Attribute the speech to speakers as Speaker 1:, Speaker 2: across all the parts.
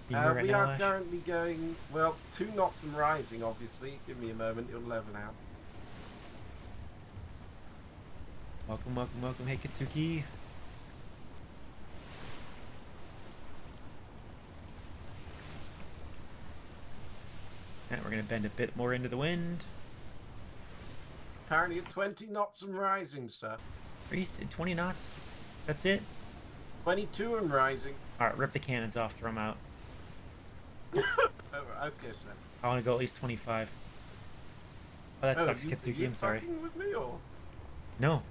Speaker 1: Can you hear right
Speaker 2: We
Speaker 1: now,
Speaker 2: are
Speaker 1: Ash?
Speaker 2: currently going, well, 2 knots and rising, obviously. Give me a moment, it'll level out.
Speaker 1: Welcome, welcome, welcome. Hey, Kitsuki. And we're gonna bend a bit more into the wind.
Speaker 2: Apparently at 20 knots and rising, sir.
Speaker 1: Priest at 20 knots. That's it.
Speaker 2: 22 and rising.
Speaker 1: All right, rip the cannons off. Throw them out.
Speaker 2: Oh, okay, sir.
Speaker 1: I want to go at least 25. Oh, that sucks, Kitsuki.
Speaker 2: You
Speaker 1: I'm sorry.
Speaker 2: fucking with me, or
Speaker 1: No,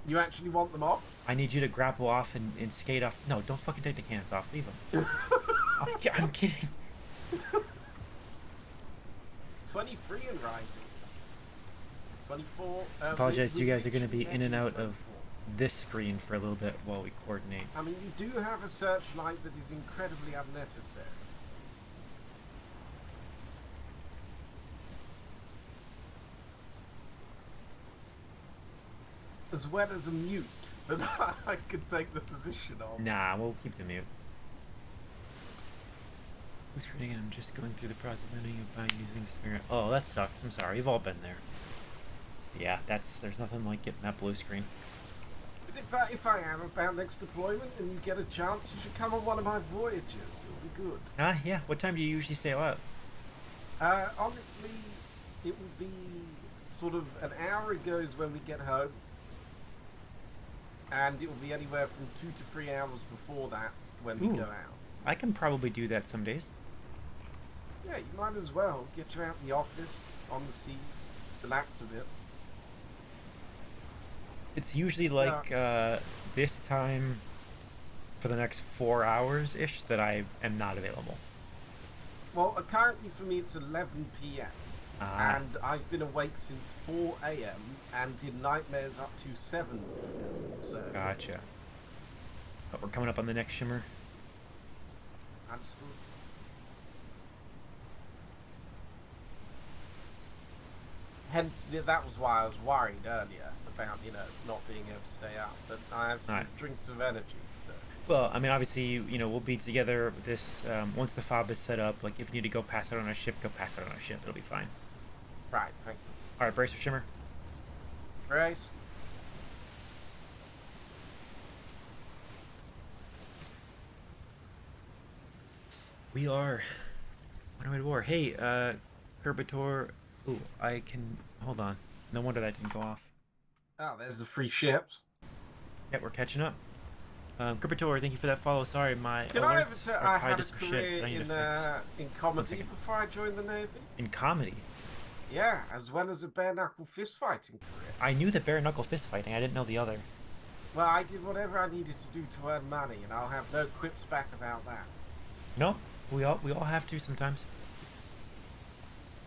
Speaker 2: you actually want them off?
Speaker 1: I need you to grapple off and skate off. No, don't fucking take the cannons off. Leave them. I'm kidding.
Speaker 2: 23 and rising. 24.
Speaker 1: Apologize. You guys are going to
Speaker 2: reaching
Speaker 1: be
Speaker 2: the
Speaker 1: in
Speaker 2: edge
Speaker 1: and
Speaker 2: of
Speaker 1: out of
Speaker 2: 24.
Speaker 1: this screen for a little bit while we coordinate.
Speaker 2: I mean, you do have a searchlight that is incredibly unnecessary. As well as a mute that I could take the position of.
Speaker 1: Nah, we'll keep the mute. Who's reading? I'm just going through the process of learning about using spirit. Oh, that sucks. I'm sorry. You've all been there. Yeah, there's nothing like getting that blue screen.
Speaker 2: But if I am about next deployment and you get a chance, you should come on one of my voyages. It'll be good.
Speaker 1: Ah, yeah. What time do you usually sail out?
Speaker 2: Honestly, it will be sort of an hour ago is when we get home. And it will be anywhere from 2 to 3 hours before that when we
Speaker 1: Ooh.
Speaker 2: go out.
Speaker 1: I can probably do that some days.
Speaker 2: Yeah, you might as well get you out in the office, on the seas, relax a bit.
Speaker 1: It's usually like this time for the next 4 hours ish that I am not available.
Speaker 2: Well, currently for me it's 11 p.m.
Speaker 1: Ah,
Speaker 2: And I've been awake since 4 a.m. and did nightmares up to 7 p.m. So,
Speaker 1: gotcha. But we're coming up on the next shimmer.
Speaker 2: understood. Hence, that was why I was worried earlier about, not being able to stay up. But I have some
Speaker 1: Alright.
Speaker 2: drinks of energy, so.
Speaker 1: Well, I mean, obviously, we'll be together with this once the fob is set up. Like, if you need to go pass out on our ship, go pass out on our ship. It'll be fine.
Speaker 2: Right, thank you.
Speaker 1: All right, brace for shimmer.
Speaker 2: Grace?
Speaker 1: We are on our way to war. Hey, Kerbitor. Ooh, I can hold on. No wonder that didn't go off.
Speaker 2: Oh, there's the free ships.
Speaker 1: Yeah, we're catching up. Kerbitor, thank you for that follow. Sorry, my
Speaker 2: Can I ever
Speaker 1: alerts
Speaker 2: tell
Speaker 1: are
Speaker 2: I
Speaker 1: tied
Speaker 2: had
Speaker 1: to
Speaker 2: a
Speaker 1: some shit
Speaker 2: career
Speaker 1: that I need to fix.
Speaker 2: in comedy
Speaker 1: second.
Speaker 2: before I joined the Navy?
Speaker 1: In comedy,
Speaker 2: Yeah, as well as a bare-knuckle fist-fighting career.
Speaker 1: I knew the bare knuckle fist fighting. I didn't know the other.
Speaker 2: Well, I did whatever I needed to do to earn money, and I'll have no quips back about that.
Speaker 1: No, we all have to sometimes.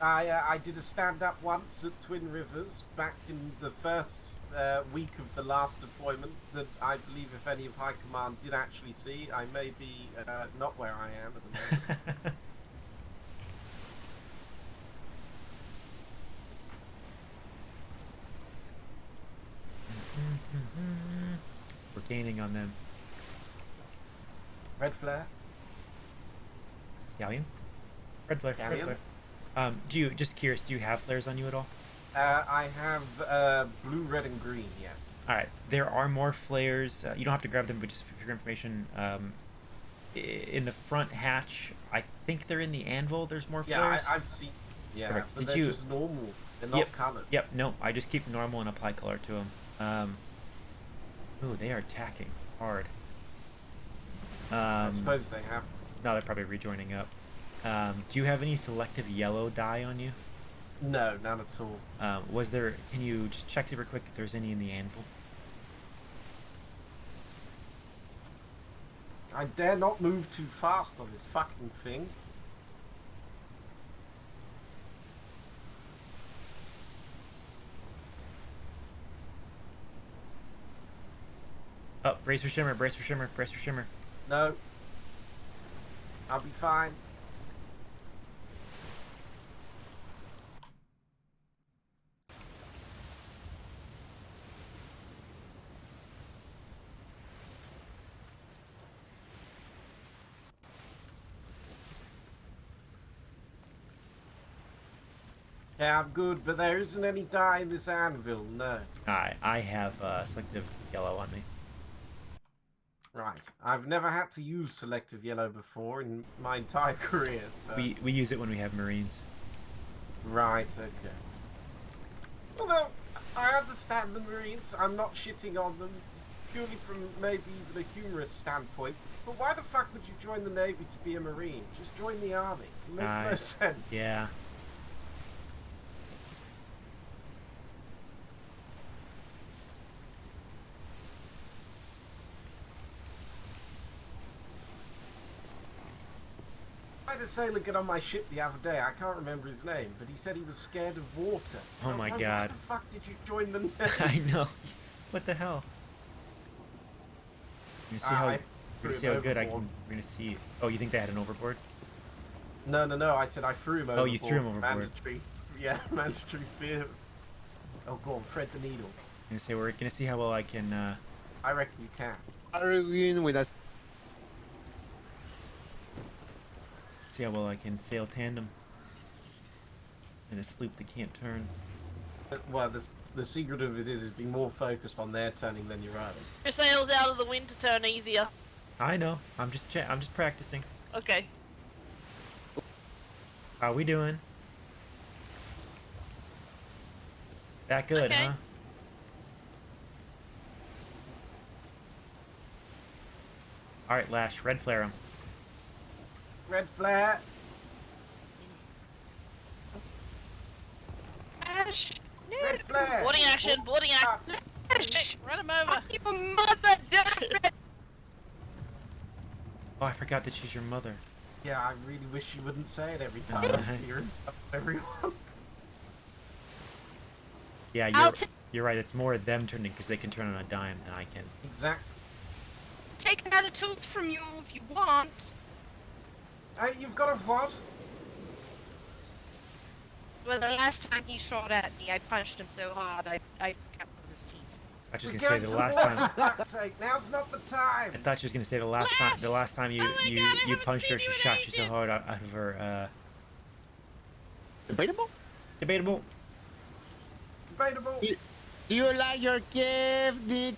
Speaker 2: I did a stand-up once at Twin Rivers back in the first week of the last deployment that I believe if any of High Command did actually see. I may be not where I am at the moment.
Speaker 1: We're gaining on them.
Speaker 2: Red flare.
Speaker 1: Galleon? Red flare. Red
Speaker 2: Galleon?
Speaker 1: flare. Do you, just curious, do you have flares on you at all?
Speaker 2: I have blue, red, and green. Yes.
Speaker 1: Alright, there are more flares. You don't have to grab them, but just for your information, in the front hatch, I think they're in the anvil, there's more flares.
Speaker 2: Yeah, I've seen. Yeah,
Speaker 1: Perfect.
Speaker 2: but
Speaker 1: Did
Speaker 2: they're
Speaker 1: you-
Speaker 2: just normal. They're not
Speaker 1: Yep.
Speaker 2: colored.
Speaker 1: Yep, no, I just keep normal and apply color to them. Ooh, they are attacking hard.
Speaker 2: I suppose they have.
Speaker 1: No, they're probably rejoining up. Do you have any selective yellow dye on you?
Speaker 2: No, none at all.
Speaker 1: Can you just check super quick if there's any in the anvil?
Speaker 2: I dare not move too fast on this fucking thing.
Speaker 1: Oh, brace for shimmer, brace for shimmer, brace for shimmer.
Speaker 2: No. I'll be fine. Yeah, I'm good, but there isn't any dye in this anvil, no.
Speaker 1: I have selective yellow on me.
Speaker 2: Right. I've never had to use selective yellow before in my entire career, so...
Speaker 1: We use it when we have Marines.
Speaker 2: Right, okay. Although, I understand the Marines. I'm not shitting on them, purely from maybe even a humorous standpoint. But why the fuck would you join the Navy to be a Marine? Just join the Army. It makes no sense.
Speaker 1: Yeah.
Speaker 2: I had a sailor get on my ship the other day. I can't remember his name, but he said he was scared of water.
Speaker 1: Oh my god.
Speaker 2: Why the fuck did you join the Navy?
Speaker 1: I know. What the hell? You see how good I can. We're gonna see. Oh, you think they had an overboard?
Speaker 2: No. I said I threw him overboard.
Speaker 1: Oh, you threw him overboard.
Speaker 2: Mandatory. Yeah, mandatory fear. Oh, go on, thread the needle.
Speaker 1: I'm gonna say we're gonna see how well I can.
Speaker 2: I reckon you can.
Speaker 3: Arguing with us.
Speaker 1: See how well I can sail tandem in a sloop that can't turn.
Speaker 2: Well, the secret of it is being more focused on their turning than your own.
Speaker 4: Your sails out of the wind to turn easier.
Speaker 1: I know. I'm just practicing.
Speaker 4: Okay.
Speaker 1: How we doing? That good,
Speaker 4: Okay.
Speaker 1: huh? All right, Lash. Red flare him.
Speaker 2: Red flare.
Speaker 4: Ash!
Speaker 2: Red flare.
Speaker 4: Boarding action, boarding action! Ash! Run him over!
Speaker 3: Your mother died!
Speaker 1: Oh, I forgot that she's your mother.
Speaker 2: Yeah, I really wish you wouldn't say it every time I see her. Everyone.
Speaker 1: Yeah, you're right. It's more them turning because they can turn on a dime than I can.
Speaker 2: Exactly.
Speaker 3: Take another tooth from you if you want.
Speaker 2: Hey, you've got a what?
Speaker 3: Well, the last time he shot at me, I punched him so hard I cut his teeth.
Speaker 1: I was just
Speaker 2: We're
Speaker 1: gonna say
Speaker 2: going
Speaker 1: the
Speaker 2: to
Speaker 1: last
Speaker 2: war,
Speaker 1: time.
Speaker 2: for fuck's sake. Now's not the time.
Speaker 1: I thought she was gonna say the last time. The last time you
Speaker 4: Oh my God, I
Speaker 1: you
Speaker 4: haven't
Speaker 1: punched her,
Speaker 4: seen
Speaker 1: she
Speaker 4: you in
Speaker 1: shot you so
Speaker 4: ages.
Speaker 1: hard out of her.
Speaker 3: Debatable?
Speaker 1: Debatable.
Speaker 2: Debatable.
Speaker 3: Do you like your gift, Nick?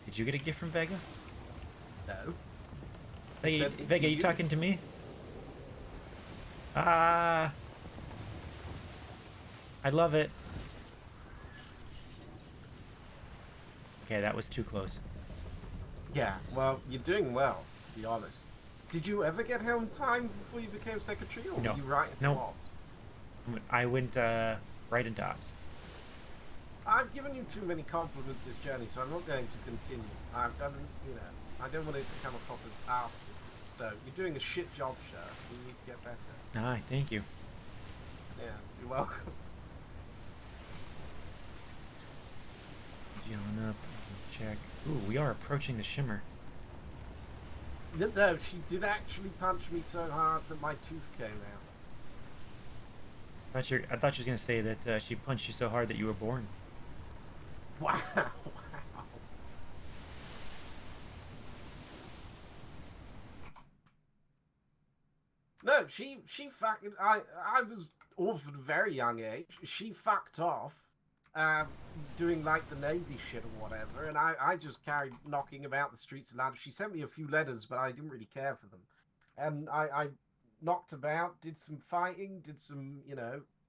Speaker 1: Did you get a gift from Vega?
Speaker 2: No.
Speaker 1: Vega,
Speaker 2: Sent it
Speaker 1: Vega,
Speaker 2: to
Speaker 1: you
Speaker 2: you.
Speaker 1: talking to me? I love it. Okay, that was too close.
Speaker 2: Yeah, well, you're doing well, to be honest. Did you ever get home time before you became secretary, or
Speaker 1: No.
Speaker 2: were you right into
Speaker 1: No.
Speaker 2: ops?
Speaker 1: I went right into ops.
Speaker 2: I've given you too many compliments this journey, so I'm not going to continue. I've done, I don't want it to come across as arsed. So, you're doing a shit job, sir. You need to get better.
Speaker 1: Ah, thank you.
Speaker 2: Yeah, you're welcome.
Speaker 1: Yelling up. Check. Ooh, we are approaching the shimmer.
Speaker 2: No, she did actually punch me so hard that my tooth came out.
Speaker 1: I thought she was gonna say that she punched you so hard that you were born.
Speaker 2: Wow. No, she fucking, I was orphaned at a very young age. She fucked off, doing like the Navy shit or whatever, and I just carried knocking about the streets of London. She sent me a few letters, but I didn't really care for them. And I knocked about, did some fighting, did some,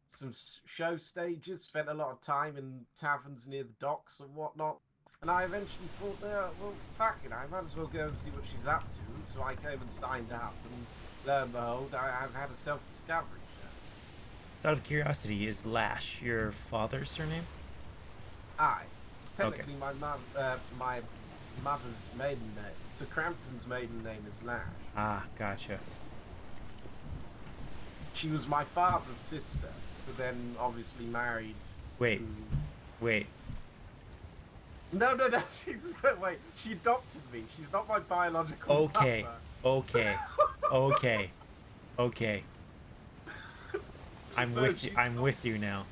Speaker 2: some show stages, spent a lot of time in taverns near the docks and whatnot. And I eventually thought, well, fuck it, I might as well go and see what she's up to. So I came and signed up, and lo and behold, I've had a self-discovery show.
Speaker 1: Out of curiosity, is Lash your father's surname?
Speaker 2: Technically, my mother's maiden name. So Crampton's maiden name is Lash.
Speaker 1: Ah, gotcha.
Speaker 2: She was my father's sister, but then obviously married.
Speaker 1: Wait.
Speaker 2: to...
Speaker 1: Wait.
Speaker 2: No, she's wait. She adopted me. She's not my biological
Speaker 1: Okay.
Speaker 2: mother.
Speaker 1: Okay. I'm
Speaker 2: No,
Speaker 1: with you.
Speaker 2: she's
Speaker 1: I'm
Speaker 2: not.
Speaker 1: with you now.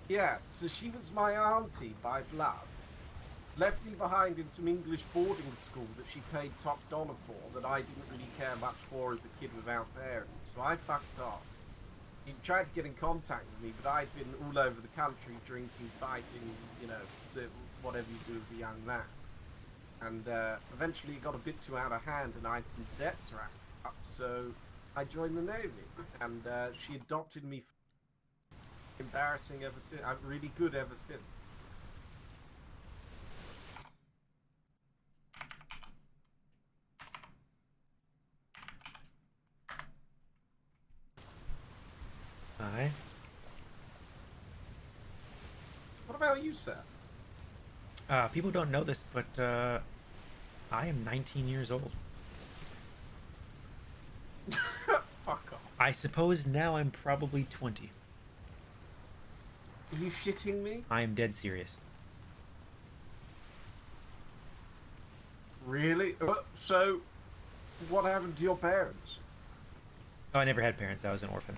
Speaker 2: Yeah, so she was my auntie by blood. Left me behind in some English boarding school that she paid top dollar for, that I didn't really care much for as a kid without parents. So I fucked off. he tried to get in contact with me, but I'd been all over the country drinking, fighting, you know, whatever you do as a young man. And eventually it got a bit too out of hand, and I had some debts racked up, so I joined the Navy. And she adopted me. Embarrassing ever since. I'm really good ever since.
Speaker 1: Aye.
Speaker 2: What about you, sir?
Speaker 1: People don't know this, but I am 19 years old.
Speaker 2: Fuck off.
Speaker 1: I suppose now I'm probably 20.
Speaker 2: Are you shitting me?
Speaker 1: I am dead serious.
Speaker 2: Really? So, what happened to your parents?
Speaker 1: Oh, I never had parents. I was an orphan.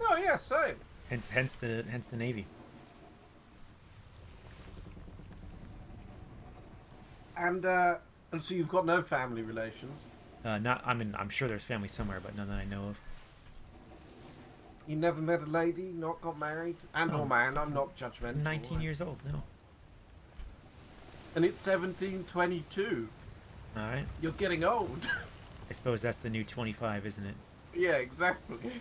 Speaker 2: Oh yeah, same.
Speaker 1: Hence the Navy.
Speaker 2: And so you've got no family relations?
Speaker 1: Not. I mean, I'm sure there's family somewhere, but none that I know of.
Speaker 2: You never met a lady, not got married? And or man, I'm not judgmental.
Speaker 1: 19 years old, no.
Speaker 2: And it's 1722.
Speaker 1: Alright.
Speaker 2: You're getting old.
Speaker 1: I suppose that's the new 25, isn't it?
Speaker 2: Yeah, exactly.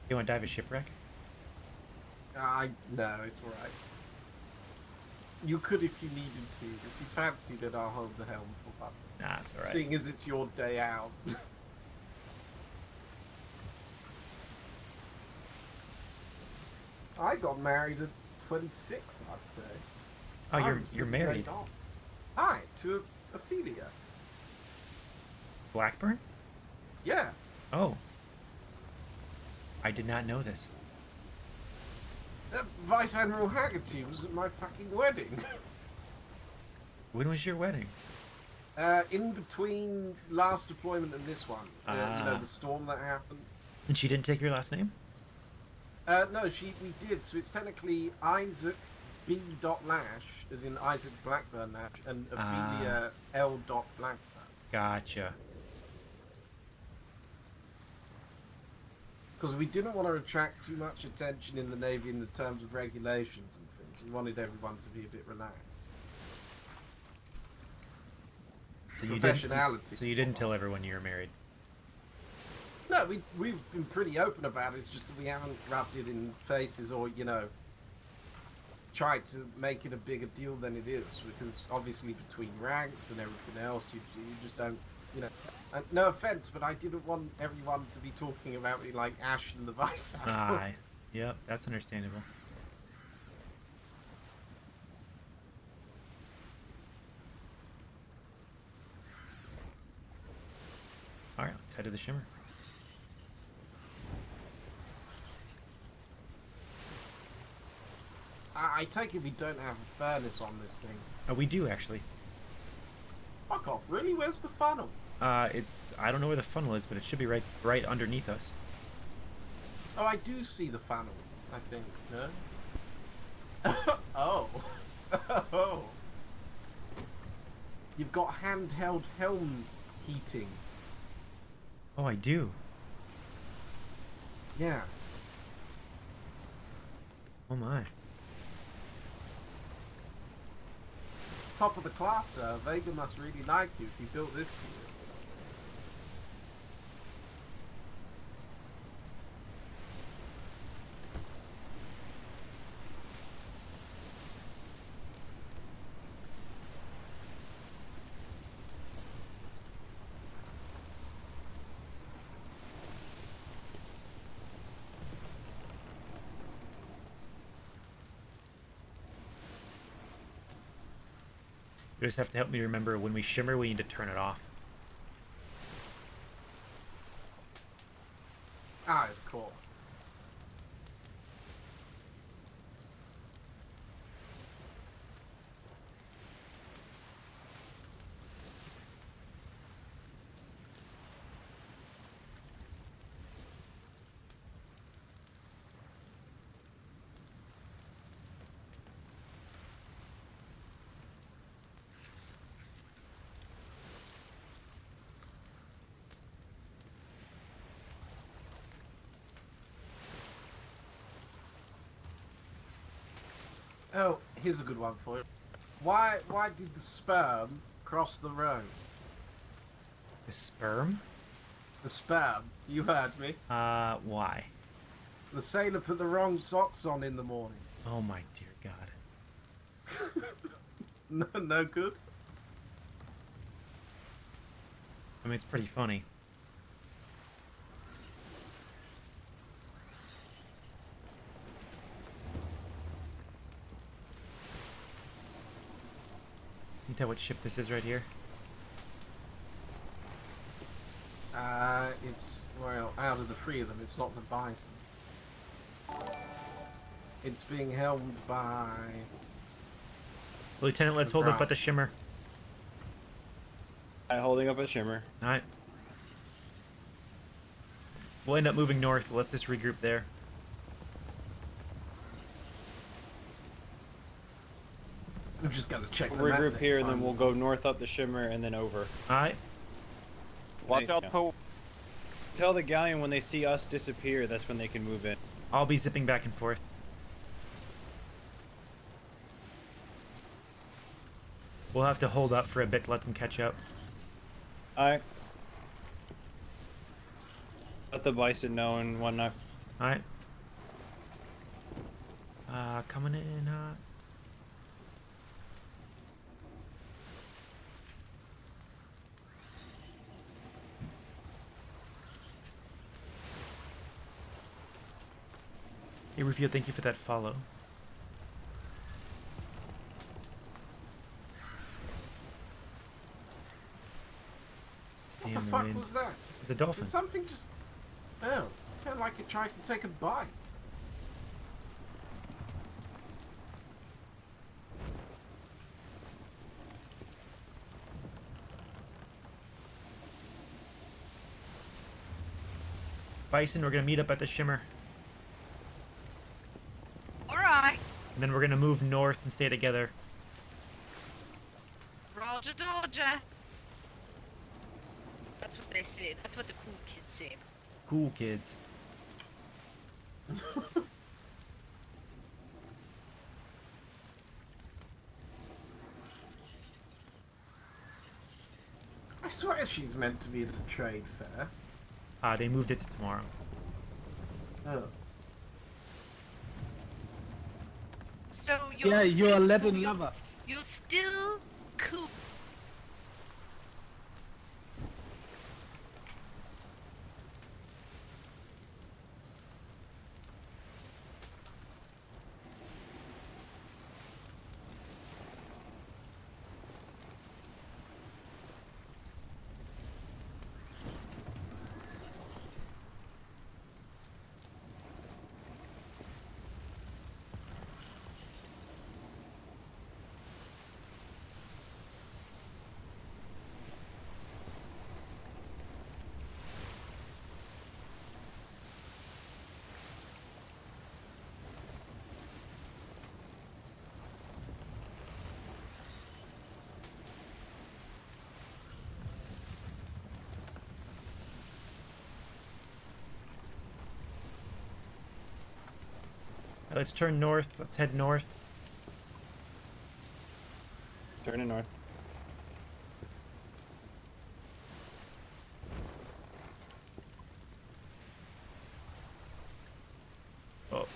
Speaker 1: You want to dive a shipwreck?
Speaker 2: No, it's alright. You could if you needed to. If you fancied it, I'll hold the helm for fun.
Speaker 1: Nah, it's alright.
Speaker 2: Seeing as it's your day out. I got married at 26, I'd say.
Speaker 1: Oh, you're married.
Speaker 2: Hi, to Ophelia.
Speaker 1: Blackburn?
Speaker 2: Yeah.
Speaker 1: Oh. I did not know this.
Speaker 2: Vice Admiral Haggerty was at my fucking wedding.
Speaker 1: When was your wedding?
Speaker 2: In between last deployment and this one. You know, the storm that happened.
Speaker 1: And she didn't take your last name?
Speaker 2: No, we did. So it's technically Isaac B. Lash, as in Isaac Blackburn Lash, and Ophelia L. Blackburn.
Speaker 1: Gotcha.
Speaker 2: Because we didn't want to attract too much attention in the Navy in the terms of regulations and things. We wanted everyone to be a bit relaxed. Professionality.
Speaker 1: So you didn't tell everyone you were married?
Speaker 2: No, we've been pretty open about it. It's just that we haven't rubbed it in faces or, you know, tried to make it a bigger deal than it is. Because obviously between ranks and everything else, you just don't, you know. No offense, but I didn't want everyone to be talking about me like Ash and the Vice Admiral.
Speaker 1: Aye. Yep, that's understandable. Alright, let's head to the Shimmer.
Speaker 2: I take it we don't have a furnace on this thing.
Speaker 1: Oh, we do actually.
Speaker 2: Fuck off, really? Where's the funnel?
Speaker 1: I don't know where the funnel is, but it should be right underneath us.
Speaker 2: Oh, I do see the funnel, I think. No? Oh. Oh. You've got handheld helm heating.
Speaker 1: Oh, I do.
Speaker 2: Yeah.
Speaker 1: Oh my.
Speaker 2: It's top of the class, sir. Vega must really like you if he built this for you.
Speaker 1: You just have to help me remember when we shimmer, we need to turn it off.
Speaker 2: Ah, of course. Oh, here's a good one for you. Why did the sperm cross the road?
Speaker 1: The sperm?
Speaker 2: The sperm. You heard me.
Speaker 1: Why?
Speaker 2: The sailor put the wrong socks on in the morning.
Speaker 1: Oh my dear God.
Speaker 2: No good.
Speaker 1: I mean, it's pretty funny. Can you tell what ship this is right here?
Speaker 2: It's, well, out of the three of them, it's not the Bison. It's being helmed by...
Speaker 1: Lieutenant, let's hold up at the shimmer.
Speaker 5: Holding up a shimmer.
Speaker 1: Alright. We'll end up moving north. Let's just regroup there.
Speaker 2: I'm just gonna check the
Speaker 5: We'll
Speaker 2: map
Speaker 5: regroup
Speaker 2: next
Speaker 5: here, and
Speaker 2: time.
Speaker 5: then we'll go north up the shimmer, and then over.
Speaker 1: Alright.
Speaker 6: Watch out
Speaker 5: Yeah.
Speaker 6: for...
Speaker 5: Tell the galleon when they see us disappear, that's when they can move in.
Speaker 1: I'll be zipping back and forth. We'll have to hold up for a bit to let them catch up.
Speaker 5: Alright. Let the bison know and whatnot.
Speaker 1: Alright. Coming in hot. Hey Rufio, thank you for that follow.
Speaker 2: What the fuck was that?
Speaker 1: It's a dolphin.
Speaker 2: Did something just... Oh, it sounded like it tried to take a bite.
Speaker 1: Bison, we're gonna meet up at the shimmer.
Speaker 3: Alright.
Speaker 1: And then we're gonna move north and stay together.
Speaker 3: Roger, Dodger. That's what they say. That's what the cool kids say.
Speaker 1: Cool kids.
Speaker 2: I swear she's meant to be at a trade fair.
Speaker 1: They moved it to tomorrow.
Speaker 2: Oh.
Speaker 3: So you're
Speaker 7: Yeah, you're a
Speaker 3: still
Speaker 7: Latin
Speaker 3: cool.
Speaker 7: lover.
Speaker 3: You're still cool.
Speaker 1: Let's turn north. Let's head north.
Speaker 5: Turning north.
Speaker 1: Oh,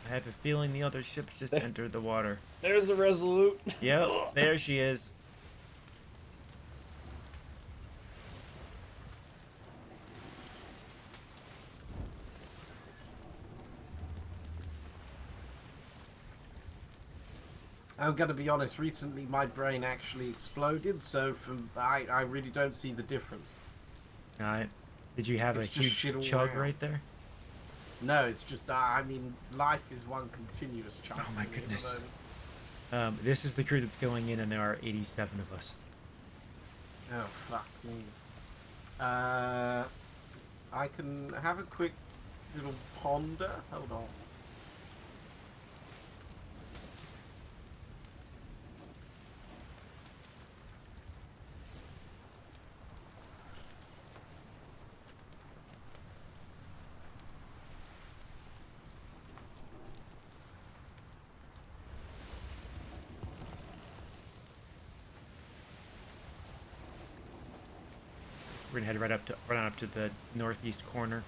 Speaker 1: I have a feeling the other ships just entered the water.
Speaker 5: There's the Resolute.
Speaker 1: Yep, there she is.
Speaker 2: I'm gonna be honest, recently my brain actually exploded, so I really don't see the difference.
Speaker 1: Alright. Did you have
Speaker 2: It's
Speaker 1: a
Speaker 2: just shit
Speaker 1: huge
Speaker 2: all
Speaker 1: chug
Speaker 2: around.
Speaker 1: right there?
Speaker 2: No, it's just, I mean, life is one continuous chunk.
Speaker 1: Oh my
Speaker 2: for me at the
Speaker 1: goodness.
Speaker 2: moment.
Speaker 1: This is the crew that's going in, and there are 87 of us.
Speaker 2: Oh, fuck me. I can have a quick little ponder. Hold on.
Speaker 1: We're gonna head right on up to the northeast corner.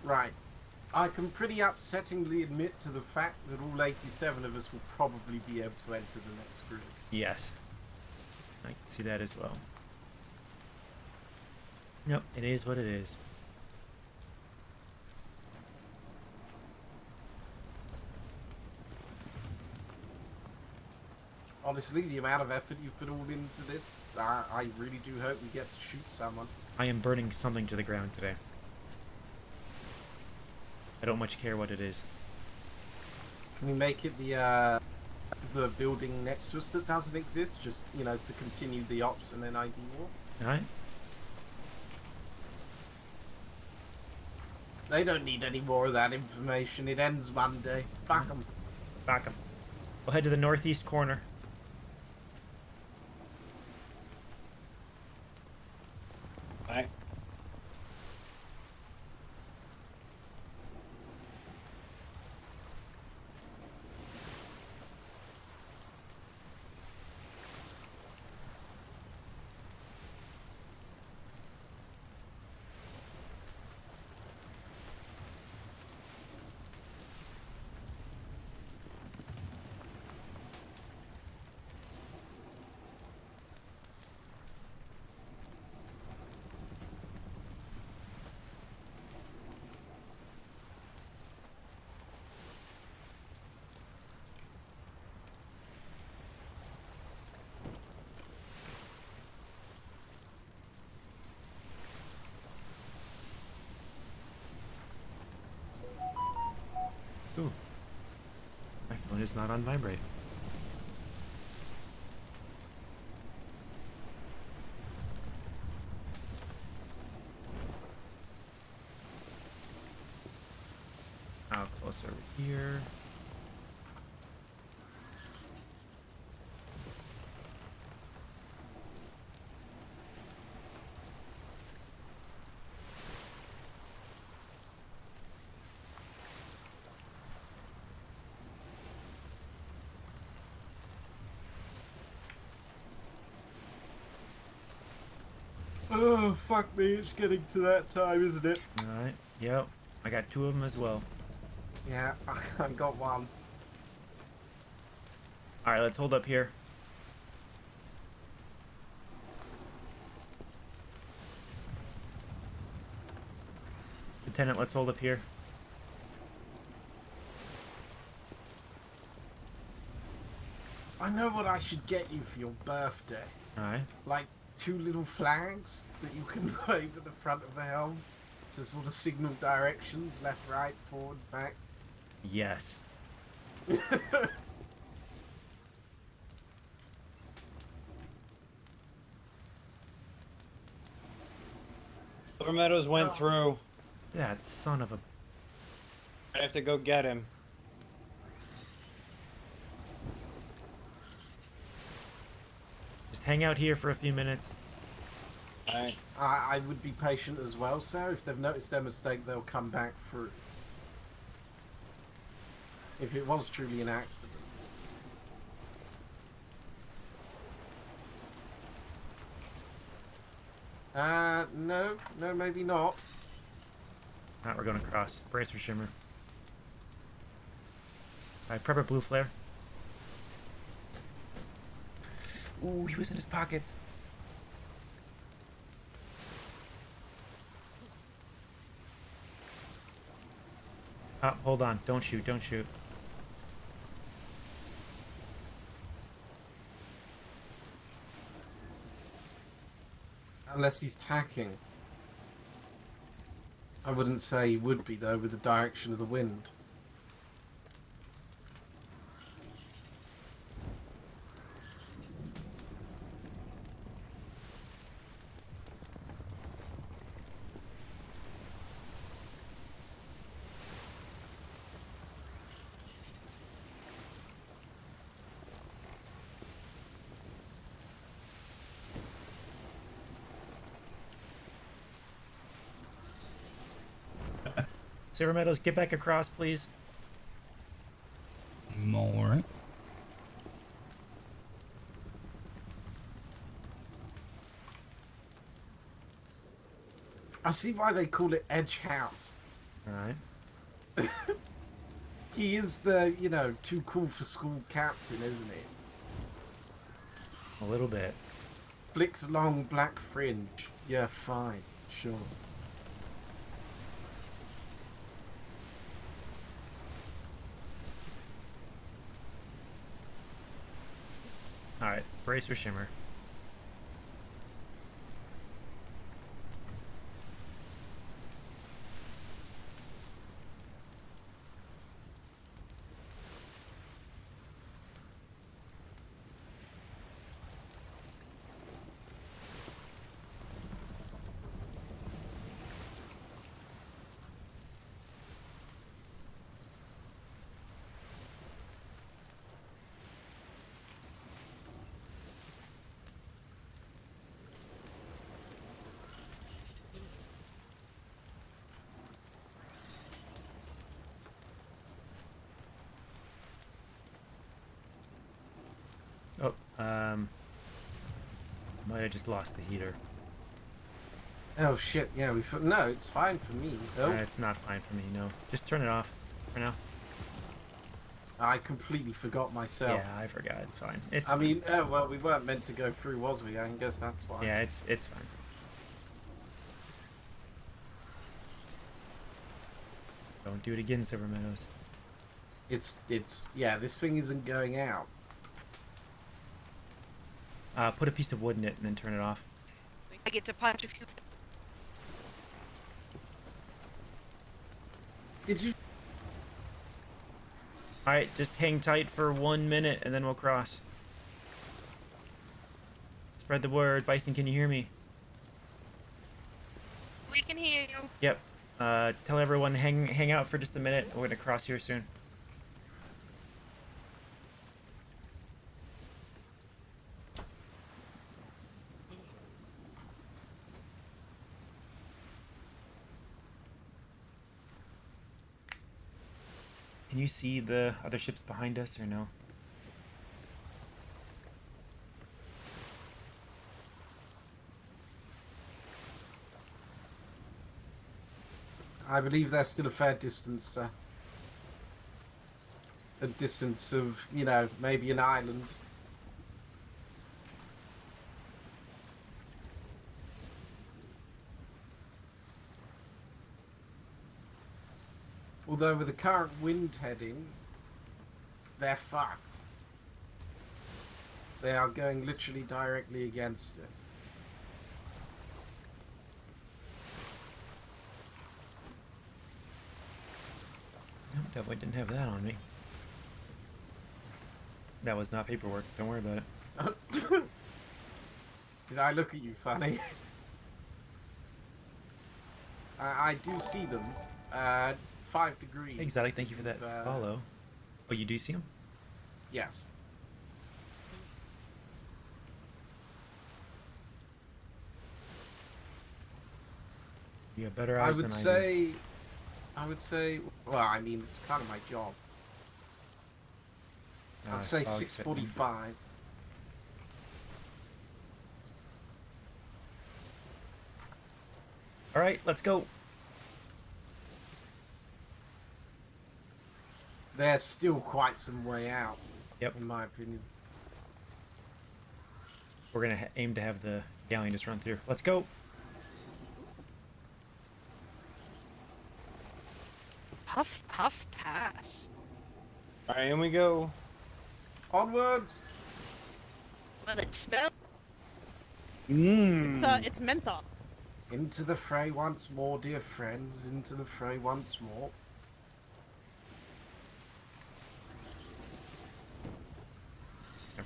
Speaker 2: Right. I can pretty upsettingly admit to the fact that all 87 of us will probably be able to enter the next group.
Speaker 1: Yes. I can see that as well. Nope, it is what it is.
Speaker 2: Honestly, the amount of effort you've put all into this, I really do hope we get to shoot someone.
Speaker 1: I am burning something to the ground today. I don't much care what it is.
Speaker 2: Can we make it the building next to us that doesn't exist, just, you know, to continue the ops and then ID war?
Speaker 1: Alright?
Speaker 2: They don't need any more of that information. It ends Monday. Fuck them.
Speaker 1: Back 'em. We'll head to the northeast corner.
Speaker 5: Alright.
Speaker 1: Ooh. My phone is not on vibrate. Now closer over here.
Speaker 2: Oh, fuck me. It's getting to that time, isn't it?
Speaker 1: Alright. Yep. I got 2 of them as well.
Speaker 2: Yeah, I got one.
Speaker 1: Alright, let's hold up here. Lieutenant, let's hold up here.
Speaker 2: I know what I should get you for your birthday.
Speaker 1: Alright.
Speaker 2: Like 2 little flags that you can wave at the front of the helm to sort of signal directions, left, right, forward, back.
Speaker 1: Yes.
Speaker 5: Silver Meadows went through.
Speaker 1: That son of a...
Speaker 5: I have to go get him.
Speaker 1: Just hang out here for a few minutes.
Speaker 5: Alright.
Speaker 2: I would be patient as well, sir. If they've noticed their mistake, they'll come back through. If it was truly an accident. No, maybe not.
Speaker 1: Alright, we're going across. Brace for shimmer. Alright, prepper blue flare. Ooh, he was in his pockets. Oh, hold on. Don't shoot, don't shoot.
Speaker 2: Unless he's tacking. I wouldn't say he would be, though, with the direction of the wind.
Speaker 1: Silver Meadows, get back across, please.
Speaker 7: Alright.
Speaker 2: I see why they call it Edge House.
Speaker 1: Alright.
Speaker 2: He is the, you know, too cool for school captain, isn't he?
Speaker 1: A little bit.
Speaker 2: Flicks long black fringe. Yeah, fine. Sure.
Speaker 1: Alright, brace for shimmer. Oh, might have just lost the heater.
Speaker 2: Oh shit, yeah, no, it's fine for me. Oh,
Speaker 1: It's not fine for me, no. Just turn it off for now.
Speaker 2: I completely forgot myself.
Speaker 1: Yeah, I forgot. It's fine. It's
Speaker 2: I mean, oh, well, we weren't meant to go through, was we? I guess that's fine.
Speaker 1: yeah, it's fine. Don't do it again, Silver Meadows.
Speaker 2: Yeah, this thing isn't going out.
Speaker 1: Put a piece of wood in it and then turn it off.
Speaker 3: I get to punch a few.
Speaker 2: Did you?
Speaker 1: Alright, just hang tight for 1 minute and then we'll cross. Spread the word. Bison, can you hear me?
Speaker 3: We can hear you.
Speaker 1: Yep. Tell everyone hang out for just a minute. We're gonna cross here soon. Can you see the other ships behind us or no?
Speaker 2: I believe they're still a fair distance, a distance of, you know, maybe an island. Although with the current wind heading, they're fucked. They are going literally directly against it.
Speaker 1: No, definitely didn't have that on me. That was not paperwork. Don't worry about it.
Speaker 2: Did I look at you funny? I do see them. 5 degrees.
Speaker 1: Exotic, thank you for that follow. Oh, you do see him?
Speaker 2: Yes.
Speaker 1: You got better eyes than I do.
Speaker 2: I would say, well, I mean, it's kind of my job. I'd say
Speaker 1: fog's
Speaker 2: 6:45.
Speaker 1: All right, let's go.
Speaker 2: There's still quite some way out.
Speaker 1: Yep.
Speaker 2: In my opinion.
Speaker 1: We're gonna aim to have the galleon just run through. Let's go.
Speaker 3: Puff, puff, pass.
Speaker 5: Alright, and we go.
Speaker 2: Onwards!
Speaker 3: Well, it smells.
Speaker 5: Mmm.
Speaker 7: It's menthol.
Speaker 2: Into the fray once more, dear friends. Into the fray once more.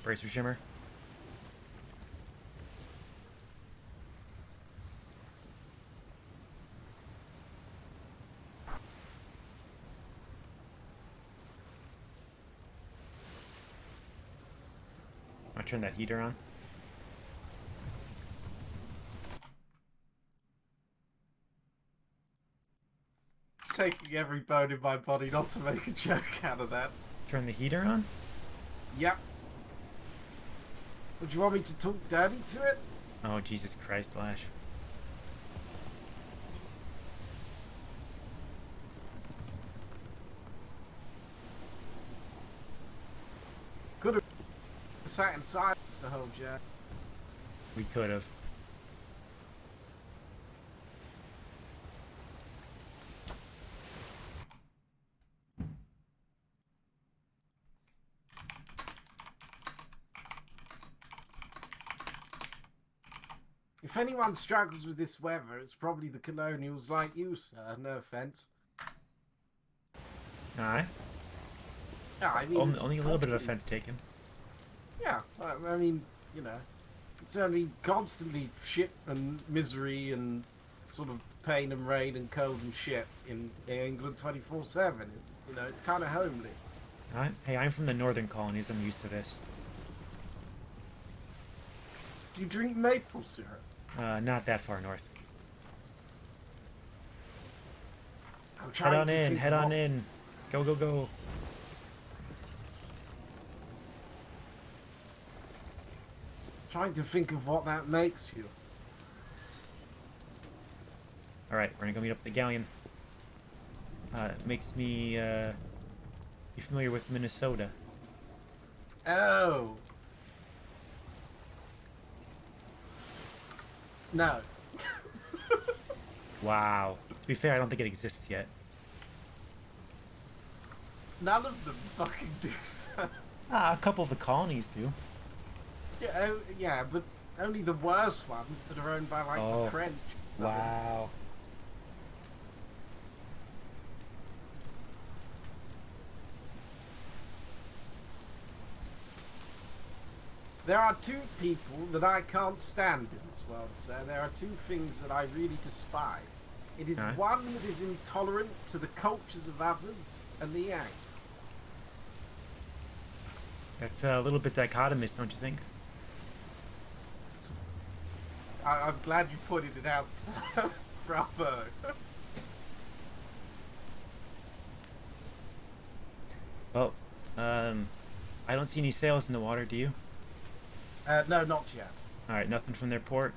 Speaker 1: Brace for shimmer. I'll turn that heater on.
Speaker 2: It's taking every bone in my body not to make a joke out of that.
Speaker 1: Turn the heater on?
Speaker 2: Yep. Would you want me to talk dirty to it?
Speaker 1: Oh, Jesus Christ, Lash.
Speaker 2: sat in silence the whole journey.
Speaker 1: We could have.
Speaker 2: If anyone struggles with this weather, it's probably the colonials like you, sir. No offence.
Speaker 1: Alright.
Speaker 2: Yeah, I mean,
Speaker 1: Only a little bit of
Speaker 2: constantly-
Speaker 1: offense taken.
Speaker 2: Yeah, I mean, you know, it's only constantly shit and misery and sort of pain and rain and cold and shit in England 24/7. You know, it's kind of homely.
Speaker 1: Alright. Hey, I'm from the northern colonies. I'm used to this.
Speaker 2: Do you drink maple syrup?
Speaker 1: Not that far north.
Speaker 2: I'm
Speaker 1: Head
Speaker 2: trying
Speaker 1: on
Speaker 2: to
Speaker 1: in.
Speaker 2: think
Speaker 1: Head
Speaker 2: of
Speaker 1: on
Speaker 2: what-
Speaker 1: in. Go, go, go.
Speaker 2: Trying to think of what that makes you.
Speaker 1: Alright, we're gonna go meet up with the galleon. It makes me, you familiar with Minnesota?
Speaker 2: Oh. No.
Speaker 1: Wow. To be fair, I don't think it exists yet.
Speaker 2: None of them fucking do so.
Speaker 1: A couple of the colonies do.
Speaker 2: Yeah, yeah, but only the worst ones that are owned by, like,
Speaker 1: Oh.
Speaker 2: the French.
Speaker 1: Wow.
Speaker 2: There are two people that I can't stand in this world, sir. There are two things that I really despise. It is
Speaker 1: Alright.
Speaker 2: one that is intolerant to the cultures of others, and the Yanks.
Speaker 1: That's a little bit dichotomous, don't you think?
Speaker 2: I'm glad you pointed it out, sir. Bravo.
Speaker 1: Well, I don't see any sails in the water, do you?
Speaker 2: No, not yet.
Speaker 1: Alright, nothing from their port.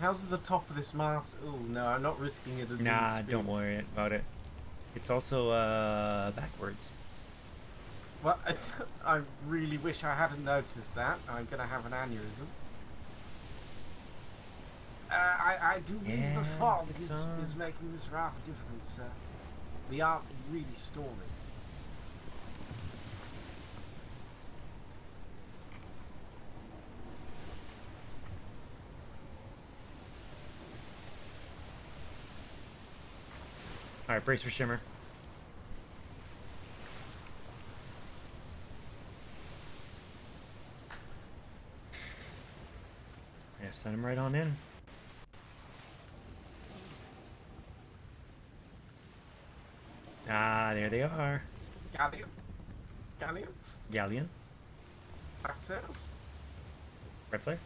Speaker 2: How's the top of this mast? Oh, no, I'm not risking it at
Speaker 1: Nah,
Speaker 2: this
Speaker 1: don't
Speaker 2: speed.
Speaker 1: worry about it. It's also, backwards.
Speaker 2: Well, I really wish I hadn't noticed that. I'm going to have an aneurysm. I do believe
Speaker 1: Yeah,
Speaker 2: the fog
Speaker 1: it's,
Speaker 2: is making this rather difficult, sir. We are really stormy.
Speaker 1: Alright, brace for shimmer. Yeah, send him right on in. Ah, there they are.
Speaker 2: Galleon? Galleon?
Speaker 1: Galleon.
Speaker 2: Back sails?
Speaker 1: Red flare.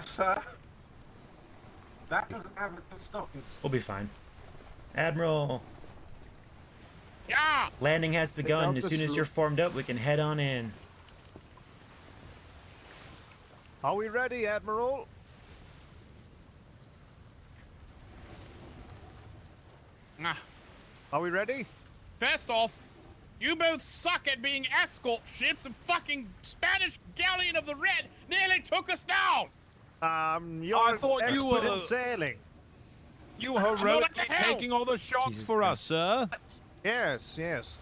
Speaker 2: Sir? That doesn't have a stopping.
Speaker 1: We'll be fine. Admiral,
Speaker 6: Yeah!
Speaker 1: landing has begun.
Speaker 6: out
Speaker 1: As
Speaker 6: the
Speaker 1: soon as
Speaker 6: sloop.
Speaker 1: you're formed up, we can head on in.
Speaker 6: Are we ready, Admiral?
Speaker 7: Ah,
Speaker 6: Are we ready?
Speaker 7: first off, you both suck at being escort ships. A fucking Spanish galleon of the Red nearly took us down.
Speaker 6: You're
Speaker 8: I thought
Speaker 6: expert
Speaker 8: you were-
Speaker 6: in sailing.
Speaker 8: You were heroically
Speaker 7: the hell?
Speaker 8: taking all the shots
Speaker 1: Jesus
Speaker 8: for
Speaker 1: Christ.
Speaker 8: us, sir.
Speaker 6: Yes, yes.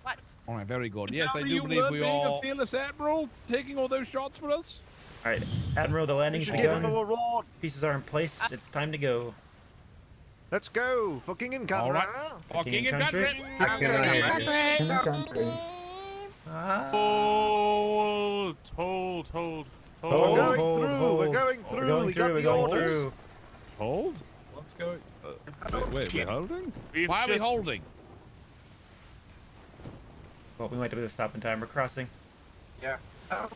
Speaker 4: What?
Speaker 7: All right, very good. Yes, I
Speaker 8: Tell me
Speaker 7: do
Speaker 8: you
Speaker 7: believe
Speaker 8: weren't
Speaker 7: we
Speaker 8: being
Speaker 7: are.
Speaker 8: a fearless admiral, taking all those shots for us.
Speaker 1: Alright, Admiral, the landing's
Speaker 6: Should give him a
Speaker 1: begun.
Speaker 6: reward.
Speaker 1: Pieces are in place. It's time to go.
Speaker 6: Let's go for King and Country.
Speaker 7: All right. Fucking in country.
Speaker 1: Ah.
Speaker 9: Hold.
Speaker 1: Hold.
Speaker 6: we
Speaker 1: through.
Speaker 6: got
Speaker 1: We're
Speaker 6: the
Speaker 1: going
Speaker 6: orders.
Speaker 1: through.
Speaker 8: Hold. Let's go. Wait, we're holding?
Speaker 7: Why are we holding?
Speaker 1: Well, we might have to stop in time. We're crossing.
Speaker 2: Yeah. Oh.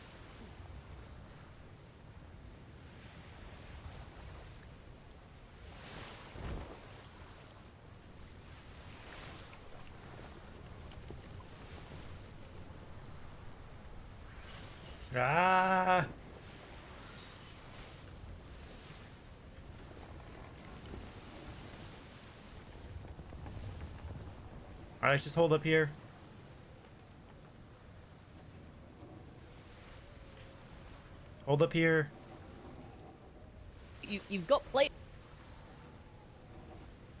Speaker 1: Ah! All right, just hold up here. Hold up here.
Speaker 9: You've got plate.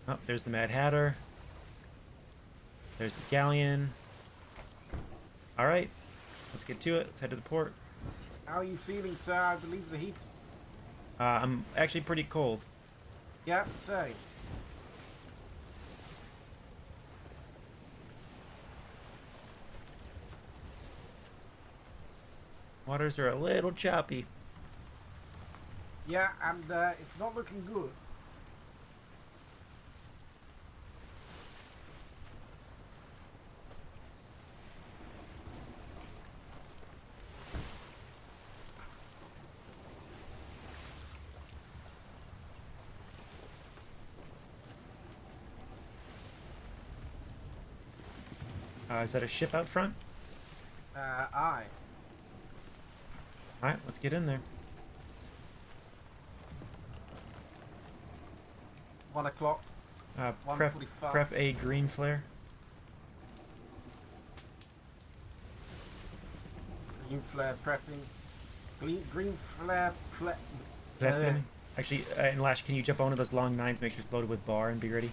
Speaker 1: Oh, there's the Mad Hatter. There's the galleon. All right, let's get to it. Let's head to the port.
Speaker 2: How are you feeling, sir? I believe the heat.
Speaker 1: I'm actually pretty cold.
Speaker 2: Yeah, same.
Speaker 1: Waters are a little choppy.
Speaker 2: Yeah, and it's not looking good.
Speaker 1: Is that a ship out front?
Speaker 2: Aye.
Speaker 1: All right, let's get in there.
Speaker 2: 1 o'clock.
Speaker 1: Prep
Speaker 2: 1:45.
Speaker 1: a green flare.
Speaker 2: Green flare prepping. Green flare
Speaker 1: Prepping. Actually, and Lash, can you jump onto those long nines? Make sure it's loaded with bar and be ready.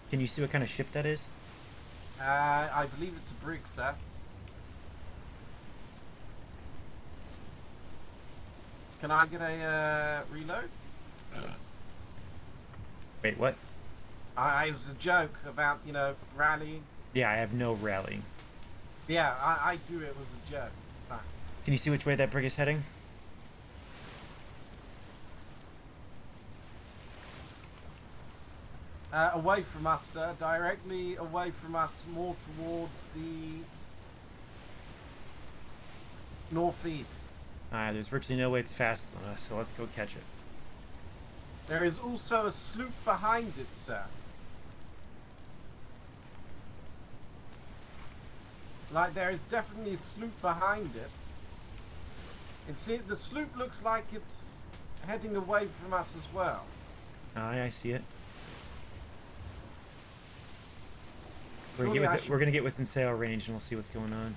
Speaker 1: Can you see what kind of ship that is?
Speaker 2: I believe it's a brig, sir. Can I get a reload?
Speaker 1: Wait, what?
Speaker 2: It was a joke about, rallying.
Speaker 1: Yeah, I have no rallying.
Speaker 2: Yeah, I do. It was a joke. It's fine.
Speaker 1: Can you see which way that brig is heading?
Speaker 2: Away from us, sir. Directly away from us, more towards the northeast.
Speaker 1: There's virtually no way it's faster than us, so let's go catch it.
Speaker 2: There is also a sloop behind it, sir. Like, there is definitely a sloop behind it. The sloop looks like it's heading away from us as well.
Speaker 1: I see it.
Speaker 2: Surely
Speaker 1: We're gonna get within sail range and we'll see what's going on.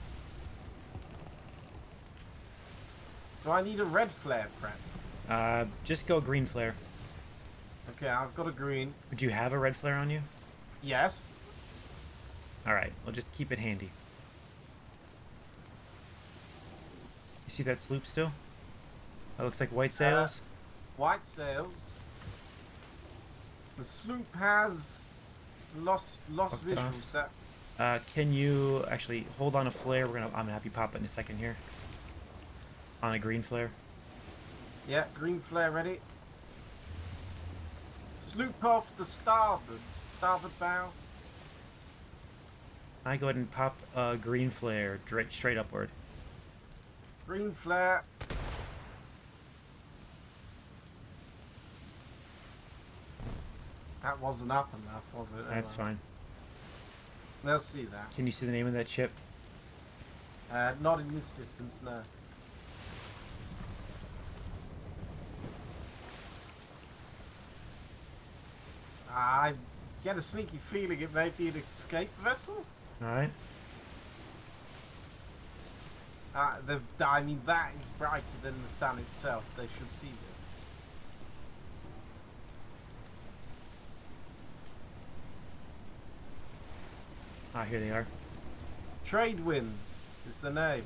Speaker 2: Do I need a red flare prep?
Speaker 1: Just go green flare.
Speaker 2: Okay, I've got a green.
Speaker 1: Would you have a red flare on you?
Speaker 2: Yes.
Speaker 1: Alright, we'll just keep it handy. You see that sloop still? That looks like white sails.
Speaker 2: White sails. The sloop has lost visual, sir.
Speaker 1: Can you actually hold on a flare? I'm gonna have you pop it in a second here. On a green flare.
Speaker 2: Yeah, green flare ready. Sloop off the starboard bow.
Speaker 1: I go ahead and pop a green flare straight upward.
Speaker 2: Green flare. That wasn't up enough, was it?
Speaker 1: That's fine.
Speaker 2: They'll see that.
Speaker 1: Can you see the name of that ship?
Speaker 2: Not in this distance, no. I get a sneaky feeling it may be an escape vessel.
Speaker 1: Alright.
Speaker 2: I mean, that is brighter than the sun itself. They should see this.
Speaker 1: Here they are.
Speaker 2: Trade Winds is the name.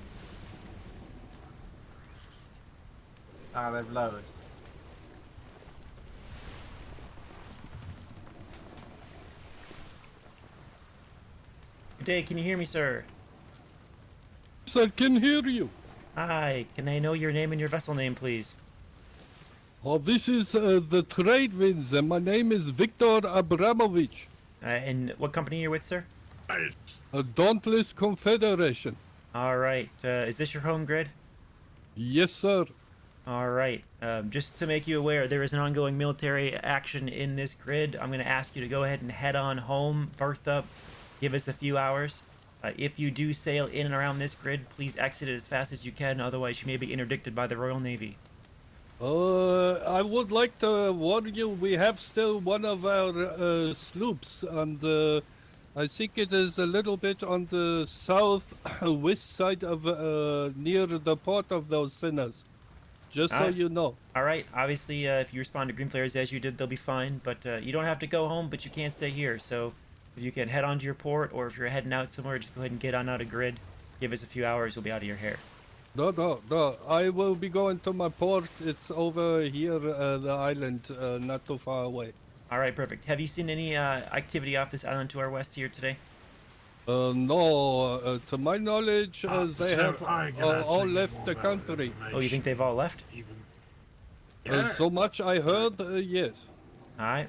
Speaker 2: They've lowered.
Speaker 1: Good day, can you hear me, sir?
Speaker 9: I can hear you.
Speaker 1: Hi, can I know your name and your vessel name, please?
Speaker 9: Oh, this is the Trade Winds, and my name is Viktor Abramovich.
Speaker 1: And what company you're with, sir?
Speaker 9: A Dauntless Confederation.
Speaker 1: All right. Is this your home grid?
Speaker 9: Yes, sir.
Speaker 1: All right. Just to make you aware, there is an ongoing military action in this grid. I'm going to ask you to go ahead and head on home, berth up, give us a few hours. If you do sail in and around this grid, please exit it as fast as you can. Otherwise, you may be interdicted by the Royal Navy.
Speaker 9: I would like to warn you, we have still one of our sloops on the, I think it is a little bit on the southwest side of, near the port of those sinners. Just so you know.
Speaker 1: All right. Obviously, if you respond to green flares as you did, they'll be fine. But you don't have to go home, but you can't stay here. So if you can head on to your port, or if you're heading out somewhere, just go ahead and get on out of grid. Give us a few hours, we'll be out of your hair.
Speaker 9: No. I will be going to my port. It's over here, the island, not too far away.
Speaker 1: All right, perfect. Have you seen any activity off this island to our west here today?
Speaker 9: No. To my knowledge, they have all left the country.
Speaker 1: Oh, you think they've all left?
Speaker 9: So much I heard, yes.
Speaker 1: All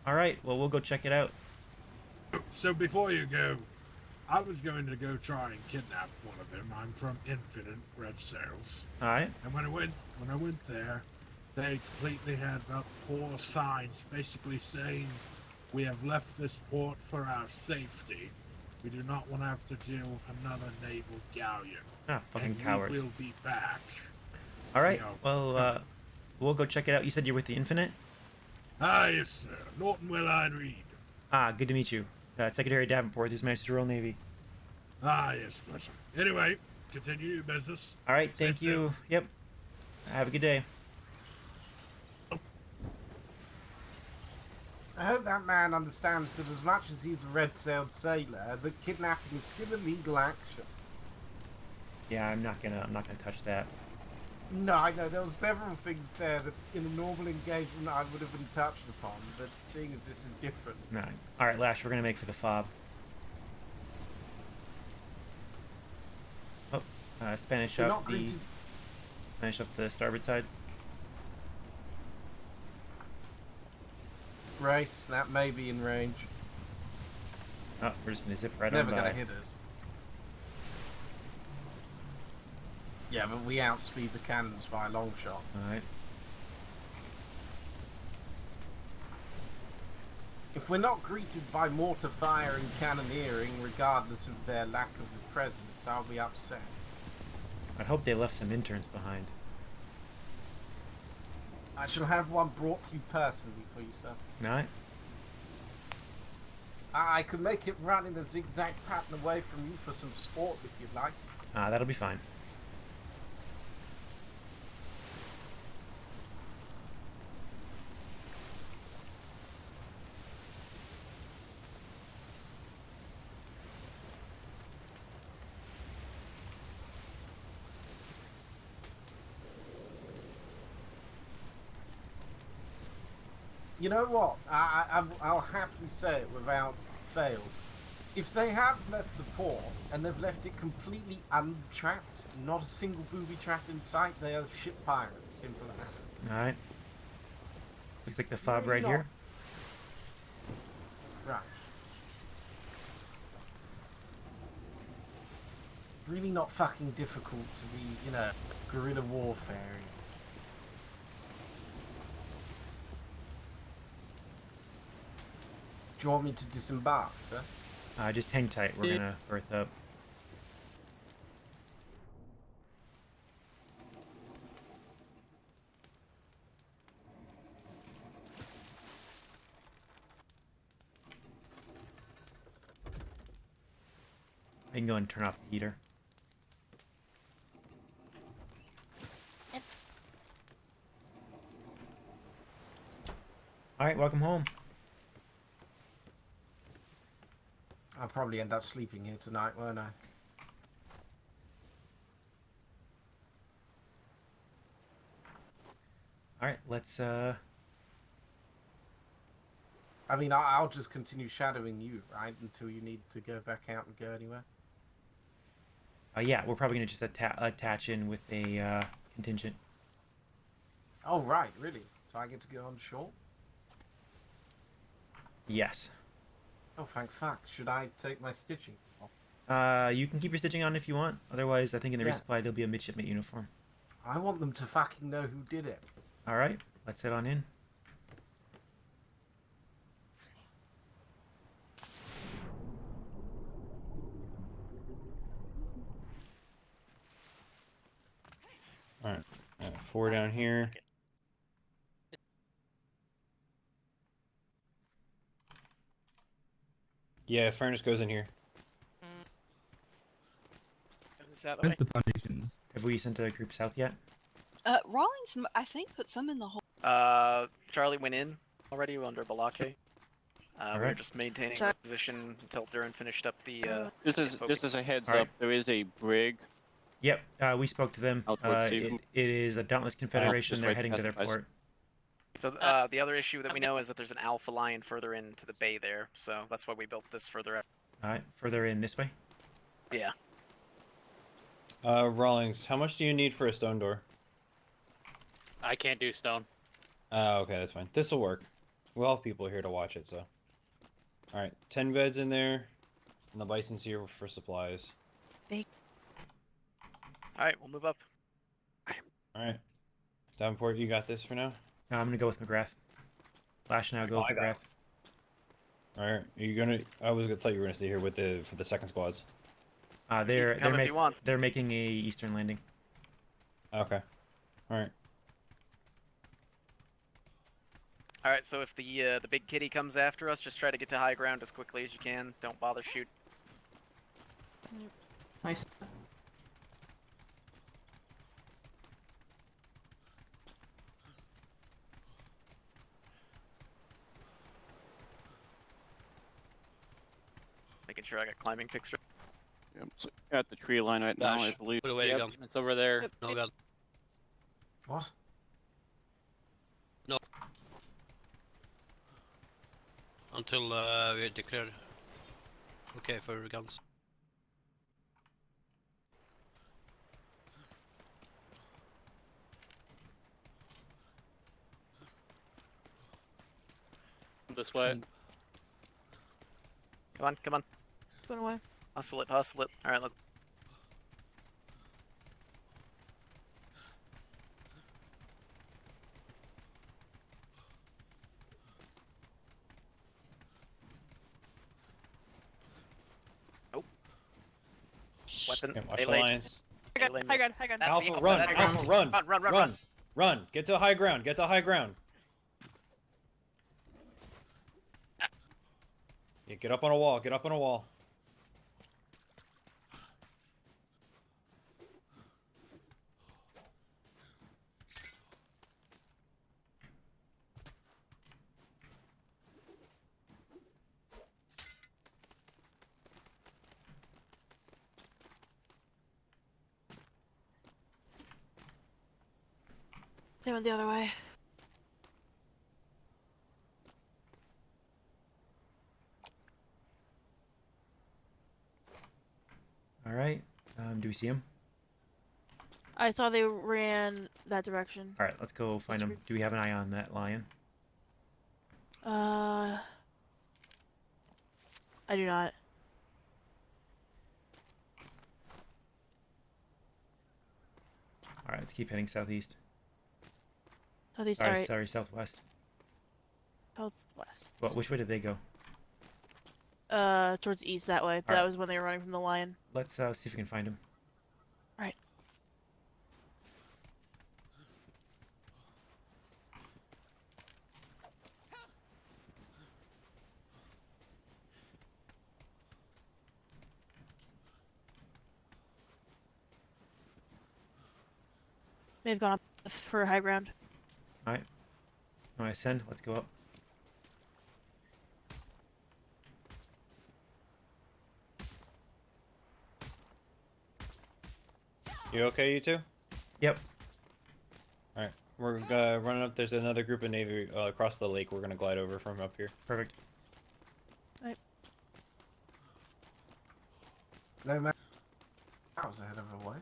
Speaker 1: right. Well, we'll go check it out.
Speaker 10: So before you go, I was going to go try and kidnap one of them. I'm from Infinite Red Sails.
Speaker 1: All right.
Speaker 10: And when I went there, they completely had about 4 signs basically saying, "We have left this port for our safety. We do not want to have to deal with another naval galleon.
Speaker 1: Fucking
Speaker 10: and
Speaker 1: cowards.
Speaker 10: We will be back."
Speaker 1: All right.
Speaker 10: You know,
Speaker 1: Well, we'll go check it out. You said you're with the Infinite?
Speaker 10: yes, sir. Norton Willine Reed.
Speaker 1: Good to meet you. Secretary Davenport, this Master's Royal Navy.
Speaker 10: Yes, pleasure. Anyway, continue your business.
Speaker 1: All right. Thank
Speaker 10: Safe
Speaker 1: you.
Speaker 10: sails.
Speaker 1: Yep. Have a good day.
Speaker 2: I hope that man understands that as much as he's a red-sailed sailor, that kidnapping is still a legal action.
Speaker 1: Yeah, I'm not gonna touch that.
Speaker 2: No, I know, there were several things there that in a normal engagement I would have been touched upon, but seeing as this is different...
Speaker 1: No. All right, Lash, we're gonna make for the fob. Oh, Spanish
Speaker 2: You're
Speaker 1: up
Speaker 2: not
Speaker 1: the...
Speaker 2: greeted-
Speaker 1: Spanish up the starboard side.
Speaker 2: Brace, that may be in range.
Speaker 1: Oh, we're just gonna zip right
Speaker 2: It's
Speaker 1: on
Speaker 2: never
Speaker 1: by.
Speaker 2: gonna hit us. Yeah, but we outspeed the cannons by a long shot.
Speaker 1: Alright.
Speaker 2: If we're not greeted by mortar fire and cannoneering, regardless of their lack of presence, I'll be upset.
Speaker 1: I'd hope they left some interns behind.
Speaker 2: I shall have one brought to you personally for you, sir.
Speaker 1: Alright.
Speaker 2: I could make it run in a zigzag pattern away from you for some sport if you'd like.
Speaker 1: That'll be fine.
Speaker 2: You know what? I'll happily say it without fail. If they have left the port and they've left it completely untrapped, not a single booby trap in sight, they are ship pirates. Simple as.
Speaker 1: Alright. Looks like the fob
Speaker 2: Really
Speaker 1: right
Speaker 2: not.
Speaker 1: here.
Speaker 2: Right. Really not fucking difficult to be, you know, guerrilla warfare. Do you want me to disembark, sir?
Speaker 1: Just hang tight. We're gonna berth up. I can go and turn off the heater. Alright, welcome home.
Speaker 2: I'll probably end up sleeping here tonight, won't I?
Speaker 1: Alright, let's
Speaker 2: I mean, I'll just continue shadowing you, right? Until you need to go back out and go anywhere.
Speaker 1: Yeah, we're probably gonna just attach in with a contingent.
Speaker 2: Oh, right, really? So I get to go on shore?
Speaker 1: Yes.
Speaker 2: Oh, thank fuck. Should I take my stitching off?
Speaker 1: You can keep your stitching on if you want. Otherwise, I think in the
Speaker 2: Yeah.
Speaker 1: resupply there'll be a midshipmate uniform.
Speaker 2: I want them to fucking know who did it.
Speaker 1: All right, let's head on in.
Speaker 5: All right, 4 down here. Yeah, furnace goes in here.
Speaker 4: Is this out the
Speaker 8: Where's
Speaker 4: way?
Speaker 8: the foundations?
Speaker 1: Have we sent a group south yet?
Speaker 11: Rawlings, I think, put some in the hole.
Speaker 12: Charlie went in already under Balake. We were
Speaker 1: Alright.
Speaker 12: just maintaining
Speaker 11: Sorry.
Speaker 12: the position until Durin finished up the.
Speaker 13: Just as a heads
Speaker 1: Alright.
Speaker 13: up, there is a brig.
Speaker 1: Yep, we spoke to them.
Speaker 13: Out towards
Speaker 1: It
Speaker 13: Seafood.
Speaker 1: is a Dauntless Confederation.
Speaker 13: just
Speaker 1: They're
Speaker 13: right
Speaker 1: heading to their
Speaker 13: past the
Speaker 1: port.
Speaker 12: So the other issue that we know is that there's an Alpha Lion further into the bay there, so that's why we built this further out.
Speaker 1: All right, further in this way.
Speaker 12: Yeah.
Speaker 5: Rawlings, how much do you need for a stone door?
Speaker 14: I can't do stone.
Speaker 5: Okay, that's fine. This will work. We'll have people here to watch it, so. Alright, 10 beds in there. And the bison's here for supplies.
Speaker 12: Alright, we'll move up.
Speaker 5: Alright. Davenport, you got this for now?
Speaker 1: No, I'm gonna go with McGrath. Lash now, go
Speaker 5: I
Speaker 1: with
Speaker 5: got
Speaker 1: McGrath.
Speaker 5: Alright, are you gonna... I was gonna thought you were gonna stay here with for the second squads.
Speaker 1: They're
Speaker 12: come if you want.
Speaker 1: they're making a eastern landing.
Speaker 5: Okay. Alright.
Speaker 12: Alright, so if the big kitty comes after us, just try to get to high ground as quickly as you can. Don't bother shoot.
Speaker 11: Nice.
Speaker 12: Making sure I got climbing picks.
Speaker 13: Yep, it's at the tree line right now, I believe.
Speaker 14: Put away
Speaker 13: Yep.
Speaker 14: the gun. It's over there. No gun.
Speaker 2: What?
Speaker 14: Until we declare okay for guns. This way.
Speaker 12: Come on, come on.
Speaker 11: Going away.
Speaker 12: Hustle it, hustle it. Alright, let's. Nope. Weapon.
Speaker 5: Yeah, watch
Speaker 12: They
Speaker 5: the
Speaker 12: laid.
Speaker 5: lines.
Speaker 12: They laid me.
Speaker 11: High ground, high ground.
Speaker 12: That's
Speaker 5: Alpha,
Speaker 12: the-
Speaker 5: run!
Speaker 12: that's the-
Speaker 5: Alpha, run!
Speaker 12: Run, run, run,
Speaker 5: Run! Run! Get to high ground! Get to high ground! Yeah, get up on a wall! Get up on a wall!
Speaker 11: They went the other way.
Speaker 1: All right. Do we see him?
Speaker 11: I saw they ran that direction.
Speaker 1: All right, let's go find him. Do we have an eye on that lion?
Speaker 11: I do not.
Speaker 1: All right, let's keep heading southeast.
Speaker 11: Southeast,
Speaker 1: Sorry,
Speaker 11: alright.
Speaker 1: sorry, southwest.
Speaker 11: Southwest.
Speaker 1: Well, which way did they go?
Speaker 11: Towards the east that way. But
Speaker 1: Alright.
Speaker 11: that was when they were running from the lion.
Speaker 1: Let's see if we can find him.
Speaker 11: Right. May have gone up for high ground.
Speaker 1: All right. No, I ascend. Let's go up.
Speaker 5: You okay, you two?
Speaker 1: Yep.
Speaker 5: Alright, we're running up. There's another group of Navy across the lake. We're gonna glide over from up here.
Speaker 1: Perfect.
Speaker 2: No matter I was ahead of a way.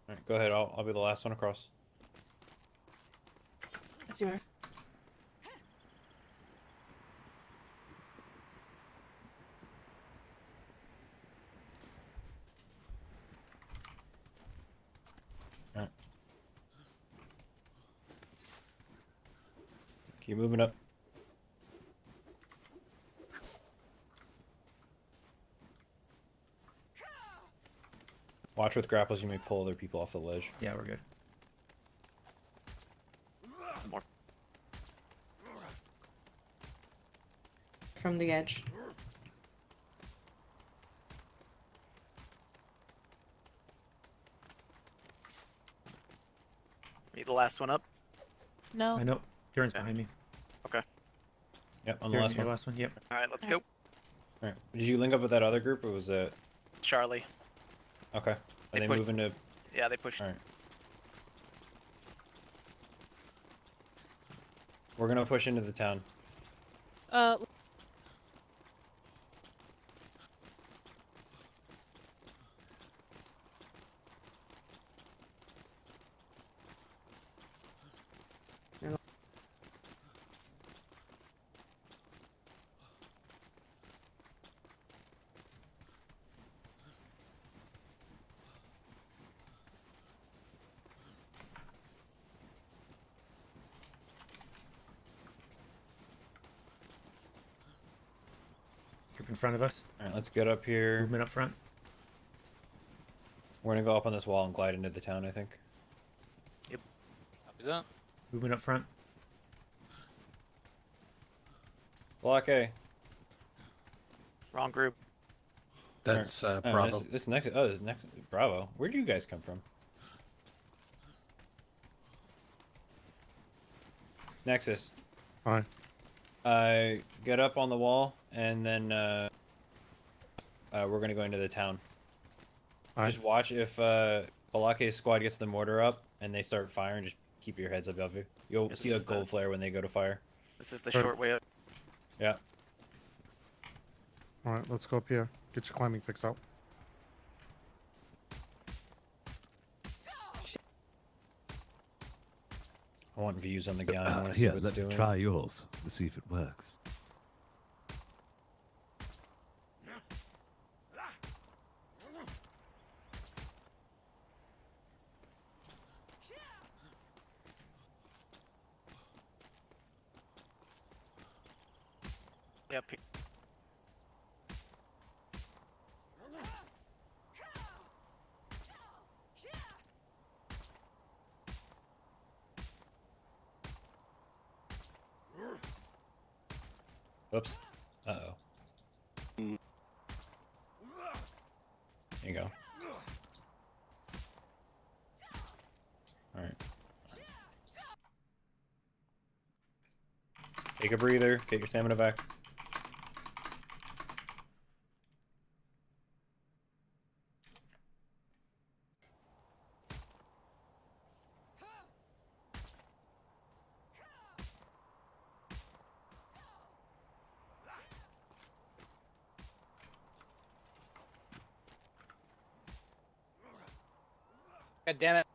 Speaker 5: Alright, go ahead. I'll be the last one across.
Speaker 11: Yes, you are.
Speaker 5: Alright. Keep moving up. Watch with grapples, you may pull other people off the ledge.
Speaker 1: Yeah, we're good.
Speaker 12: Some more.
Speaker 15: From the edge.
Speaker 12: Need the last one up?
Speaker 11: No.
Speaker 1: I know. Kieran's behind me.
Speaker 12: Okay.
Speaker 5: Yep, on the
Speaker 1: Kieran,
Speaker 5: last
Speaker 1: your
Speaker 5: one.
Speaker 1: last one. Yep.
Speaker 12: Alright, let's go.
Speaker 5: Alright. Did you link up with that other group, or was it...
Speaker 12: Charlie.
Speaker 5: Okay. Are
Speaker 12: They
Speaker 5: they
Speaker 12: pushed-
Speaker 5: moving to...
Speaker 12: Yeah, they pushed.
Speaker 5: Alright. We're gonna push into the town.
Speaker 1: Group in front of us.
Speaker 5: Alright, let's get up here.
Speaker 1: Movement up front.
Speaker 5: We're gonna go up on this wall and glide into the town, I think.
Speaker 12: Yep.
Speaker 14: Copy that.
Speaker 1: Movement up front.
Speaker 5: Block A.
Speaker 12: Wrong group.
Speaker 16: That's
Speaker 5: Oh,
Speaker 16: Bravo.
Speaker 5: This next. Oh, this next. Bravo. Where do you guys come from? Nexus.
Speaker 6: Hi.
Speaker 5: Get up on the wall, and then we're gonna go into the town.
Speaker 6: Aye.
Speaker 5: Just watch if Balake's squad gets the mortar up and they start firing. Just keep your heads above you. You'll
Speaker 12: Yes,
Speaker 5: see
Speaker 12: this
Speaker 5: a
Speaker 12: is the-
Speaker 5: gold flare when they go to fire.
Speaker 12: This is the
Speaker 6: Sure.
Speaker 12: short way up.
Speaker 5: Yeah.
Speaker 6: Alright, let's go up here. Get your climbing picks out.
Speaker 5: I want views on the galleon. I want to see
Speaker 16: Here,
Speaker 5: what it's
Speaker 16: let me
Speaker 5: doing.
Speaker 16: try yours to see if it works.
Speaker 12: Yep.
Speaker 5: Oops. Uh-oh. There you go. Alright. Take a breather. Get your stamina back.
Speaker 14: God damn it.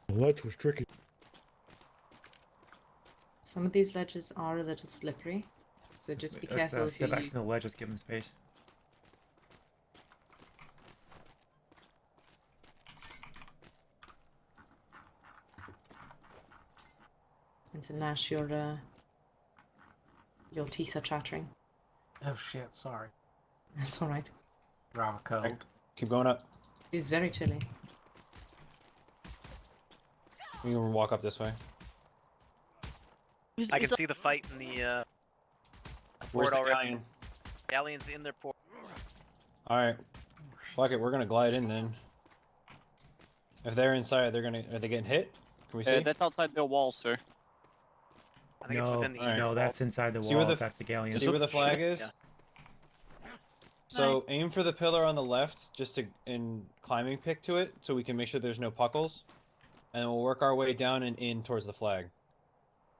Speaker 10: The ledge was tricky.
Speaker 15: Some of these ledges are a little slippery, so just be
Speaker 1: Let's,
Speaker 15: careful if you
Speaker 1: step back
Speaker 15: use...
Speaker 1: from the ledge. Let's give him space.
Speaker 15: And to Nash, your teeth are chattering.
Speaker 2: Oh shit, sorry.
Speaker 15: That's alright.
Speaker 2: Rather cold.
Speaker 5: Keep going up.
Speaker 15: It's very chilly.
Speaker 5: We can walk up this way.
Speaker 12: I can see the fight in the
Speaker 5: Where's
Speaker 12: port
Speaker 5: the
Speaker 12: already.
Speaker 5: galleon?
Speaker 12: Galleon's in their port.
Speaker 5: Alright. Fuck it, we're gonna glide in then. If they're inside, are they getting hit? Can we see?
Speaker 13: That's outside the wall, sir.
Speaker 12: I think it's within the
Speaker 5: Alright.
Speaker 1: No,
Speaker 12: wall.
Speaker 1: that's inside the
Speaker 5: See
Speaker 1: wall.
Speaker 5: where the
Speaker 1: If that's the galleon.
Speaker 5: See where the flag is?
Speaker 12: Yeah.
Speaker 5: So aim for the pillar on the left, just to and climbing pick to it, so we can make sure there's no puckles, and we'll work our way down and in towards the flag.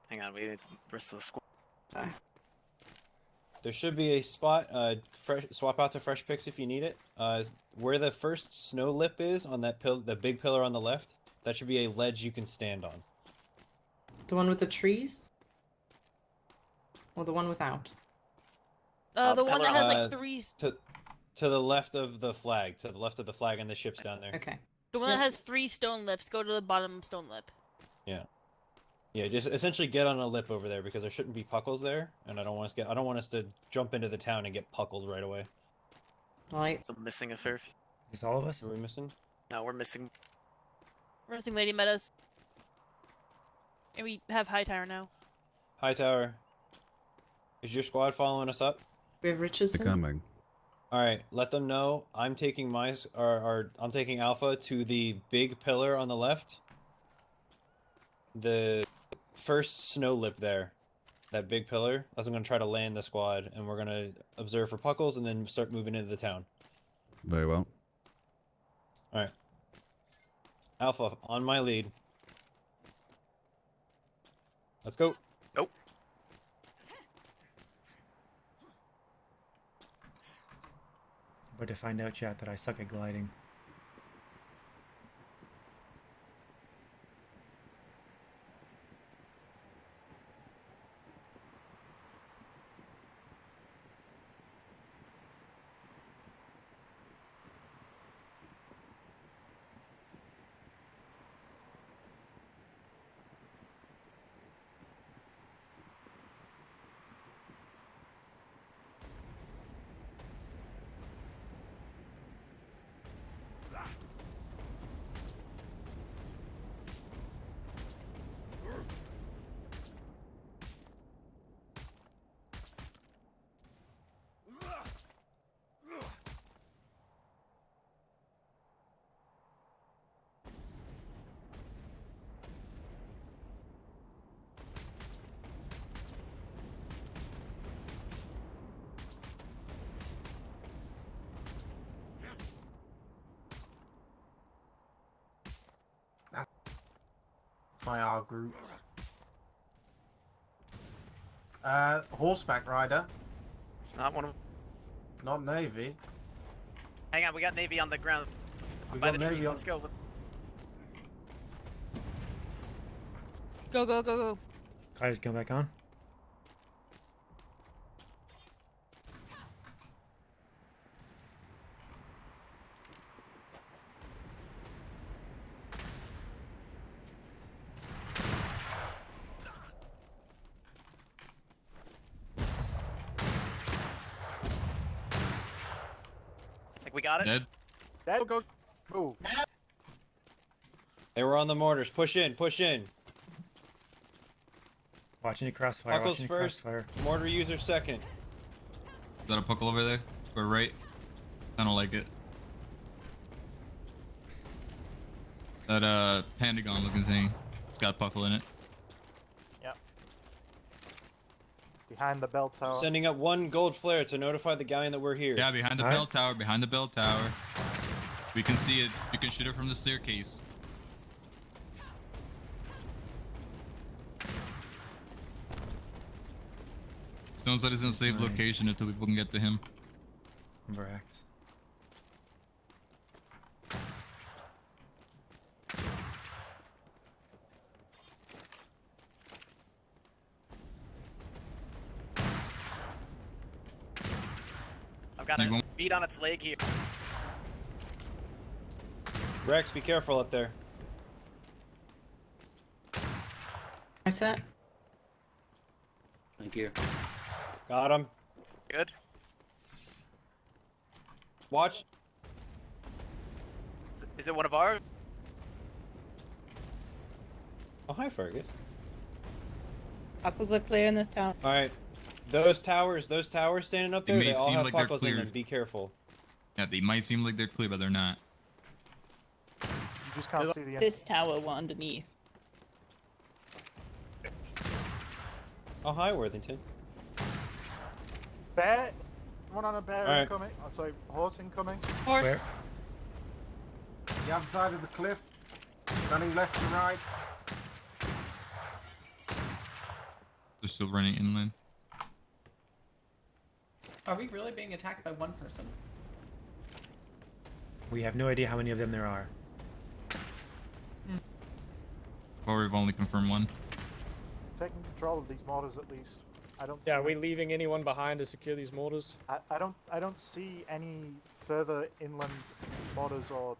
Speaker 12: Hang on, we need the rest of the squad.
Speaker 5: There should be a spot. Swap out to fresh picks if you need it. Where the first snow lip is on that the big pillar on the left, that should be a ledge you can stand on.
Speaker 15: The one with the trees? Or the one without?
Speaker 11: The one that has like
Speaker 5: Uh,
Speaker 11: 3.
Speaker 5: To the left of the flag, and the ship's down there.
Speaker 15: Okay.
Speaker 11: The one that has 3 stone lips. Go to the bottom stone lip.
Speaker 5: Yeah. Yeah, just essentially get on a lip over there because there shouldn't be puckles there, and I don't want us to jump into the town and get puckled right away.
Speaker 15: Right.
Speaker 12: So missing a fair few.
Speaker 1: Is this all of us?
Speaker 5: Are we missing?
Speaker 12: No, we're missing.
Speaker 11: We're missing Lady Meadows. And we have Hightower now.
Speaker 5: Hightower. Is your squad following us up?
Speaker 15: We have Richardson.
Speaker 16: Coming.
Speaker 5: All right, let them know I'm taking I'm taking Alpha to the big pillar on the left. The first snow lip there, that big pillar. That's I'm gonna try to land the squad, and we're gonna observe for puckles, and then start moving into the town.
Speaker 16: Very well.
Speaker 5: All right. Alpha on my lead. Let's go.
Speaker 12: Nope.
Speaker 1: But to find out, chat, that I suck at gliding.
Speaker 2: By our group. Horseback rider.
Speaker 12: It's not one of.
Speaker 2: Not Navy.
Speaker 12: Hang on, we got Navy on the ground.
Speaker 2: We
Speaker 12: By
Speaker 2: got
Speaker 12: the
Speaker 2: Navy
Speaker 12: trees.
Speaker 2: on-
Speaker 12: Let's go.
Speaker 11: Go, go, go, go.
Speaker 1: Guys, come back on.
Speaker 12: Think we got it?
Speaker 8: Dead.
Speaker 2: Dead. Go. Move.
Speaker 5: They were on the mortars. Push in. Push in.
Speaker 1: Watching it crossfire.
Speaker 5: Puckles
Speaker 1: Watching it
Speaker 5: first.
Speaker 1: crossfire.
Speaker 5: Mortar user second.
Speaker 8: Is that a puckle over there? Or right? I don't like it. That Pentagon looking thing. It's got a puckle in it.
Speaker 17: Yep. Behind the bell tower.
Speaker 5: Sending up 1 gold flare to notify the galleon that we're here.
Speaker 8: Yeah, behind the bell tower, behind the bell tower. We can see it. You can shoot it from the staircase. Stones that is in a safe location until people can get to him.
Speaker 1: Brax.
Speaker 12: I've got a beat on its leg here.
Speaker 5: Rex, be careful up there.
Speaker 15: I set.
Speaker 18: Thank you.
Speaker 5: Got him.
Speaker 12: Good.
Speaker 5: Watch.
Speaker 12: Is it one of ours?
Speaker 5: Oh, hi, Fergus.
Speaker 19: Puckles are clear in this town.
Speaker 5: All right. Those towers standing up there,
Speaker 8: may
Speaker 5: they all
Speaker 8: seem
Speaker 5: have
Speaker 8: like they're
Speaker 5: puckles in them.
Speaker 8: cleared.
Speaker 5: Be careful.
Speaker 8: Yeah, they might seem like they're clear, but they're not.
Speaker 17: just can't see the
Speaker 11: This tower one underneath.
Speaker 5: Oh, hi, Worthington.
Speaker 17: bear. One on a bear
Speaker 5: Alright.
Speaker 17: incoming. Oh, sorry, horse incoming.
Speaker 11: Horse.
Speaker 1: Where?
Speaker 2: The other side of the cliff. Running left to right.
Speaker 8: They're still running inland.
Speaker 15: Are we really being attacked by one person?
Speaker 1: We have no idea how many of them there are.
Speaker 8: Or we've only confirmed one.
Speaker 17: Taking control of these mortars at least. I don't.
Speaker 14: Yeah,
Speaker 17: see
Speaker 14: are we leaving anyone behind to secure these mortars?
Speaker 17: I don't see any further inland mortars or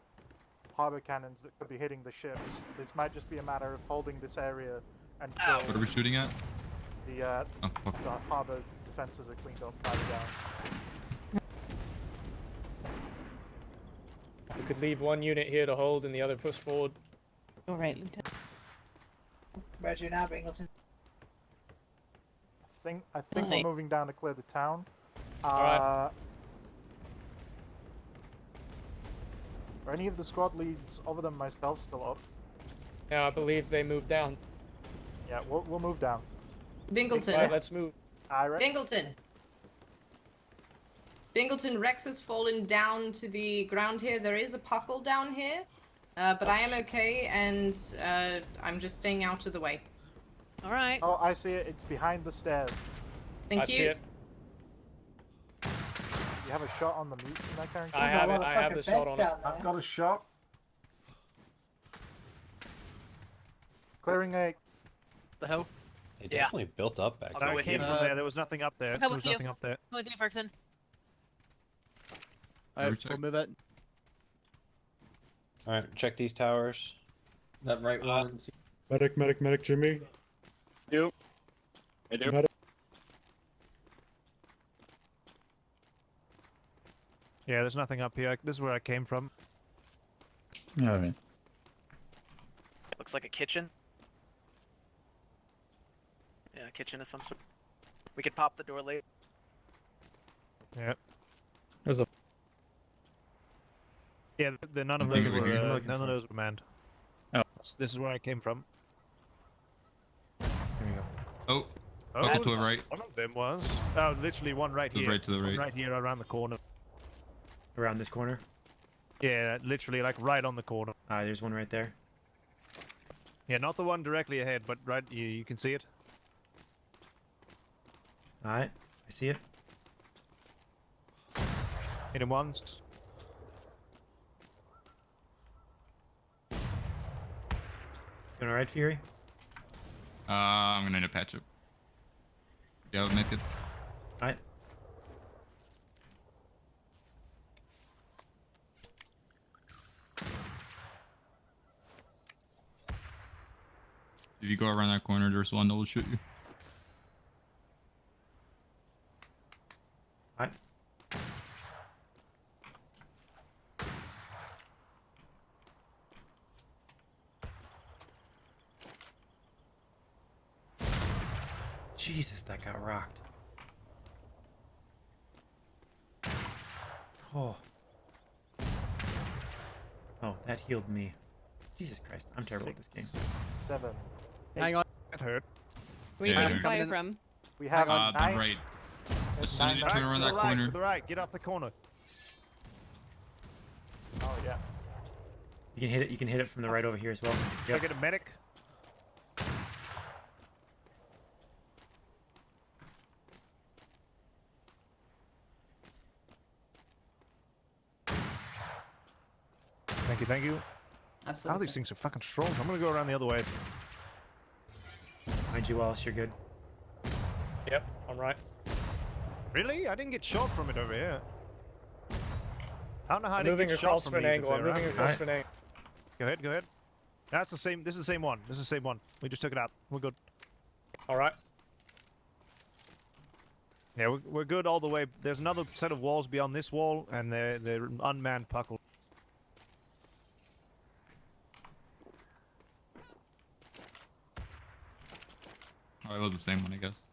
Speaker 17: harbor cannons that could be hitting the ships. This might just be a matter of holding this area until
Speaker 8: What are we shooting at?
Speaker 17: the
Speaker 8: Oh, fuck.
Speaker 17: the harbor defenses are cleaned up by the down.
Speaker 14: We could leave one unit here to hold and the other push forward.
Speaker 11: All right, Lieutenant.
Speaker 15: Roger now, Bingleton.
Speaker 17: I think
Speaker 11: Right.
Speaker 17: we're moving down to clear the town.
Speaker 14: Alright.
Speaker 17: Are any of the squad leads other than myself still up?
Speaker 14: Yeah, I believe they moved down.
Speaker 17: Yeah, we'll move down.
Speaker 15: Bingleton.
Speaker 14: Alright, let's move.
Speaker 15: Bingleton. Bingleton, Rex has fallen down to the ground here. There is a puckle down here, but I am okay, and I'm just staying out of the way.
Speaker 11: All right.
Speaker 17: Oh, I see it. It's behind the stairs.
Speaker 15: Thank
Speaker 14: I
Speaker 15: you.
Speaker 14: see it.
Speaker 17: You have a shot on the meat in that character?
Speaker 14: I have it. I have the shot on it.
Speaker 2: I've got a shot.
Speaker 17: Clearing a.
Speaker 5: The hell? They definitely built up back
Speaker 12: I'll
Speaker 5: there.
Speaker 12: go with
Speaker 6: Came
Speaker 12: you.
Speaker 6: from there. There was nothing up there.
Speaker 11: How
Speaker 6: There
Speaker 11: about
Speaker 6: was
Speaker 11: you?
Speaker 6: nothing up there.
Speaker 11: Go with you, Ferguson.
Speaker 8: Alright, we'll
Speaker 5: move it. Alright, check these towers.
Speaker 17: That right one.
Speaker 6: Medic, Jimmy.
Speaker 13: I do.
Speaker 6: Medic. Yeah, there's nothing up here. This is where I came from.
Speaker 16: Alright.
Speaker 12: Looks like a kitchen. Yeah, a kitchen of some sort. We could pop the door later.
Speaker 6: Yeah.
Speaker 16: There's a.
Speaker 6: Yeah, none of
Speaker 8: Look
Speaker 6: those
Speaker 8: over
Speaker 6: were
Speaker 8: here.
Speaker 6: none of those were manned.
Speaker 16: Oh.
Speaker 6: This is where I came from.
Speaker 1: There we go.
Speaker 8: Oh,
Speaker 6: Oh,
Speaker 8: couple to the right.
Speaker 6: One of them was. Oh, literally one right
Speaker 8: To the
Speaker 6: here.
Speaker 8: right, to the
Speaker 6: One
Speaker 8: right.
Speaker 6: right here around the corner.
Speaker 1: Around this corner.
Speaker 6: Yeah, literally like right on the corner.
Speaker 1: There's one right there.
Speaker 6: Yeah, not the one directly ahead, but right, you can see it.
Speaker 1: All right, I see it.
Speaker 6: Hit him once.
Speaker 1: Doing all right, Fury?
Speaker 8: I'm gonna need a patch up. Yeah, I'll make it.
Speaker 1: All right.
Speaker 8: If you go around that corner, there's one that will shoot you.
Speaker 1: All right. Jesus, that got rocked. Oh. Oh, that healed me. Jesus Christ, I'm terrible at this game.
Speaker 17: 7.
Speaker 6: Hang on. That hurt.
Speaker 11: Where are you
Speaker 8: Yeah.
Speaker 11: taking fire from?
Speaker 17: We have
Speaker 8: The
Speaker 17: 9.
Speaker 8: right. As soon as you turn around
Speaker 6: to
Speaker 8: that
Speaker 6: the right,
Speaker 8: corner.
Speaker 6: To the right, get off the corner.
Speaker 17: Oh yeah.
Speaker 1: You can hit it. You can hit it from the right over here as well.
Speaker 6: Yep. Get a medic. Thank you.
Speaker 15: Absolutely.
Speaker 6: Oh, these things are fucking strong. I'm gonna go around the other way.
Speaker 1: Behind you, Wallace. You're good.
Speaker 14: Yep, I'm right.
Speaker 6: Really? I didn't get shot from it over here. I don't know how I
Speaker 14: I'm
Speaker 6: didn't
Speaker 14: moving
Speaker 6: get shot
Speaker 14: across
Speaker 6: from
Speaker 14: for an
Speaker 6: these if
Speaker 14: angle.
Speaker 6: they're
Speaker 14: I'm moving
Speaker 6: around.
Speaker 14: across for an angle.
Speaker 6: Go ahead. That's the same. This is the same one. This is the same one. We just took it out. We're good.
Speaker 14: All right.
Speaker 6: Yeah, we're good all the way. There's another set of walls beyond this wall, and they're unmanned puckle.
Speaker 8: Oh, it was the same one, I guess.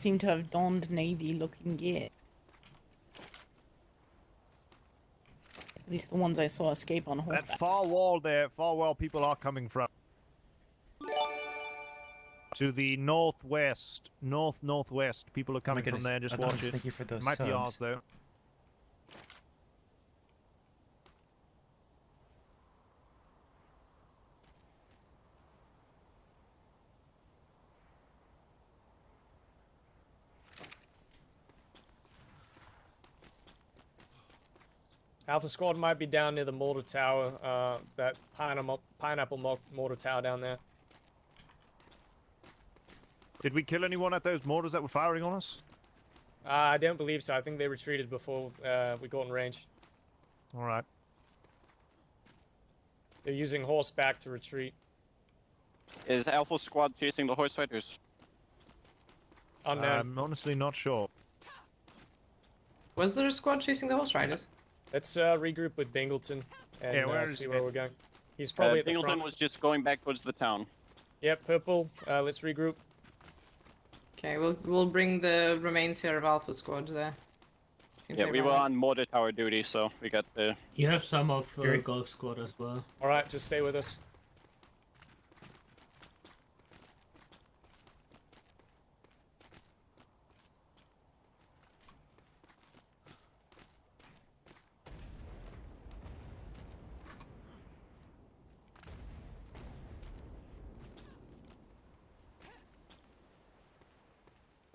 Speaker 18: seem to have donned navy-looking gear. At least the ones I saw escape on horseback.
Speaker 6: That far wall there, far wall people are coming from. To the northwest, northwest. People are coming from
Speaker 1: goodness.
Speaker 6: there. Just
Speaker 1: Anonymous,
Speaker 6: watch it.
Speaker 1: thank you for those
Speaker 6: Might be
Speaker 1: subs.
Speaker 6: ours though.
Speaker 14: Alpha Squad might be down near the mortar tower, that pineapple mortar tower down there.
Speaker 6: Did we kill anyone at those mortars that were firing on us?
Speaker 14: I don't believe so. I think they retreated before we got in range.
Speaker 6: All right.
Speaker 14: They're using horseback to retreat.
Speaker 13: Is Alpha Squad chasing the horse riders?
Speaker 14: Unknown.
Speaker 6: I'm honestly not sure.
Speaker 15: Was there a squad chasing the horse riders?
Speaker 14: Let's regroup with Bingleton and
Speaker 6: Yeah, where is
Speaker 14: see
Speaker 6: he?
Speaker 14: where we're going. He's probably at the
Speaker 13: Bingleton
Speaker 14: front.
Speaker 13: was just going back towards the town.
Speaker 14: Yep, purple. Let's regroup.
Speaker 15: Okay, we'll bring the remains here of Alpha Squad there. Seems
Speaker 13: Yeah,
Speaker 15: like
Speaker 13: we
Speaker 15: right
Speaker 13: were
Speaker 15: now.
Speaker 13: on mortar tower duty, so we got the...
Speaker 16: You have some of
Speaker 13: Great.
Speaker 16: Golf Squad as well.
Speaker 14: Alright, just stay with us.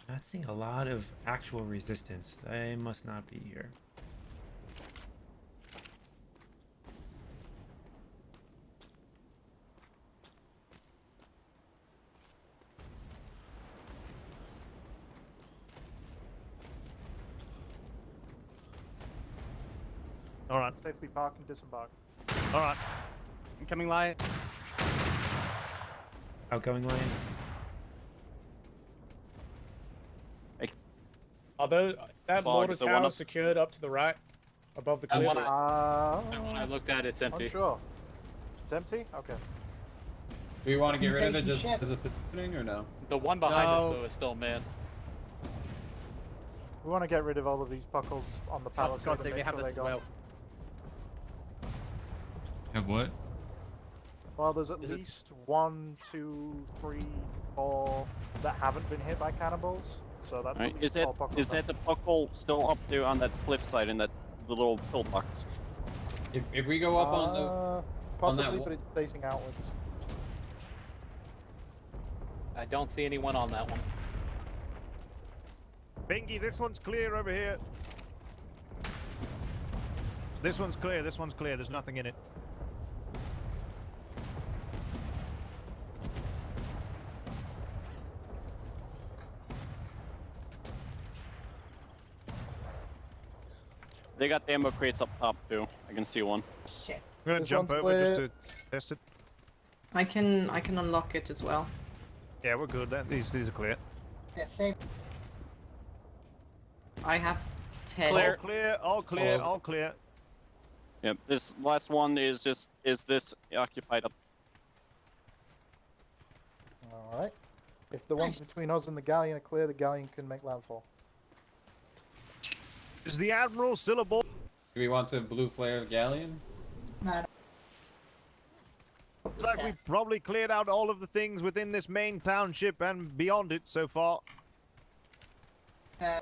Speaker 1: Not seeing a lot of actual resistance. They must not be here.
Speaker 6: All right.
Speaker 17: Safely park and disembark.
Speaker 6: All right.
Speaker 19: Incoming light.
Speaker 1: Outgoing line.
Speaker 14: Although that
Speaker 13: Fog,
Speaker 14: mortar
Speaker 13: so one
Speaker 14: tower
Speaker 13: up-
Speaker 14: secured up to the right, above the
Speaker 13: That
Speaker 14: cliff.
Speaker 13: one
Speaker 17: When
Speaker 16: I looked at it, it's empty.
Speaker 17: Unsure. It's empty? Okay.
Speaker 20: Do you want to get rid of it
Speaker 19: Taking
Speaker 20: just
Speaker 19: shit.
Speaker 20: because it's opening or no?
Speaker 16: The one behind us
Speaker 19: No.
Speaker 16: though is still manned.
Speaker 17: We want to get rid of all of these puckles on the
Speaker 19: Oh,
Speaker 17: palisade.
Speaker 19: for God's
Speaker 17: and
Speaker 19: sake, they
Speaker 17: make
Speaker 19: have
Speaker 17: sure
Speaker 19: this as
Speaker 17: go.
Speaker 19: well.
Speaker 8: Have what?
Speaker 17: Well, there's at least 1, 2, 3, 4 that haven't been hit by cannonballs. So that's
Speaker 13: Right.
Speaker 17: at
Speaker 13: Is
Speaker 17: least 4
Speaker 13: that
Speaker 17: puckles.
Speaker 13: is that the puckle still up there on that cliff side in that little pillbox?
Speaker 20: If we go up on the
Speaker 17: Possibly,
Speaker 20: wall-
Speaker 17: but it's facing outwards.
Speaker 16: I don't see anyone on that one.
Speaker 6: Bingy, this one's clear over here. This one's clear. This one's clear. There's nothing in it.
Speaker 13: They got the ammo crates up top too. I can see one.
Speaker 15: Shit.
Speaker 6: I'm gonna
Speaker 17: This
Speaker 6: jump
Speaker 17: one's
Speaker 6: over just
Speaker 17: clear.
Speaker 6: to test it.
Speaker 15: I can unlock it as well.
Speaker 6: Yeah, we're good. These are clear.
Speaker 19: Yeah, same.
Speaker 15: I have 10.
Speaker 6: All clear. All clear. All clear.
Speaker 13: Yep. This last one is this occupied up.
Speaker 17: Alright. If the ones between us and the galleon are clear, the galleon can make landfall.
Speaker 6: Is the admiral still aboard?
Speaker 20: Do we want to blue flare the galleon?
Speaker 19: No.
Speaker 6: Looks like we've probably cleared out all of the things within this main township and beyond it so far.
Speaker 19: Hang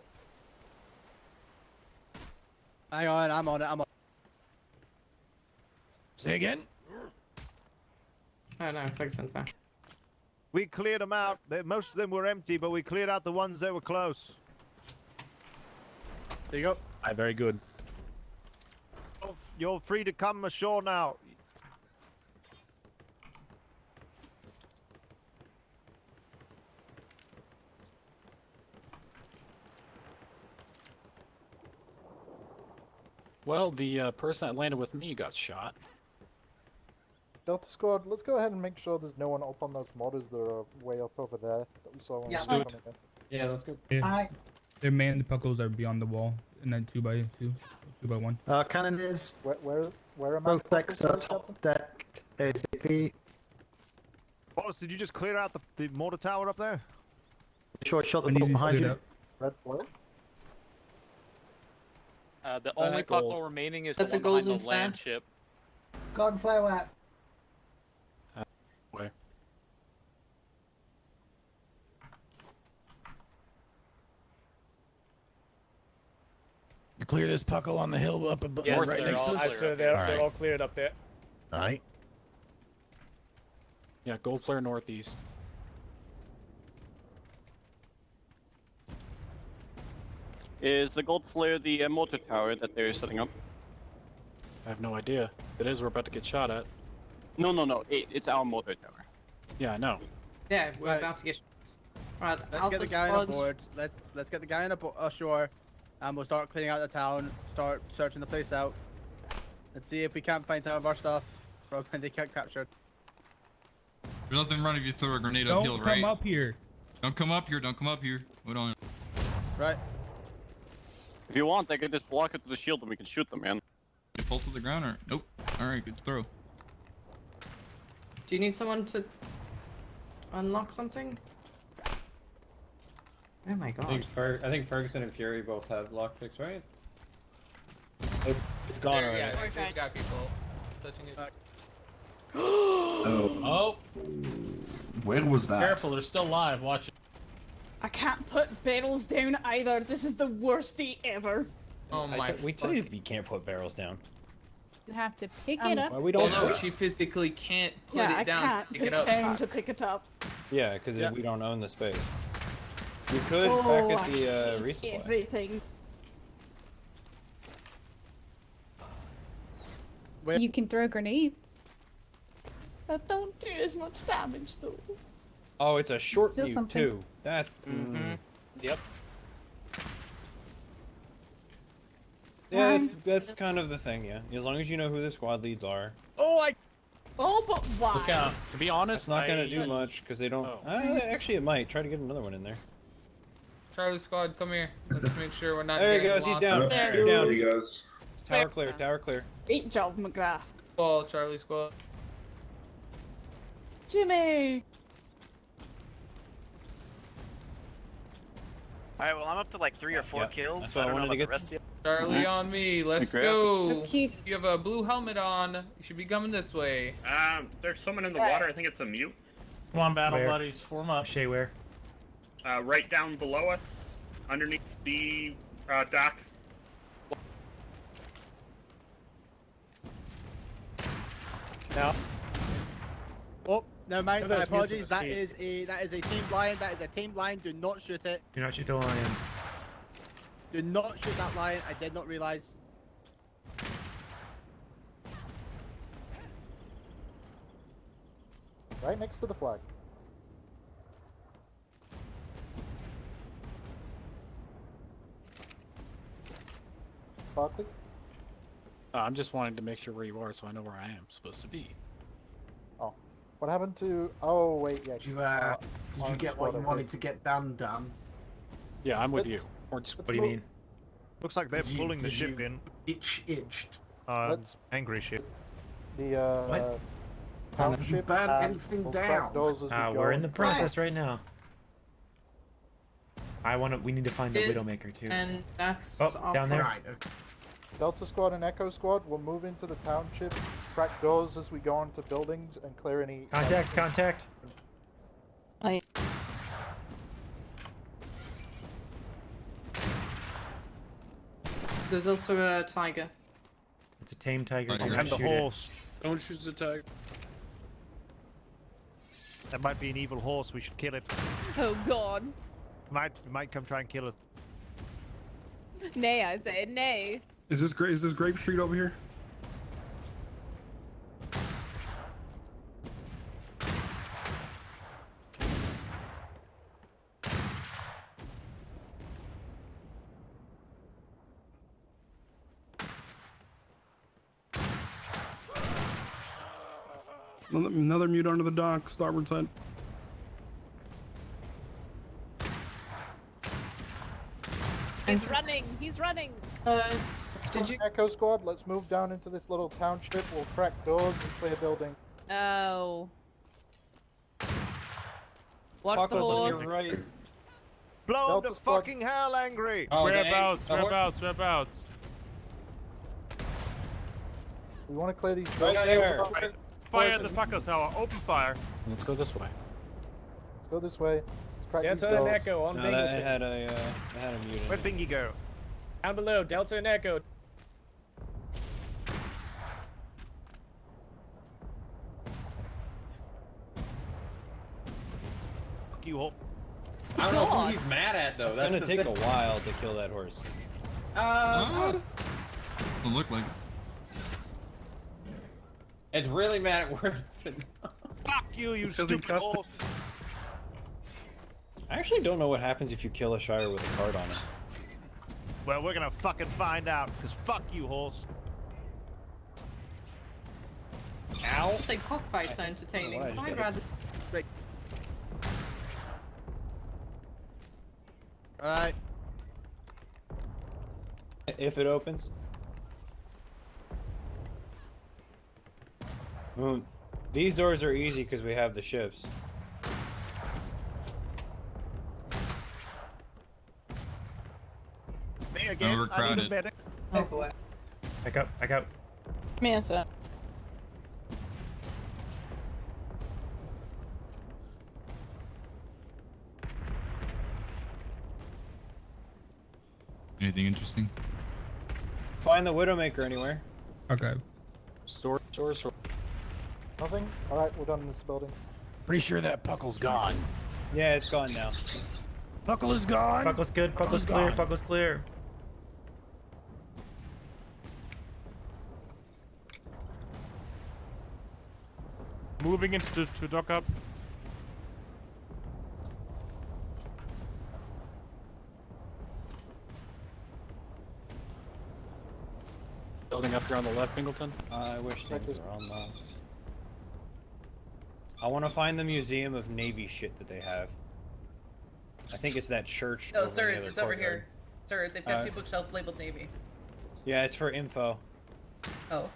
Speaker 19: on, I'm on it. I'm on.
Speaker 6: Say again?
Speaker 15: Oh no, Ferguson's there.
Speaker 6: We cleared them out. Most of them were empty, but we cleared out the ones that were close.
Speaker 19: There you go.
Speaker 6: Aye, very good. You're free to come ashore now.
Speaker 21: Well, the person that landed with me got shot.
Speaker 17: Delta Squad, let's go ahead and make sure there's no one up on those modders that are way up over there that we saw when
Speaker 19: Yeah,
Speaker 17: we were
Speaker 19: good.
Speaker 17: coming in.
Speaker 20: Yeah, let's go.
Speaker 19: Alright.
Speaker 22: Their main puckles are beyond the wall, and then 2x2, 2x1.
Speaker 23: Cannoneers,
Speaker 17: Where am I?
Speaker 23: both decks are top deck, ACP.
Speaker 6: Wallace, did you just clear out the mortar tower up there?
Speaker 3: Short shot the
Speaker 22: I need
Speaker 3: boat
Speaker 22: these
Speaker 3: behind
Speaker 22: cleared
Speaker 3: you.
Speaker 22: up.
Speaker 17: Red flare?
Speaker 16: The only
Speaker 19: gold.
Speaker 16: puckle remaining is
Speaker 15: That's
Speaker 16: the
Speaker 15: a
Speaker 16: one behind the
Speaker 15: golden flare.
Speaker 16: land ship.
Speaker 19: Golden flare where?
Speaker 21: Where?
Speaker 3: Clear this puckle on the hill up above,
Speaker 14: Yeah,
Speaker 3: right next to us.
Speaker 14: I saw they're all cleared up there.
Speaker 3: Alright.
Speaker 21: Yeah, gold flare northeast.
Speaker 13: Is the gold flare the motor tower that they're setting up?
Speaker 21: I have no idea. If it is, we're about to get shot at.
Speaker 13: No. It's our motor tower.
Speaker 21: Yeah, I know.
Speaker 15: Yeah, we're about to get. Right,
Speaker 19: Let's get the guy on board. Let's get the guy on ashore, and we'll start cleaning out the town. Start searching the place out. Let's see if we can't find some of our stuff from when they get captured.
Speaker 8: There's nothing wrong if you throw a grenade uphill,
Speaker 22: Don't
Speaker 8: right?
Speaker 22: come up here.
Speaker 8: Don't come up here. Don't come up here. Hold on.
Speaker 19: Right.
Speaker 13: If you want, they can just block it to the shield and we can shoot them, man.
Speaker 8: You pull to the ground or nope? All right, good throw.
Speaker 15: Do you need someone to unlock something? Oh my
Speaker 20: I
Speaker 15: god.
Speaker 20: think Ferguson and Fury both have lockpicks, right?
Speaker 3: It's gone already.
Speaker 7: Yeah, we've got people touching it.
Speaker 23: Oh.
Speaker 7: Where was
Speaker 23: that? Careful, they're still live. Watch it.
Speaker 18: I can't put barrels down either. This is the worst day ever.
Speaker 7: Oh my!
Speaker 5: We tell you can't put barrels down.
Speaker 24: You have to pick it up.
Speaker 5: Well, we don't.
Speaker 7: No, she physically can't put
Speaker 18: Yeah,
Speaker 7: it down.
Speaker 18: I can't
Speaker 7: to
Speaker 18: put
Speaker 7: pick
Speaker 18: it
Speaker 7: it up.
Speaker 18: down to pick it up.
Speaker 5: Yeah, because we don't own the space. You could
Speaker 18: Oh,
Speaker 5: back at the
Speaker 18: I hate
Speaker 5: resupply.
Speaker 18: everything.
Speaker 24: You can throw grenades.
Speaker 18: That don't do as much damage though.
Speaker 5: Oh, it's a short
Speaker 24: Still
Speaker 5: view
Speaker 24: something.
Speaker 5: too. That's.
Speaker 16: Yep.
Speaker 5: Yeah, that's kind of the thing. Yeah, as long as you know who the squad leads are.
Speaker 19: Oh,
Speaker 18: Oh, but why?
Speaker 21: Look out. To be honest,
Speaker 5: It's not gonna do much because they don't. Actually, it might. Try to get another one in there.
Speaker 7: Charlie Squad, come here. Let's make sure we're not.
Speaker 5: There he
Speaker 7: getting
Speaker 5: goes. He's
Speaker 7: lost.
Speaker 5: down.
Speaker 18: There
Speaker 5: You're down.
Speaker 18: he
Speaker 5: goes. Tower clear. Tower clear.
Speaker 18: Great job, McGrath.
Speaker 7: Ball, Charlie Squad.
Speaker 18: Jimmy.
Speaker 12: Alright, well, I'm up to like 3 or 4 kills,
Speaker 5: That's
Speaker 12: so I
Speaker 5: what I
Speaker 12: don't know
Speaker 5: wanted to
Speaker 12: about the
Speaker 5: get.
Speaker 12: rest of you.
Speaker 7: Charlie on me. Let's
Speaker 13: Grab.
Speaker 7: go.
Speaker 24: Okay.
Speaker 7: You have a blue helmet on. You should be coming this way.
Speaker 25: There's someone in the water. I think it's a mute.
Speaker 23: Come on, battle
Speaker 1: Where?
Speaker 23: buddies, form up.
Speaker 1: Shay, where?
Speaker 25: Right down below us, underneath the dock.
Speaker 14: Now.
Speaker 19: Oh, never mind.
Speaker 14: Look
Speaker 19: My
Speaker 14: at those mutes in
Speaker 19: apologies.
Speaker 14: the
Speaker 19: That is a team lion. That is a team lion. Do not shoot it.
Speaker 1: Do not shoot the lion.
Speaker 19: Do not shoot that lion. I did not realize.
Speaker 17: Right next to the flag. Barkley?
Speaker 21: I'm just wanting to make sure where you are so I know where I am supposed to be.
Speaker 17: Oh. What happened to... Oh, wait, yeah.
Speaker 2: Did you get what you wanted to get done?
Speaker 21: Yeah, I'm with
Speaker 17: Let's-
Speaker 21: you. Or just,
Speaker 1: What do you mean?
Speaker 6: Looks like they're pulling the ship in.
Speaker 2: Itched.
Speaker 17: Let's-
Speaker 6: Angry ship.
Speaker 17: The,
Speaker 2: What?
Speaker 17: township
Speaker 2: You burnt
Speaker 17: and
Speaker 2: anything
Speaker 17: we'll crack
Speaker 2: down?
Speaker 17: doors as we go.
Speaker 1: We're in the process right now. We need to find the
Speaker 15: Is-
Speaker 1: Widowmaker too.
Speaker 15: And that's
Speaker 1: Oh, down there.
Speaker 2: Right, okay.
Speaker 17: Delta Squad and Echo Squad will move into the township, crack doors as we go onto buildings, and clear any...
Speaker 1: Contact.
Speaker 15: There's also a tiger.
Speaker 1: It's a tame tiger.
Speaker 8: And
Speaker 1: Do not
Speaker 6: the
Speaker 1: shoot it.
Speaker 6: horse.
Speaker 9: Don't shoot the tiger.
Speaker 6: That might be an evil horse. We should kill it.
Speaker 11: Oh god.
Speaker 6: Might come try and kill it.
Speaker 11: Nay, I said nay.
Speaker 22: Is this Grape Street over here? Another mute under the dock, starboard side.
Speaker 11: He's running. He's running.
Speaker 15: Did you?
Speaker 17: Echo Squad, let's move down into this little township. We'll crack doors and clear building.
Speaker 11: Oh. Watch the
Speaker 5: Paco's on
Speaker 11: horse.
Speaker 5: your right.
Speaker 6: Blow
Speaker 17: Delta
Speaker 6: him to
Speaker 17: squad.
Speaker 6: fucking hell, angry.
Speaker 21: Oh,
Speaker 3: Whereabouts?
Speaker 21: dang.
Speaker 3: Whereabouts?
Speaker 17: We want to clear these
Speaker 5: Right
Speaker 17: buildings.
Speaker 5: there.
Speaker 3: Fire at the Paco Tower. Open fire.
Speaker 21: Let's go this way.
Speaker 17: Let's go this way. Let's crack these
Speaker 14: Delta and
Speaker 17: doors.
Speaker 14: Echo on
Speaker 5: No,
Speaker 14: Bingleton.
Speaker 5: that had a mute. in
Speaker 6: Where'd
Speaker 5: it.
Speaker 6: Bingy go?
Speaker 14: Down below, Delta and Echo.
Speaker 6: Fuck you, Hulk.
Speaker 21: I don't know who he's mad at though.
Speaker 5: It's gonna take a while to kill that horse.
Speaker 8: Don't look like it.
Speaker 21: It's really mad at Worthington.
Speaker 6: Fuck you, you stupid horse.
Speaker 5: I actually don't know what happens if you kill a Shire with a card on it.
Speaker 6: Well, we're gonna fucking find out, because fuck you, horse.
Speaker 15: Ow. I'll say cockfights are entertaining,
Speaker 5: Why,
Speaker 15: but I'd
Speaker 5: just
Speaker 15: rather...
Speaker 19: Alright.
Speaker 5: If it opens. These doors are easy because we have the ships.
Speaker 6: Me again.
Speaker 8: Overcrowded.
Speaker 6: I need a medic.
Speaker 15: Oh boy.
Speaker 1: Back up, back up.
Speaker 18: Mesa.
Speaker 8: Anything interesting?
Speaker 5: Find the Widowmaker anywhere.
Speaker 22: Okay.
Speaker 21: Store.
Speaker 17: Nothing? Alright, we're done in this building.
Speaker 4: Pretty sure that Puckle's gone.
Speaker 5: Yeah, it's gone now.
Speaker 4: Puckle is gone.
Speaker 1: Buckle's good. Buckle's clear.
Speaker 4: gone.
Speaker 1: Buckle's clear.
Speaker 3: Moving into to dock up.
Speaker 21: Building up here on the left, Bingleton.
Speaker 5: I wish things were unlocked. I want to find the Museum of Navy shit that they have. I think it's that church.
Speaker 10: No,
Speaker 5: over
Speaker 10: sir,
Speaker 5: in the other
Speaker 10: it's over
Speaker 5: courtyard.
Speaker 10: here. Sir, they've got two bookshelves labeled Navy.
Speaker 5: Yeah, it's for info.
Speaker 10: Oh.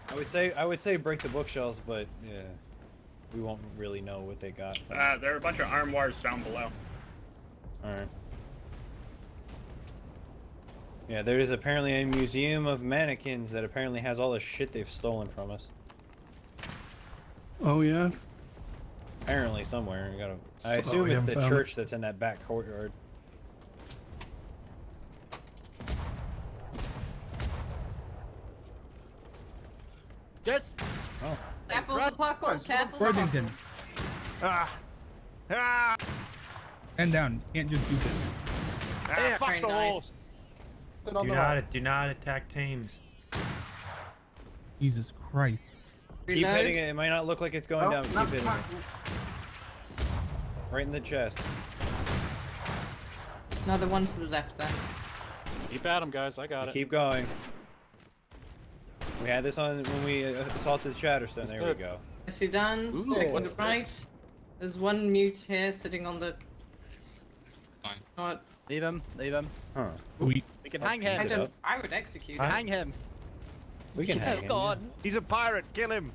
Speaker 5: I would say break the bookshelves, but yeah, we won't really know what they got.
Speaker 25: There are a bunch of armoires down below.
Speaker 5: All right. Yeah, there is apparently a museum of mannequins that apparently has all the shit they've stolen from us.
Speaker 22: Oh yeah.
Speaker 5: Apparently somewhere. You gotta. I
Speaker 22: So
Speaker 5: assume
Speaker 22: we
Speaker 5: it's
Speaker 22: haven't
Speaker 5: the
Speaker 22: found
Speaker 5: church that's in that back courtyard.
Speaker 19: Just.
Speaker 5: Oh.
Speaker 15: Careful the puckle, careful the
Speaker 22: Worthington.
Speaker 6: Ah. Ah.
Speaker 22: Stand down. Can't just do this.
Speaker 6: Ah, fuck
Speaker 15: Very
Speaker 6: the
Speaker 15: nice.
Speaker 6: horse.
Speaker 1: Do not attack Thames.
Speaker 22: Jesus Christ.
Speaker 5: Keep hitting it. It might not look like it's going down.
Speaker 2: not
Speaker 5: Keep hitting it. Right in the chest.
Speaker 15: Another one to the left there.
Speaker 21: Keep at him, guys. I got it.
Speaker 5: Keep going. We had this on when we assaulted Shatterstone. There we go.
Speaker 15: Nicely done.
Speaker 21: Ooh,
Speaker 15: Checking
Speaker 21: what's
Speaker 15: the right. There's one mute here sitting on the...
Speaker 8: Fine.
Speaker 15: What?
Speaker 19: Leave him. Leave him.
Speaker 5: Huh.
Speaker 22: We
Speaker 19: can hang him.
Speaker 15: I would execute
Speaker 5: Huh?
Speaker 15: him.
Speaker 19: Hang him.
Speaker 5: We can hang him.
Speaker 15: God.
Speaker 6: He's a pirate. Kill him.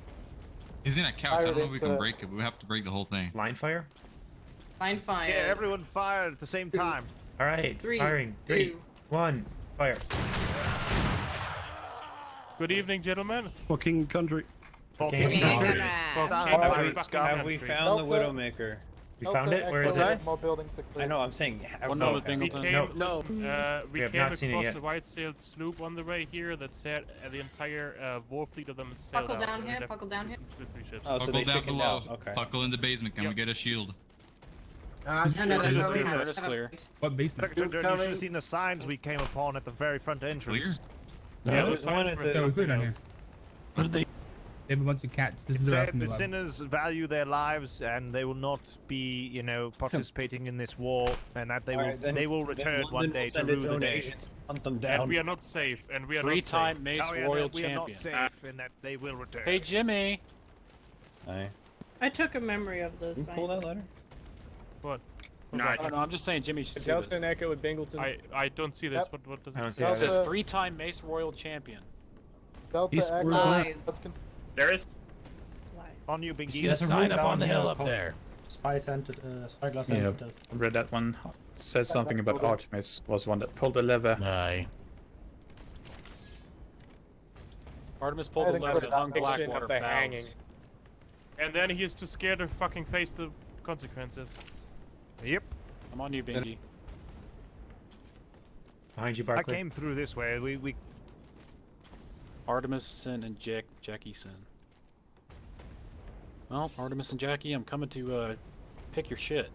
Speaker 8: He's in a couch. I don't know if we can break it. We have to break the whole thing.
Speaker 1: Line fire?
Speaker 15: Line fire.
Speaker 6: Yeah, everyone fire at the same time.
Speaker 1: All right.
Speaker 15: Three,
Speaker 1: Firing. 3,
Speaker 15: two.
Speaker 1: 1. Fire.
Speaker 3: Good evening, gentlemen.
Speaker 22: fucking country.
Speaker 1: Fucking country.
Speaker 5: Have we found the Widowmaker?
Speaker 1: We found it? Where is
Speaker 17: Delta,
Speaker 1: it?
Speaker 17: More buildings to clear.
Speaker 5: I know. I'm saying.
Speaker 21: Well, no, with Bingleton.
Speaker 3: We
Speaker 1: No.
Speaker 3: came
Speaker 1: We have not seen it
Speaker 3: across
Speaker 1: yet.
Speaker 3: a white-sailed sloop on the way here that said the entire war fleet of them sailed
Speaker 15: Buckle
Speaker 3: out.
Speaker 15: down
Speaker 3: and
Speaker 15: here,
Speaker 3: left
Speaker 15: buckle down here.
Speaker 3: with 3 ships.
Speaker 5: Oh, so
Speaker 8: Buckle
Speaker 5: they
Speaker 8: down
Speaker 5: chickened
Speaker 8: below.
Speaker 5: out. Okay.
Speaker 8: Buckle in the basement. Can we get a shield?
Speaker 15: No,
Speaker 6: Just
Speaker 15: no,
Speaker 6: do
Speaker 15: no,
Speaker 6: that.
Speaker 21: That is clear.
Speaker 22: What basement?
Speaker 6: Secretary, you should have seen the signs we came upon at the very front entrance.
Speaker 8: Clear?
Speaker 5: Yeah,
Speaker 3: No,
Speaker 5: there's
Speaker 3: signs
Speaker 5: one at
Speaker 3: for
Speaker 5: the.
Speaker 22: So we're good on here.
Speaker 3: else.
Speaker 22: What did they? They have a bunch of cats. This
Speaker 6: It
Speaker 22: is their
Speaker 6: said
Speaker 22: afternoon
Speaker 6: the
Speaker 22: lab.
Speaker 6: sinners value their lives and they will not be, participating in this war, and that they
Speaker 5: Alright, then-
Speaker 6: will
Speaker 5: then
Speaker 6: return
Speaker 5: London
Speaker 6: one day
Speaker 5: will
Speaker 6: to
Speaker 5: send
Speaker 6: rule
Speaker 5: its
Speaker 6: the
Speaker 5: own
Speaker 6: day.
Speaker 5: agents to hunt them
Speaker 3: And
Speaker 5: down.
Speaker 3: we are not safe. And we are
Speaker 21: Three-time
Speaker 3: not
Speaker 21: Mace
Speaker 6: Oh, yeah,
Speaker 21: Royal
Speaker 6: we are not
Speaker 21: Champion.
Speaker 6: safe, and that they will return.
Speaker 21: Hey, Jimmy.
Speaker 5: Aye.
Speaker 18: I took a memory of those.
Speaker 5: Can you pull that letter?
Speaker 3: What?
Speaker 25: No,
Speaker 21: Oh, no, I'm just saying Jimmy should see
Speaker 14: Delta
Speaker 21: this.
Speaker 14: and Echo with Bingleton.
Speaker 3: I don't see this.
Speaker 17: Yep.
Speaker 3: What does
Speaker 1: I don't
Speaker 3: it
Speaker 1: see
Speaker 3: say?
Speaker 21: It
Speaker 1: that.
Speaker 21: says
Speaker 17: Delta-
Speaker 21: 3-time Mace Royal Champion.
Speaker 17: Delta
Speaker 22: He's-
Speaker 17: Echo.
Speaker 18: Lies.
Speaker 17: Let's con-
Speaker 25: there is.
Speaker 6: On you, Bingy.
Speaker 4: See the sign up on the hill up there.
Speaker 12: Spy sensitive, spyglass
Speaker 21: Yeah,
Speaker 12: sensitive.
Speaker 21: I read that one. Said something about Artemis was one that pulled the lever.
Speaker 4: Aye.
Speaker 3: Artemis
Speaker 14: pulled the lever,
Speaker 3: hung
Speaker 14: Blackwater
Speaker 3: Blackwater
Speaker 14: the hanging.
Speaker 3: bows. And then he's too scared to fucking face the consequences.
Speaker 6: Yep.
Speaker 21: I'm on you, Bingy.
Speaker 1: Behind you,
Speaker 6: I
Speaker 1: Barkley.
Speaker 6: came through this way. We
Speaker 21: Artemis Sin and Jackie Sin. Well, Artemis and Jackie, I'm coming to pick your shit.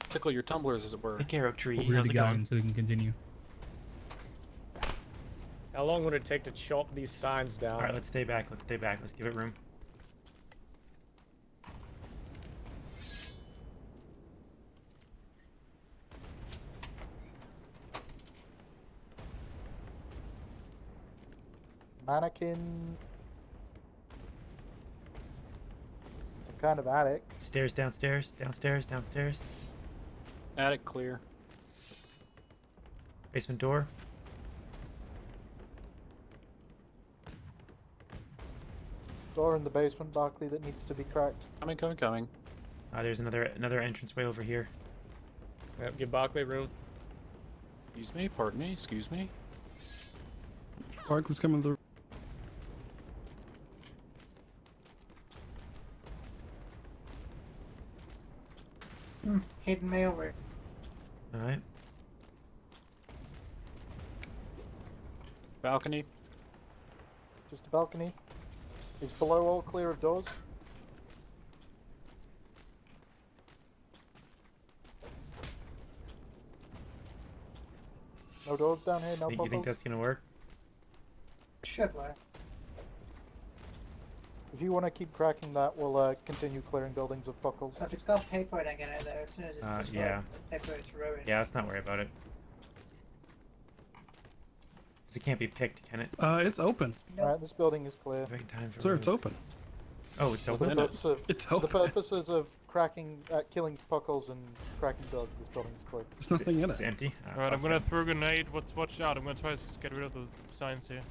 Speaker 21: Tickle your tumblers, as it were.
Speaker 1: Pick arrow tree.
Speaker 22: Over
Speaker 1: How's
Speaker 22: the
Speaker 1: it
Speaker 22: guy
Speaker 1: going?
Speaker 22: so we can continue.
Speaker 14: How long would it take to chop these signs down?
Speaker 1: All right, let's stay back. Let's stay back. Let's give it room.
Speaker 17: Mannequin. Some kind of attic.
Speaker 1: Stairs downstairs. Downstairs. Downstairs.
Speaker 21: Attic clear.
Speaker 1: Basement door.
Speaker 17: Door in the basement, Barkley, that needs to be cracked.
Speaker 21: Coming.
Speaker 1: There's another entranceway over here.
Speaker 14: Yep, give Barkley room.
Speaker 21: Excuse me, pardon me, excuse me.
Speaker 9: Barkley's coming through.
Speaker 12: Hidden me over.
Speaker 1: All right.
Speaker 21: Balcony.
Speaker 17: Just a balcony. Is below all clear of doors? No doors down here, no
Speaker 1: You think
Speaker 17: bubbles?
Speaker 1: that's gonna work?
Speaker 12: Should work.
Speaker 17: If you want to keep cracking that, we'll continue clearing buildings of buckles.
Speaker 12: If it's got paper, I get it there. As soon as it's destroyed,
Speaker 1: Yeah.
Speaker 12: paper, it's ruined.
Speaker 1: Yeah, let's not worry about it. 'Cause it can't be picked, can it?
Speaker 9: It's open.
Speaker 17: Alright, this building is clear.
Speaker 1: Making time for
Speaker 9: Sir, it's
Speaker 1: those.
Speaker 9: open.
Speaker 1: Oh, it's
Speaker 17: For
Speaker 1: open.
Speaker 17: the purpose of,
Speaker 9: It's
Speaker 17: for the
Speaker 9: open.
Speaker 17: purposes of cracking, killing buckles and cracking doors, this building is clear.
Speaker 9: There's nothing in
Speaker 1: It's
Speaker 9: it.
Speaker 1: empty.
Speaker 3: Alright, I'm gonna throw a grenade. Watch out. I'm gonna try to get rid of the signs here.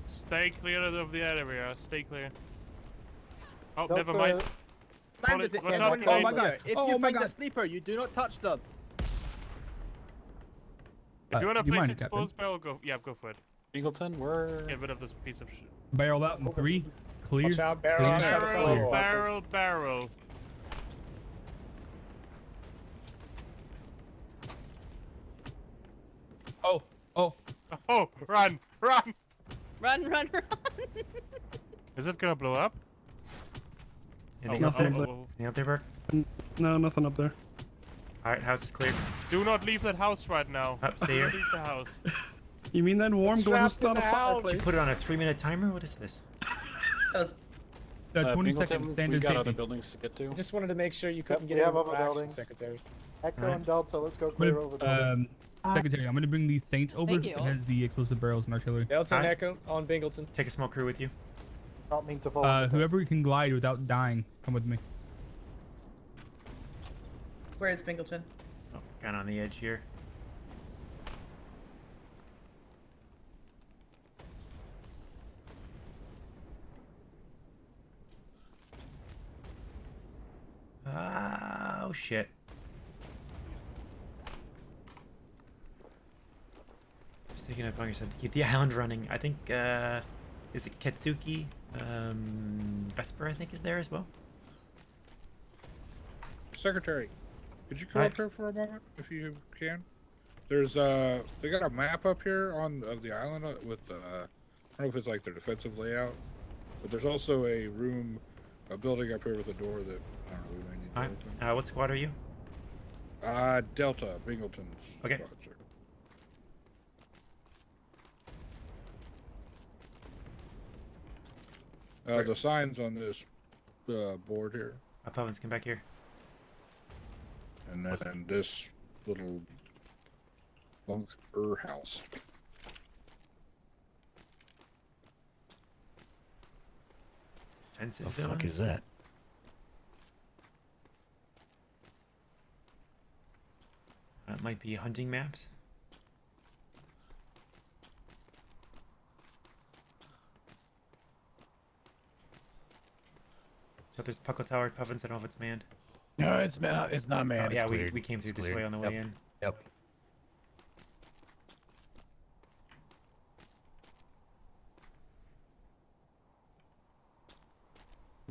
Speaker 3: Stay clear of the area. Stay clear. Oh,
Speaker 17: Don't,
Speaker 3: never mind.
Speaker 19: Mind
Speaker 3: Watch
Speaker 19: it,
Speaker 3: out,
Speaker 19: everyone
Speaker 3: grenade.
Speaker 19: over here. If
Speaker 22: Oh
Speaker 19: you
Speaker 22: my
Speaker 19: find a
Speaker 22: God.
Speaker 19: sleeper, you do not touch them.
Speaker 3: If you wanna
Speaker 22: you
Speaker 3: place
Speaker 22: mind,
Speaker 3: exposed barrel, go for it.
Speaker 21: Bingleton, we're...
Speaker 3: Get rid of this piece of shit.
Speaker 22: Barrel out in 3. Clear.
Speaker 14: Watch out, barrel
Speaker 22: clear,
Speaker 14: out.
Speaker 22: clear.
Speaker 3: Barrel.
Speaker 22: Oh.
Speaker 3: Oh, run.
Speaker 11: Run, run.
Speaker 3: Is it gonna blow up?
Speaker 1: Anything up
Speaker 9: nothing
Speaker 1: there?
Speaker 9: up
Speaker 1: Anything up there, Burke?
Speaker 9: No, nothing up there.
Speaker 1: All right, house is cleared.
Speaker 3: Do not leave that house right now.
Speaker 1: Up, stay here.
Speaker 3: Leave the house.
Speaker 9: You mean that warm
Speaker 14: It's
Speaker 9: door
Speaker 14: trapped
Speaker 9: is not
Speaker 14: in
Speaker 9: a
Speaker 14: the house.
Speaker 9: fireplace?
Speaker 1: Put it on a 3-minute timer. What is this?
Speaker 11: That was
Speaker 22: 20
Speaker 21: Bingleton,
Speaker 22: seconds
Speaker 21: we
Speaker 22: standard
Speaker 21: got other
Speaker 22: safety.
Speaker 21: buildings to get to.
Speaker 14: I just wanted to make sure you couldn't
Speaker 17: we
Speaker 14: get
Speaker 17: have
Speaker 14: in
Speaker 17: other
Speaker 14: action,
Speaker 17: buildings.
Speaker 14: Secretary.
Speaker 17: Echo
Speaker 1: Alright.
Speaker 17: and Delta, let's go clear over buildings.
Speaker 22: Secretary, I'm gonna bring the Saint over.
Speaker 11: Thank
Speaker 22: It
Speaker 11: you.
Speaker 22: has the explosive barrels and artillery.
Speaker 14: Delta and
Speaker 1: Alright.
Speaker 14: Echo on Bingleton.
Speaker 1: Take a small crew with you.
Speaker 17: Not mean to follow.
Speaker 22: Whoever can glide without dying, come with me.
Speaker 11: Where is Bingleton?
Speaker 1: Oh, kind of on the edge here. Oh shit. Just taking it upon yourself to keep the island running. I think is it Ketsuki? Vesper I think is there as well.
Speaker 13: Secretary, could you come
Speaker 1: Hi.
Speaker 13: up here for a moment, if you can? There's they got a map up here of the island with I don't know if it's like their defensive layout, but there's also a building up here with a door that I don't know, we may need to
Speaker 1: Alright.
Speaker 13: open.
Speaker 1: What squad are you?
Speaker 13: Delta, Bingleton's
Speaker 1: Okay.
Speaker 13: squad, sir. The signs on this board here,
Speaker 1: Opponents, come back here.
Speaker 13: and then this little bunker house.
Speaker 1: Defensive
Speaker 4: The fuck
Speaker 1: zones.
Speaker 4: is that?
Speaker 1: That might be hunting maps. But there's Puckle Tower, Puffins. I don't know if it's manned.
Speaker 4: No, it's not. It's not manned.
Speaker 1: Oh, yeah,
Speaker 4: it's cleared.
Speaker 1: we came through
Speaker 4: It's
Speaker 1: this
Speaker 4: cleared.
Speaker 1: way on the way in.
Speaker 4: Yep.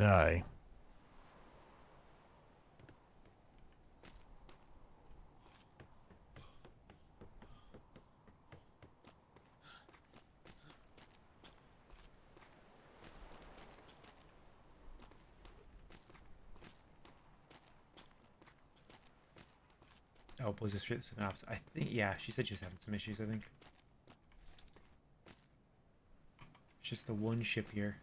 Speaker 4: Aye.
Speaker 1: Oh, was this synopsis? I think, yeah, she said she was having some issues, I think. It's just the one ship here.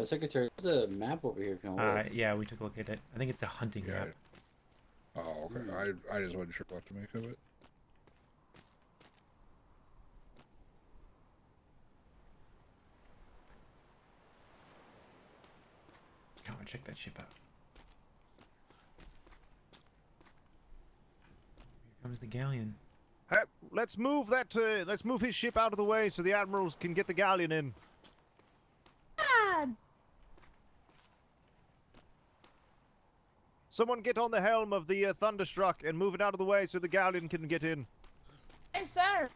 Speaker 21: Secretary, there's a map over here if you want to look.
Speaker 1: Yeah, we took a look at it. I think it's a hunting map.
Speaker 13: Oh, okay. I just wasn't sure what to make of it.
Speaker 1: I want to check that ship out. Here comes the galleon.
Speaker 6: Hey, let's move that. Let's move his ship out of the way so the admirals can get the galleon in. Someone get on the helm of the Thunderstruck and move it out of the way so the galleon can get in.
Speaker 18: Yes, sir.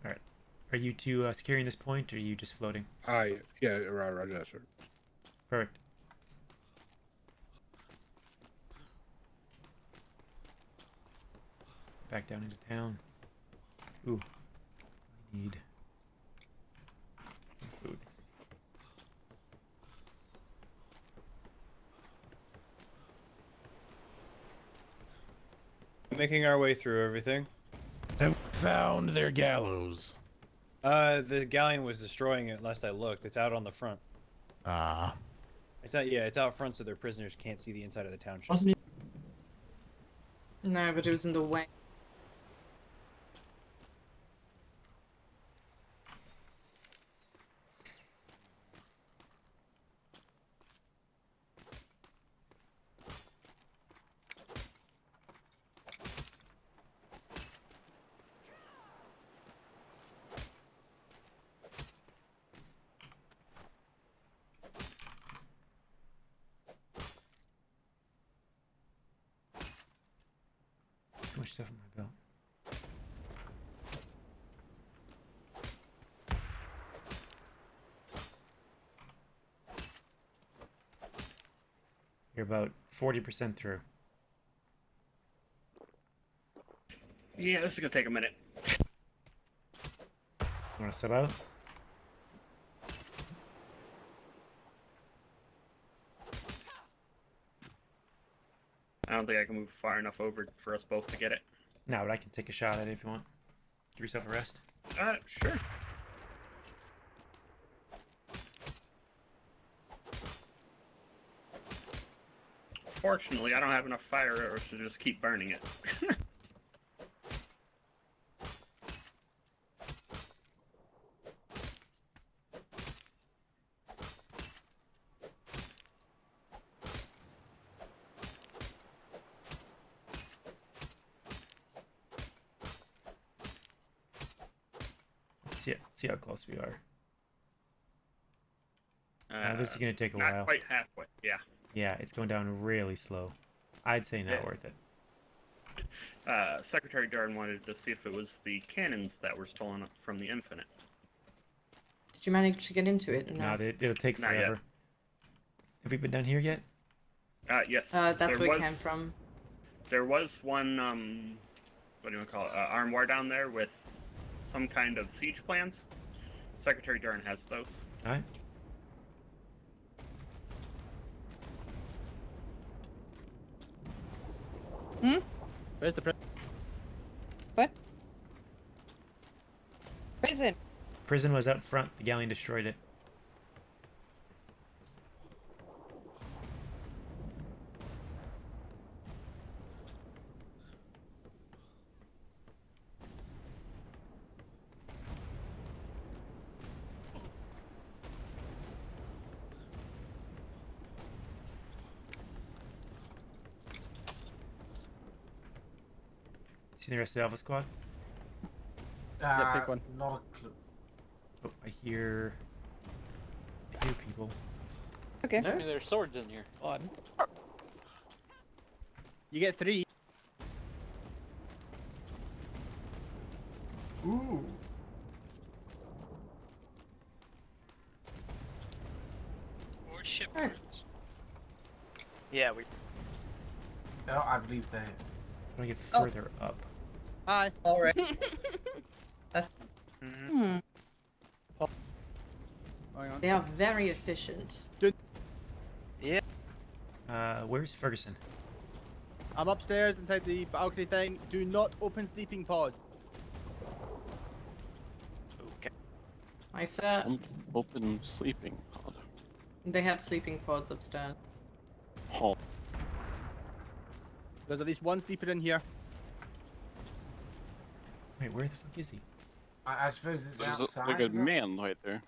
Speaker 1: All right. Are you two securing this point, or are you just floating?
Speaker 13: Yeah, Roger, sir.
Speaker 1: Perfect. Back down into town. Ooh. I need food.
Speaker 5: Making our way through everything.
Speaker 4: Have found their gallows.
Speaker 5: The galleon was destroying it last I looked. It's out on the front. It's out. Yeah, it's out front, so their prisoners can't see the inside of the township.
Speaker 15: No, but it was in the way.
Speaker 1: Too much stuff in my belt. You're about 40% through.
Speaker 25: Yeah, this is gonna take a minute.
Speaker 1: Want to sub out?
Speaker 25: I don't think I can move far enough over for us both to get it.
Speaker 1: No, but I can take a shot at it if you want. Give yourself a rest.
Speaker 25: Sure. Fortunately, I don't have enough fire arrows to just keep burning it.
Speaker 1: See how close we are. This is gonna take a
Speaker 25: not
Speaker 1: while.
Speaker 25: Quite halfway. Yeah.
Speaker 1: Yeah, it's going down really slow. I'd say not worth it.
Speaker 25: Secretary Darn wanted to see if it was the cannons that were stolen from the Infinite.
Speaker 15: Did you manage to get into it?
Speaker 1: No, it'll take
Speaker 25: Not
Speaker 1: forever.
Speaker 25: yet.
Speaker 1: Have we been down here yet?
Speaker 25: Yes.
Speaker 15: That's
Speaker 25: there
Speaker 15: where
Speaker 25: was,
Speaker 15: it came from.
Speaker 25: There was one, what do you want to call it, armoire down there with some kind of siege plans. Secretary Darn has those.
Speaker 1: Alright.
Speaker 19: Where's the
Speaker 7: What? Prison.
Speaker 1: Prison was out front. The galleon destroyed it. See the rest of the Alpha Squad?
Speaker 19: pick one.
Speaker 2: Not a clue.
Speaker 1: Oh, I hear people.
Speaker 7: Okay.
Speaker 21: I mean, there's swords in here.
Speaker 14: Odd.
Speaker 19: You get 3.
Speaker 2: Ooh.
Speaker 10: Or ship
Speaker 2: Hey.
Speaker 10: parts.
Speaker 19: Yeah, we.
Speaker 2: Oh, I believe they.
Speaker 1: I'm gonna get further up.
Speaker 19: Hi. All right.
Speaker 7: Hmm.
Speaker 19: Hang on.
Speaker 15: They are very efficient.
Speaker 19: Yeah.
Speaker 1: Where's Ferguson?
Speaker 19: I'm upstairs inside the balcony thing. Do not open sleeping pod.
Speaker 21: Okay.
Speaker 15: Hi, sir.
Speaker 21: Open sleeping pod.
Speaker 15: They have sleeping pods upstairs.
Speaker 21: Oh.
Speaker 19: There's at least one sleeper in here.
Speaker 1: Wait, where the fuck is he?
Speaker 2: I suppose it's
Speaker 21: There's
Speaker 2: outside.
Speaker 21: like a
Speaker 2: no?
Speaker 21: man right there.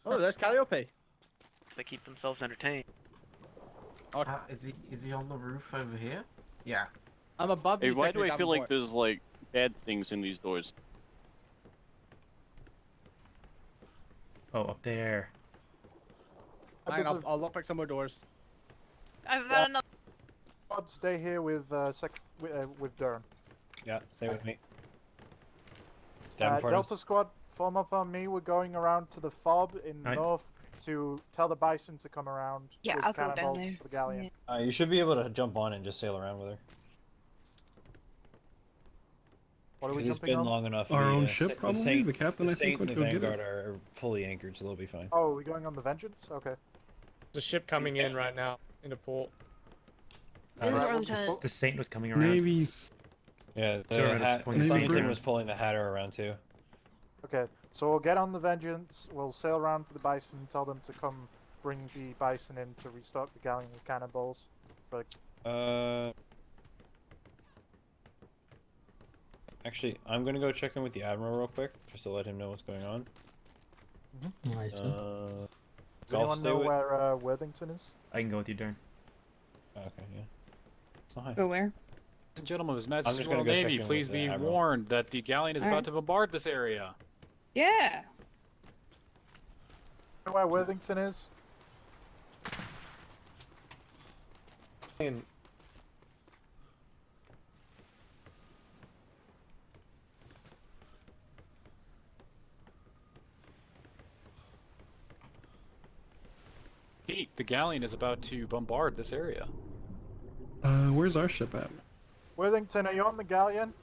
Speaker 19: Oh, there's Calliope.
Speaker 10: They keep themselves entertained.
Speaker 2: Is he on the roof over here? Yeah.
Speaker 19: I'm above
Speaker 21: Hey,
Speaker 19: you.
Speaker 21: why do I feel like
Speaker 19: Davenport.
Speaker 21: there's like bad things in these doors?
Speaker 1: Oh, up there.
Speaker 19: Hang on, I'll lock back some more doors.
Speaker 11: I've got another.
Speaker 17: I'd stay here with Durn.
Speaker 5: Yeah, stay with me.
Speaker 17: Delta Squad, form up on me. We're going around to the fob in
Speaker 1: Right.
Speaker 17: north to tell the Bison to come around.
Speaker 18: Yeah,
Speaker 17: with
Speaker 18: I'll go down
Speaker 17: cannonballs
Speaker 18: there.
Speaker 17: for the galleon.
Speaker 5: You should be able to jump on and just sail around with her.
Speaker 17: What are we
Speaker 5: Because it's
Speaker 17: jumping
Speaker 5: been
Speaker 17: on?
Speaker 5: long enough.
Speaker 16: Our own
Speaker 5: the,
Speaker 16: ship,
Speaker 5: the
Speaker 16: probably?
Speaker 5: Saint,
Speaker 16: The captain, I think,
Speaker 5: Saint
Speaker 16: would
Speaker 5: and the
Speaker 16: go get it.
Speaker 5: Vanguard are fully anchored, so they'll be fine.
Speaker 17: Oh, are we going on the Vengeance? Okay.
Speaker 14: There's a ship coming in right now into port.
Speaker 1: The Saint was coming around.
Speaker 16: Navy's.
Speaker 5: Yeah, the
Speaker 1: Sure, it's
Speaker 5: hat,
Speaker 1: pointing
Speaker 5: Flemington
Speaker 1: around.
Speaker 5: was pulling the Hatter around too.
Speaker 17: Okay, so we'll get on the Vengeance. We'll sail around to the Bison, tell them to come bring the Bison in to restock the galleon with cannonballs. But
Speaker 5: Actually, I'm gonna go check in with the Admiral real quick, just to let him know what's going on.
Speaker 17: does
Speaker 5: Golf,
Speaker 17: anyone
Speaker 5: stay
Speaker 17: know
Speaker 5: with-
Speaker 17: where Worthington is?
Speaker 1: I can go with you, Darn.
Speaker 5: Okay, yeah. Oh, hi.
Speaker 7: Go where?
Speaker 21: Ladies and gentlemen of His
Speaker 5: I'm
Speaker 21: Majesty's
Speaker 5: just
Speaker 21: Royal
Speaker 5: gonna go check
Speaker 21: Navy,
Speaker 5: in
Speaker 21: please
Speaker 5: with the
Speaker 21: be
Speaker 5: Admiral.
Speaker 21: warned that the galleon is about
Speaker 7: Alright.
Speaker 21: to bombard this area.
Speaker 7: Yeah.
Speaker 17: Know where Worthington is?
Speaker 21: Pete, the galleon is about to bombard this area.
Speaker 16: Where's our ship at?
Speaker 17: Worthington, are you on the galleon?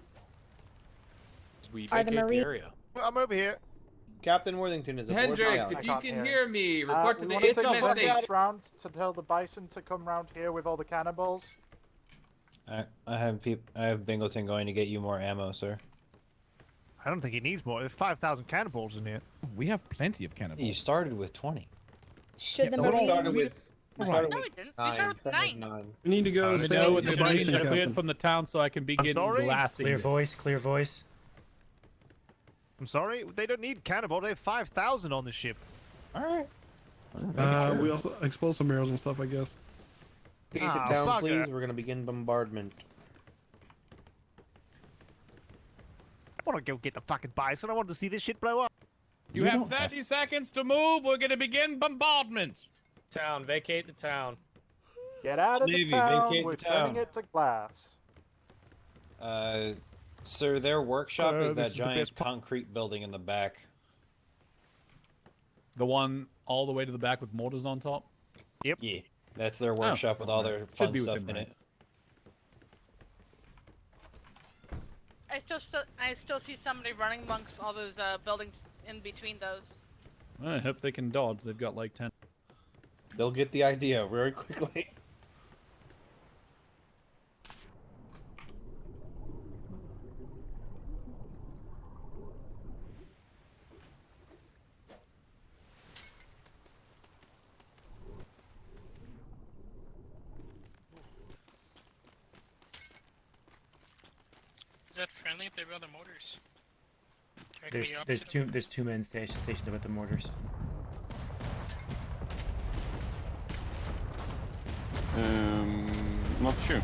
Speaker 21: As we
Speaker 7: Are the
Speaker 21: vacate the
Speaker 7: Marine-
Speaker 21: area.
Speaker 6: I'm over here.
Speaker 5: Captain Worthington is
Speaker 20: Hendrix, if you can hear me, report to the HMSH.
Speaker 17: Round to tell the Bison to come round here with all the cannonballs.
Speaker 5: I have Bingleton going to get you more ammo, sir.
Speaker 6: I don't think he needs more. There's 5,000 cannonballs in here.
Speaker 4: We have plenty of cannonballs.
Speaker 5: You started with 20.
Speaker 18: Should the
Speaker 4: no, we
Speaker 18: Marine...
Speaker 4: started with-
Speaker 18: we
Speaker 4: started
Speaker 11: No, we didn't. We started with 9.
Speaker 16: We need to go.
Speaker 22: I
Speaker 16: sail
Speaker 22: know
Speaker 16: with
Speaker 22: the
Speaker 16: the
Speaker 22: Marines
Speaker 16: Bison,
Speaker 22: are cleared
Speaker 16: Captain.
Speaker 22: from the town, so I can begin
Speaker 6: sorry?
Speaker 22: blasting.
Speaker 1: Clear
Speaker 22: this.
Speaker 1: voice, clear voice.
Speaker 6: I'm sorry, they don't need cannonballs. They have 5,000 on the ship.
Speaker 5: All right.
Speaker 16: We also explode some barrels and stuff, I guess.
Speaker 6: Sit down, please.
Speaker 5: We're gonna begin bombardment.
Speaker 6: I want to go get the fucking Bison. I want to see this shit blow up.
Speaker 4: You have 30 seconds to move. We're going to begin bombardment.
Speaker 14: Town, vacate the town.
Speaker 17: Get out of
Speaker 5: Navy,
Speaker 17: the town.
Speaker 5: vacate
Speaker 17: We're
Speaker 5: the town.
Speaker 17: turning it to glass.
Speaker 5: Sir, their workshop is
Speaker 22: this
Speaker 5: that
Speaker 22: is the
Speaker 5: giant
Speaker 22: best part.
Speaker 5: concrete building in the back.
Speaker 22: The one all the way to the back with mortars on top.
Speaker 6: Yep.
Speaker 5: Yeah, that's their workshop with all their
Speaker 22: Should
Speaker 5: fun
Speaker 22: be
Speaker 5: stuff
Speaker 22: within
Speaker 5: in
Speaker 22: range.
Speaker 5: it.
Speaker 11: I still see somebody running amongst all those buildings in between those.
Speaker 22: I hope they can dodge. They've got like 10.
Speaker 5: They'll get the idea very quickly.
Speaker 10: Is that friendly if they run the mortars? Or can
Speaker 1: There's
Speaker 10: we opposite
Speaker 1: there's two men stationed with the mortars.
Speaker 21: Not sure.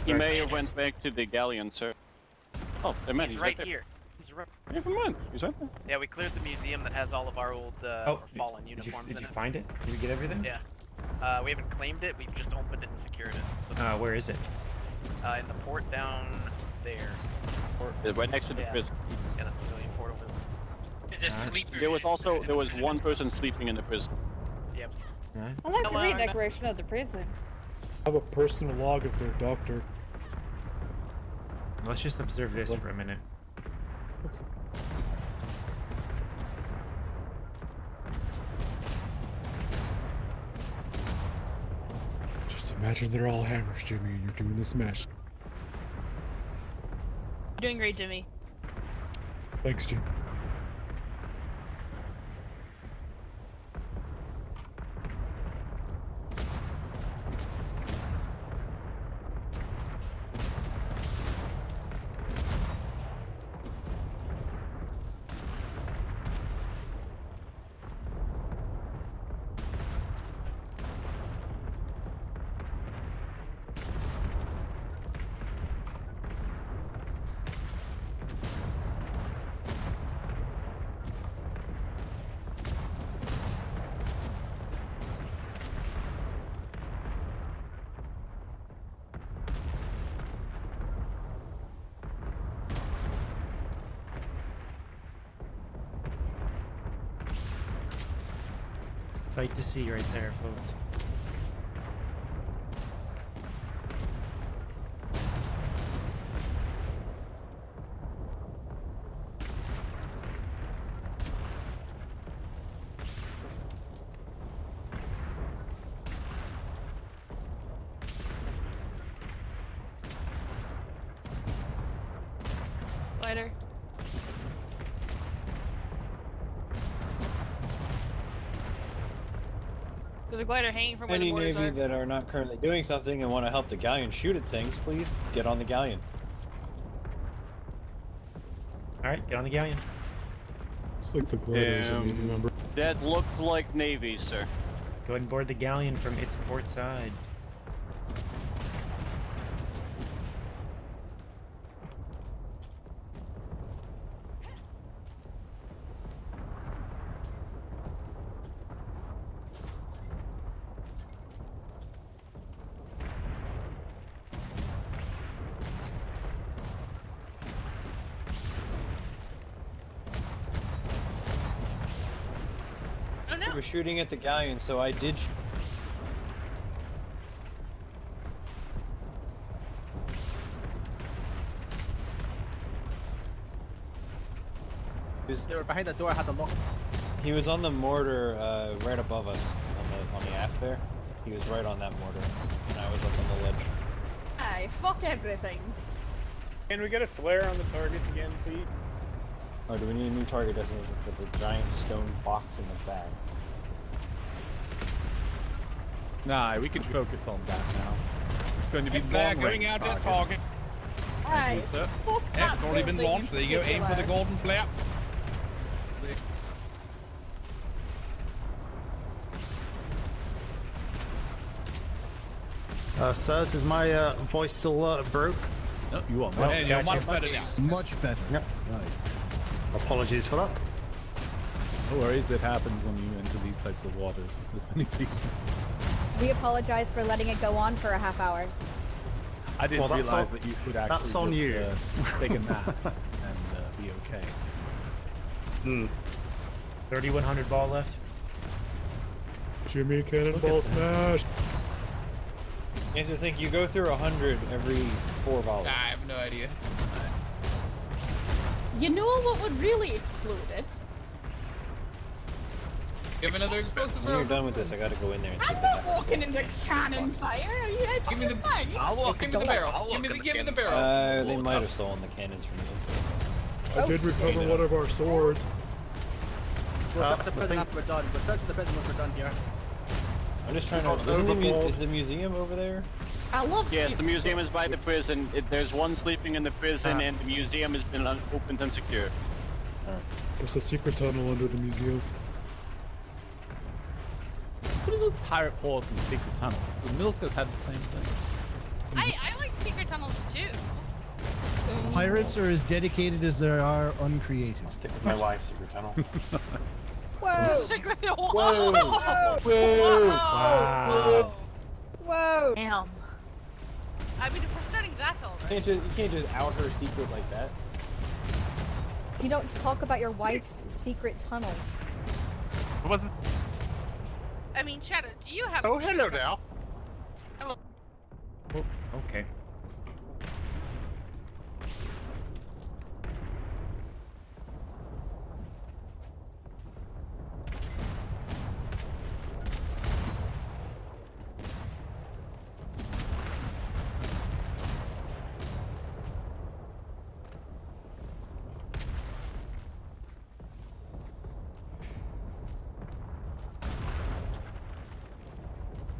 Speaker 21: He may have went back to the galleon, sir. Oh, they met.
Speaker 3: He's right here. He's right.
Speaker 21: Never mind. He's right there.
Speaker 3: Yeah, we cleared the museum that has all of our old or fallen uniforms
Speaker 1: Did
Speaker 3: in
Speaker 1: you
Speaker 3: it.
Speaker 1: find it? Did you get everything?
Speaker 3: Yeah. We haven't claimed it. We've just opened it and secured it. So,
Speaker 1: Where is it?
Speaker 3: in the port down there.
Speaker 21: Right next to the prison.
Speaker 3: Yeah, the civilian port over there.
Speaker 10: It's a sleeper.
Speaker 21: There was one person sleeping in the prison.
Speaker 3: Yep.
Speaker 7: I like the redecoration of the prison.
Speaker 8: I have a personal log of their doctor.
Speaker 1: Let's just observe this for a minute.
Speaker 8: Just imagine they're all hammers, Jimmy, and you're doing this mesh.
Speaker 11: Doing great, Jimmy.
Speaker 8: Thanks, Jim.
Speaker 1: Sight to see right there, folks.
Speaker 11: Glider. There's a glider hanging from where the
Speaker 5: Any
Speaker 11: borders
Speaker 5: Navy
Speaker 11: are.
Speaker 5: that are not currently doing something and want to help the galleon shoot at things, please get on the galleon.
Speaker 1: Alright, get on the galleon.
Speaker 8: It's like the gliders a Navy member.
Speaker 21: That looked like Navy, sir.
Speaker 1: Go ahead and board the galleon from its port side.
Speaker 11: Oh no!
Speaker 5: We were shooting at the galleon, so I did.
Speaker 19: They were behind the door. I had to look.
Speaker 5: He was on the mortar right above us on the aft there. He was right on that mortar, and I was up on the ledge.
Speaker 18: Aye, fuck everything.
Speaker 14: Can we get a flare on the target again, please?
Speaker 5: Oh, do we need a new target designation for the giant stone box in the back?
Speaker 12: Nah, we can focus on that now. It's going to be
Speaker 4: Flare
Speaker 12: long
Speaker 4: going
Speaker 12: range
Speaker 4: out at
Speaker 12: target.
Speaker 4: target.
Speaker 18: Aye,
Speaker 12: sir.
Speaker 18: fuck
Speaker 4: Yeah,
Speaker 18: that
Speaker 4: it's already been
Speaker 18: building in
Speaker 4: launched. There you go. Aim for the
Speaker 18: particular.
Speaker 4: golden flare.
Speaker 23: Sirs, is my voice still broke?
Speaker 12: No, you are
Speaker 4: Oh, and you're much better now.
Speaker 23: Much better. Yep. Right. Apologies for that.
Speaker 12: No worries, it happens when you enter these types of waters. There's many people.
Speaker 24: We apologize for letting it go on for a half hour.
Speaker 12: I didn't
Speaker 23: Well, that's
Speaker 12: realize
Speaker 23: on-
Speaker 12: that you could actually
Speaker 23: that's on
Speaker 12: just,
Speaker 23: you.
Speaker 12: take a nap and be okay.
Speaker 1: 3,100 ball left.
Speaker 8: Jimmy Cannonball smashed.
Speaker 5: You have to think you go through 100 every 4 volleys.
Speaker 4: I have no idea.
Speaker 18: You know what would really explode it?
Speaker 4: Give another explosive.
Speaker 5: When you're done with this, I gotta go in there and see
Speaker 18: I'm
Speaker 5: if
Speaker 18: not walking into cannon fire. Are you out
Speaker 4: Give me the. I'll walk. Give me the barrel. Give me the barrel.
Speaker 5: They might have stolen the cannons from you.
Speaker 8: I did recover one of our swords.
Speaker 19: We'll search the prison after we're done. We'll search the prison once we're done here.
Speaker 5: I'm just trying to. Is the museum over there?
Speaker 18: I love
Speaker 21: Yes,
Speaker 18: stupid
Speaker 21: the museum
Speaker 18: shit.
Speaker 21: is by the prison. There's one sleeping in the prison, and the museum has been opened and secure.
Speaker 8: There's a secret tunnel under the museum.
Speaker 12: What is with pirate ports and secret tunnels? The milk has had the same thing.
Speaker 11: I like secret
Speaker 18: tunnels too.
Speaker 2: Pirates are as dedicated as they are uncreative.
Speaker 21: Stick with my wife's secret tunnel.
Speaker 24: Whoa!
Speaker 18: Secret Whoa!
Speaker 21: Whoa!
Speaker 18: Whoa!
Speaker 21: Wow.
Speaker 24: Whoa!
Speaker 11: Damn.
Speaker 18: I mean, if we're starting that already.
Speaker 5: You can't just out her secret like that.
Speaker 24: You don't talk about your wife's secret tunnel.
Speaker 4: What was it?
Speaker 18: I mean, Shadow, do you have?
Speaker 4: Oh, hello now.
Speaker 18: Hello.
Speaker 1: Oh, okay.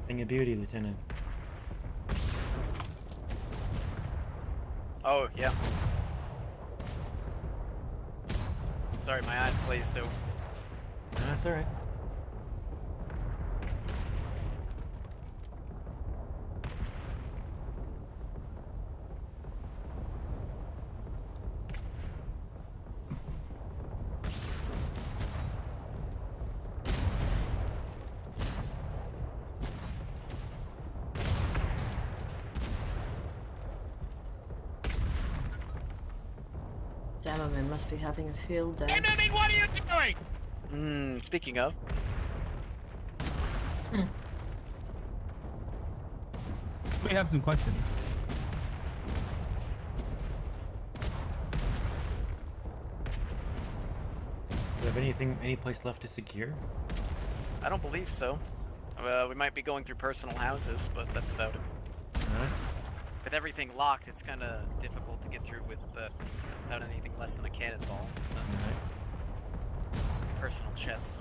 Speaker 1: Thing of beauty, Lieutenant.
Speaker 3: Oh, yeah. Sorry, my eyes glazed over.
Speaker 1: That's alright.
Speaker 9: Davenport must be having a field day.
Speaker 4: What are you doing?
Speaker 3: Speaking of.
Speaker 22: We have some questions.
Speaker 1: Do you have any place left to secure?
Speaker 3: I don't believe so. We might be going through personal houses, but that's about it.
Speaker 1: Alright.
Speaker 3: With everything locked, it's kind of difficult to get through without anything less than a cannonball. So.
Speaker 1: Alright.
Speaker 3: Personal chests.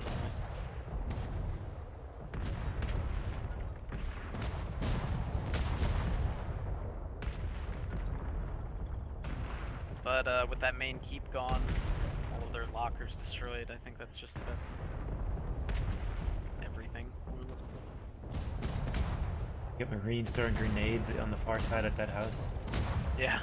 Speaker 3: But with that main keep gone, all of their lockers destroyed, I think that's just about everything.
Speaker 1: Get Marines throwing grenades on the far side of that house.
Speaker 3: Yeah.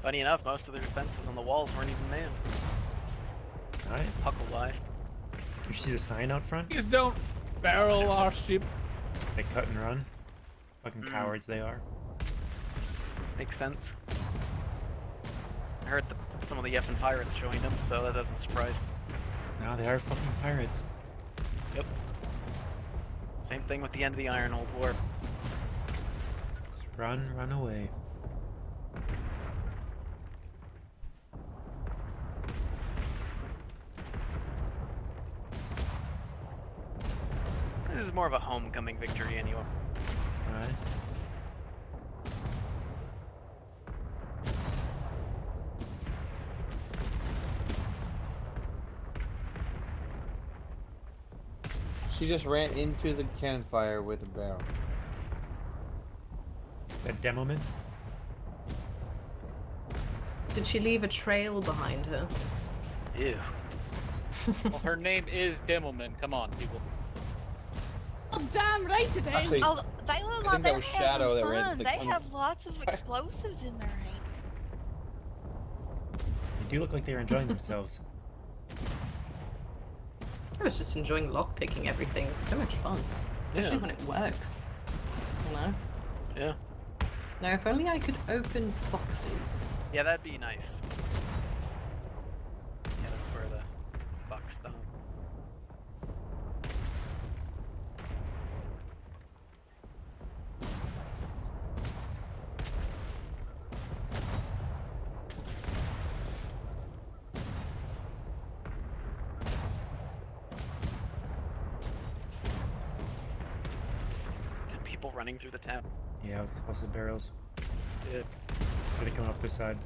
Speaker 3: Funny enough, most of the defenses on the walls weren't even manned.
Speaker 1: Alright.
Speaker 3: Puckle life.
Speaker 1: You see the sign out front?
Speaker 6: Please don't barrel our ship.
Speaker 1: They cut and run. Fucking cowards they are.
Speaker 3: Makes sense. I heard some of the effing pirates joined them, so that doesn't surprise me.
Speaker 1: No, they are fucking pirates.
Speaker 3: Yep. Same thing with the end of the Ironhold War.
Speaker 1: Just run away.
Speaker 3: This is more of a homecoming victory anyway.
Speaker 1: Alright.
Speaker 5: She just ran into the cannon fire with a barrel.
Speaker 1: That demoman?
Speaker 9: Did she leave a trail behind her?
Speaker 3: Ew.
Speaker 10: Well, her name is Demoman. Come on, people.
Speaker 18: Oh, damn right it is.
Speaker 5: Oh,
Speaker 13: They look
Speaker 5: I
Speaker 13: like
Speaker 5: think that
Speaker 13: they're
Speaker 5: was Shadow
Speaker 13: having
Speaker 5: that ran
Speaker 13: fun.
Speaker 5: to the
Speaker 13: They
Speaker 5: con-
Speaker 13: have lots of explosives in their hand.
Speaker 1: They do look like they're enjoying themselves.
Speaker 9: I was just enjoying lockpicking everything. It's so much fun. Especially
Speaker 3: Yeah.
Speaker 9: when it works. You know?
Speaker 3: Yeah.
Speaker 9: Now, if only I could open boxes.
Speaker 3: Yeah, that'd be nice. Yeah, that's where the buck stop. people running through the town.
Speaker 1: Yeah, with explosive barrels.
Speaker 3: Yeah.
Speaker 1: Gotta come up this side.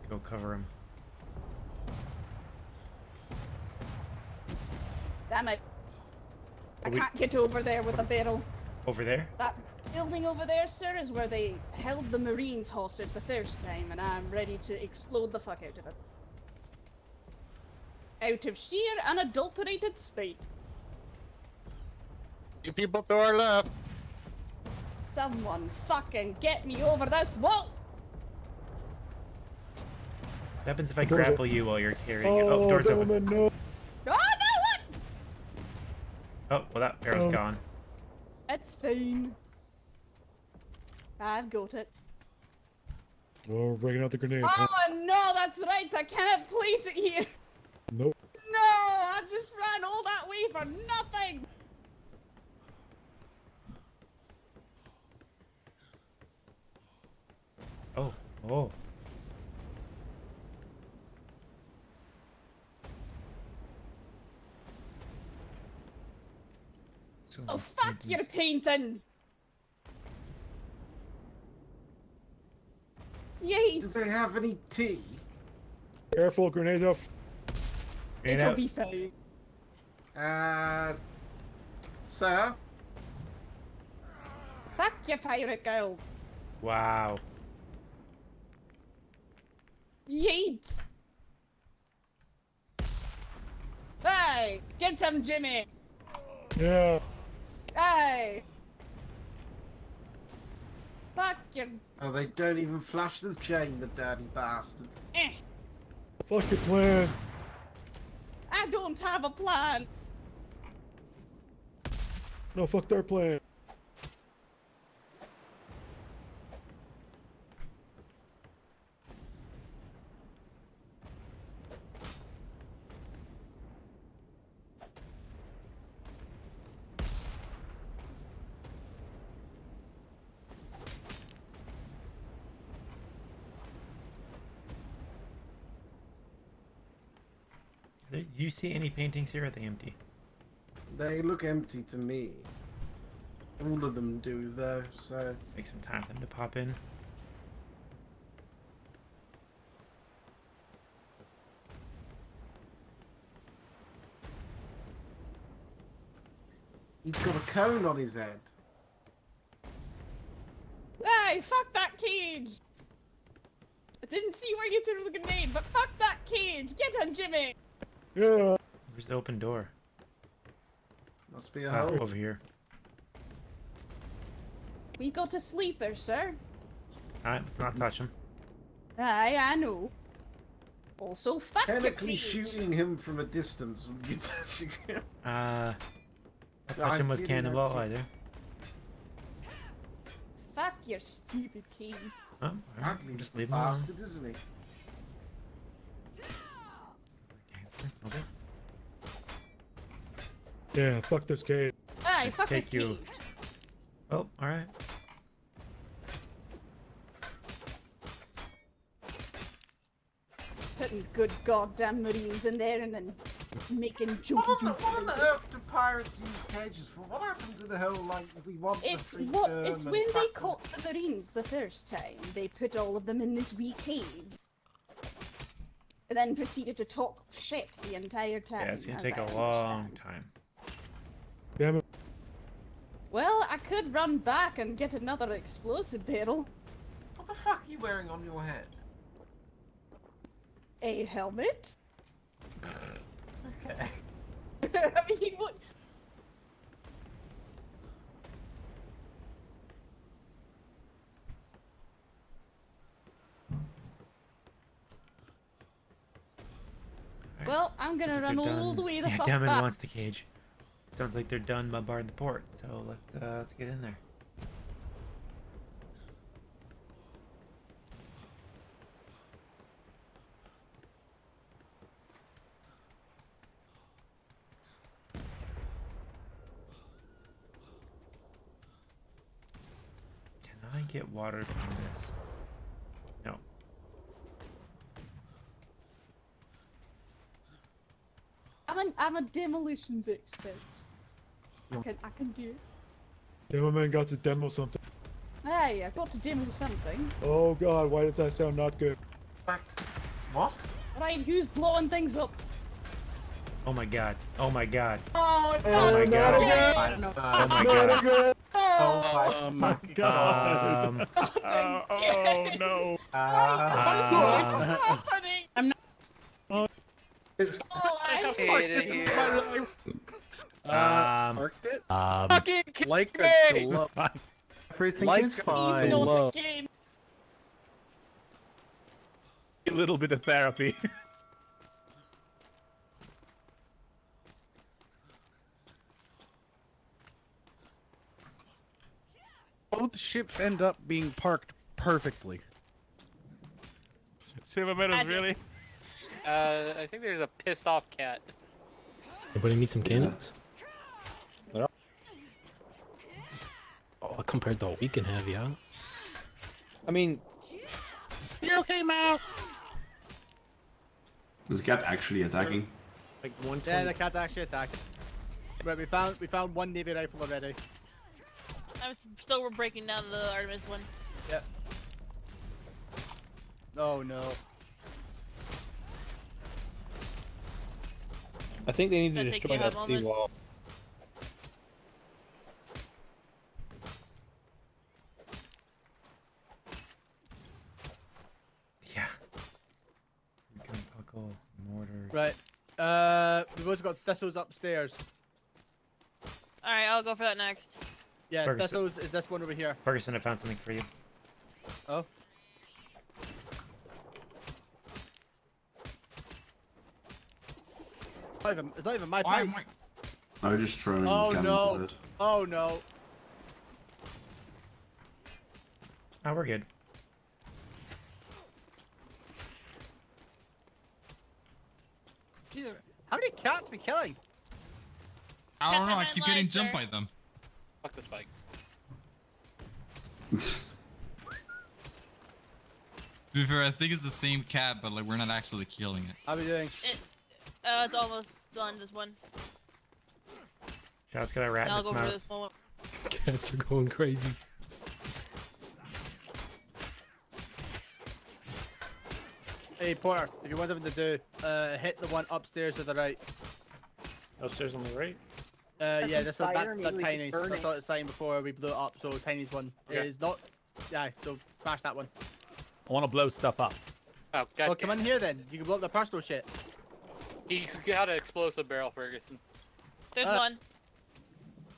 Speaker 1: Go cover him.
Speaker 18: Damn it. I can't get over there with the barrel.
Speaker 1: Over there?
Speaker 18: That building over there, sir, is where they held the Marines hostage the first time, and I'm ready to explode the fuck out of it. Out of sheer unadulterated spite.
Speaker 4: 2 people to our left.
Speaker 18: Someone fucking get me over this wall!
Speaker 1: What happens if I grapple you while you're carrying it? Oh, door's open.
Speaker 8: No.
Speaker 18: Oh no, what?
Speaker 1: Oh, well that barrel's gone.
Speaker 18: It's fine. I've got it.
Speaker 8: Oh, we're breaking out the grenades.
Speaker 18: Oh no, that's right, I can't place it here!
Speaker 8: Nope.
Speaker 18: No, I just ran all that way for nothing!
Speaker 1: Oh, oh.
Speaker 18: Oh, fuck your paintings! Yay!
Speaker 15: Do they have any tea?
Speaker 8: Careful, grenades off.
Speaker 18: It'll be fine.
Speaker 15: Sir?
Speaker 18: Fuck your pirate girl.
Speaker 1: Wow.
Speaker 18: Yeet! Hey! Get him, Jimmy!
Speaker 8: Yeah.
Speaker 18: Hey! Fuck your...
Speaker 15: Oh, they don't even flash the chain, the dirty bastards.
Speaker 18: Eh!
Speaker 8: Fuck your plan.
Speaker 18: I don't have a plan!
Speaker 8: No, fuck their plan.
Speaker 1: Do you see any paintings here? Or are they empty?
Speaker 15: They look empty to me. All of them do, though, so...
Speaker 1: Make some time for them to pop in.
Speaker 15: He's got a cone on his head.
Speaker 18: Hey, fuck that cage! I didn't see where you threw the grenade, but fuck that cage! Get him, Jimmy!
Speaker 8: Yeah.
Speaker 1: Where's the open door?
Speaker 15: Must be a hole.
Speaker 1: Over here.
Speaker 18: We got a sleeper, sir.
Speaker 1: Alright, let's not touch him.
Speaker 18: Aye, I know. Also, fuck your
Speaker 15: Technically
Speaker 18: cage.
Speaker 15: shooting him from a distance would be touching him.
Speaker 1: I'll touch him with cannonball either.
Speaker 18: Fuck your stupid cage.
Speaker 1: Oh, alright,
Speaker 15: Ugly
Speaker 1: just leave him alone.
Speaker 15: bastard, isn't he?
Speaker 1: Okay.
Speaker 8: Yeah, fuck this cage.
Speaker 18: Aye, fuck this
Speaker 1: Take you.
Speaker 18: cage.
Speaker 1: Oh, alright.
Speaker 18: Putting good goddamn Marines in there and then making jokey
Speaker 15: What
Speaker 18: jokes
Speaker 15: on
Speaker 18: about it.
Speaker 15: earth do pirates use cages for? What happened to the whole, like, we want
Speaker 18: It's
Speaker 15: the
Speaker 18: what
Speaker 15: freedom
Speaker 18: it's
Speaker 15: and
Speaker 18: when they
Speaker 15: fuck them?
Speaker 18: caught the Marines the first time. They put all of them in this wee cave. And then proceeded to talk shit the entire time.
Speaker 1: Yeah, it's gonna
Speaker 18: as
Speaker 1: take
Speaker 18: I
Speaker 1: a long
Speaker 18: understand.
Speaker 1: time.
Speaker 8: Damn it.
Speaker 18: Well, I could run back and get another explosive barrel.
Speaker 15: What the fuck are you wearing on your head?
Speaker 18: A helmet?
Speaker 15: Okay.
Speaker 18: I mean, what? Well, I'm gonna
Speaker 1: Sounds like
Speaker 18: run
Speaker 1: they're
Speaker 18: all
Speaker 1: done.
Speaker 18: the way the
Speaker 1: Yeah,
Speaker 18: fuck
Speaker 1: Damon
Speaker 18: back.
Speaker 1: wants the cage. Sounds like they're done bombarding the port, so let's get in there. I get water from this? No.
Speaker 18: I'm a demolitions expert. I can do it.
Speaker 8: Demo man got to demo something.
Speaker 18: Hey, I got to demo something.
Speaker 8: Oh god, why does that sound not good?
Speaker 15: What?
Speaker 18: Right, who's blowing things up?
Speaker 1: Oh my god. Oh my god.
Speaker 18: Oh no!
Speaker 1: Oh my god.
Speaker 18: I don't know.
Speaker 1: Oh my god.
Speaker 15: Oh my
Speaker 1: god.
Speaker 6: Oh no.
Speaker 18: What's happening? I'm not.
Speaker 15: Parked it?
Speaker 3: Fucking
Speaker 15: Like
Speaker 3: me!
Speaker 15: a glove.
Speaker 23: Everything
Speaker 15: Like
Speaker 23: is
Speaker 15: a
Speaker 23: fine.
Speaker 18: He's not
Speaker 15: glove.
Speaker 18: a game.
Speaker 12: A little bit of therapy.
Speaker 15: Both ships end up being parked perfectly.
Speaker 6: Silver medals, really?
Speaker 3: I think there's a pissed off cat.
Speaker 7: Anybody need some cannons? Oh, compared to what we can have, yeah.
Speaker 5: I mean,
Speaker 18: You okay, Mouse?
Speaker 16: Is the cat actually attacking?
Speaker 7: Like 120.
Speaker 19: Yeah, the cat's actually attacking. Right, we found one Navy rifle already.
Speaker 11: I'm still breaking down the Artemis one.
Speaker 19: Yep. Oh no.
Speaker 5: I think they need to
Speaker 11: That take
Speaker 5: destroy
Speaker 11: you a
Speaker 5: that
Speaker 11: moment.
Speaker 5: seawall.
Speaker 1: Yeah. Gun buckle, mortar.
Speaker 19: Right. We've also got thistles upstairs.
Speaker 11: Alright, I'll go for that next.
Speaker 19: Yeah,
Speaker 1: Ferguson.
Speaker 19: thistles is this one over here.
Speaker 1: Ferguson, I found something for you.
Speaker 19: Oh. It's not even my pipe.
Speaker 16: I was just throwing
Speaker 19: Oh
Speaker 16: cannons
Speaker 19: no.
Speaker 16: at it.
Speaker 19: Oh no.
Speaker 1: Oh, we're good.
Speaker 19: Jesus. How many cats are we killing?
Speaker 17: I don't know, I keep getting jumped by them.
Speaker 3: Fuck this bike.
Speaker 17: To be fair, I think it's the same cat, but like we're not actually killing it.
Speaker 19: How are we doing?
Speaker 11: It's almost done, this one.
Speaker 1: Shot's got a rat
Speaker 11: And
Speaker 1: in
Speaker 11: I'll
Speaker 1: its
Speaker 11: go for
Speaker 1: mouth.
Speaker 11: this one.
Speaker 7: Cats are going crazy.
Speaker 19: Hey Porter, if you want something to do, hit the one upstairs to the right.
Speaker 21: Upstairs on the right?
Speaker 19: Yeah,
Speaker 21: That's
Speaker 19: that's
Speaker 21: on fire,
Speaker 19: that's
Speaker 21: maybe we
Speaker 19: Tiny's.
Speaker 21: could burn
Speaker 19: I
Speaker 21: it.
Speaker 19: saw it sign before we blew it up, so Tiny's one is not. Yeah, so smash that one.
Speaker 12: I want to blow stuff up.
Speaker 3: Oh, god.
Speaker 19: Well, come in here then. You can blow up the personal shit.
Speaker 3: He's got an explosive barrel, Ferguson.
Speaker 11: There's one.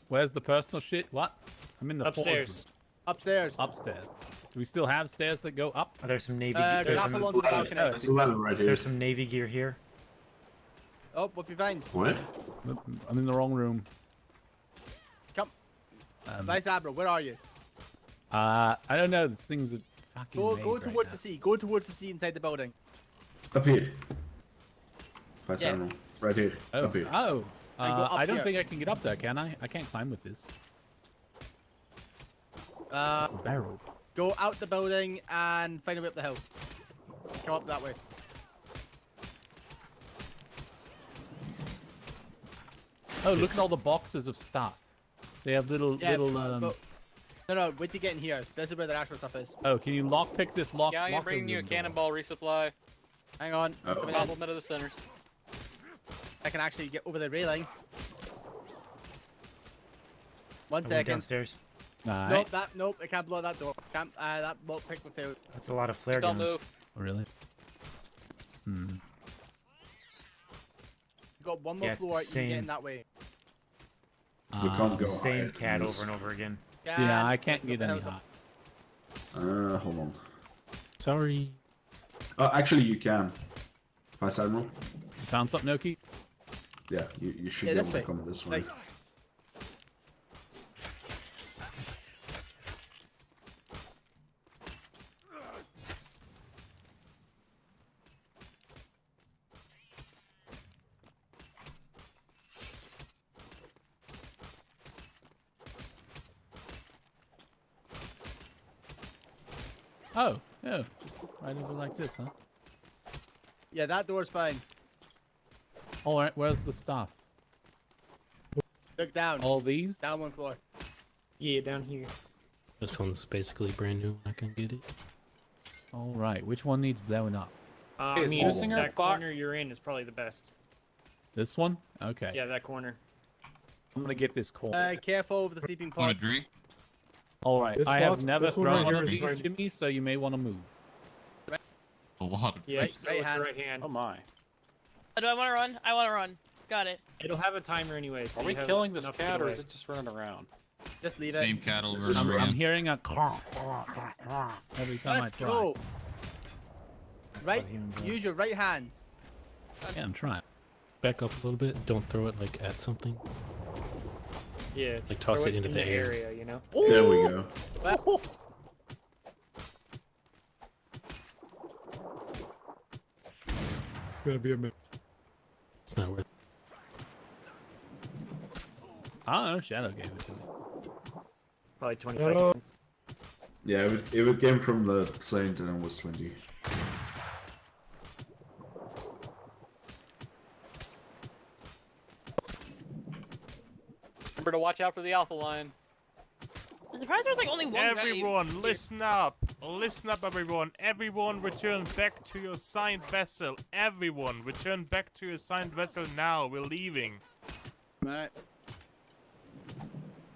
Speaker 12: Where's the personal shit? What? I'm in the
Speaker 3: Upstairs.
Speaker 19: Upstairs.
Speaker 12: Upstairs. Do we still have stairs that go up?
Speaker 1: Oh, there's some navy.
Speaker 19: grapple onto the balcony.
Speaker 16: There's a ladder right here.
Speaker 1: There's some navy gear here.
Speaker 19: Oh, what have you find?
Speaker 16: What?
Speaker 12: I'm in the wrong room.
Speaker 19: Come. Vice Admiral, where are you?
Speaker 12: I don't know. These things are fucking.
Speaker 19: Go
Speaker 12: made
Speaker 19: go
Speaker 12: right
Speaker 19: towards
Speaker 12: now.
Speaker 19: the sea. Go towards the sea inside the building.
Speaker 16: Up here. Vice
Speaker 19: Yeah.
Speaker 16: Admiral. Right here.
Speaker 12: Oh,
Speaker 16: Up here.
Speaker 12: oh.
Speaker 19: And go up
Speaker 12: I don't
Speaker 19: here.
Speaker 12: think I can get up there, can I? I can't climb with this. It's a barrel.
Speaker 19: Go out the building and find a way up the hill. Come up that way.
Speaker 12: Oh, look at all the boxes of stuff. They have little.
Speaker 19: Yeah,
Speaker 12: little.
Speaker 19: no, wait to get in here. This is where the actual stuff is.
Speaker 12: Oh, can you lockpick this lock?
Speaker 3: Yeah, I'm
Speaker 12: locker
Speaker 3: bringing you a
Speaker 12: room door?
Speaker 3: cannonball resupply.
Speaker 19: Hang on.
Speaker 16: Uh-oh.
Speaker 19: Coming in.
Speaker 3: Compliment of the centers.
Speaker 19: I can actually get over the railing. One
Speaker 1: I went
Speaker 19: second.
Speaker 1: downstairs.
Speaker 19: Nope, nope, I can't blow that door. Can't, that lockpick will fail.
Speaker 1: That's a lot of flare
Speaker 3: Don't
Speaker 1: guns.
Speaker 3: move.
Speaker 12: Oh, really? Hmm.
Speaker 19: You got one more
Speaker 1: Yeah, it's the
Speaker 19: floor, you can get
Speaker 1: same.
Speaker 19: in that way.
Speaker 16: We can't go
Speaker 1: Same
Speaker 16: higher
Speaker 1: cat
Speaker 16: than this.
Speaker 1: over and over again.
Speaker 12: Yeah, I can't get
Speaker 19: the
Speaker 12: any
Speaker 19: hell's
Speaker 12: hot.
Speaker 16: Hold on.
Speaker 7: Sorry.
Speaker 16: Actually, you can. Vice Admiral.
Speaker 12: You found something, Noki?
Speaker 16: Yeah, you should
Speaker 19: Yeah,
Speaker 16: be
Speaker 19: this
Speaker 16: able to
Speaker 19: way.
Speaker 16: come this way.
Speaker 19: Like,
Speaker 12: Oh, yeah. Right over like this, huh?
Speaker 19: Yeah, that door's fine.
Speaker 12: All right, where's the stuff?
Speaker 19: Look down.
Speaker 12: All these?
Speaker 19: Down one floor.
Speaker 7: Yeah, down here. This one's basically brand new. I can get it.
Speaker 12: All right, which one needs blowing up?
Speaker 7: I mean, that corner you're in is probably the best.
Speaker 12: This one? Okay.
Speaker 7: Yeah, that corner.
Speaker 12: I'm gonna get this corner.
Speaker 19: Careful with the sleeping pod.
Speaker 12: All right,
Speaker 8: This
Speaker 12: I have
Speaker 8: box-
Speaker 12: never
Speaker 8: this one
Speaker 12: thrown
Speaker 8: right
Speaker 12: one
Speaker 8: here
Speaker 12: of
Speaker 8: is
Speaker 12: these,
Speaker 8: fine.
Speaker 12: Jimmy, so you may want to move.
Speaker 17: A lot of
Speaker 7: Yeah,
Speaker 19: Right-
Speaker 7: just go
Speaker 19: right
Speaker 7: with
Speaker 19: hand.
Speaker 7: the right hand.
Speaker 21: Oh my.
Speaker 11: Do I want to run? I want to run. Got it.
Speaker 7: It'll have a timer anyway. So
Speaker 21: Are we
Speaker 7: you have
Speaker 21: killing this
Speaker 7: enough to
Speaker 21: cat
Speaker 7: get
Speaker 21: or
Speaker 7: away.
Speaker 21: is it just running around?
Speaker 19: Just leave
Speaker 17: Same
Speaker 19: it.
Speaker 17: cat over
Speaker 8: This
Speaker 17: and
Speaker 8: is-
Speaker 17: over
Speaker 12: I'm
Speaker 17: again.
Speaker 12: hearing a every time
Speaker 19: Let's
Speaker 12: I try.
Speaker 19: go. Right.
Speaker 12: human being.
Speaker 19: Use your right hand.
Speaker 12: Yeah, I'm trying.
Speaker 7: Back up a little bit. Don't throw it like at something.
Speaker 10: Yeah.
Speaker 7: Like toss
Speaker 10: throw
Speaker 7: it into
Speaker 10: in
Speaker 7: the air.
Speaker 10: area, you know?
Speaker 16: There we go.
Speaker 8: It's gonna be a minute.
Speaker 7: It's not worth.
Speaker 12: I don't know. Shadow gave it to me.
Speaker 10: Probably 20
Speaker 8: Hello?
Speaker 10: seconds.
Speaker 16: Yeah, it came from the Saint and it was 20.
Speaker 21: Remember to watch out for the alpha line.
Speaker 11: I'm surprised there's like only one guy.
Speaker 4: Everyone, listen up. Listen up, everyone. Everyone, return back to your assigned vessel. Everyone, return back to your assigned vessel now. We're leaving.
Speaker 19: Alright.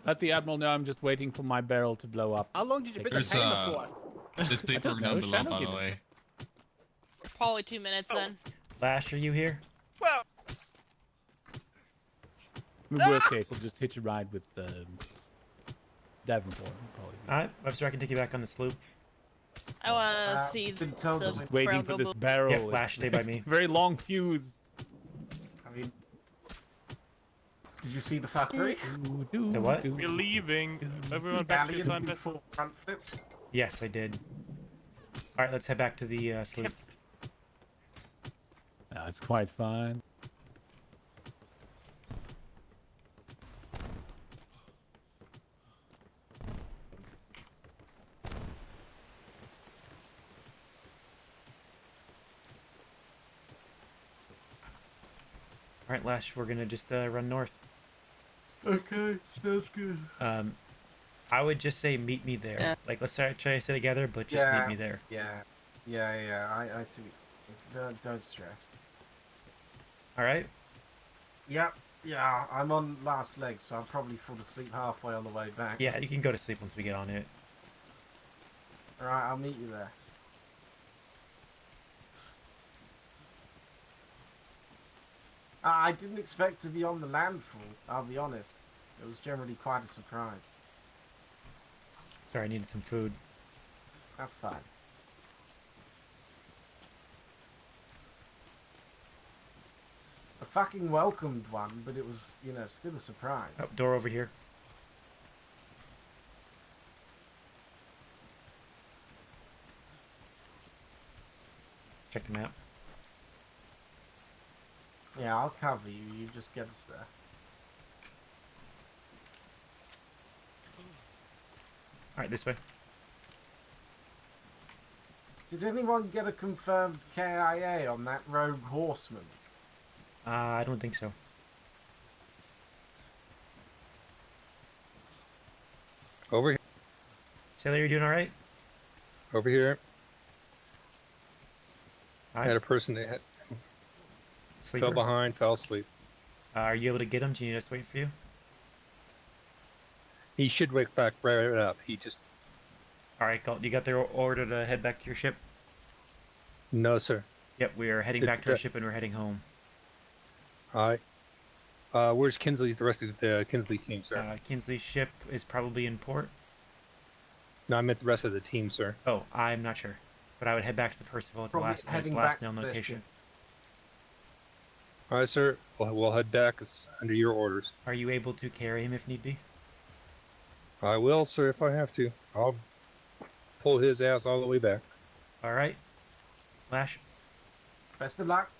Speaker 12: Let the admiral know I'm just waiting for my barrel to blow up.
Speaker 19: How long did you put the
Speaker 17: There's
Speaker 19: timer for?
Speaker 17: this paperwork
Speaker 12: know,
Speaker 17: down below,
Speaker 12: Shadow
Speaker 17: by the
Speaker 12: gave it
Speaker 17: way.
Speaker 11: Probably 2 minutes then.
Speaker 1: Lash, are you here?
Speaker 3: Well,
Speaker 12: In the worst case, I'll just hitch a ride with Davenport. Probably.
Speaker 1: Alright, Webster, I can take you back on the sloop.
Speaker 11: I want to see
Speaker 15: been told
Speaker 11: the
Speaker 15: that
Speaker 12: Just waiting for
Speaker 11: barrel
Speaker 12: this
Speaker 11: go
Speaker 12: barrel.
Speaker 1: Yeah, Flash, stay by me.
Speaker 12: Very long fuse.
Speaker 15: I mean, did you see the factory?
Speaker 1: The what?
Speaker 4: We're leaving. Everyone back to your assigned
Speaker 15: Galleon
Speaker 4: vessel.
Speaker 15: before front flips.
Speaker 1: Yes, I did. Alright, let's head back to the sloop.
Speaker 12: It's quite fine.
Speaker 1: Alright, Lash, we're gonna just run north.
Speaker 15: Okay, sounds good.
Speaker 1: I would just say meet me there.
Speaker 11: Yeah.
Speaker 1: Like, let's try to stay together, but just meet me there.
Speaker 15: Yeah. I see. Don't stress.
Speaker 1: Alright?
Speaker 15: Yep. Yeah, I'm on last leg, so I'll probably fall asleep halfway on the way back.
Speaker 1: Yeah, you can go to sleep once we get on it.
Speaker 15: Alright, I'll meet you there. I didn't expect to be on the landfall, I'll be honest. It was generally quite a surprise.
Speaker 1: Sorry, I needed some food.
Speaker 15: That's fine. A fucking welcomed one, but it was, you know, still a surprise.
Speaker 1: Oh, door over here. Check the map.
Speaker 15: Yeah, I'll cover you. You just get us there.
Speaker 1: Alright, this way.
Speaker 15: Did anyone get a confirmed KIA on that rogue horseman?
Speaker 1: I don't think so.
Speaker 2: Over here.
Speaker 1: Sailor, you doing alright?
Speaker 2: Over here. I
Speaker 1: Alright.
Speaker 2: had a person that had,
Speaker 1: Sleeper?
Speaker 2: fell behind, fell asleep.
Speaker 1: Are you able to get him? Do you need us to wait for you?
Speaker 2: He should wake back right up. He just...
Speaker 1: Alright, you got their order to head back to your ship?
Speaker 2: No, sir.
Speaker 1: Yep, we are heading back to our ship and we're heading home.
Speaker 2: Alright. Where's Kinsley, the rest of the Kinsley team, sir?
Speaker 1: Kinsley's ship is probably in port.
Speaker 2: No, I meant the rest of the team, sir.
Speaker 1: Oh, I'm not sure. But I would head back to the Percival at the
Speaker 15: Probably
Speaker 1: last
Speaker 15: heading
Speaker 1: known
Speaker 15: back to their
Speaker 1: location.
Speaker 15: ship.
Speaker 2: Alright, sir. We'll head back under your orders.
Speaker 1: Are you able to carry him if need be?
Speaker 2: I will, sir, if I have to. I'll pull his ass all the way back.
Speaker 1: Alright. Lash?
Speaker 15: Best of luck.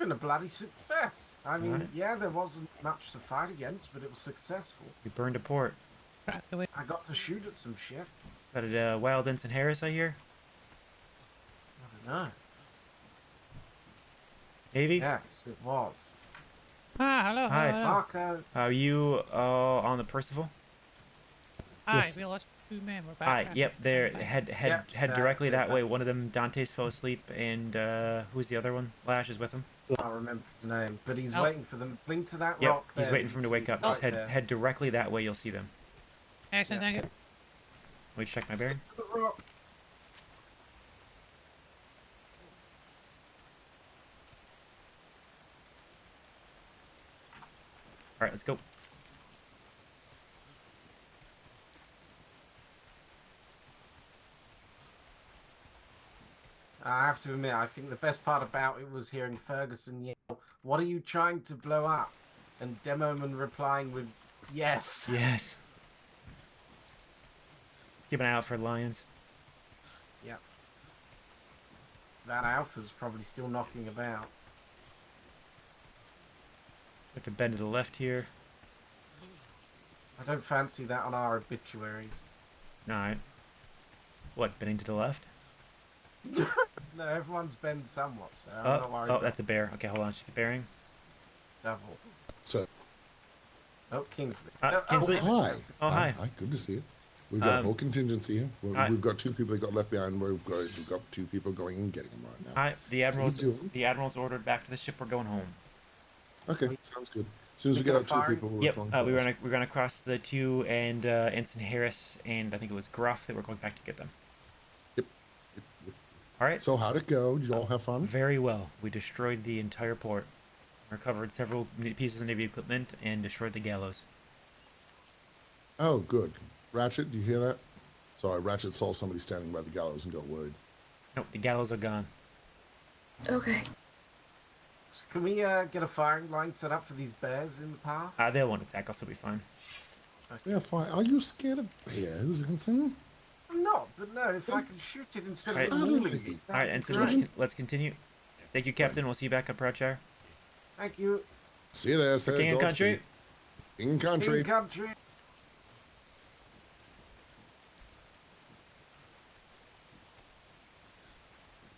Speaker 15: been a bloody success. I mean,
Speaker 1: Alright.
Speaker 15: yeah, there wasn't much to fight against, but it was successful.
Speaker 1: We burned a port.
Speaker 15: I got to shoot at some shit.
Speaker 1: Got a Wild Ensign Harris, I hear?
Speaker 15: I don't know.
Speaker 1: Navy?
Speaker 15: Yes, it was.
Speaker 10: Hello.
Speaker 1: Hi.
Speaker 15: Marco.
Speaker 1: Are you on the Percival?
Speaker 10: Hi, we lost 2 men. We're back.
Speaker 1: Hi. Yep. There. Head
Speaker 15: Yep,
Speaker 1: directly
Speaker 15: they're
Speaker 1: that
Speaker 15: back.
Speaker 1: way. One of them, Dante's, fell asleep, and who's the other one? Lash is with him.
Speaker 15: I don't remember his name, but he's
Speaker 10: Oh.
Speaker 15: waiting for them. Blink to that
Speaker 1: Yep.
Speaker 15: rock.
Speaker 1: He's
Speaker 15: there,
Speaker 1: waiting
Speaker 15: you
Speaker 1: for him to
Speaker 15: can
Speaker 1: wake
Speaker 15: see
Speaker 1: up.
Speaker 15: right
Speaker 1: Just
Speaker 15: there.
Speaker 1: head directly that way. You'll see them.
Speaker 10: Excellent, thank you.
Speaker 1: Let me check my bearing.
Speaker 15: Stick to the rock.
Speaker 1: All right. Let's go.
Speaker 15: I have to admit, I think the best part about it was hearing Ferguson yell, "What are you trying to blow up?" And Demoman replying with, "Yes."
Speaker 1: Yes. Keep an eye out for lions.
Speaker 15: Yep. That alpha's probably still knocking about.
Speaker 1: Have to bend to the left here.
Speaker 15: I don't fancy that on our obituaries.
Speaker 1: All right. What? Bending to the left?
Speaker 15: No, everyone's been somewhat, so I'm not worried
Speaker 1: Oh,
Speaker 15: about
Speaker 1: that's a bear. Okay, hold on. Just get bearing.
Speaker 15: double.
Speaker 8: So,
Speaker 15: Oh, Kingsley.
Speaker 1: Kingsley.
Speaker 8: hi.
Speaker 1: Oh, hi.
Speaker 8: Hi. Good to see you. We've got a whole contingency here.
Speaker 1: hi.
Speaker 8: We've got 2 people that got left behind. We've got 2 people going and getting them right now.
Speaker 1: Hi. The
Speaker 8: How
Speaker 1: admiral's
Speaker 8: you doing?
Speaker 1: the admiral's ordered back to the ship. We're going home.
Speaker 8: Okay, sounds good. As soon as we
Speaker 15: We
Speaker 8: get
Speaker 15: got
Speaker 8: out 2
Speaker 15: firing?
Speaker 8: people, we're
Speaker 1: Yep.
Speaker 8: going
Speaker 1: We're gonna cross the 2 and Ensign Harris and I think it was Gruff that we're going back to get them.
Speaker 8: Yep.
Speaker 1: All right.
Speaker 8: So how'd it go? Did you all have fun?
Speaker 1: Very well. We destroyed the entire port, recovered several pieces of Navy equipment, and destroyed the gallows.
Speaker 8: Oh, good. Ratchet, do you hear that? Sorry, Ratchet saw somebody standing by the gallows and got worried.
Speaker 1: Nope, the gallows are gone.
Speaker 9: Okay.
Speaker 15: So can we get a firing line set up for these bears in the path?
Speaker 1: They won't attack us. We'll be fine.
Speaker 8: Yeah, fine. Are you scared of bears, Ensign?
Speaker 15: I'm not, but no, if I can shoot it instead
Speaker 1: Alright.
Speaker 15: of mauling
Speaker 8: Really?
Speaker 15: it.
Speaker 1: All right, Ensign. Let's continue. Thank you, Captain. We'll see you back up Proudshire.
Speaker 15: Thank you.
Speaker 8: See you there, sir.
Speaker 1: King and
Speaker 8: Godspeed.
Speaker 1: country.
Speaker 8: King country.
Speaker 15: King country.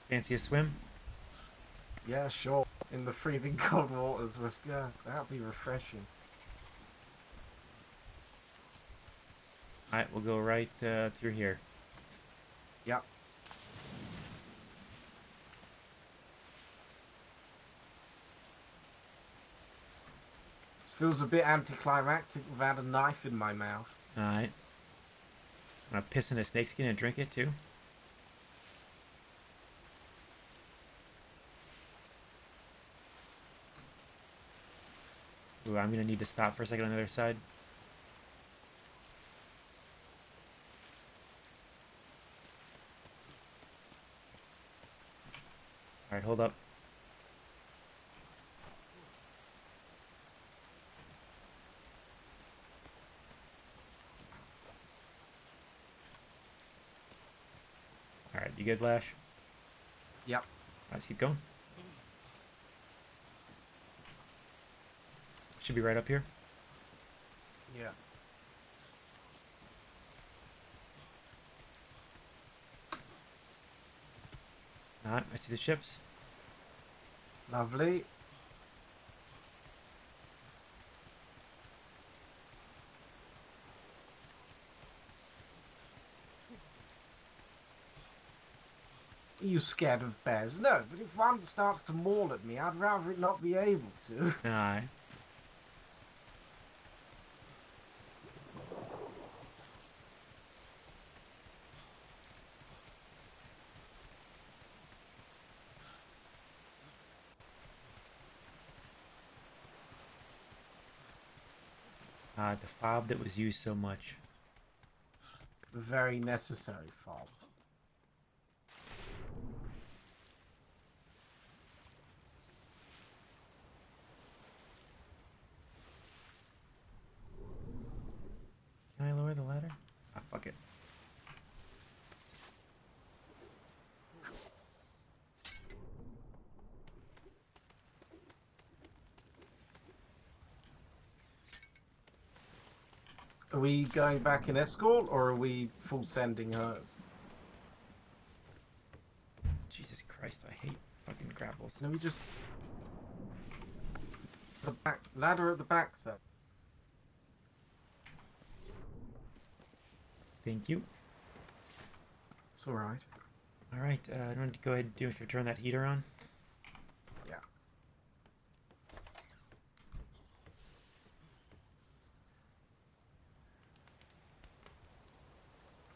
Speaker 1: Fancy a swim?
Speaker 15: Yeah, sure. In the freezing cold waters, let's go. That'll be refreshing.
Speaker 1: All right, we'll go right through here.
Speaker 15: Yep. This feels a bit anticlimactic without a knife in my mouth.
Speaker 1: All right. I'm gonna piss in a snakeskin and drink it too. Ooh, I'm gonna need to stop for a second on the other side. All right, hold up. All right, you good, Lash?
Speaker 15: Yep.
Speaker 1: Let's keep going. Should be right up here.
Speaker 15: Yeah.
Speaker 1: Not. I see the ships.
Speaker 15: Lovely. Are you scared of bears? No, but if one starts to maul at me, I'd rather it not be able to.
Speaker 1: Aye. The fob that was used so much.
Speaker 15: Very necessary fob.
Speaker 1: Can I lower the ladder? Ah, fuck it.
Speaker 15: Are we going back in escort, or are we full sending home?
Speaker 1: Jesus Christ, I hate fucking grapples.
Speaker 15: Let me just... The back ladder at the back, sir.
Speaker 1: Thank you.
Speaker 15: It's alright.
Speaker 1: Alright, I want to go ahead and do if you turn that heater on.
Speaker 15: Yeah.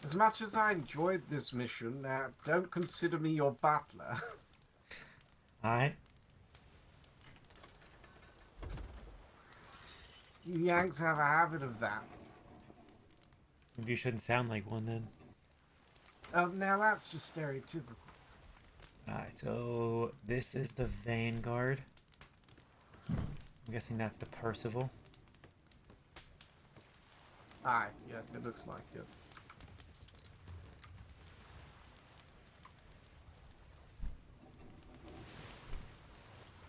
Speaker 15: As much as I enjoyed this mission, don't consider me your butler.
Speaker 1: Alright.
Speaker 15: You Yanks have a habit of that.
Speaker 1: Maybe you shouldn't sound like one then.
Speaker 15: Now that's just stereotypical.
Speaker 1: Alright, so this is the Vanguard. I'm guessing that's the Percival.
Speaker 15: Aye, yes, it looks like it.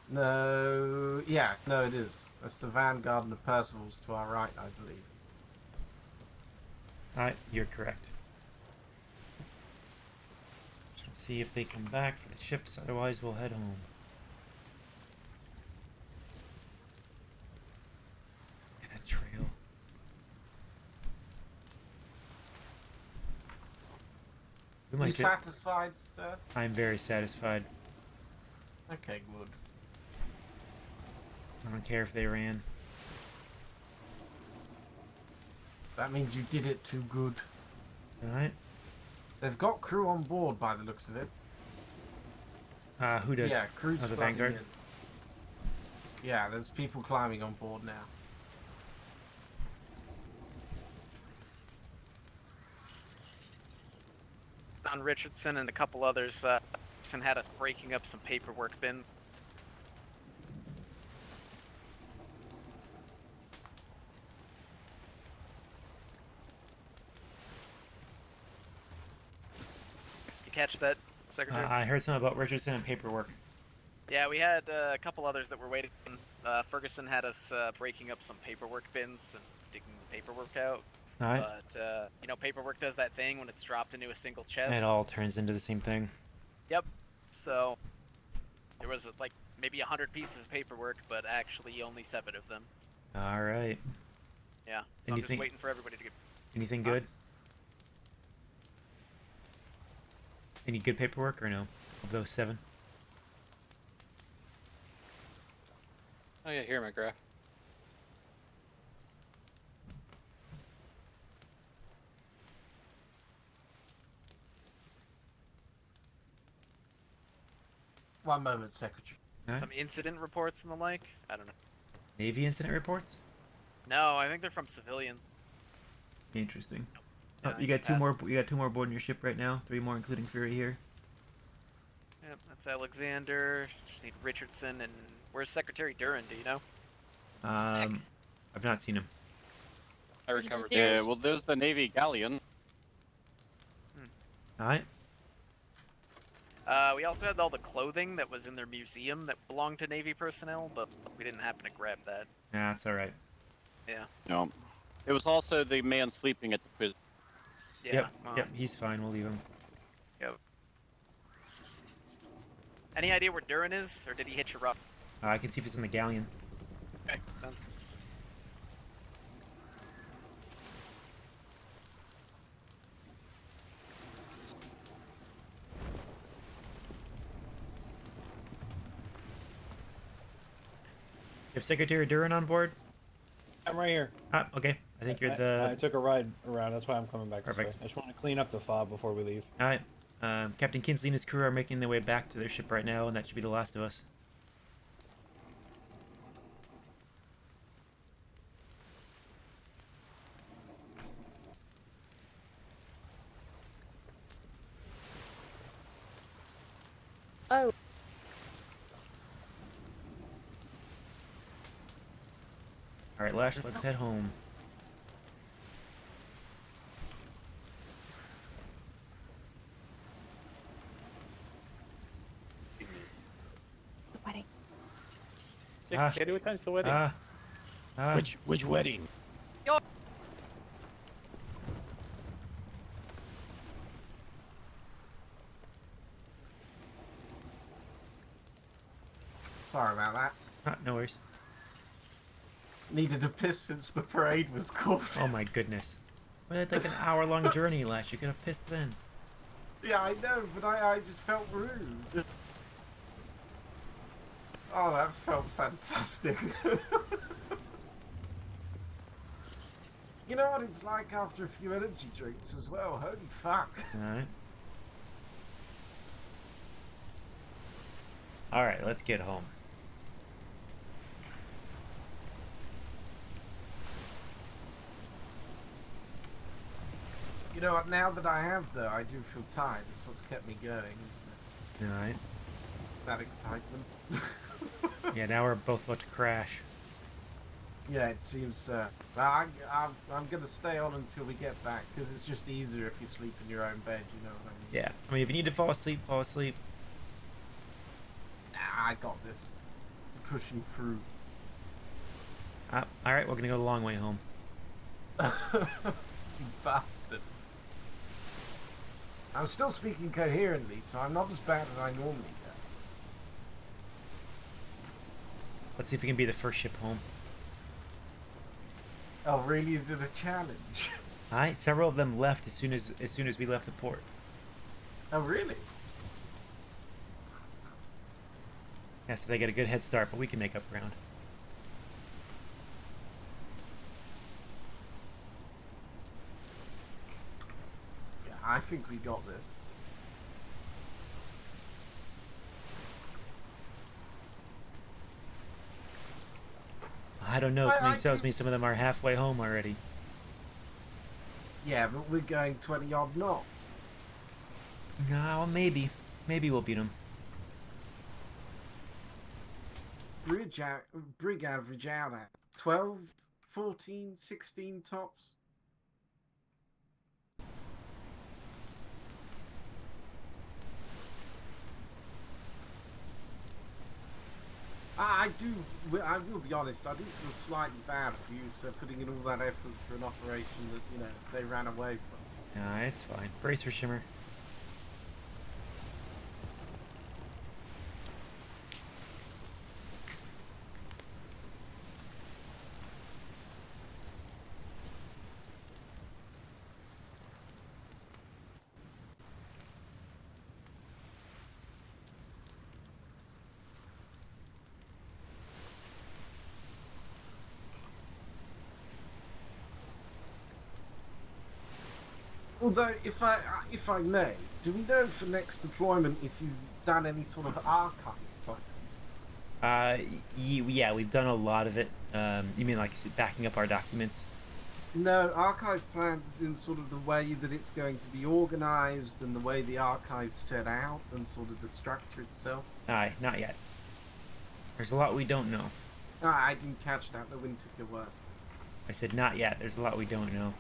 Speaker 15: No, yeah, no, it is. That's the Vanguard and the Percival's to our right, I believe.
Speaker 1: Alright, you're correct. Let's see if they come back for the ships, otherwise we'll head home. Look at that trail. We
Speaker 15: You
Speaker 1: might get...
Speaker 15: satisfied, sir?
Speaker 1: I'm very satisfied.
Speaker 15: Okay, good.
Speaker 1: I don't care if they ran.
Speaker 15: That means you did it too good.
Speaker 1: Alright.
Speaker 15: They've got crew on board by the looks of it.
Speaker 1: Who does?
Speaker 15: Yeah, crew's
Speaker 1: the
Speaker 15: flooding
Speaker 1: Vanguard?
Speaker 15: in. Yeah, there's people climbing on board now.
Speaker 3: Don Richardson and a couple others had us breaking up some paperwork bins. You catch that, Secretary?
Speaker 1: I heard something about Richardson and paperwork.
Speaker 3: Yeah, we had a couple others that were waiting. Ferguson had us breaking up some paperwork bins and digging the paperwork out.
Speaker 1: Alright.
Speaker 3: But, you know, paperwork does that thing when it's dropped into a single chest.
Speaker 1: It all turns into the same thing.
Speaker 3: Yep. So, there was like maybe 100 pieces of paperwork, but actually only 7 of them.
Speaker 1: Alright.
Speaker 3: Yeah, so I'm just waiting for everybody to get...
Speaker 1: Anything good? Any good paperwork or no? Of those 7?
Speaker 21: Oh yeah, here, McGrath.
Speaker 15: One moment, Secretary.
Speaker 1: Alright.
Speaker 3: Some incident reports and the like? I don't know.
Speaker 1: Navy incident reports?
Speaker 3: No, I think they're from civilian.
Speaker 1: Interesting.
Speaker 3: Yeah,
Speaker 1: Oh, you got 2 more. You got 2 more aboard your ship right now. 3 more, including Fury here.
Speaker 3: Yep, that's Alexander. Just need Richardson, and where's Secretary Duran? Do you know?
Speaker 1: I've not seen him.
Speaker 21: I recovered. Yeah, well, there's the Navy galleon.
Speaker 1: Alright.
Speaker 3: We also had all the clothing that was in their museum that belonged to Navy personnel, but we didn't happen to grab that.
Speaker 1: Nah, that's alright.
Speaker 3: Yeah.
Speaker 21: No. It was also the man sleeping at the prison.
Speaker 3: Yeah.
Speaker 1: Yep,
Speaker 3: Well,
Speaker 1: yep, he's fine. We'll leave him.
Speaker 3: Yep. Any idea where Duran is, or did he hitch a rock?
Speaker 1: I can see if he's in the galleon.
Speaker 3: Okay, sounds good.
Speaker 1: You have Secretary Duran on board?
Speaker 5: I'm right here.
Speaker 1: Ah, okay. I think you're the...
Speaker 5: I took a ride around. That's why I'm coming back.
Speaker 1: Perfect.
Speaker 5: This way. I just want to clean up the fob before we leave.
Speaker 1: Alright. Captain Kinsley and his crew are making their way back to their ship right now, and that should be the last of us.
Speaker 11: Oh.
Speaker 1: Alright, Lash, let's head home.
Speaker 11: Wedding.
Speaker 6: Secretary, what time's the wedding?
Speaker 1: Which
Speaker 23: wedding?
Speaker 15: Sorry about that.
Speaker 1: No worries.
Speaker 15: Needed a piss since the parade was called.
Speaker 1: Oh my goodness. We had like an hour-long journey last. You could have pissed then.
Speaker 15: Yeah, I know, but I just felt rude. Oh, that felt fantastic. You know what it's like after a few energy drinks as well. Holy fuck.
Speaker 1: Alright. Alright, let's get home.
Speaker 15: You know what, now that I have though, I do feel tired. That's what's kept me going, isn't it?
Speaker 1: Alright.
Speaker 15: That excitement.
Speaker 1: Yeah, now we're both about to crash.
Speaker 15: Yeah, it seems I'm gonna stay on until we get back, because it's just easier if you sleep in your own bed, you know what I mean?
Speaker 1: Yeah, I mean, if you need to fall asleep, fall asleep.
Speaker 15: Nah, I got this. I'm pushing through.
Speaker 1: Alright, we're gonna go the long way home.
Speaker 15: You bastard. I'm still speaking coherently, so I'm not as bad as I normally get.
Speaker 1: Let's see if we can be the first ship home.
Speaker 15: Oh, really? Is it a challenge?
Speaker 1: Alright, several of them left as soon as we left the port.
Speaker 15: Oh, really?
Speaker 1: Yeah, so they get a good head start, but we can make up ground.
Speaker 15: Yeah, I think we got this.
Speaker 1: I don't know, something tells me some of them are halfway home already.
Speaker 15: Yeah, but we're going 20 odd knots.
Speaker 1: No, maybe. Maybe we'll beat them.
Speaker 15: Brig average out at 12, 14, 16 tops. I will be honest, I do feel slightly bad for you, so putting in all that effort for an operation that, you know, they ran away from.
Speaker 1: Nah, it's fine. Brace for Shimmer.
Speaker 15: Although, if I may, do we know for next deployment if you've done any sort of archive plans?
Speaker 1: Yeah, we've done a lot of it. You mean like backing up our documents?
Speaker 15: No, archive plans is in sort of the way that it's going to be organized and the way the archive's set out and sort of the structure itself.
Speaker 1: Aye, not yet. There's a lot we don't know.
Speaker 15: I didn't catch that, the wind took your words.
Speaker 1: I said not yet. There's a lot we don't know.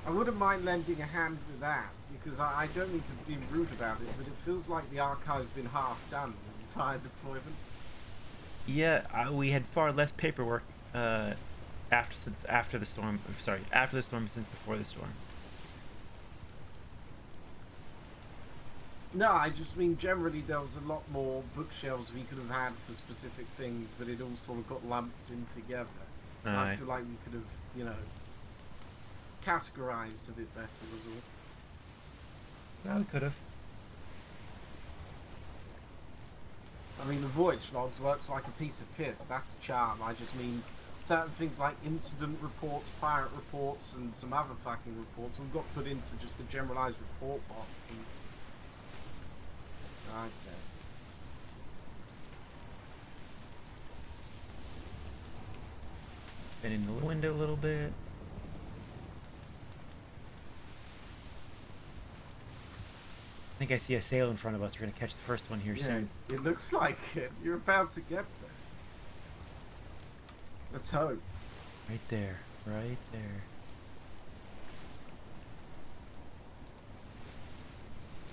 Speaker 15: I wouldn't mind lending a hand with that, because I don't need to be rude about it, but it feels like the archive's been half done the entire deployment.
Speaker 1: Yeah, we had far less paperwork after the storm. Sorry, after the storm since before the storm.
Speaker 15: No, I just mean generally there was a lot more bookshelves we could have had for specific things, but it all sort of got lumped in together. I feel like we could have, you know, categorized a bit better was all.
Speaker 1: No, we could have.
Speaker 15: I mean, the voyage logs works like a piece of piss. That's a charm. I just mean certain things like incident reports, pirate reports, and some other fucking reports all got put into just a generalized report box. And I don't know.
Speaker 1: Been in the window a little bit. I think I see a sail in front of us. We're gonna catch the first one here soon.
Speaker 15: It looks like it. You're about to get there. Let's hope.
Speaker 1: Right there. Right there.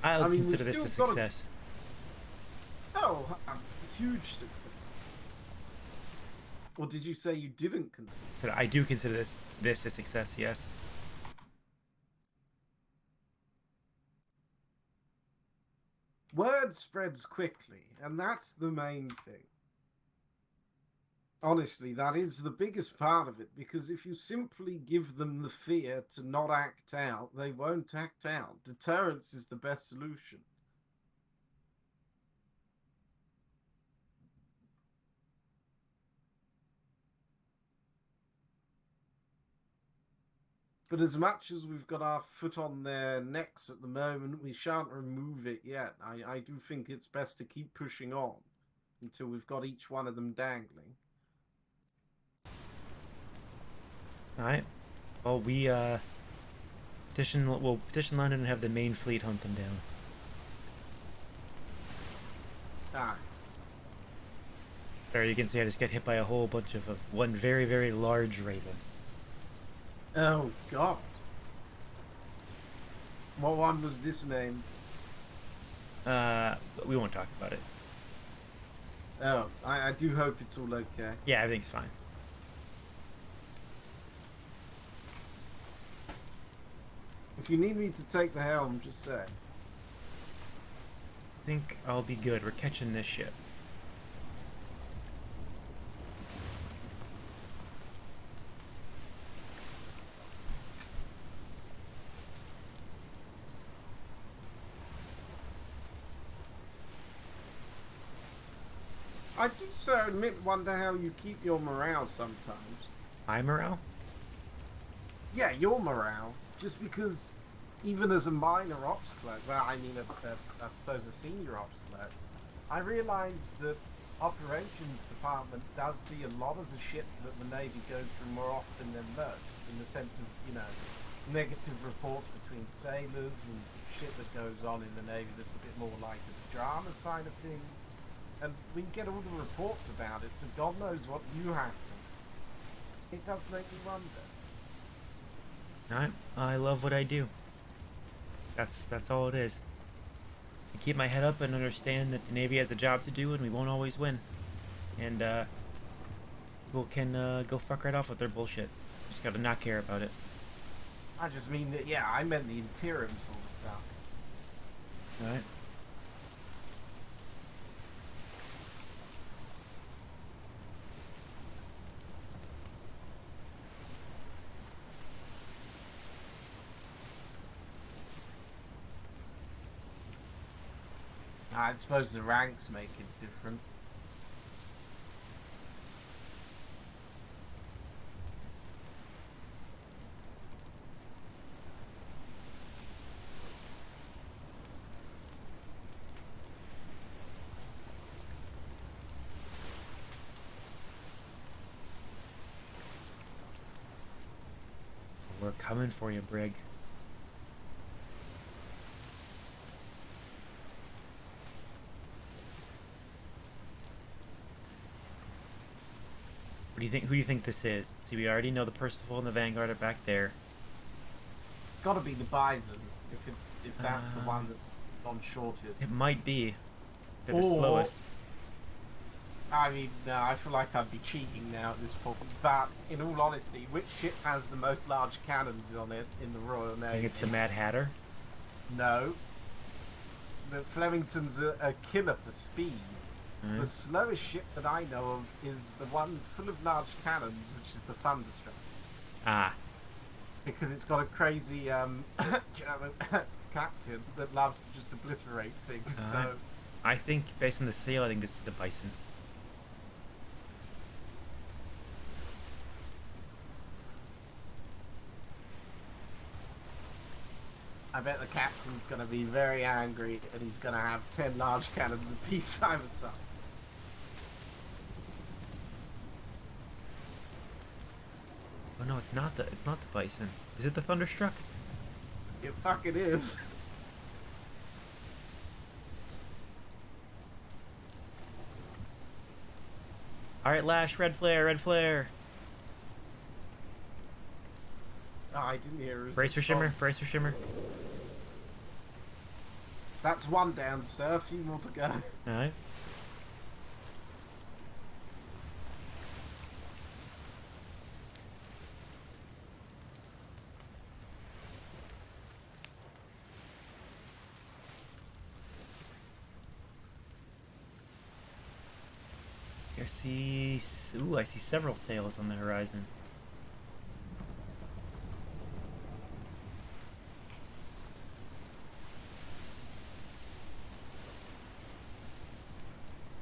Speaker 1: I'll consider this a success.
Speaker 15: Oh, a huge success. Or did you say you didn't consider?
Speaker 1: So I do consider this a success, yes.
Speaker 15: Word spreads quickly, and that's the main thing. Honestly, that is the biggest part of it, because if you simply give them the fear to not act out, they won't act out. Deterrence is the best solution. But as much as we've got our foot on their necks at the moment, we shan't remove it yet. I do think it's best to keep pushing on until we've got each one of them dangling.
Speaker 1: Alright. Well, we, petition London and have the main fleet hunt them down.
Speaker 15: Aye.
Speaker 1: There, you can see I just get hit by a whole bunch of one very, very large raven.
Speaker 15: Oh, God. What one was this name?
Speaker 1: We won't talk about it.
Speaker 15: Oh, I do hope it's all okay.
Speaker 1: Yeah, everything's fine.
Speaker 15: If you need me to take the helm, just say.
Speaker 1: I think I'll be good. We're catching this ship.
Speaker 15: I do so wonder how you keep your morale sometimes.
Speaker 1: My morale?
Speaker 15: Yeah, your morale. Just because, even as a minor ops clerk, well, I mean, I suppose a senior ops clerk, I realised that operations department does see a lot of the shit that the Navy goes through more often than most, in the sense of, you know, negative reports between sailors and shit that goes on in the Navy that's a bit more like the drama side of things. And we get all the reports about it, so God knows what you have to. It does make me wonder.
Speaker 1: I love what I do. That's all it is. I keep my head up and understand that the Navy has a job to do and we won't always win. And people can go fuck right off with their bullshit. Just gotta not care about it.
Speaker 15: I just mean that, yeah, I meant the interim sort of stuff.
Speaker 1: Alright.
Speaker 15: I suppose the ranks make it different.
Speaker 1: We're coming for you, Brig. What do you think? Who do you think this is? See, we already know the Percival and the Vanguard are back there.
Speaker 15: It's got to be the Bison if that's the one that's gone shortest.
Speaker 1: It might be. They're the slowest.
Speaker 15: I mean, no, I feel like I'd be cheating now at this point. But in all honesty, which ship has the most large cannons on it in the Royal Navy?
Speaker 1: I think it's the Mad Hatter.
Speaker 15: No. The Flemington's a killer for speed. The slowest ship that I know of is the one full of large cannons, which is the Thunderstruck.
Speaker 1: Ah.
Speaker 15: Because it's got a crazy German captain that loves to just obliterate things. So
Speaker 1: I think, based on the sail, I think this is the Bison.
Speaker 15: I bet the captain's going to be very angry and he's going to have 10 large cannons apiece either side.
Speaker 1: Oh no, it's not the Bison. Is it the Thunderstruck?
Speaker 15: It fucking is.
Speaker 1: Alright, Lash, red flare, red flare.
Speaker 15: Oh, I didn't hear it.
Speaker 1: Brace for shimmer, brace for shimmer.
Speaker 15: That's one down, sir. A few more to go.
Speaker 1: Alright. I see. Ooh, I see several sails on the horizon.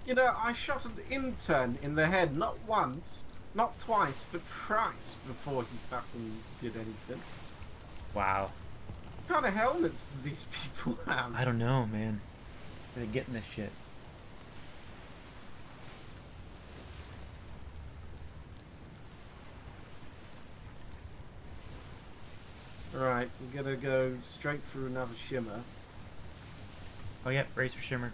Speaker 15: You know, I shot an intern in the head not once, not twice, but thrice before he fucking did anything.
Speaker 1: Wow.
Speaker 15: What kind of helmets do these people have?
Speaker 1: I don't know, man. Where they getting this shit?
Speaker 15: Alright, we're gonna go straight through another shimmer.
Speaker 1: Oh yeah, brace for shimmer.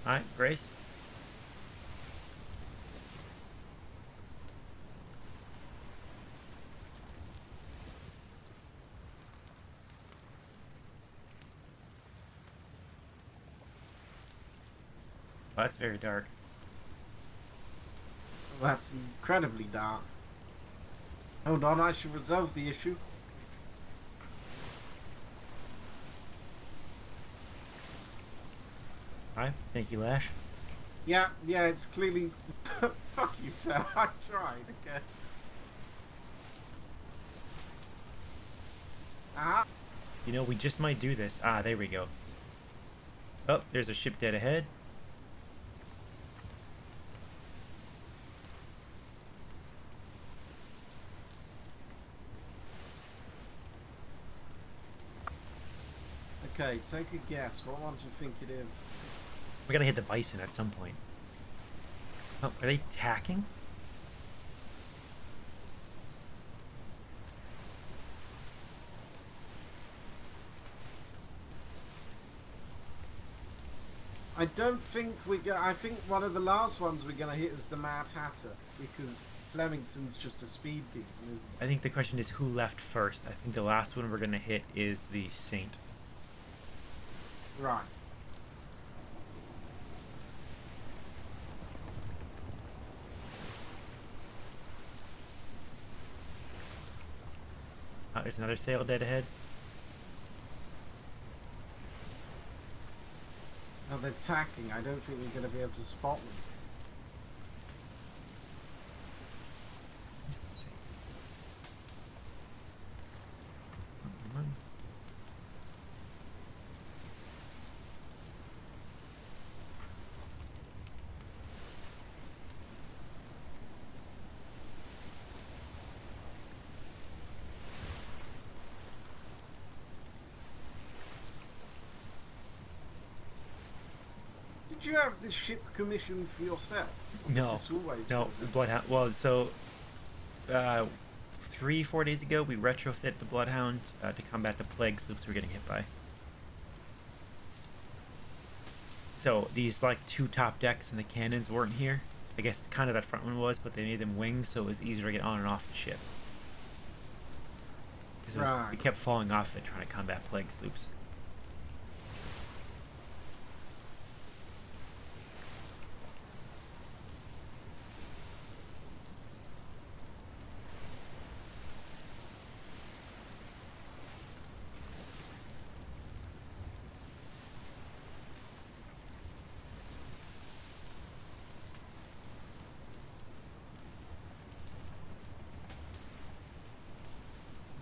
Speaker 1: Alright, brace. Oh, that's very dark.
Speaker 15: That's incredibly dark. Hold on, I should resolve the issue.
Speaker 1: Alright, thank you, Lash.
Speaker 15: Yeah, it's clearly... Fuck you, sir. I tried, okay. Ah.
Speaker 1: You know, we just might do this. Ah, there we go. Oh, there's a ship dead ahead.
Speaker 15: Okay, take a guess. What one do you think it is?
Speaker 1: We gotta hit the bison at some point. Oh, are they tacking?
Speaker 15: I don't think I think one of the last ones we're gonna hit is the Mad Hatter, because Flemington's just a speed demon, isn't
Speaker 1: I think the question is who left first. I think the last one we're gonna hit is the Saint.
Speaker 15: it? Right.
Speaker 1: There's another sail dead ahead.
Speaker 15: Oh, they're tacking. I don't think we're gonna be able to spot them. Did you have this ship commissioned for yourself?
Speaker 1: No,
Speaker 15: Is this always
Speaker 1: no,
Speaker 15: with this?
Speaker 1: Bloodhound. Well, so 3-4 days ago, we retrofit the Bloodhound to combat the plague sloops we're getting hit by. So these like two top decks and the cannons weren't here. I guess kind of that front one was, but they made them wings, so it was easier to get on and off the ship. 'Cause
Speaker 15: Right.
Speaker 1: we kept falling off it trying to combat plague sloops.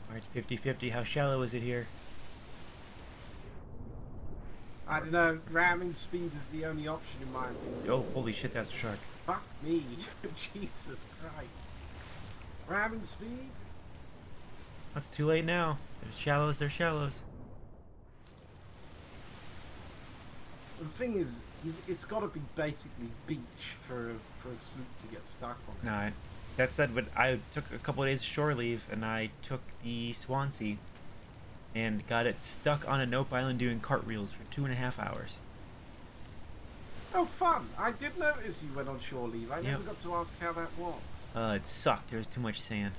Speaker 1: Alright, 50-50. How shallow is it here?
Speaker 15: I don't know. Ramming speed is the only option in my opinion.
Speaker 1: Oh, holy shit, that's a shark.
Speaker 15: Fuck me. Jesus Christ. Ramming speed?
Speaker 1: That's too late now. They're shallows, they're shallows.
Speaker 15: The thing is, it's got to be basically beach for a sloop to get stuck on.
Speaker 1: No, that said, but I took a couple of days of shore leave, and I took the Swansea and got it stuck on a Nope Island doing cartwheels for 2.5 hours.
Speaker 15: Oh, fun! I did notice you went on shore leave. I never got to ask how that was.
Speaker 1: It sucked. There was too much sand.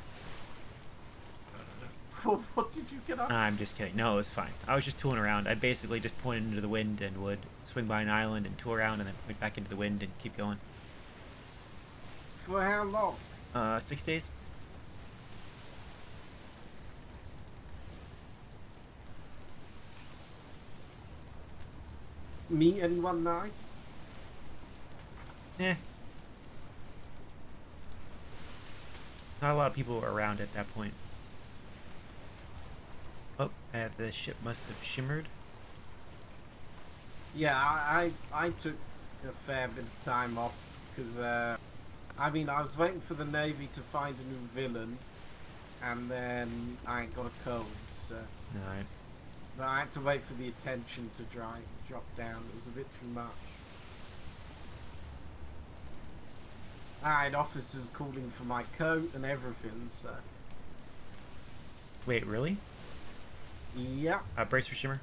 Speaker 15: What did you get up?
Speaker 1: I'm just kidding. No, it was fine. I was just tooling around. I basically just pointed into the wind and would swing by an island and tool around and then point back into the wind and keep going.
Speaker 15: For how long?
Speaker 1: 6 days.
Speaker 15: Meet anyone nice?
Speaker 1: Eh. Not a lot of people were around at that point. Oh, the ship must have shimmered.
Speaker 15: Yeah, I took a fair bit of time off because I mean I was waiting for the Navy to find a new villain, and then I got a cold, so.
Speaker 1: Alright.
Speaker 15: But I had to wait for the attention to drop down. It was a bit too much. I had officers calling for my coat and everything, so.
Speaker 1: Wait, really?
Speaker 15: Yeah.
Speaker 1: Brace for shimmer.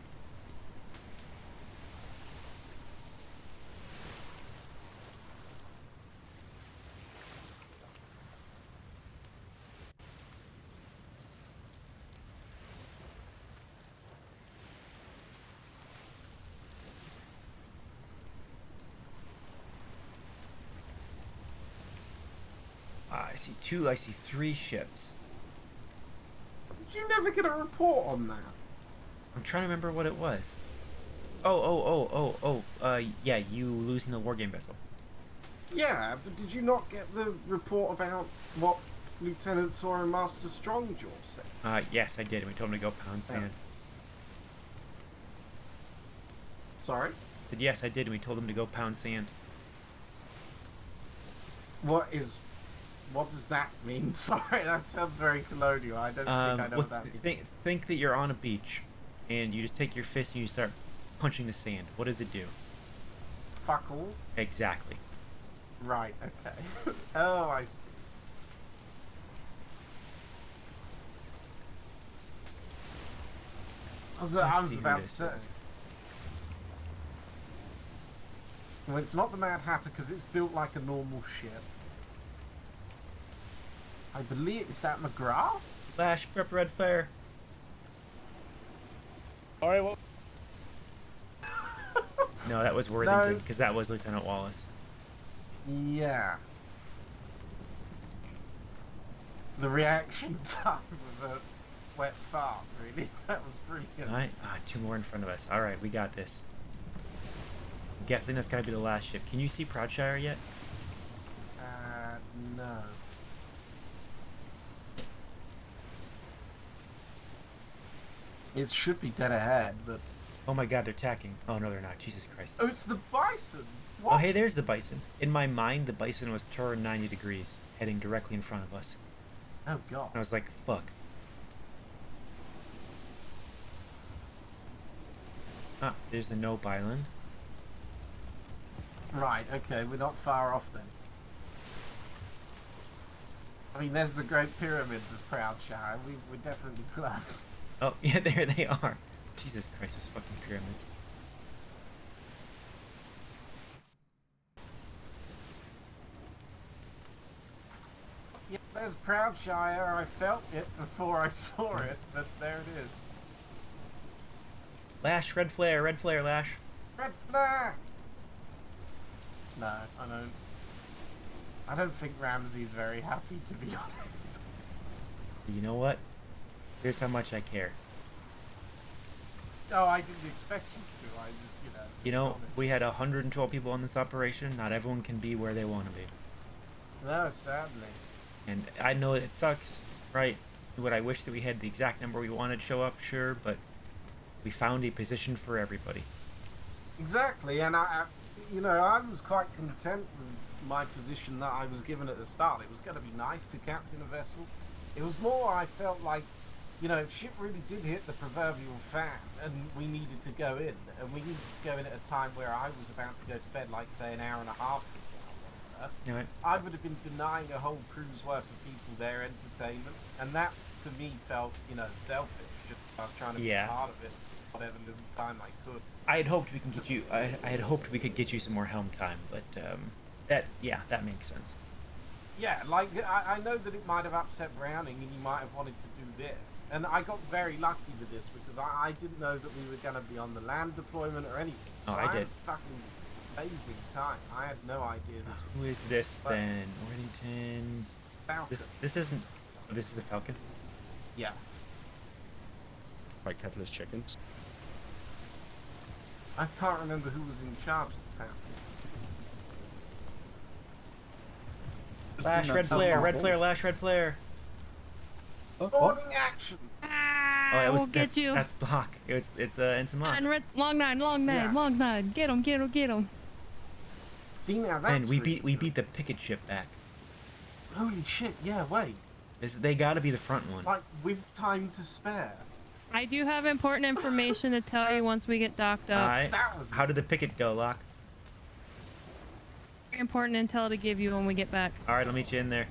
Speaker 1: I see 2, I see 3 ships.
Speaker 15: Did you never get a report on that?
Speaker 1: I'm trying to remember what it was. Yeah, you losing the wargame vessel.
Speaker 15: Yeah, but did you not get the report about what Lieutenant Sora and Master Strongjaw said?
Speaker 1: Yes, I did. We told him to go pound sand.
Speaker 15: Sorry?
Speaker 1: I said, yes, I did, and we told him to go pound sand.
Speaker 15: What does that mean? Sorry, that sounds very colonial. I don't think I know what that means.
Speaker 1: Think that you're on a beach, and you just take your fist and you start punching the sand. What does it do?
Speaker 15: Fuck all?
Speaker 1: Exactly.
Speaker 15: Right, okay. Oh, I see. I was about to say. Well, it's not the Mad Hatter because it's built like a normal ship. I believe, is that McGrath?
Speaker 1: Flash, prep red fire.
Speaker 6: Alright, well.
Speaker 1: No, that was Worthington, because that was Lieutenant Wallace.
Speaker 15: Yeah. The reaction time of a wet fart, really. That was brilliant.
Speaker 1: Alright, 2 more in front of us. Alright, we got this. I'm guessing that's gotta be the last ship. Can you see Proudshire yet?
Speaker 15: No. It should be dead ahead, but...
Speaker 1: Oh my god, they're tacking. Oh no, they're not. Jesus Christ.
Speaker 15: Oh, it's the Bison! What?
Speaker 1: Oh, hey, there's the Bison. In my mind, the Bison was turned 90 degrees, heading directly in front of us.
Speaker 15: Oh god.
Speaker 1: And I was like, fuck. Ah, there's the Nope Island.
Speaker 15: Right, okay, we're not far off then. I mean, there's the Great Pyramids of Proudshire. We're definitely close.
Speaker 1: Oh, yeah, there they are. Jesus Christ, those fucking pyramids.
Speaker 15: Yeah, there's Proudshire. I felt it before I saw it, but there it is.
Speaker 1: Lash, red flare, Lash.
Speaker 15: Red flare! No, I don't think Ramsey's very happy, to be honest.
Speaker 1: You know what? Here's how much I care.
Speaker 15: Oh, I didn't expect you to. I just,
Speaker 1: You know, we had 112 people on this operation. Not everyone can be where they want to be.
Speaker 15: No, sadly.
Speaker 1: And I know it sucks, right? Would I wish that we had the exact number we wanted show up? Sure, but we found a position for everybody.
Speaker 15: Exactly, and I was quite content with my position that I was given at the start. It was going to be nice to captain a vessel. It was more I felt like, if shit really did hit the proverbial fan and we needed to go in, and we needed to go in at a time where I was about to go to bed, like say an hour and a half ago,
Speaker 1: Right.
Speaker 15: I would have been denying a whole crew's worth of people their entertainment, and that to me felt, selfish. Just I was trying to be part of it, whatever little time I could.
Speaker 1: I had hoped we can get you. I had hoped we could get you some more helm time, but that makes sense.
Speaker 15: Yeah, like, I know that it might have upset Browning and he might have wanted to do this. And I got very lucky with this because I didn't know that we were going to be on the land deployment or anything. So
Speaker 1: I did.
Speaker 15: had a fucking amazing time. I had no idea this
Speaker 1: Who is this then? Worthington.
Speaker 15: Falcon.
Speaker 1: This isn't. Oh, this is the Falcon.
Speaker 15: Yeah.
Speaker 14: Like Catalyst chickens.
Speaker 15: I can't remember who was in charge of the Falcon.
Speaker 1: Lash, red flare, red flare, lash, red flare.
Speaker 15: Boarding action.
Speaker 1: Oh, that was
Speaker 20: we'll get you.
Speaker 1: That's lock. It's ensign lock.
Speaker 20: And long nine, long nine,
Speaker 15: Yeah.
Speaker 20: long nine. Get him, get him, get him.
Speaker 15: See now that's
Speaker 1: And we
Speaker 15: really
Speaker 1: beat the picket ship back.
Speaker 15: Holy shit! Yeah, wait.
Speaker 1: They got to be the front one.
Speaker 15: Like with time to spare.
Speaker 20: I do have important information to tell you once we get docked up.
Speaker 1: Alright. How did the picket go, Lock?
Speaker 20: Important intel to give you when we get back.
Speaker 1: Alright, I'll meet you in there.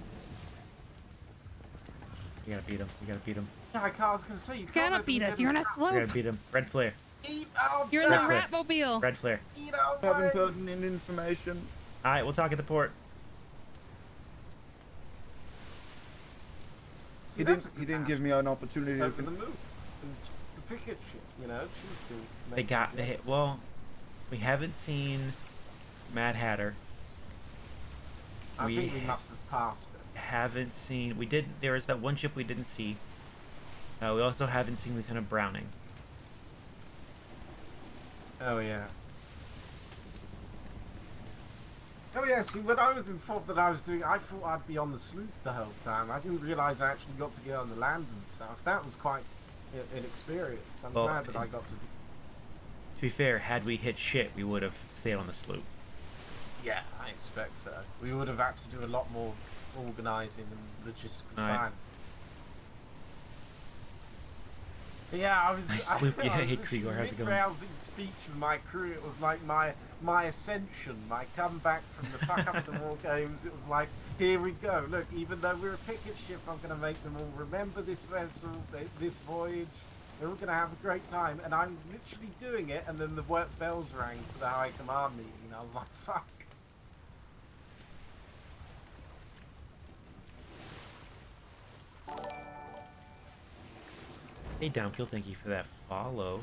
Speaker 1: You gotta beat him. You gotta beat him.
Speaker 15: Yeah, I was gonna say you
Speaker 20: Cannot beat us. You're on a
Speaker 1: You
Speaker 20: slope.
Speaker 1: gotta beat him. Red flare.
Speaker 20: You're in the
Speaker 1: Red flare.
Speaker 20: Ratmobile.
Speaker 1: Red flare.
Speaker 14: Haven't gotten in information.
Speaker 1: Alright, we'll talk at the port.
Speaker 14: He didn't give me an opportunity
Speaker 15: Over the
Speaker 14: to.
Speaker 15: move. The picket ship, you know, she was still.
Speaker 1: They got the hit. Well, we haven't seen Mad Hatter.
Speaker 15: I think we must have passed it.
Speaker 1: Haven't seen. We did. There was that one ship we didn't see. We also haven't seen Lieutenant Browning.
Speaker 15: Oh yeah. Oh yeah, see, when I was informed that I was doing, I thought I'd be on the sloop the whole time. I didn't realise I actually got to go on the land and stuff. That was quite an experience. I'm
Speaker 1: Well,
Speaker 15: glad that I got to do.
Speaker 1: To be fair, had we hit shit, we would have stayed on the sloop.
Speaker 15: Yeah, I expect so. We would have had to do a lot more organising and logistical
Speaker 1: Alright.
Speaker 15: planning. Yeah, I was.
Speaker 1: Nice sloop. Yeah, hey,
Speaker 15: literally
Speaker 1: Krigor, how's it going?
Speaker 15: mid-rousing speech with my crew. It was like my ascension, my comeback from the fuck up the war games. It was like, here we go. Look, even though we're a picket ship, I'm going to make them all remember this vessel, this voyage. They're all going to have a great time. And I was literally doing it, and then the work bells rang for the High Command meeting. And I was like, fuck.
Speaker 1: Hey, Downkill, thank you for that follow.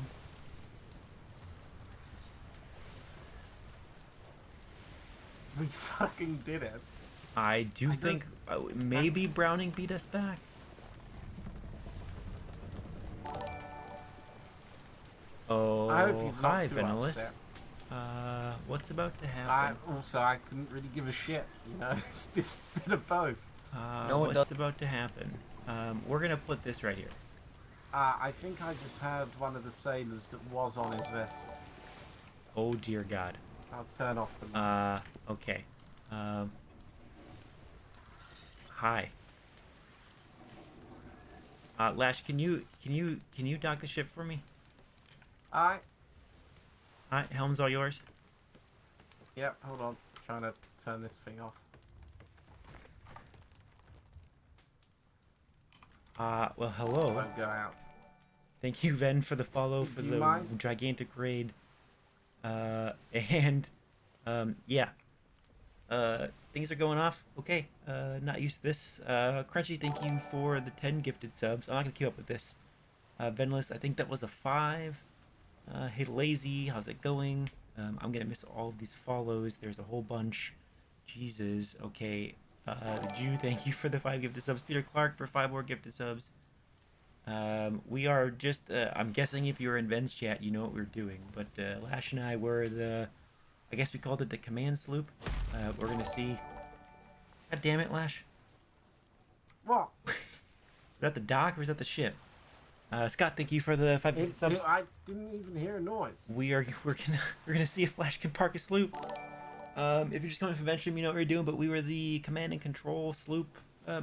Speaker 15: We fucking did it.
Speaker 1: I do think maybe Browning beat us back. Oh,
Speaker 15: I hope he's not
Speaker 1: hi,
Speaker 15: too
Speaker 1: Vanillis.
Speaker 15: upset.
Speaker 1: What's about to happen?
Speaker 15: I couldn't really give a shit, you know. It's bit of both.
Speaker 1: What's about to happen? We're gonna put this right here.
Speaker 15: I think I just heard one of the sailors that was on his vessel.
Speaker 1: Oh dear God.
Speaker 15: I'll turn off the lights.
Speaker 1: Okay. Hi. Lash, can you dock the ship for me?
Speaker 15: Alright.
Speaker 1: Alright, helm's all yours.
Speaker 15: Yep, hold on. Trying to turn this thing off.
Speaker 1: Well, hello.
Speaker 15: Won't go out.
Speaker 1: Thank you, Ven, for the follow for
Speaker 15: Do you
Speaker 1: the
Speaker 15: mind?
Speaker 1: gigantic raid. Yeah. Things are going off. Okay. Not used to this. Crunchy, thank you for the 10 gifted subs. I'm not gonna keep up with this. Venless, I think that was a 5. Hey, Lazy, how's it going? I'm gonna miss all of these follows. There's a whole bunch. Jesus. Okay. Jew, thank you for the 5 gifted subs. Peter Clark for 5 more gifted subs. We are just, I'm guessing if you're in Ven's chat, you know what we're doing. But Lash and I were I guess we called it the command sloop. We're gonna see. God damn it, Lash.
Speaker 15: What?
Speaker 1: Is that the dock or is that the ship? Scott, thank you for the 5 gifted subs.
Speaker 15: I didn't even hear a noise.
Speaker 1: We're gonna see if Flash can park a sloop. If you're just coming from Venstream, you know what we're doing, but we were the command and control sloop,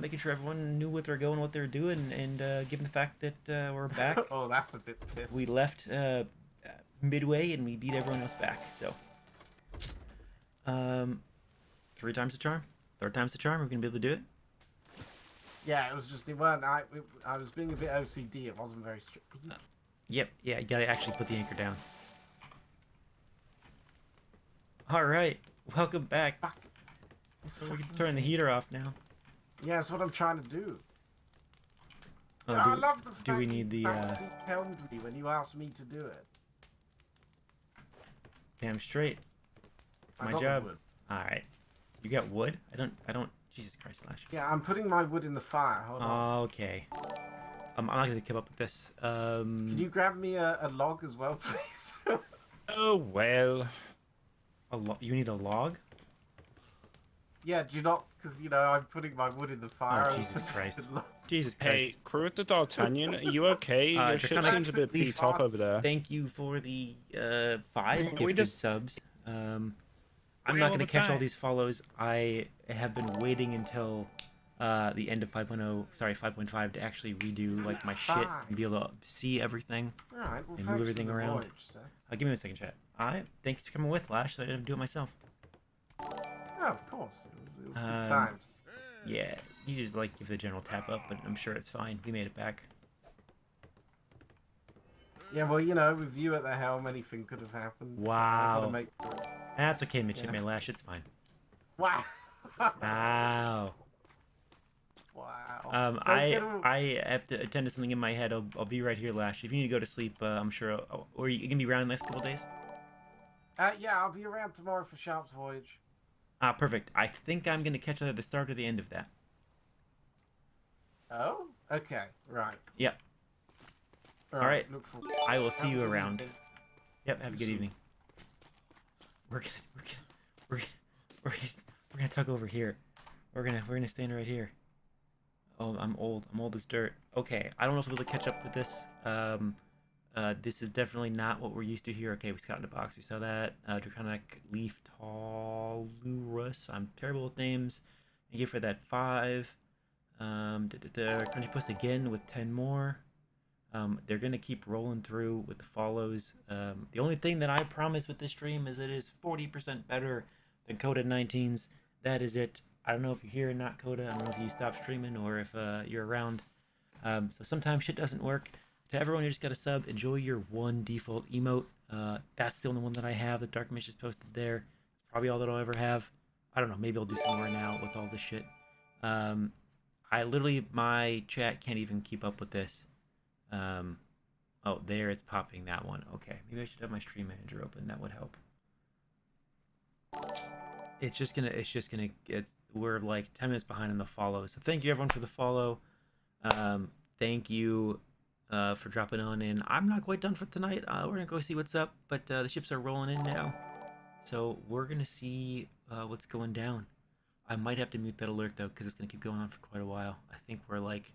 Speaker 1: making sure everyone knew what they're going, what they're doing, and given the fact that we're back.
Speaker 15: Oh, that's a bit pissed.
Speaker 1: We left midway and we beat everyone else back. So, 3 times the charm, 3rd time's the charm. We're gonna be able to do it.
Speaker 15: Yeah, it was just it weren't. I was being a bit OCD. It wasn't very strict.
Speaker 1: Yep. Yeah, you gotta actually put the anchor down. All right, welcome back. So we can turn the heater off now.
Speaker 15: Yeah, that's what I'm trying to do.
Speaker 1: Oh,
Speaker 15: I love the fact
Speaker 1: do we need the,
Speaker 15: you backseat helmed me when you asked me to do it.
Speaker 1: Damn straight. It's
Speaker 15: I
Speaker 1: my
Speaker 15: got the
Speaker 1: job.
Speaker 15: wood.
Speaker 1: Alright. You got wood? I don't... Jesus Christ, Lash.
Speaker 15: Yeah, I'm putting my wood in the fire. Hold on.
Speaker 1: Okay. I'm not gonna keep up with this.
Speaker 15: Can you grab me a log as well, please?
Speaker 12: Oh, well.
Speaker 1: You need a log?
Speaker 15: Yeah, do you not? Because, you know, I'm putting my wood in the fire.
Speaker 1: Oh, Jesus Christ. Jesus Christ.
Speaker 12: Hey, crew at the D'Artagnan, are you okay? Your ship seems a bit beat up over there.
Speaker 1: Thank you for the 5
Speaker 12: We
Speaker 1: gifted
Speaker 12: just-
Speaker 1: subs. I'm
Speaker 12: We
Speaker 1: not
Speaker 12: all
Speaker 1: going to
Speaker 12: the
Speaker 1: catch all
Speaker 12: time.
Speaker 1: these follows. I have been waiting until the end of 5.0, sorry, 5.5 to actually redo like my shit and be able to see everything
Speaker 15: Alright, well,
Speaker 1: and
Speaker 15: thanks
Speaker 1: move
Speaker 15: for
Speaker 1: everything
Speaker 15: the
Speaker 1: around.
Speaker 15: voyage, sir.
Speaker 1: Give me a second, chat. Alright, thanks for coming with, Lash, so I didn't do it myself.
Speaker 15: Oh, of course. It was good
Speaker 1: Um,
Speaker 15: times.
Speaker 1: Yeah, you just like give the general tap up, but I'm sure it's fine. We made it back.
Speaker 15: Yeah, well, you know, with you at the helm, anything could have happened. So I
Speaker 1: Wow.
Speaker 15: gotta make...
Speaker 1: That's okay, Midshipman
Speaker 15: Yeah.
Speaker 1: Lash, it's fine.
Speaker 15: Wow.
Speaker 1: Wow.
Speaker 15: Wow.
Speaker 1: I have to attend to something in my head. I'll be right here, Lash. If you need to go to sleep, I'm sure. Or you can be around the next couple days.
Speaker 15: Yeah, I'll be around tomorrow for Sharp's voyage.
Speaker 1: Ah, perfect. I think I'm gonna catch it at the start or the end of that.
Speaker 15: Oh? Okay, right.
Speaker 1: Yep. All right.
Speaker 15: Look for...
Speaker 1: I will see
Speaker 15: Have a
Speaker 1: you
Speaker 15: good
Speaker 1: around.
Speaker 15: evening.
Speaker 1: Yep. Have a good evening. We're gonna tuck over here. We're gonna stand right here. Oh, I'm old. I'm old as dirt. Okay. I don't know if we'll be able to catch up with this. This is definitely not what we're used to here. Okay, we Scout in the Box. We saw that. Draconic Leaf Tolurus. I'm terrible with names. Thank you for that 5. Country Puss again with 10 more. They're going to keep rolling through with the follows. The only thing that I promise with this stream is it is 40% better than Coda 19's. That is it. I don't know if you're here or not, Coda. I don't know if you stopped streaming or if you're around. So sometimes shit doesn't work. To everyone who just got a sub, enjoy your one default emote. That's the only one that I have. The Dark Mist is posted there. It's probably all that I'll ever have. I don't know. Maybe I'll do some more now with all this shit. I literally, my chat can't even keep up with this. Oh, there it's popping that one. Okay, maybe I should have my stream manager open. That would help. We're like 10 minutes behind on the follow. So thank you everyone for the follow. Thank you for dropping on in. I'm not quite done for tonight. We're gonna go see what's up, but the ships are rolling in now. So we're gonna see what's going down. I might have to mute that alert though, because it's gonna keep going on for quite a while. I think we're like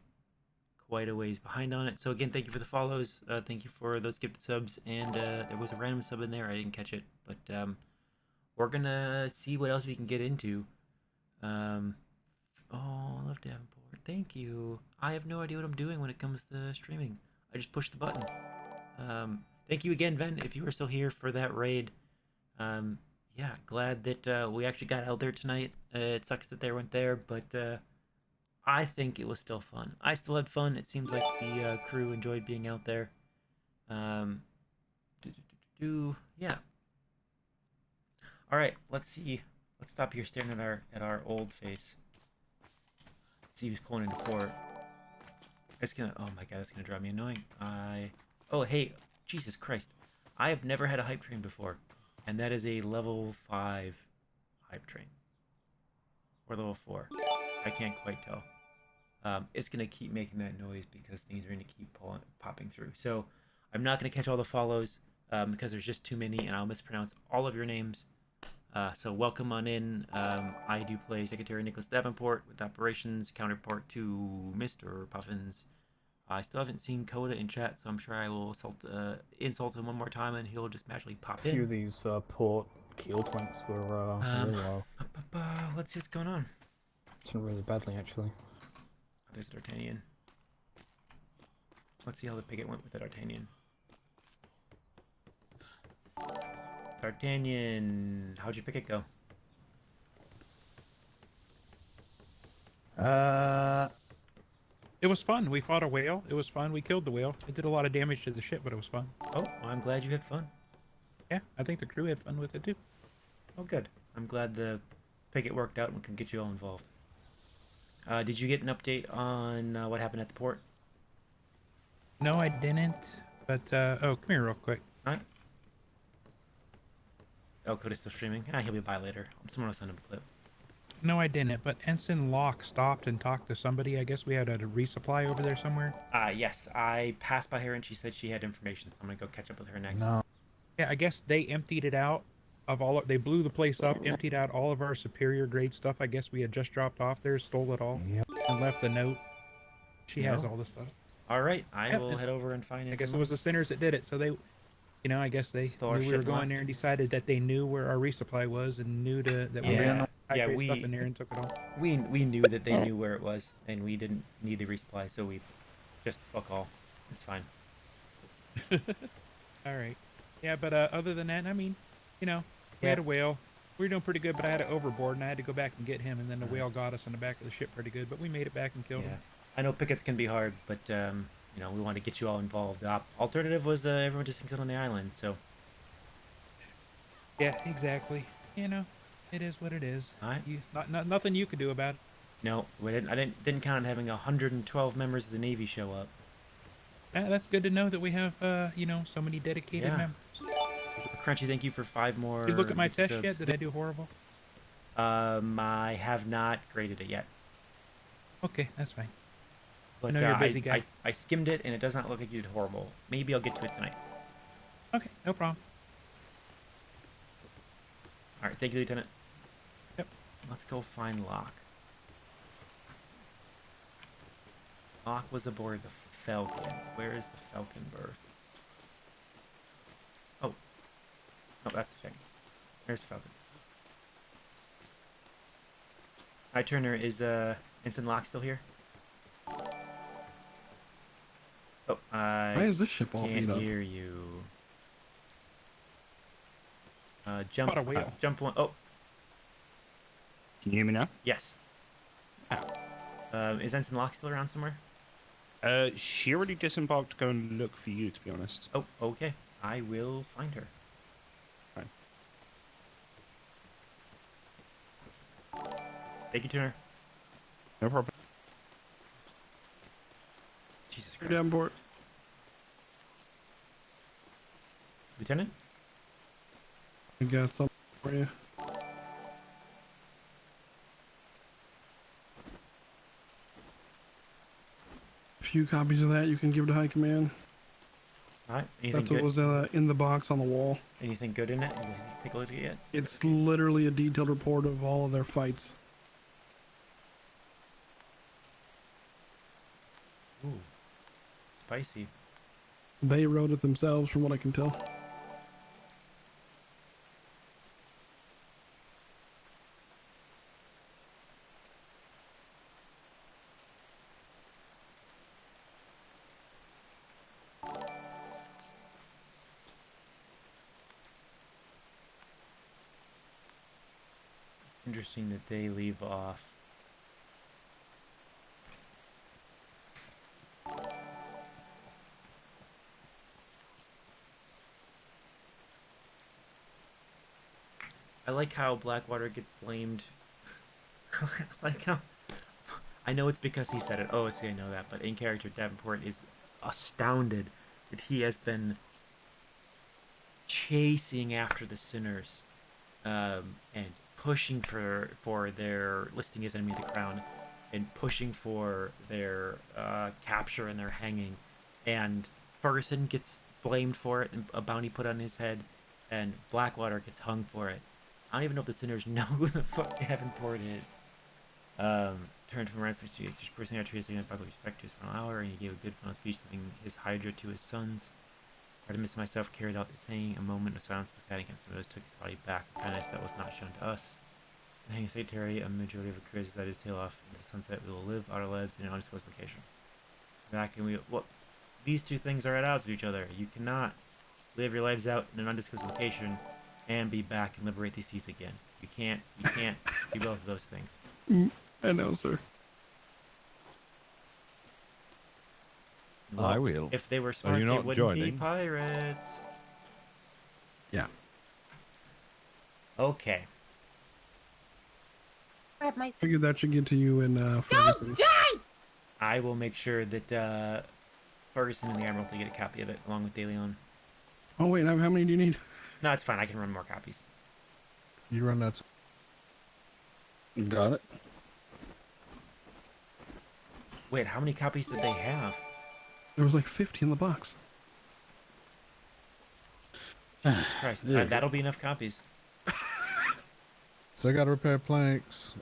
Speaker 1: quite a ways behind on it. So again, thank you for the follows. Thank you for those gifted subs, and there was a random sub in there. I didn't catch it, but we're gonna see what else we can get into. Oh, I love Davenport. Thank you. I have no idea what I'm doing when it comes to streaming. I just push the button. Thank you again, Ven, if you were still here for that raid. Yeah, glad that we actually got out there tonight. It sucks that they weren't there, but I think it was still fun. I still had fun. It seems like the crew enjoyed being out there. Yeah. All right, let's see. Let's stop here staring at our old face. Let's see who's pulling into port. It's gonna. Oh my god, it's gonna drive me annoying. Oh hey, Jesus Christ! I have never had a hype train before, and that is a level 5 hype train, or level 4. I can't quite tell. It's gonna keep making that noise because things are gonna keep popping through. So I'm not gonna catch all the follows because there's just too many, and I'll mispronounce all of your names. So welcome on in. I do play Secretary Nicholas Davenport with operations counterpart to Mr. Puffins. I still haven't seen Coda in chat, so I'm sure I will insult him one more time, and he'll just magically pop
Speaker 12: A few
Speaker 1: in.
Speaker 12: of these port keel planks were really low.
Speaker 1: Let's see what's going on.
Speaker 12: It's really badly, actually.
Speaker 1: There's D'Artagnan. Let's see how the picket went with the D'Artagnan. D'Artagnan, how'd your picket go?
Speaker 13: It was fun. We fought a whale. It was fun. We killed the whale. It did a lot of damage to the ship, but it was fun.
Speaker 1: Oh, well, I'm glad you had fun.
Speaker 13: Yeah, I think the crew had fun with it too.
Speaker 1: Oh, good. I'm glad the picket worked out and we can get you all involved. Did you get an update on what happened at the port?
Speaker 13: No, I didn't. But oh, come here real quick.
Speaker 1: Alright. Oh, Cody's still streaming. He'll be by later. Someone will send him a clip.
Speaker 13: No, I didn't. But Ensign Locke stopped and talked to somebody. I guess we had a resupply over there somewhere.
Speaker 1: Yes. I passed by her and she said she had information, so I'm gonna go catch up with her next.
Speaker 13: No. Yeah, I guess they emptied it out of all. They blew the place up, emptied out all of our superior grade stuff. I guess we had just dropped off there, stole it all, and left a note. She has all the stuff.
Speaker 1: All right, I will head over and find it.
Speaker 13: I guess it was the sinners that did it. So they, you know, I guess they knew we were going there and decided that they knew where our resupply was and knew that we had high-grade stuff in there and took it all.
Speaker 1: We knew that they knew where it was, and we didn't need the resupply, so we just fuck all. It's fine.
Speaker 13: All right. Yeah, but other than that, I mean, you know, we had a whale. We were doing pretty good, but I had it overboard, and I had to go back and get him, and then the whale got us in the back of the ship pretty good, but we made it back and killed him.
Speaker 1: I know pickets can be hard, but you know, we want to get you all involved. Alternative was everyone just hangs out on the island, so.
Speaker 13: Yeah, exactly. You know, it is what it is.
Speaker 1: All right.
Speaker 13: Nothing you could do about it.
Speaker 1: No, we didn't. I didn't count on having 112 members of the Navy show up.
Speaker 13: That's good to know that we have, you know, so many dedicated members.
Speaker 1: Crunchy, thank you for 5 more.
Speaker 13: Did you look at my test
Speaker 1: subs.
Speaker 13: yet? Did I do horrible?
Speaker 1: I have not graded it yet.
Speaker 13: Okay, that's fine.
Speaker 1: But
Speaker 13: I know you're a busy guy.
Speaker 1: I skimmed it, and it does not look like you did horrible. Maybe I'll get to it tonight.
Speaker 13: Okay, no problem.
Speaker 1: All right, thank you, Lieutenant.
Speaker 13: Yep.
Speaker 1: Let's go find Locke. Locke was aboard the Falcon. Where is the Falcon berth? Oh. Oh, that's the thing. There's the Falcon. Hi, Turner. Is Ensign Locke still here? Oh,
Speaker 7: Why is this ship all beat
Speaker 1: can't
Speaker 7: up?
Speaker 1: hear you. Jump.
Speaker 13: Caught a whale.
Speaker 1: Jump one. Oh.
Speaker 18: Can you hear me now?
Speaker 1: Yes. Is Ensign Locke still around somewhere?
Speaker 18: She already disembarked to go and look for you, to be honest.
Speaker 1: Oh, okay. I will find her.
Speaker 18: Fine.
Speaker 1: Thank you, Turner.
Speaker 18: No problem.
Speaker 1: Jesus Christ.
Speaker 7: Davenport.
Speaker 1: Lieutenant?
Speaker 7: I got something for you. A few copies of that you can give to High Command.
Speaker 1: Alright, anything
Speaker 7: That's what
Speaker 1: good?
Speaker 7: was in the box on the wall.
Speaker 1: Anything good in it? Did you take a look at it yet?
Speaker 7: It's literally a detailed report of all of their fights.
Speaker 1: Ooh. Spicy.
Speaker 7: They wrote it themselves, from what I can tell.
Speaker 1: Interesting that they leave off. I like how Blackwater gets blamed. I like how... I know it's because he said it. Oh, see, I know that. But in character, Davenport is astounded that he has been chasing after the sinners and pushing for their listing as enemy of the crown and pushing for their capture and their hanging. And Ferguson gets blamed for it and a bounty put on his head, and Blackwater gets hung for it. I don't even know if the sinners know who the fuck Davenport is. Turned from Ransom to each person I treated with respect to his final hour, and he gave a good final speech leaving his Hydra to his sons. Artemis and myself carried out the saying. A moment of silence was had against those took his body back, a kindness that was not shown to us. And hanging Secretary, a majority of the crews that is sail off into the sunset. We will live our lives in an undisclosed location. Back and we well, these two things are at odds with each other. You cannot live your lives out in an undisclosed location and be back and liberate these seas again. You can't do both of those things.
Speaker 7: I know, sir.
Speaker 1: Well,
Speaker 12: I will.
Speaker 1: If they were smart,
Speaker 12: you
Speaker 1: they
Speaker 12: not
Speaker 1: wouldn't be
Speaker 12: joining?
Speaker 1: pirates.
Speaker 7: Yeah.
Speaker 1: Okay.
Speaker 7: Figured that should get to you in Ferguson.
Speaker 1: I will make sure that Ferguson and the Admiralty get a copy of it, along with De Leon.
Speaker 7: Oh wait, how many do you need?
Speaker 1: No, it's fine. I can run more copies.
Speaker 14: You run that.
Speaker 12: Got it.
Speaker 1: Wait, how many copies did they have?
Speaker 7: There was like 50 in the box.
Speaker 1: Jesus Christ, that'll be enough copies.
Speaker 14: So I got to repair planks.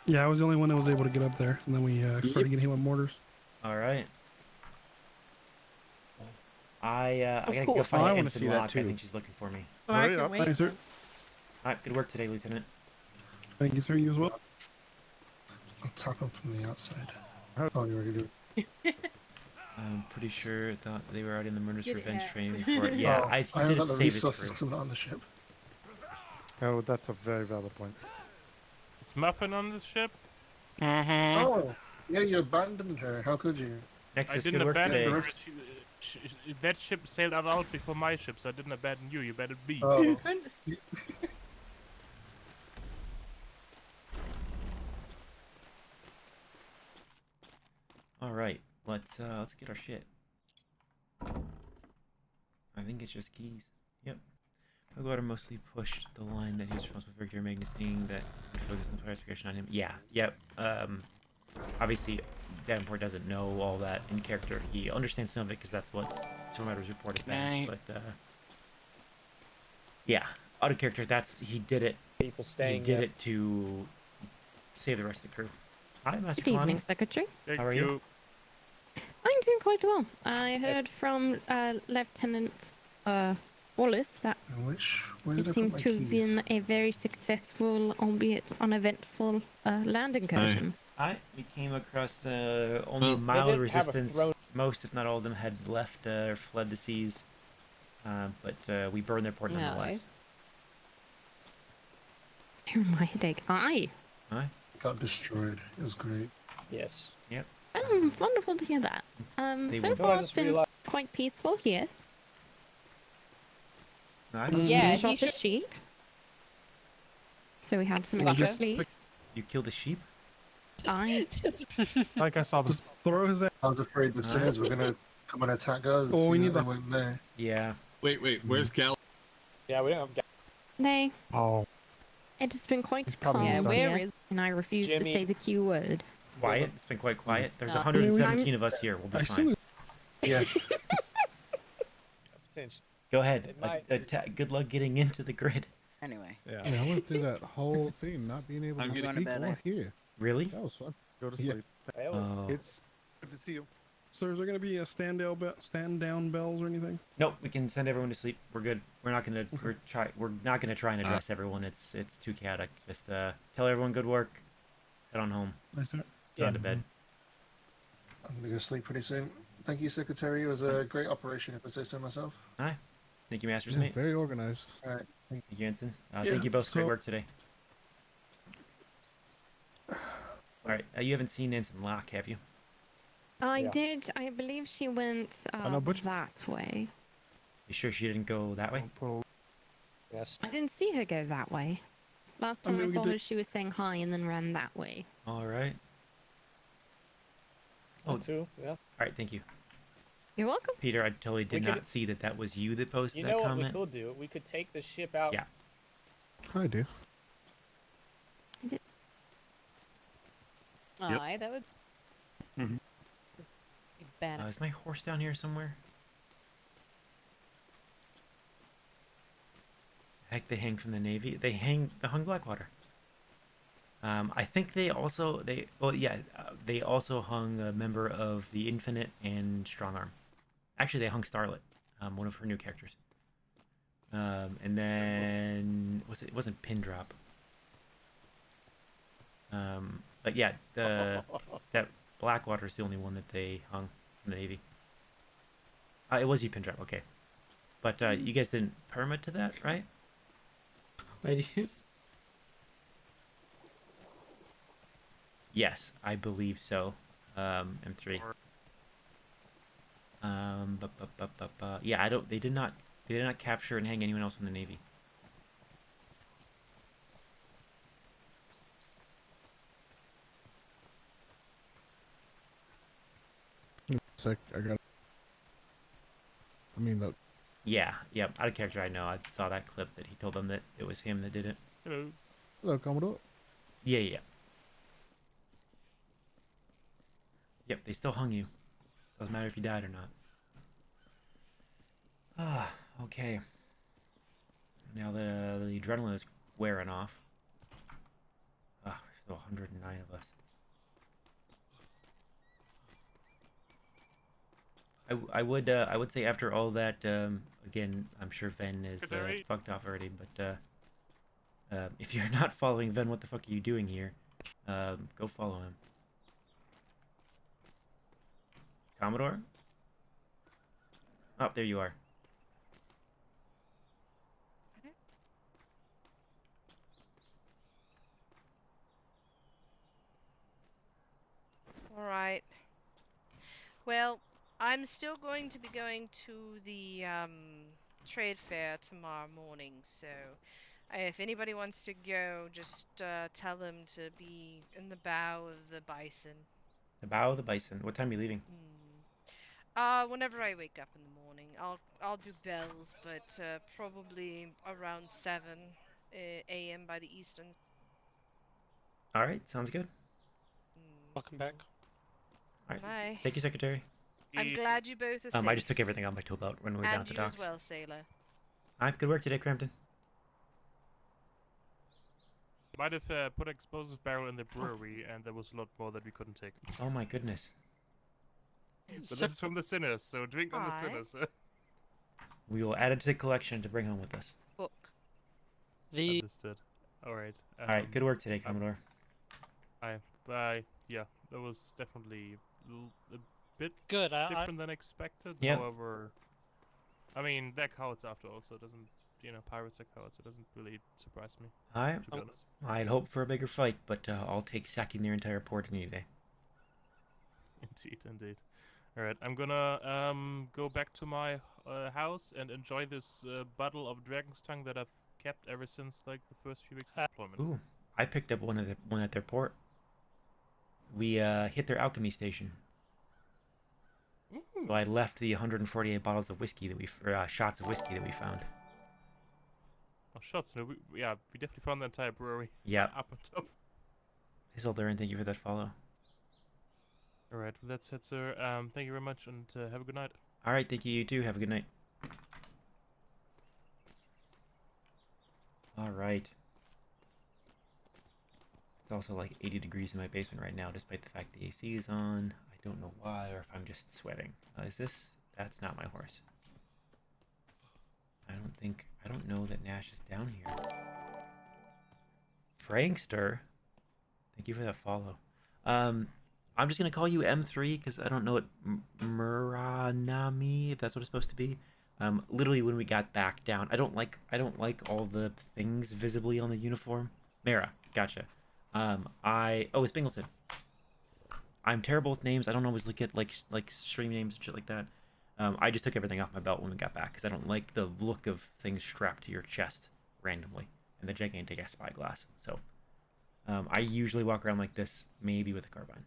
Speaker 7: Yeah, I was the only one that was able to get up there, and then we started getting hit with mortars.
Speaker 1: All right. I gotta go
Speaker 14: course.
Speaker 1: find
Speaker 14: I
Speaker 1: an
Speaker 14: wanna
Speaker 1: Ensign
Speaker 14: see that
Speaker 1: Locke. I
Speaker 14: too.
Speaker 1: think she's looking for me.
Speaker 11: Oh, I can wait.
Speaker 7: Thanks, sir.
Speaker 1: All right, good work today, Lieutenant.
Speaker 7: Thank you, sir. You as well.
Speaker 14: Attack them from the outside. Oh, you already do.
Speaker 1: I'm pretty sure that they were out in the Murderous
Speaker 11: Get it
Speaker 1: Revenge
Speaker 11: out.
Speaker 1: training before. Yeah, he did it to save his crew.
Speaker 14: I'm not on the ship. Oh, that's a very valid point.
Speaker 4: Is Muffin on this ship?
Speaker 14: Oh, yeah, you abandoned her. How could you?
Speaker 1: Nexus,
Speaker 4: I didn't
Speaker 1: good work
Speaker 4: abandon
Speaker 1: today.
Speaker 4: her. That ship sailed out before my ship, so I didn't abandon you. You better be.
Speaker 14: Oh.
Speaker 1: All right, let's get our shit. I think it's just keys. Yep. Pugwater mostly pushed the line that he was responsible for Victor Magnus, seeing that he focused on clarification on him. Yeah, yep. Obviously, Davenport doesn't know all that in character. He understands some of it because that's what Stormriders reported back. But yeah, out of character, he did it.
Speaker 16: People staying.
Speaker 1: He did it to save the rest of the crew. Hi, Master
Speaker 19: Good evening,
Speaker 1: Kalani.
Speaker 19: Secretary.
Speaker 1: How are you?
Speaker 19: I'm doing quite well. I heard from Lieutenant Wallace that it seems to have been a very successful, albeit uneventful, land incursion.
Speaker 1: We came across only mild resistance. Most, if not all of them, had left or fled the seas. But we burned their port nonetheless.
Speaker 19: Oh, my headache. Aye.
Speaker 14: Got destroyed. It was great.
Speaker 16: Yes.
Speaker 1: Yep.
Speaker 19: Wonderful to hear that. So
Speaker 1: will.
Speaker 19: far it's been quite peaceful here.
Speaker 11: Yeah,
Speaker 19: Shot
Speaker 11: he
Speaker 19: the
Speaker 11: should.
Speaker 19: sheep. So we had some
Speaker 11: Fucker.
Speaker 19: extra fleas.
Speaker 1: You killed a sheep?
Speaker 19: I
Speaker 14: Like I saw this.
Speaker 7: Throw his ass.
Speaker 14: I was afraid the sinners were gonna come and attack us.
Speaker 7: Oh, we
Speaker 14: you know,
Speaker 7: need
Speaker 14: they
Speaker 7: the-
Speaker 14: weren't there.
Speaker 1: Yeah.
Speaker 17: Wait, where's Gal?
Speaker 16: Yeah, we don't have.
Speaker 19: Nay,
Speaker 14: Oh.
Speaker 19: it has been quite
Speaker 14: probably
Speaker 19: calm
Speaker 14: just done.
Speaker 19: here,
Speaker 11: Where is-
Speaker 19: and I refuse to
Speaker 16: Jimmy.
Speaker 19: say the Q word.
Speaker 1: Quiet. It's been quite quiet. There's
Speaker 11: No.
Speaker 1: 117 of us here. We'll be
Speaker 7: I
Speaker 1: fine.
Speaker 7: assume
Speaker 14: Yes.
Speaker 16: Potential.
Speaker 1: Go ahead.
Speaker 16: It might-
Speaker 1: Good luck getting into the grid.
Speaker 22: Anyway.
Speaker 14: Yeah, I went through that whole thing, not being able
Speaker 17: I'm
Speaker 14: to
Speaker 17: getting
Speaker 14: speak
Speaker 22: to bed,
Speaker 14: or
Speaker 22: eh?
Speaker 14: hear.
Speaker 1: Really?
Speaker 14: That was fun.
Speaker 7: Go to
Speaker 14: Yeah.
Speaker 7: sleep.
Speaker 1: Oh.
Speaker 14: It's good to see you.
Speaker 7: So is there going to be a stand down bells or anything?
Speaker 1: Nope. We can send everyone to sleep. We're good. We're not gonna. We're not gonna try and address everyone. It's too chaotic. Just tell everyone good work. Head on home.
Speaker 7: Nice, sir.
Speaker 1: Head on to bed.
Speaker 14: I'm gonna go sleep pretty soon. Thank you, Secretary. It was a great operation, if I say so myself.
Speaker 1: Hi. Thank you, Masters
Speaker 14: Yeah,
Speaker 1: Mate.
Speaker 14: very organized. All right.
Speaker 1: Thank you, Ensign.
Speaker 7: Yeah,
Speaker 1: Thank you both for great
Speaker 7: so-
Speaker 1: work today. All right. You haven't seen Ensign Locke, have you?
Speaker 19: I did. I believe she went
Speaker 14: know, Butch-
Speaker 19: that way.
Speaker 1: You sure she didn't go that way?
Speaker 16: Yes.
Speaker 19: I didn't see her go that way. Last time I,
Speaker 7: mean, we
Speaker 19: saw
Speaker 7: could
Speaker 19: her, she was saying hi and then ran that way.
Speaker 1: All right. Oh.
Speaker 16: Too. Yeah.
Speaker 1: All right. Thank you,
Speaker 19: You're welcome.
Speaker 1: Peter. I totally did
Speaker 16: We
Speaker 1: not
Speaker 16: could-
Speaker 1: see that was you that posted
Speaker 16: You
Speaker 1: that
Speaker 16: know what
Speaker 1: comment.
Speaker 16: we could do? We could take the ship out.
Speaker 1: Yeah.
Speaker 14: I do.
Speaker 11: Aye, that would
Speaker 1: Mhm.
Speaker 11: be bad.
Speaker 1: Is my horse down here somewhere? Heck, they hang from the Navy. They hung Blackwater. I think they also they also hung a member of the Infinite and Strongarm. Actually, they hung Starlet, one of her new characters. And then it wasn't Pin Drop. But yeah, that Blackwater is the only one that they hung from the Navy. It was you, Pin Drop. Okay, but you guys didn't permit to that, right? Yes, I believe so. M3. Yeah, They did not capture and hang anyone else from the Navy.
Speaker 12: Sick. I mean, the
Speaker 1: Yeah, yep. Out of character, I know. I saw that clip that he told them that it was him that did it.
Speaker 4: Hello.
Speaker 12: Hello, Commodore.
Speaker 1: Yeah. Yep, they still hung you. Doesn't matter if you died or not. Ah, okay. Now the adrenaline is wearing off. Ah, there's still 109 of us. I would say after all that, again, I'm sure Ven is fucked off already, but if you're not following Ven, what the fuck are you doing here? Go follow him. Commodore? Oh, there you are.
Speaker 2: Alright. Well, I'm still going to be going to the trade fair tomorrow morning, so if anybody wants to go, just tell them to be in the bow of the bison.
Speaker 1: The bow of the bison. What time are you leaving?
Speaker 2: Whenever I wake up in the morning, I'll do bells, but probably around 7 a.m. by the Eastern.
Speaker 1: All right, sounds good.
Speaker 16: Welcome back.
Speaker 1: All right,
Speaker 2: Bye.
Speaker 1: thank you, Secretary.
Speaker 2: I'm glad you both are safe.
Speaker 1: I just took everything on my tool belt when we were down at the docks.
Speaker 2: And you as well, sailor.
Speaker 1: All right, good work today, Crampton.
Speaker 4: Might have put an explosive barrel in the brewery, and there was a lot more that we couldn't take.
Speaker 1: Oh my goodness.
Speaker 4: But this is from the sinners, so drink on the sinners.
Speaker 1: We will add it to the collection to bring home with us.
Speaker 2: Book.
Speaker 4: Understood. All right.
Speaker 1: All right, good work today, Commodore.
Speaker 4: Bye. Yeah, that was definitely a bit
Speaker 16: good.
Speaker 4: Different than expected.
Speaker 1: Yeah.
Speaker 4: However, I mean, they're cowards after all, so it doesn't. Pirates are cowards. It doesn't really surprise me. To be honest.
Speaker 1: I'd hope for a bigger fight, but I'll take sacking their entire port any day.
Speaker 4: Indeed. All right, I'm gonna go back to my house and enjoy this bottle of Dragon's Tongue that I've kept ever since like the first few weeks of deployment.
Speaker 1: Ooh, I picked up one at their port. We hit their alchemy station. So I left the 148 bottles of whiskey that shots of whiskey that we found.
Speaker 4: Oh, shots! No, we definitely found the entire brewery.
Speaker 1: Yeah.
Speaker 4: Up on top.
Speaker 1: Isildur, and thank you for that follow.
Speaker 4: All right, well, that's it, sir. Thank you very much, and have a good night.
Speaker 1: All right, thank you. You too. Have a good night. All right. It's also like 80 degrees in my basement right now, despite the fact the AC is on. I don't know why, or if I'm just sweating. Is this? That's not my horse. I don't know that Nash is down here. Frankster? Thank you for that follow. I'm just gonna call you M3 because I don't know what Muranami, if that's what it's supposed to be. Literally when we got back down, I don't like all the things visibly on the uniform. Mara, gotcha. It's Bingleton. I'm terrible with names. I don't always look at like stream names and shit like that. I just took everything off my belt when we got back because I don't like the look of things strapped to your chest randomly and the gigantic spyglass. So I usually walk around like this, maybe with a carbine.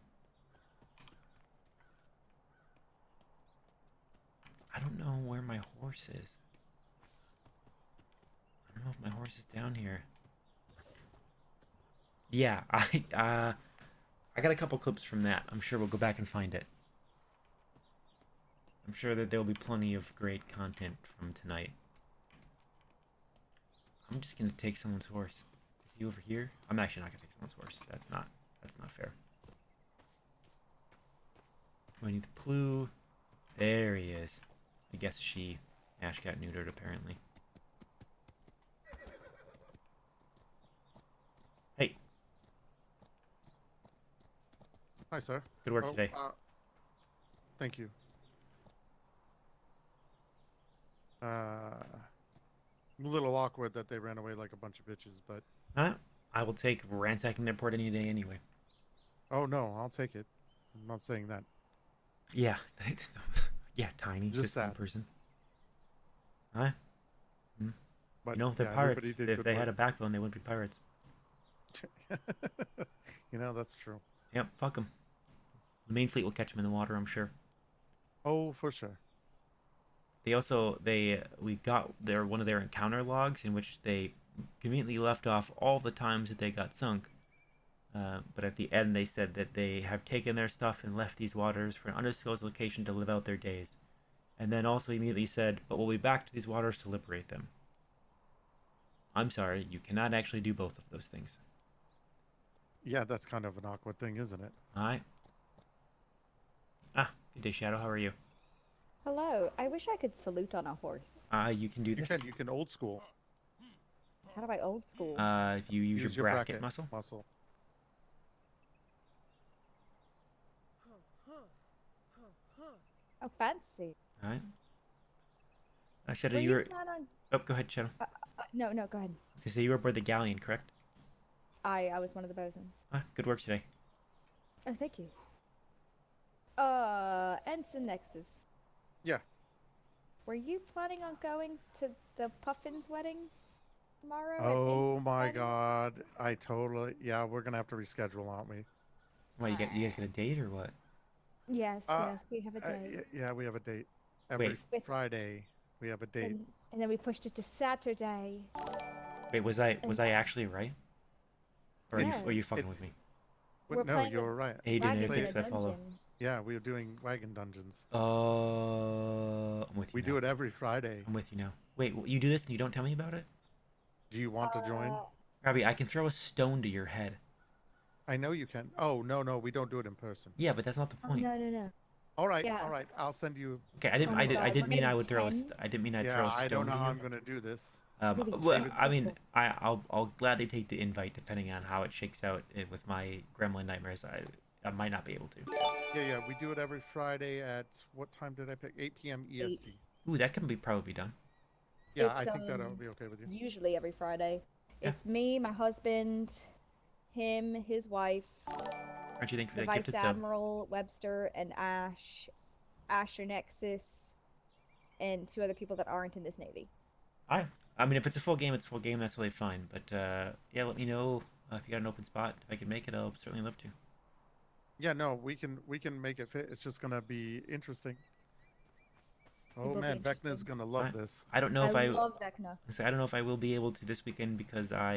Speaker 1: I don't know where my horse is. I don't know if my horse is down here. Yeah, I got a couple clips from that. I'm sure we'll go back and find it. I'm sure that there'll be plenty of great content from tonight. I'm just gonna take someone's horse. Is he over here? I'm actually not gonna take someone's horse. That's not fair. Do I need the clue? There he is. I guess Ash got neutered apparently. Hey.
Speaker 10: Hi, sir.
Speaker 1: Good work today.
Speaker 10: Thank you. A little awkward that they ran away like a bunch of bitches, but...
Speaker 1: I will take ransacking their port any day anyway.
Speaker 10: Oh, no, I'll take it. I'm not saying that.
Speaker 1: Yeah. Yeah, tiny. Just one person. Huh?
Speaker 10: But,
Speaker 1: you know, if they're
Speaker 10: yeah,
Speaker 1: pirates,
Speaker 10: everybody did
Speaker 1: if
Speaker 10: good
Speaker 1: they had a
Speaker 10: work.
Speaker 1: backbone, they wouldn't be pirates.
Speaker 10: You know, that's true.
Speaker 1: Yep, fuck them. The main fleet will catch them in the water, I'm sure.
Speaker 10: Oh, for sure.
Speaker 1: They also we got one of their encounter logs in which they conveniently left off all the times that they got sunk. But at the end, they said that they have taken their stuff and left these waters for an undisclosed location to live out their days. And then also immediately said, but we'll be back to these waters to liberate them. I'm sorry, you cannot actually do both of those things.
Speaker 10: Yeah, that's kind of an awkward thing, isn't it?
Speaker 1: Alright. Ah, good day, Shadow. How are you?
Speaker 8: Hello. I wish I could salute on a horse.
Speaker 1: You can do this.
Speaker 10: You can old school.
Speaker 8: How do I old school?
Speaker 1: If you use your bracket muscle.
Speaker 8: Oh, fancy.
Speaker 1: Alright. Shadow,
Speaker 8: Were
Speaker 1: you
Speaker 8: you
Speaker 1: were...
Speaker 8: plan on...
Speaker 1: Oh, go ahead, Shadow.
Speaker 8: No, go ahead.
Speaker 1: So you were aboard the galleon, correct?
Speaker 8: I was one of the bosuns.
Speaker 1: Ah, good work today.
Speaker 8: Oh, thank you. Ensign Nexus.
Speaker 10: Yeah.
Speaker 8: Were you planning on going to the Puffin's wedding tomorrow?
Speaker 10: Oh my god. I totally... Yeah, we're going to have to reschedule, aren't we?
Speaker 1: What, you guys get a date or what?
Speaker 8: Yes, we have a date.
Speaker 10: Yeah, we have a date. Every Friday, we have a date.
Speaker 8: And then we pushed it to Saturday.
Speaker 1: Wait, was I actually right? Or are you fucking with me?
Speaker 10: No, you were right.
Speaker 1: Hey, you didn't fix that follow.
Speaker 10: Yeah, we were doing wagon dungeons.
Speaker 1: I'm with you.
Speaker 10: We do it every Friday.
Speaker 1: I'm with you now. Wait, you do this and you don't tell me about it?
Speaker 10: Do you want to join?
Speaker 1: Robbie, I can throw a stone to your head.
Speaker 10: I know you can. Oh, no, we don't do it in person.
Speaker 1: Yeah, but that's not the point.
Speaker 8: No.
Speaker 10: All right, all right. I'll send you.
Speaker 1: Okay, I didn't mean I would throw. I didn't mean I'd throw a stone.
Speaker 10: I don't know
Speaker 1: to
Speaker 10: how
Speaker 1: you.
Speaker 10: I'm gonna do this.
Speaker 1: Well, I mean, I'll gladly take the invite depending on how it shakes out with my gremlin nightmares. I might not be able to.
Speaker 10: Yeah, we do it every Friday at what time did I pick? 8 p.m. EST.
Speaker 1: Ooh, that can probably be done.
Speaker 10: Yeah, I think that'll be okay with you.
Speaker 8: Usually every Friday. Yeah. It's me, my husband, him, his wife,
Speaker 1: Aren't you thankful
Speaker 8: the
Speaker 1: for that
Speaker 8: Vice
Speaker 1: gifted
Speaker 8: Admiral, Webster, and Asher Nexus, and 2 other people that aren't in this Navy.
Speaker 1: I mean, if it's a full game, it's a full game. That's totally fine. But yeah, let me know if you got an open spot. If I can make it, I'll certainly love to.
Speaker 10: Yeah, no, we can make it fit. It's just gonna be interesting. Oh man, Vecna's gonna love this.
Speaker 1: I don't know if I
Speaker 8: love Vecna.
Speaker 1: I don't know if I will be able to this weekend because I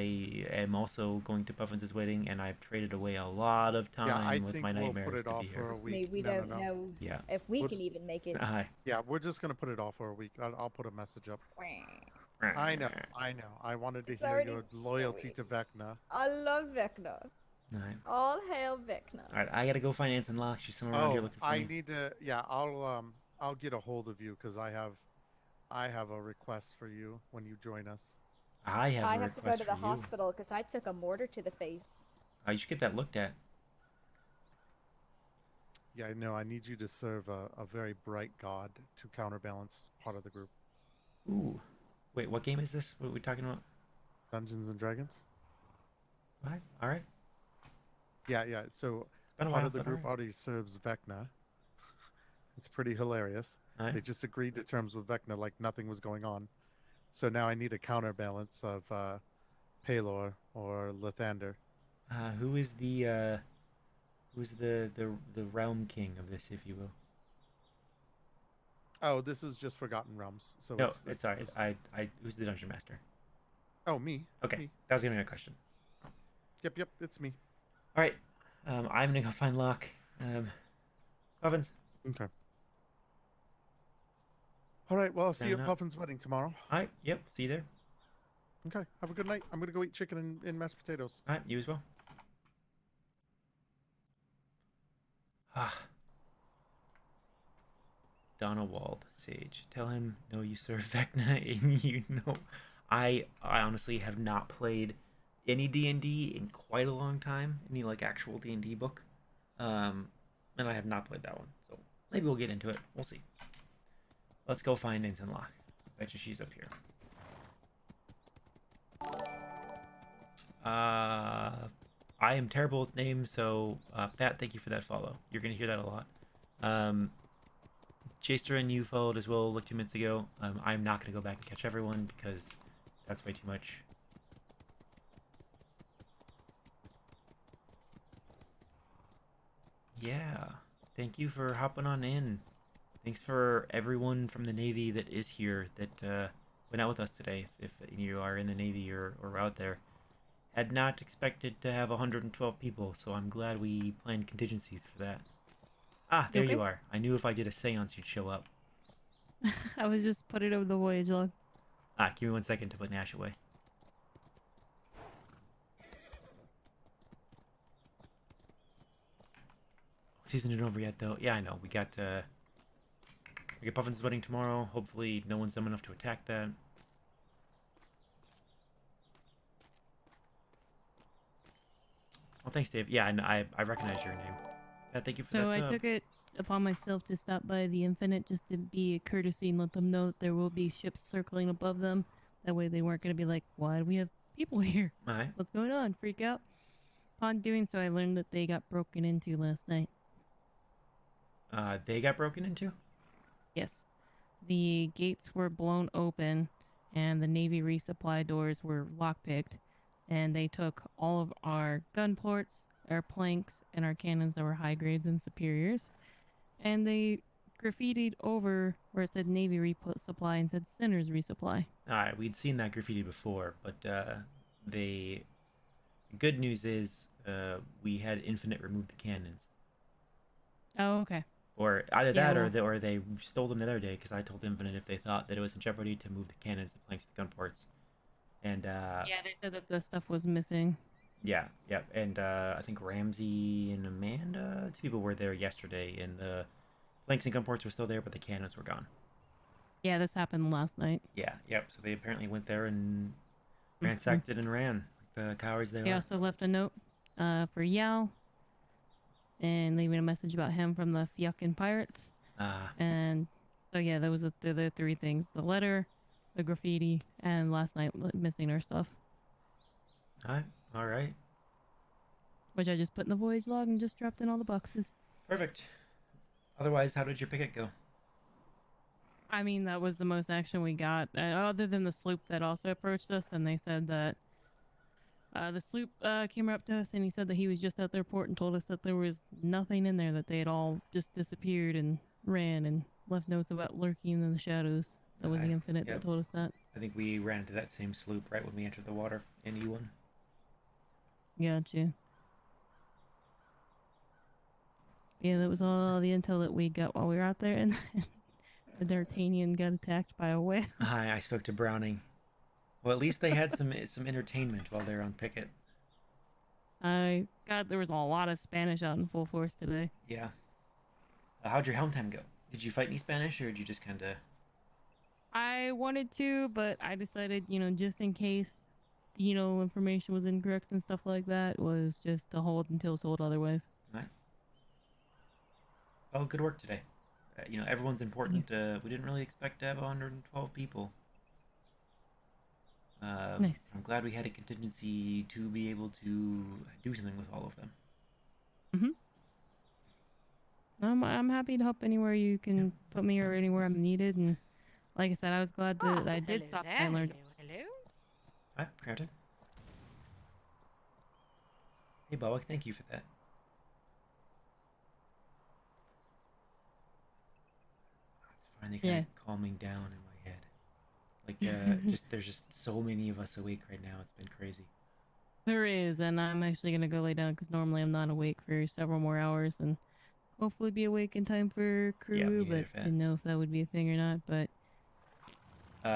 Speaker 1: am also going to Puffin's wedding and I've traded away a lot of time with my nightmares
Speaker 10: we'll put it off for a week.
Speaker 8: We don't know if we can even make it.
Speaker 10: Yeah, we're just gonna put it off for a week. I'll put a message up. I know. I wanted to hear your loyalty to Vecna.
Speaker 8: I love Vecna.
Speaker 1: Alright.
Speaker 8: All hail Vecna.
Speaker 1: Alright, I gotta go find Anson Locke. She's somewhere around here looking for me.
Speaker 10: I need to. Yeah, I'll get a hold of you because I have a request for you when you join us.
Speaker 1: I have
Speaker 8: to go to the hospital because I took a mortar to the face.
Speaker 1: You should get that looked at.
Speaker 10: Yeah, no, I need you to serve a very bright god to counterbalance part of the group.
Speaker 1: Ooh. Wait, what game is this? What are we talking about?
Speaker 10: Dungeons and Dragons.
Speaker 1: What? Alright.
Speaker 10: Yeah. So part of the group already serves Vecna. It's pretty hilarious.
Speaker 1: Right.
Speaker 10: They just agreed to terms with Vecna like nothing was going on. So now I need a counterbalance of Palor or Lathander.
Speaker 1: Who's the realm king of this, if you will?
Speaker 10: Oh, this is just Forgotten Realms. So
Speaker 1: no, it's sorry. Who's the dungeon master?
Speaker 10: Oh, me.
Speaker 1: Okay,
Speaker 10: me.
Speaker 1: That was gonna be my question.
Speaker 10: Yep, it's me.
Speaker 1: All right, I'm gonna go find Locke. Puffins.
Speaker 10: Okay. All right, well, I'll see you at Puffin's wedding tomorrow.
Speaker 1: All right, yep, see you there.
Speaker 10: Okay, have a good night. I'm gonna go eat chicken and mashed potatoes.
Speaker 1: All right, you as well. Donald Sage. Tell him no, you serve Vecna, and you know, I honestly have not played any D&D in quite a long time. Any like actual D&D book, and I have not played that one. So maybe we'll get into it. We'll see. Let's go find Ensign Locke. Bet you she's up here. I am terrible with names, so Pat, thank you for that follow. You're gonna hear that a lot. Jaster and you followed as well like 2 minutes ago. I'm not gonna go back and catch everyone because that's way too much. Yeah, thank you for hopping on in. Thanks for everyone from the Navy that is here that went out with us today. If you are in the Navy or out there, had not expected to have 112 people, so I'm glad we planned contingencies for that. Ah, there you are. I knew if I did a seance, you'd show up.
Speaker 20: I was just putting over the voyage log.
Speaker 1: Ah, give me 1 second to put Nash away. Season isn't over yet, though. Yeah, I know. We got Puffin's wedding tomorrow. Hopefully, no one's dumb enough to attack that. Well, thanks, Dave. Yeah, I recognize your name. Yeah, thank you for that.
Speaker 20: So I took it upon myself to stop by the Infinite just to be a courtesy and let them know that there will be ships circling above them. That way they weren't going to be like, why do we have people here?
Speaker 1: Alright.
Speaker 20: What's going on? Freak out? Upon doing so, I learned that they got broken into last night.
Speaker 1: They got broken into?
Speaker 20: Yes. The gates were blown open and the Navy resupply doors were lockpicked, and they took all of our gun ports, our planks, and our cannons that were high grades and superiors, and they graffitied over where it said Navy resupply and said Sinners resupply.
Speaker 1: Alright, we'd seen that graffiti before, but the good news is we had Infinite remove the cannons.
Speaker 20: Oh, okay.
Speaker 1: Or either
Speaker 20: Yeah,
Speaker 1: that, or they stole them the other day, because I told Infinite if they thought that it was in jeopardy to move the cannons, the planks, the gun ports. And
Speaker 20: yeah, they said that the stuff was missing.
Speaker 1: yeah, and I think Ramsey and Amanda, 2 people were there yesterday, and the planks and gun ports were still there, but the cannons were gone.
Speaker 20: Yeah, this happened last night.
Speaker 1: Yeah, yep. So they apparently went there and ransacked it and ran. Like the cowards they
Speaker 20: They
Speaker 1: were.
Speaker 20: also left a note for Yao and leaving a message about him from the Fiakin Pirates. And so yeah, those are the 3 things: the letter, the graffiti, and last night missing our stuff.
Speaker 1: All right.
Speaker 20: Which I just put in the voyage log and just dropped in all the boxes.
Speaker 1: Perfect. Otherwise, how did your picket go?
Speaker 20: I mean, that was the most action we got, other than the sloop that also approached us, and they said that the sloop came up to us, and he said that he was just at their port and told us that there was nothing in there, that they had all just disappeared and ran and left notes about lurking in the shadows. That was the Infinite that told us that.
Speaker 1: I think we ran into that same sloop right when we entered the water in E1.
Speaker 20: Gotcha. Yeah, that was all the intel that we got while we were out there, and the D'Artagnan got attacked by a whale.
Speaker 1: Hi, I spoke to Browning. Well, at least they had some entertainment while they were on picket.
Speaker 20: There was a lot of Spanish out in full force today.
Speaker 1: Yeah. How'd your helm time go? Did you fight any Spanish, or did you just kind of...
Speaker 20: I wanted to, but I decided, just in case, information was incorrect and stuff like that, was just to hold until told otherwise.
Speaker 1: Right. Oh, good work today. Everyone's important. We didn't really expect to have 112 people.
Speaker 20: Nice.
Speaker 1: I'm glad we had a contingency to be able to do something with all of them.
Speaker 20: I'm happy to help anywhere you can put me or anywhere I'm needed, and like I said, I was glad that I did stop and learn.
Speaker 2: Hello.
Speaker 1: Hi, granted. Hey, Bowick, thank you for that. It's finally kind of calming down in my head. Like, there's just so many of us awake right now. It's been crazy.
Speaker 20: There is, and I'm actually gonna go lay down because normally I'm not awake for several more hours, and hopefully be awake in time for crew. But didn't know if that would be a thing or not. But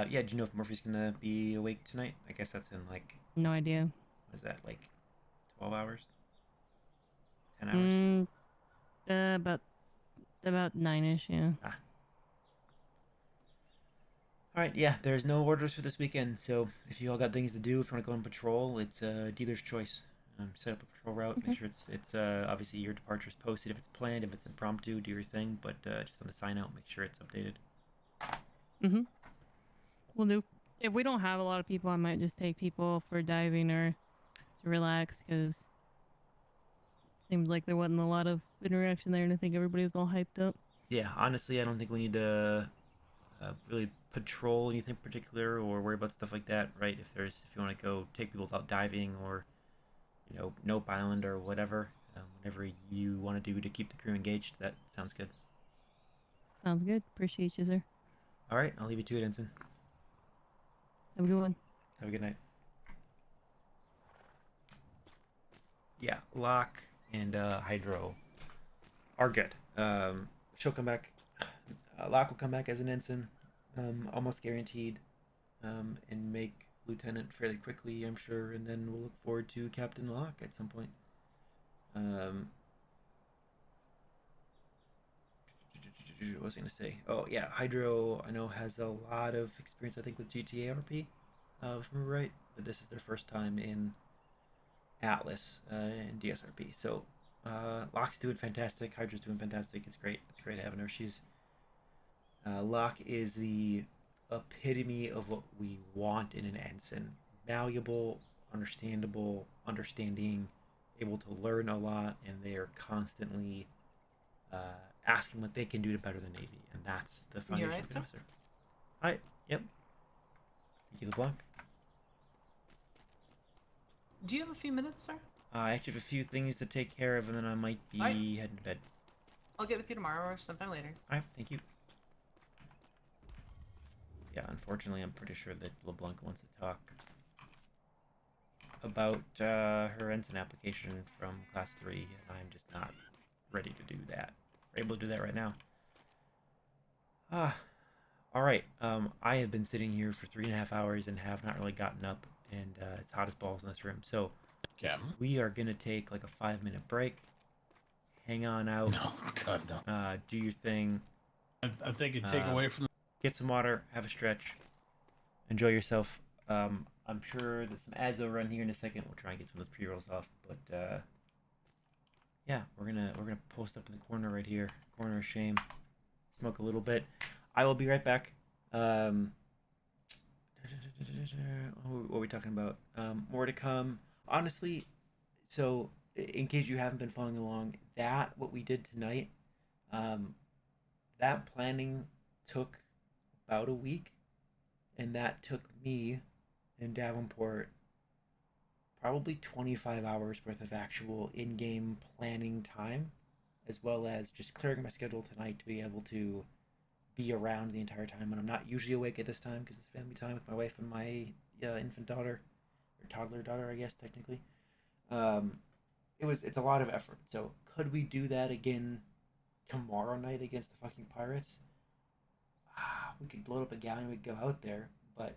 Speaker 1: yeah, do you know if Murphy's gonna be awake tonight? I guess that's in like...
Speaker 20: No idea.
Speaker 1: What is that, like 12 hours? 10 hours?
Speaker 20: About 9-ish, yeah.
Speaker 1: Alright, yeah, there's no orders for this weekend, so if you all got things to do, if you want to go on patrol, it's dealer's choice. Set up a patrol route, make sure it's obviously your departure's posted if it's planned, if it's impromptu, do your thing, but just on the sign out, make sure it's updated.
Speaker 20: We'll do. If we don't have a lot of people, I might just take people for diving or to relax, because seems like there wasn't a lot of interaction there, and I think everybody was all hyped up.
Speaker 1: Yeah, honestly, I don't think we need to really patrol anything particular or worry about stuff like that, right? If you want to go take people out diving or, Nope Island or whatever, whatever you want to do to keep the crew engaged, that sounds good.
Speaker 20: Sounds good. Appreciate you, sir.
Speaker 1: All right, I'll leave you to it, Ensign.
Speaker 20: Have a good one.
Speaker 1: Have a good night. Yeah, Locke and Hydro are good. She'll come back. Locke will come back as an ensign, almost guaranteed, and make lieutenant fairly quickly, I'm sure. And then we'll look forward to Captain Locke at some point. What was I gonna say? Oh yeah, Hydro I know has a lot of experience. I think with GTA RP, if I'm right. But this is their first time in Atlas and DSRP. So Locke's doing fantastic. Hydra's doing fantastic. It's great. It's great having her. She's Locke is the epitome of what we want in an ensign: malleable, understandable, understanding, able to learn a lot, and they are constantly asking what they can do to better the Navy, and that's the foundation of an officer. Hi. Yep. Thank you, LeBlanc.
Speaker 9: Do you have a few minutes, sir?
Speaker 1: I actually have a few things to take care of, and then I might be heading to bed.
Speaker 9: I'll get with you tomorrow or sometime later.
Speaker 1: Alright, thank you. Yeah, unfortunately, I'm pretty sure that LeBlanc wants to talk about her ensign application from Class 3, and I'm just not ready to do that. We're able to do that right now. Alright, I have been sitting here for 3.5 hours and have not really gotten up, and it's hot as balls in this room, so we are gonna take like a 5-minute break, hang on out,
Speaker 21: No, God, no.
Speaker 1: do your thing.
Speaker 21: I think it'd take away from...
Speaker 1: Get some water, have a stretch, enjoy yourself. I'm sure that some ads will run here in a second. We'll try and get some of those pre-rolls off, but yeah, we're gonna post up in the corner right here, corner of shame, smoke a little bit. I will be right back. What are we talking about? More to come. Honestly, so in case you haven't been following along, what we did tonight, that planning took about a week, and that took me and Davenport probably 25 hours worth of actual in-game planning time, as well as just clearing my schedule tonight to be able to be around the entire time. And I'm not usually awake at this time because it's family time with my wife and my infant daughter, or toddler daughter, I guess technically. It's a lot of effort. So could we do that again tomorrow night against the fucking pirates? We could load up a galleon, we'd go out there, but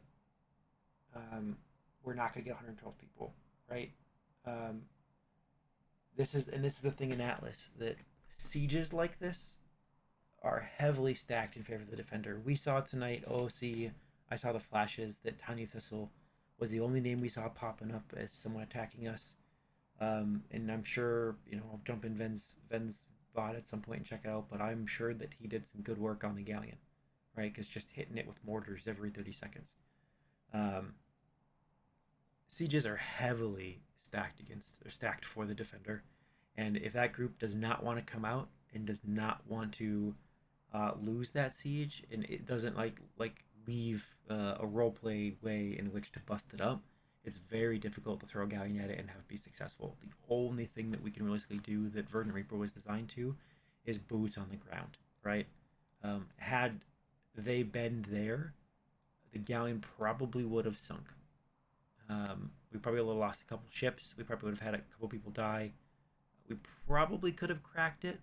Speaker 1: we're not gonna get 112 people, right? This is the thing in Atlas, that sieges like this are heavily stacked in favor of the defender. We saw tonight, OOC, I saw the flashes that Tiny Thistle was the only name we saw popping up as someone attacking us. And I'm sure, I'll jump in Ven's VOD at some point and check it out, but I'm sure that he did some good work on the galleon, right? Because just hitting it with mortars every 30 seconds. Sieges are heavily stacked for the defender, and if that group does not want to come out and does not want to lose that siege, and it doesn't like leave a roleplay way in which to bust it up, it's very difficult to throw a galleon at it and have it be successful. The only thing that we can realistically do that Verdant Reaper was designed to is boots on the ground, right? Had they been there, the galleon probably would have sunk. We probably would have lost a couple ships. We probably would have had a couple people die. We probably could have cracked it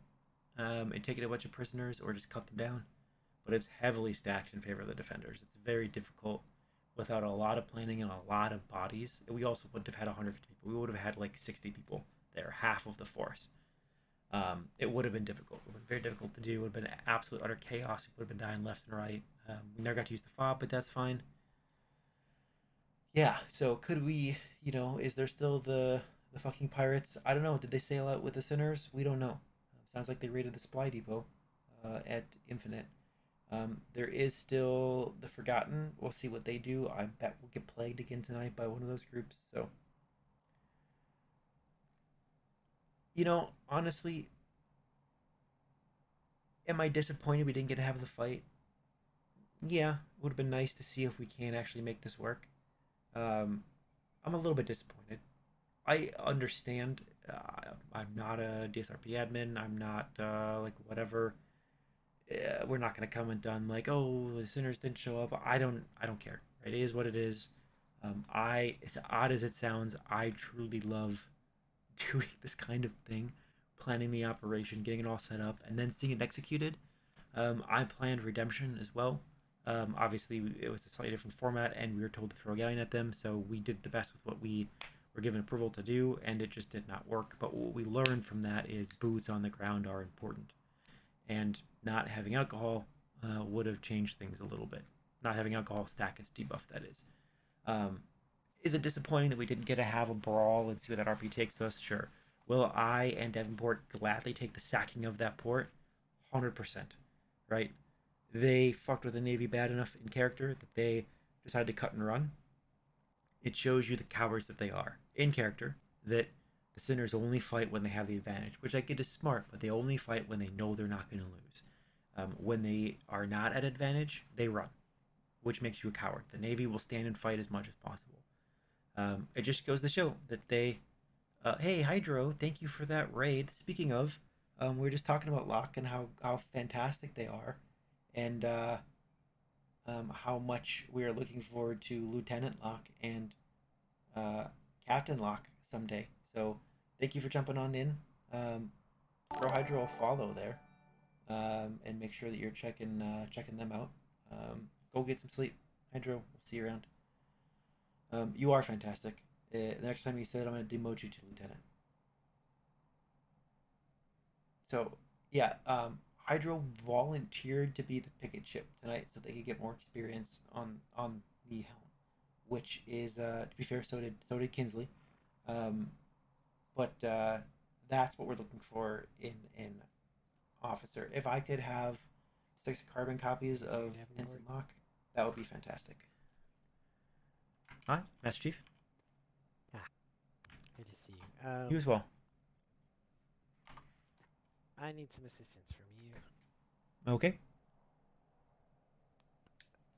Speaker 1: and taken a bunch of prisoners or just cut them down. But it's heavily stacked in favor of the defenders. It's very difficult without a lot of planning and a lot of bodies. We also wouldn't have had 150 people. We would have had like 60 people there, half of the force. It would have been difficult. It would have been very difficult to do. It would have been absolute utter chaos. We would have been dying left and right. We never got to use the fob, but that's fine. Yeah, so could we, is there still the fucking pirates? I don't know. Did they sail out with the sinners? We don't know. Sounds like they raided the supply depot at Infinite. There is still the Forgotten. We'll see what they do. I bet we'll get plagued again tonight by one of those groups. So, honestly, am I disappointed we didn't get to have the fight? Yeah, it would have been nice to see if we can actually make this work. I'm a little bit disappointed. I understand. I'm not a DSRP admin. I'm not whatever. we're not going to come undone like, oh, the sinners didn't show up. I don't care. Right? It is what it is. As odd as it sounds, I truly love doing this kind of thing, planning the operation, getting it all set up, and then seeing it executed. I planned redemption as well. Obviously, it was a slightly different format, and we were told to throw yelling at them, so we did the best with what we were given approval to do, and it just did not work. But what we learned from that is boots on the ground are important, and not having alcohol would have changed things a little bit. Not having alcohol stack its debuff, that is. Is it disappointing that we didn't get to have a brawl and see where that RP takes us? Sure. Will I and Davenport gladly take the sacking of that port? 100%. Right? They fucked with the Navy bad enough in character that they decided to cut and run. It shows you the cowards that they are. In character, that the sinners only fight when they have the advantage, which I get is smart, but they only fight when they know they're not going to lose. When they are not at advantage, they run, which makes you a coward. The Navy will stand and fight as much as possible. It just goes to show that they... hey, Hydro, thank you for that raid. Speaking of, we were just talking about Locke and how fantastic they are, and how much we are looking forward to Lieutenant Locke and Captain Locke someday. So thank you for jumping on in. Throw Hydro a follow there, and make sure that you're checking them out. Go get some sleep, Hydro. We'll see you around. You are fantastic. The next time you said, I'm going to demote you to Lieutenant. So, yeah, Hydro volunteered to be the picket ship tonight so they could get more experience on the helm, which is, to be fair, so did Kinsley. But that's what we're looking for in officer. If I could have 6 carbon copies of Ensign Locke, that would be fantastic. Hi, Master Chief.
Speaker 3: Good to see you.
Speaker 1: You as well.
Speaker 3: I need some assistance from you.
Speaker 1: Okay.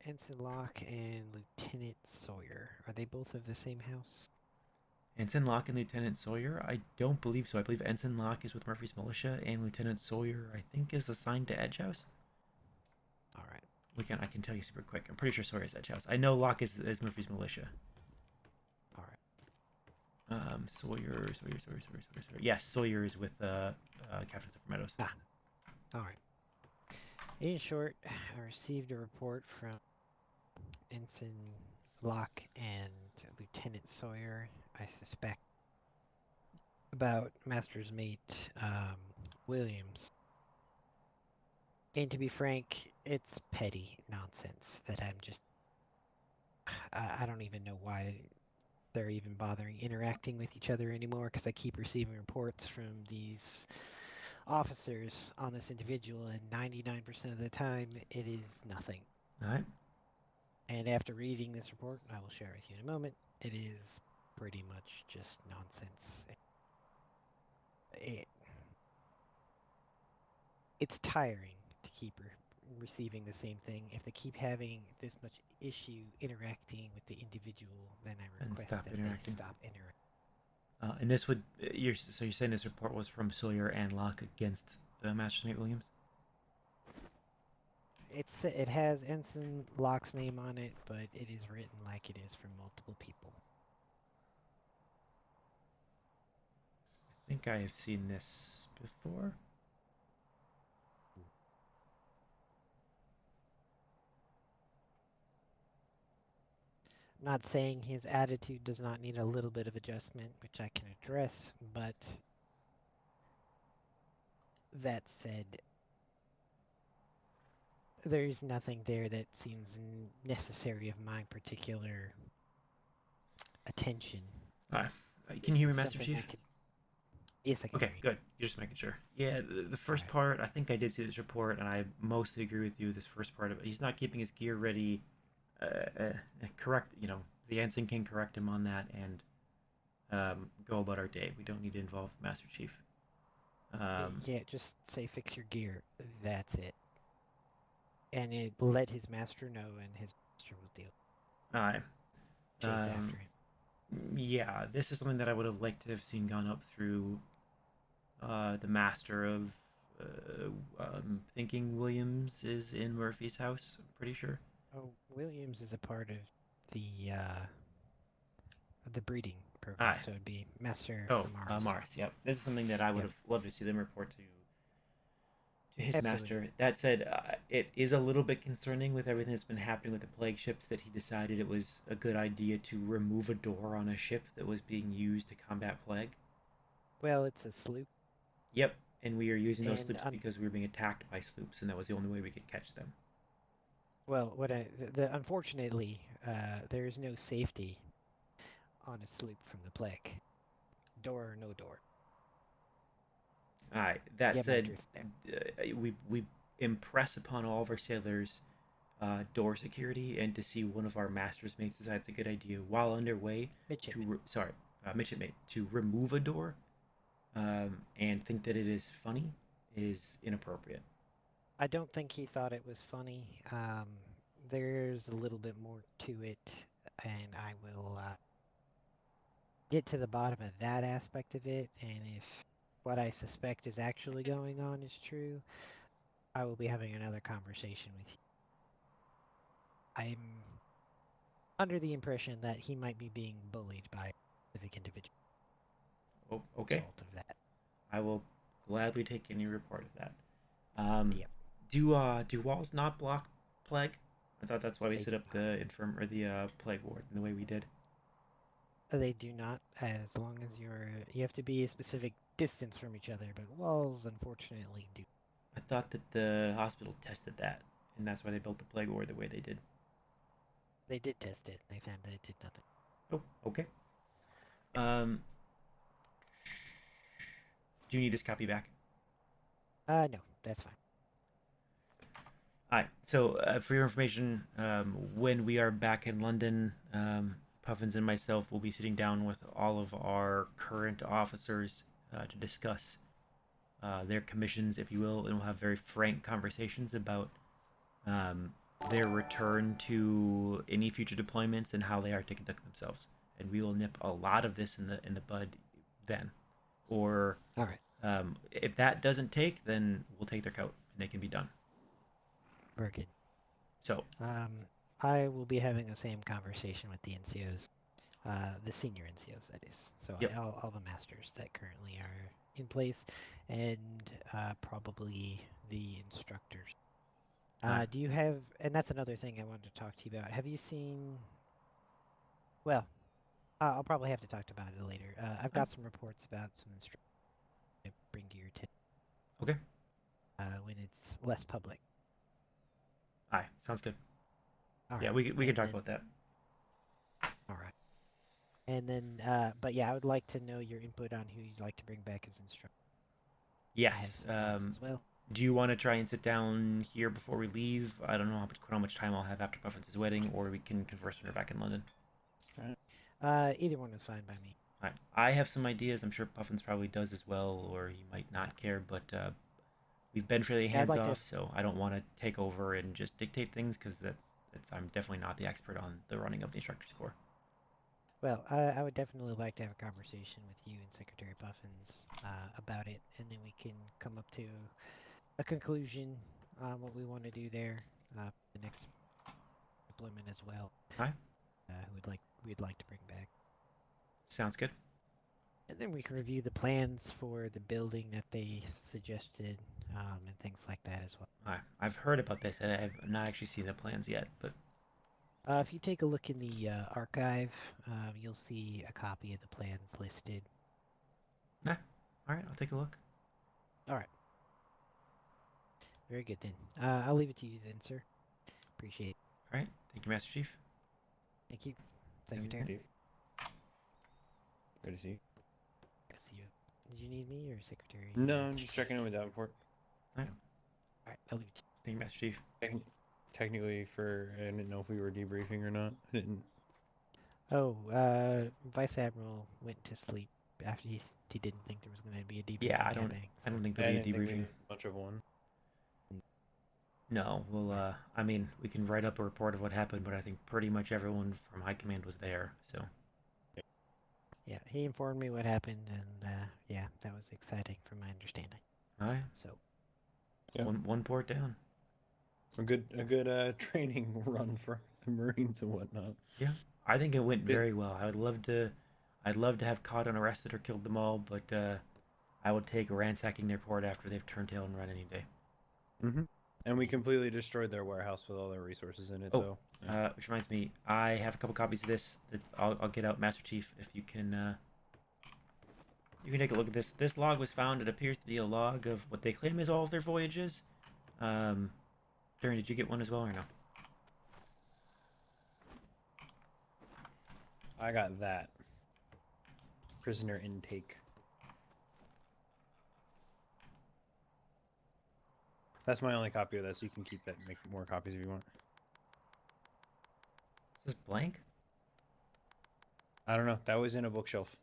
Speaker 3: Ensign Locke and Lieutenant Sawyer. Are they both of the same house?
Speaker 1: Ensign Locke and Lieutenant Sawyer? I don't believe so. I believe Ensign Locke is with Murphy's Militia, and Lieutenant Sawyer, I think, is assigned to Edge House.
Speaker 3: All right.
Speaker 1: I can tell you super quick. I'm pretty sure Sawyer is Edge House. I know Locke is Murphy's Militia.
Speaker 3: All right.
Speaker 1: Sawyer. Yes, Sawyer is with Captain Silver Meadows.
Speaker 3: Ah. All right. In short, I received a report from Ensign Locke and Lieutenant Sawyer, I suspect, about Master's mate Williams. And to be frank, it's petty nonsense that I'm just... I don't even know why they're even bothering interacting with each other anymore, because I keep receiving reports from these officers on this individual, and 99% of the time it is nothing.
Speaker 1: Alright.
Speaker 3: And after reading this report, I will share with you in a moment, it is pretty much just nonsense. It's tiring to keep receiving the same thing. If they keep having this much issue interacting with the individual, then I request that they stop interacting.
Speaker 1: And this would... So you're saying this report was from Sawyer and Locke against Master's mate Williams?
Speaker 3: It has Ensign Locke's name on it, but it is written like it is from multiple people.
Speaker 1: I think I have seen this before.
Speaker 3: Not saying his attitude does not need a little bit of adjustment, which I can address, but that said, there's nothing there that seems necessary of my particular attention.
Speaker 1: Alright. Can you hear me, Master Chief?
Speaker 3: Yes, I can hear
Speaker 1: Okay,
Speaker 3: you.
Speaker 1: good. You're just making sure. Yeah, the first part, I think I did see this report, and I mostly agree with you. This first part of it, he's not keeping his gear ready. Correct, the ensign can correct him on that and go about our day. We don't need to involve Master Chief.
Speaker 3: Yeah, just say fix your gear. That's it. And let his master know, and his master will deal.
Speaker 1: Alright.
Speaker 3: Chase after him.
Speaker 1: Yeah, this is something that I would have liked to have seen gone up through the master of I'm thinking Williams is in Murphy's house. I'm pretty sure.
Speaker 3: Oh, Williams is a part of the breeding program, so it'd be Master Mars.
Speaker 1: Mars. Yep. This is something that I would
Speaker 3: Yep.
Speaker 1: have loved to see them report to his
Speaker 3: Absolutely.
Speaker 1: master. That said, it is a little bit concerning with everything that's been happening with the plague ships that he decided it was a good idea to remove a door on a ship that was being used to combat plague.
Speaker 3: Well, it's a sloop.
Speaker 1: Yep, and we are using those
Speaker 3: And
Speaker 1: sloops because we were being attacked by sloops, and that was the only way we could catch them.
Speaker 3: Well, unfortunately, there is no safety on a sloop from the plague. Door or no door.
Speaker 1: Alright, that
Speaker 3: Get my
Speaker 1: said,
Speaker 3: drift there.
Speaker 1: we impress upon all of our sailors door security, and to see one of our master's mates decide it's a good idea while underway midshipmate, to remove a door and think that it is funny is inappropriate.
Speaker 3: I don't think he thought it was funny. There's a little bit more to it, and I will get to the bottom of that aspect of it, and if what I suspect is actually going on is true, I will be having another conversation with you. I'm under the impression that he might be being bullied by a specific individual.
Speaker 1: Oh, okay.
Speaker 3: Result of that.
Speaker 1: I will gladly take any report of that.
Speaker 3: Yep.
Speaker 1: Do walls not block plague? I thought that's why we set up the plague ward in the way we did.
Speaker 3: They do not, as long as you have to be a specific distance from each other, but walls unfortunately do.
Speaker 1: I thought that the hospital tested that, and that's why they built the plague ward the way they did.
Speaker 3: They did test it. They found that it did nothing.
Speaker 1: Oh, okay. Do you need this copy back?
Speaker 3: No, that's fine.
Speaker 1: Alright, so for your information, when we are back in London, Puffins and myself will be sitting down with all of our current officers to discuss their commissions, if you will, and we'll have very frank conversations about their return to any future deployments and how they are to conduct themselves. And we will nip a lot of this in the bud then. Or
Speaker 3: all right.
Speaker 1: If that doesn't take, then we'll take their coat and they can be done.
Speaker 3: Very good.
Speaker 1: So,
Speaker 3: I will be having the same conversation with the NCOs, the senior NCOs, that is. So
Speaker 1: yep.
Speaker 3: all the masters that currently are in place, and probably the instructors. Do you have? And that's another thing I wanted to talk to you about. Have you seen? Well, I'll probably have to talk about it later. I've got some reports about some instructors to bring to your attention.
Speaker 1: Okay.
Speaker 3: When it's less public.
Speaker 1: Aye, sounds good.
Speaker 3: All
Speaker 1: yeah,
Speaker 3: right.
Speaker 1: we can talk about that.
Speaker 3: All right. And then, but yeah, I would like to know your input on who you'd like to bring back as instructor.
Speaker 1: Yes.
Speaker 3: As well.
Speaker 1: Do you want to try and sit down here before we leave? I don't know how much time I'll have after Puffins' wedding, or we can converse when we're back in London.
Speaker 3: Either one is fine by me.
Speaker 1: All right. I have some ideas. I'm sure Puffins probably does as well, or he might not care, but we've been fairly hands-off, so I don't want to take over and just dictate things, because I'm definitely not the expert on the running of the Instructors Corps.
Speaker 3: Well, I would definitely like to have a conversation with you and Secretary Puffins about it, and then we can come up to a conclusion on what we want to do there. The next deployment as well.
Speaker 1: Hi.
Speaker 3: We'd like to bring back.
Speaker 1: Sounds good.
Speaker 3: And then we can review the plans for the building that they suggested, and things like that as well.
Speaker 1: I've heard about this. I've not actually seen the plans yet, but
Speaker 3: if you take a look in the archive, you'll see a copy of the plans listed.
Speaker 1: All right, I'll take a look.
Speaker 3: All right. Very good then. I'll leave it to you then, sir. Appreciate it.
Speaker 1: All right. Thank you, Master Chief.
Speaker 3: Thank you, Secretary.
Speaker 5: Good to see you.
Speaker 3: Good to see you. Did you need me or Secretary?
Speaker 5: No, I'm just checking in with Davenport.
Speaker 1: All right.
Speaker 3: All right, I'll leave it to you.
Speaker 1: Thank you, Master Chief.
Speaker 5: Technically, I didn't know if we were debriefing or not. I didn't.
Speaker 3: Oh, Vice Admiral went to sleep after he didn't think there was going to be a debriefing.
Speaker 1: Yeah, I don't think there'll be a debriefing.
Speaker 5: Much of one.
Speaker 1: No, we'll, I mean, we can write up a report of what happened, but I think pretty much everyone from High Command was there, so.
Speaker 3: Yeah, he informed me what happened, and, yeah, that was exciting from my understanding.
Speaker 1: Alright.
Speaker 3: So,
Speaker 5: Yeah.
Speaker 1: One port down.
Speaker 5: A good training run for the Marines and whatnot.
Speaker 1: Yeah, I think it went very well. I'd love to have caught and arrested or killed them all, but I would take ransacking their port after they've turned tail and run any day.
Speaker 5: Mm-hmm. And we completely destroyed their warehouse with all their resources in it.
Speaker 1: Oh,
Speaker 5: so, yeah.
Speaker 1: which reminds me, I have a couple copies of this that I'll get out, Master Chief, if you can. You can take a look at this. This log was found. It appears to be a log of what they claim is all of their voyages. Darren, did you get one as well or no?
Speaker 5: I got that. Prisoner intake. That's my only copy of this. You can keep that and make more copies if you want.
Speaker 1: Is this blank?
Speaker 5: I don't know. That was in a bookshelf.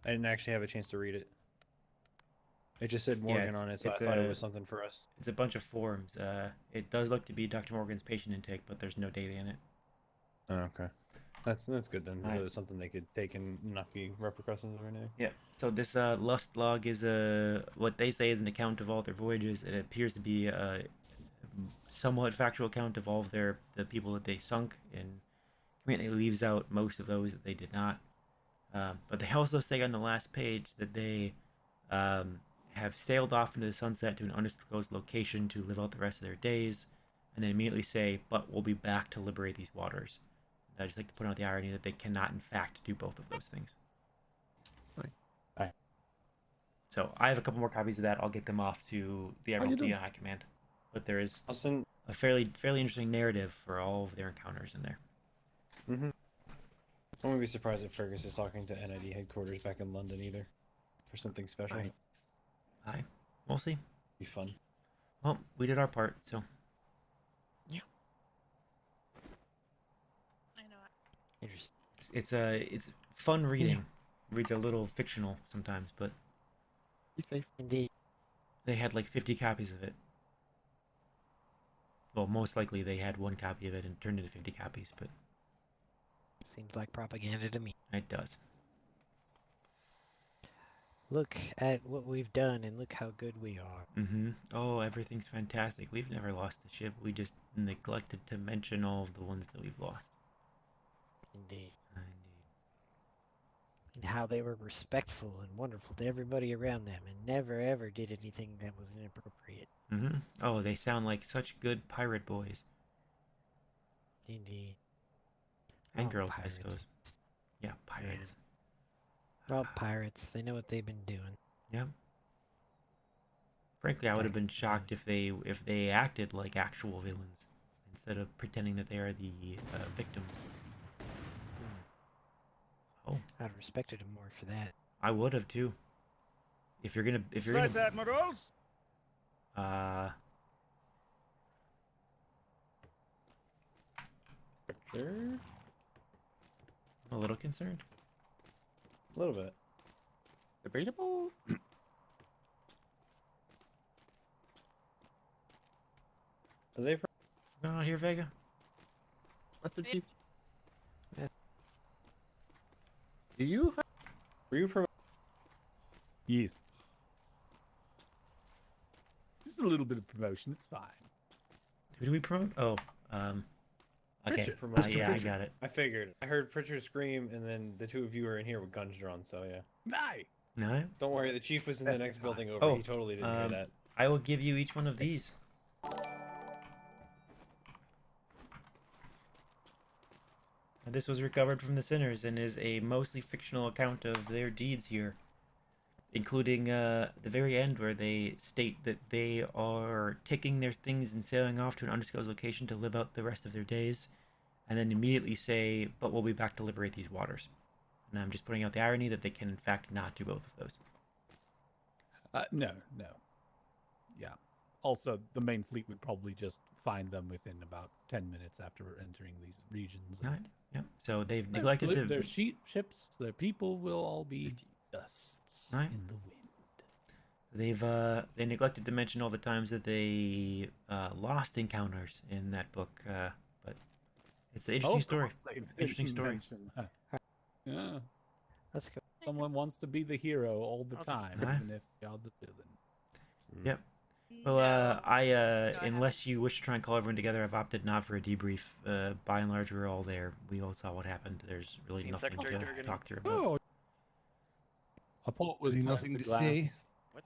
Speaker 5: I didn't actually have a chance to read it. It just said Morgan on it, so I thought it was something for us.
Speaker 1: It's a bunch of forms. It does look to be Dr. Morgan's patient intake, but there's no data in it.
Speaker 5: Oh, okay. That's good then.
Speaker 1: Right.
Speaker 5: It was something they could take and not be repercussions or anything.
Speaker 1: Yeah. So this lust log is what they say is an account of all their voyages. It appears to be a somewhat factual account of all of the people that they sunk, and conveniently leaves out most of those that they did not. But they also say on the last page that they have sailed off into the sunset to an undisclosed location to live out the rest of their days, and then immediately say, "But we'll be back to liberate these waters." And I just like to point out the irony that they cannot, in fact, do both of those things.
Speaker 5: Right.
Speaker 1: So I have a couple more copies of that. I'll get them off to the Admiralty and High Command. But there is a fairly interesting narrative for all of their encounters in there.
Speaker 5: Mm-hmm. I won't be surprised if Fergus is talking to NID headquarters back in London either, for something special.
Speaker 1: Aye. We'll see.
Speaker 5: Be fun.
Speaker 1: Well, we did our part, so.
Speaker 5: Yeah.
Speaker 11: I know.
Speaker 3: Interesting.
Speaker 1: It's fun reading. Reads a little fictional sometimes, but.
Speaker 10: Be safe.
Speaker 3: Indeed.
Speaker 1: They had like 50 copies of it. Well, most likely they had one copy of it and turned it into 50 copies, but.
Speaker 3: Seems like propaganda to me.
Speaker 1: It does.
Speaker 3: Look at what we've done and look how good we are.
Speaker 1: Mm-hmm. Oh, everything's fantastic. We've never lost the ship. We just neglected to mention all of the ones that we've lost.
Speaker 3: Indeed. And how they were respectful and wonderful to everybody around them and never ever did anything that was inappropriate.
Speaker 1: Mm-hmm. Oh, they sound like such good pirate boys.
Speaker 3: Indeed.
Speaker 1: And
Speaker 3: Oh,
Speaker 1: girls,
Speaker 3: pirates.
Speaker 1: I suppose. Yeah, pirates.
Speaker 3: They're all pirates. They know what they've been doing.
Speaker 1: Yep. Frankly, I would have been shocked if they acted like actual villains instead of pretending that they are the victims. Oh.
Speaker 3: I'd have respected them more for that.
Speaker 1: I would have too. If you're gonna
Speaker 21: Admirals.
Speaker 5: Sure.
Speaker 1: I'm a little concerned.
Speaker 5: A little bit.
Speaker 10: Debatable.
Speaker 5: Are they?
Speaker 1: What's going on here, Vega?
Speaker 10: Master Chief.
Speaker 3: Yeah.
Speaker 10: Do you?
Speaker 5: Were you promoted?
Speaker 12: Yes. Just a little bit of promotion. It's fine.
Speaker 1: Who do we promote? Oh, okay.
Speaker 12: Pritchard.
Speaker 1: Yeah, I got it.
Speaker 5: I figured. I heard Pritchard scream, and then the two of you were in here with guns drawn. So yeah.
Speaker 12: Aye.
Speaker 1: No.
Speaker 5: Don't worry. The chief was in the next building over.
Speaker 1: Oh,
Speaker 5: He totally didn't hear that.
Speaker 1: I will give you each one of these. This was recovered from the sinners and is a mostly fictional account of their deeds here, including the very end where they state that they are taking their things and sailing off to an undisclosed location to live out the rest of their days, and then immediately say, "But we'll be back to liberate these waters." And I'm just pointing out the irony that they can in fact not do both of those.
Speaker 12: No. Yeah. Also, the main fleet would probably just find them within about 10 minutes after entering these regions.
Speaker 1: Right. Yep. So they've neglected to...
Speaker 12: Their ships, their people will all be dusts
Speaker 1: Right.
Speaker 12: in the wind.
Speaker 1: They neglected to mention all the times that they lost encounters in that book, but it's an interesting story. Interesting story.
Speaker 12: Yeah.
Speaker 3: Let's go.
Speaker 12: Someone wants to be the hero all the
Speaker 1: That's
Speaker 12: time,
Speaker 1: right.
Speaker 12: even if you're the villain.
Speaker 1: Yep. Well, unless you wish to try and call everyone together, I've opted not for a debrief. By and large, we're all there. We all saw what happened. There's really
Speaker 6: Seen
Speaker 1: nothing
Speaker 6: Secretary
Speaker 1: to
Speaker 6: Durgan.
Speaker 1: talk through about.
Speaker 7: Oh,
Speaker 12: A port was
Speaker 7: Really
Speaker 12: tied
Speaker 7: nothing to
Speaker 12: glass.
Speaker 7: see.
Speaker 6: What?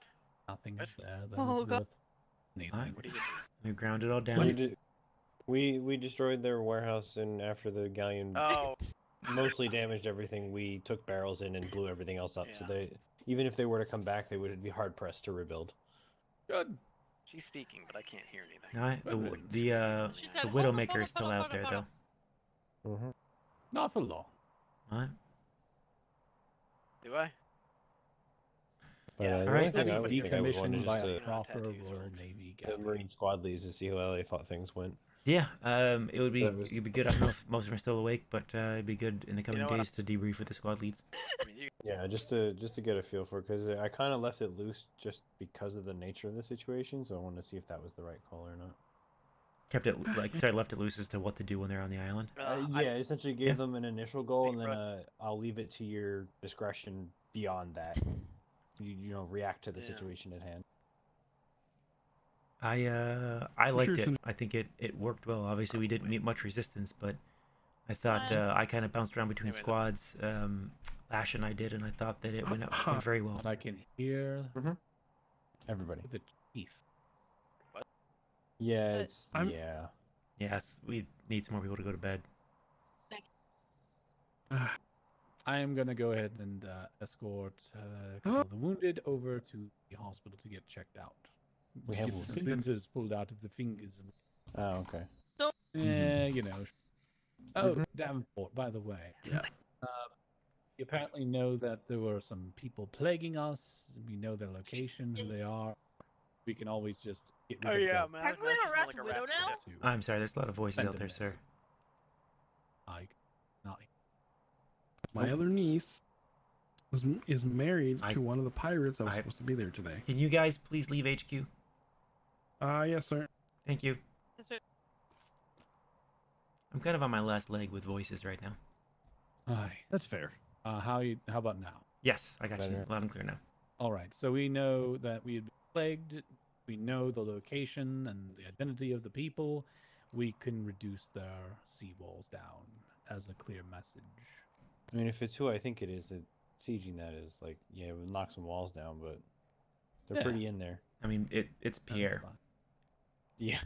Speaker 12: Nothing
Speaker 6: What?
Speaker 12: is there that
Speaker 11: Oh,
Speaker 12: is
Speaker 11: God.
Speaker 12: worth anything.
Speaker 1: Alright.
Speaker 6: What do you do?
Speaker 1: We ground it all down.
Speaker 5: We destroyed their warehouse, and after the galleon
Speaker 6: Oh,
Speaker 5: mostly damaged everything, we took barrels in and blew everything else up. So they, even if they were to come back, they would be hard pressed to rebuild.
Speaker 12: Good.
Speaker 6: she's speaking, but I can't hear anything.
Speaker 1: Alright,
Speaker 6: She
Speaker 1: the Widowmaker is still out there, though.
Speaker 5: Mm-hmm.
Speaker 12: Not for long.
Speaker 1: Alright.
Speaker 6: Do I?
Speaker 5: But,
Speaker 6: Yeah.
Speaker 5: the
Speaker 1: Alright.
Speaker 5: only thing I
Speaker 12: That's
Speaker 5: would think I would want
Speaker 12: decommissioned
Speaker 5: is
Speaker 12: by
Speaker 5: just
Speaker 12: a
Speaker 5: to
Speaker 12: proper
Speaker 6: tattoos
Speaker 12: Royal
Speaker 6: works.
Speaker 12: Navy
Speaker 5: the
Speaker 12: galley.
Speaker 5: Marine squad leads to see how they thought things went.
Speaker 1: Yeah, it would be
Speaker 5: That was-
Speaker 1: it'd be good. I don't know if most of them are still awake, but it'd be good in the coming
Speaker 6: know what?
Speaker 1: days to debrief with the squad leads.
Speaker 6: I mean, you,
Speaker 5: Yeah, just to get a feel for it, because I kind of left it loose just because of the nature of the situation. So I wanted to see if that was the right call or not.
Speaker 1: Left it loose as to what to do when they're on the island.
Speaker 5: Yeah, essentially gave
Speaker 1: yeah.
Speaker 5: them an initial goal, and then
Speaker 6: Right.
Speaker 5: I'll leave it to your discretion beyond that. You know, react to the situation at hand.
Speaker 1: I liked
Speaker 7: Sure,
Speaker 1: it.
Speaker 7: Sen-
Speaker 1: I think it worked well. Obviously, we didn't meet much resistance, but I thought I kind of bounced around between
Speaker 6: Anyway,
Speaker 1: squads. Lash and I did, and I thought that it went very well.
Speaker 12: But I can hear
Speaker 5: Everybody.
Speaker 12: the chief.
Speaker 5: Yeah,
Speaker 11: But
Speaker 5: it's
Speaker 7: I'm-
Speaker 5: yeah.
Speaker 1: Yes, we need some more people to go to bed.
Speaker 12: I am gonna go ahead and escort a couple of the wounded over to the hospital to get checked out.
Speaker 5: We have
Speaker 12: Get the splinters pulled out of the fingers.
Speaker 5: Oh, okay.
Speaker 12: Yeah, you know. Oh, Davenport, by the way. Yeah. You apparently know that there were some people plaguing us. We know their location, who they are. We can always just get rid
Speaker 6: oh
Speaker 12: of
Speaker 6: yeah,
Speaker 12: them.
Speaker 6: man.
Speaker 11: Technically,
Speaker 6: That's
Speaker 11: I'm a
Speaker 6: just
Speaker 11: rat
Speaker 6: like
Speaker 11: widow now?
Speaker 6: raft to-
Speaker 1: I'm sorry. There's a lot of voices
Speaker 12: Send
Speaker 1: out
Speaker 12: a
Speaker 1: there, sir.
Speaker 12: message. I
Speaker 7: My other niece is married
Speaker 1: I-
Speaker 7: to one of the pirates that was
Speaker 1: I-
Speaker 7: supposed to be there today.
Speaker 1: Can you guys please leave HQ?
Speaker 7: Yes, sir.
Speaker 1: Thank you.
Speaker 11: Yes, sir.
Speaker 1: I'm kind of on my last leg with voices right now.
Speaker 12: Aye.
Speaker 10: That's fair.
Speaker 12: How about now?
Speaker 1: Yes, I got you
Speaker 5: Better.
Speaker 1: loud and clear now.
Speaker 12: All right. So we know that we had been plagued. We know the location and the identity of the people. We can reduce their seawalls down as a clear message.
Speaker 5: I mean, if it's who I think it is, that sieging that is like, yeah, we'll knock some walls down, but they're
Speaker 12: Yeah.
Speaker 5: pretty in there.
Speaker 1: I mean, it's
Speaker 12: That's
Speaker 1: Pierre.
Speaker 12: fine.
Speaker 5: Yeah.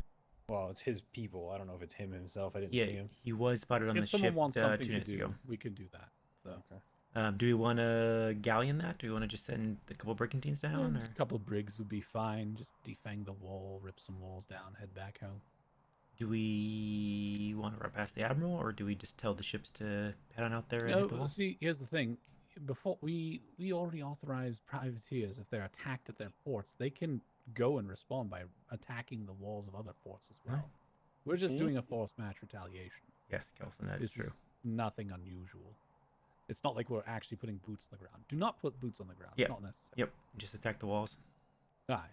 Speaker 5: Well, it's his people. I don't know if it's him himself. I didn't
Speaker 1: Yeah,
Speaker 5: see him.
Speaker 1: he was spotted on
Speaker 12: If
Speaker 1: the
Speaker 12: someone
Speaker 1: ship
Speaker 12: wants
Speaker 1: 2
Speaker 12: something to
Speaker 1: minutes
Speaker 12: do,
Speaker 1: ago.
Speaker 12: we can do that. So.
Speaker 5: Okay.
Speaker 1: Do we want to galleon that? Do we want to just send a couple brigantines down? Or?
Speaker 12: A couple of brigs would be fine. Just defang the wall, rip some walls down, head back home.
Speaker 1: Do we want to run past the admiral, or do we just tell the ships to head on out there and hit the
Speaker 12: No,
Speaker 1: wall?
Speaker 12: see, here's the thing. Before we already authorized privateers. If they're attacked at their ports, they can go and respond by attacking the walls of other ports as well.
Speaker 1: Right.
Speaker 12: We're just
Speaker 5: Mhm.
Speaker 12: doing a forced match retaliation.
Speaker 1: Yes, Kelson, that is
Speaker 12: This
Speaker 1: true.
Speaker 12: is nothing unusual. It's not like we're actually putting boots on the ground. Do not put boots on the ground.
Speaker 1: Yep.
Speaker 12: It's not necessary.
Speaker 1: Yep, just attack the walls.
Speaker 12: Aye.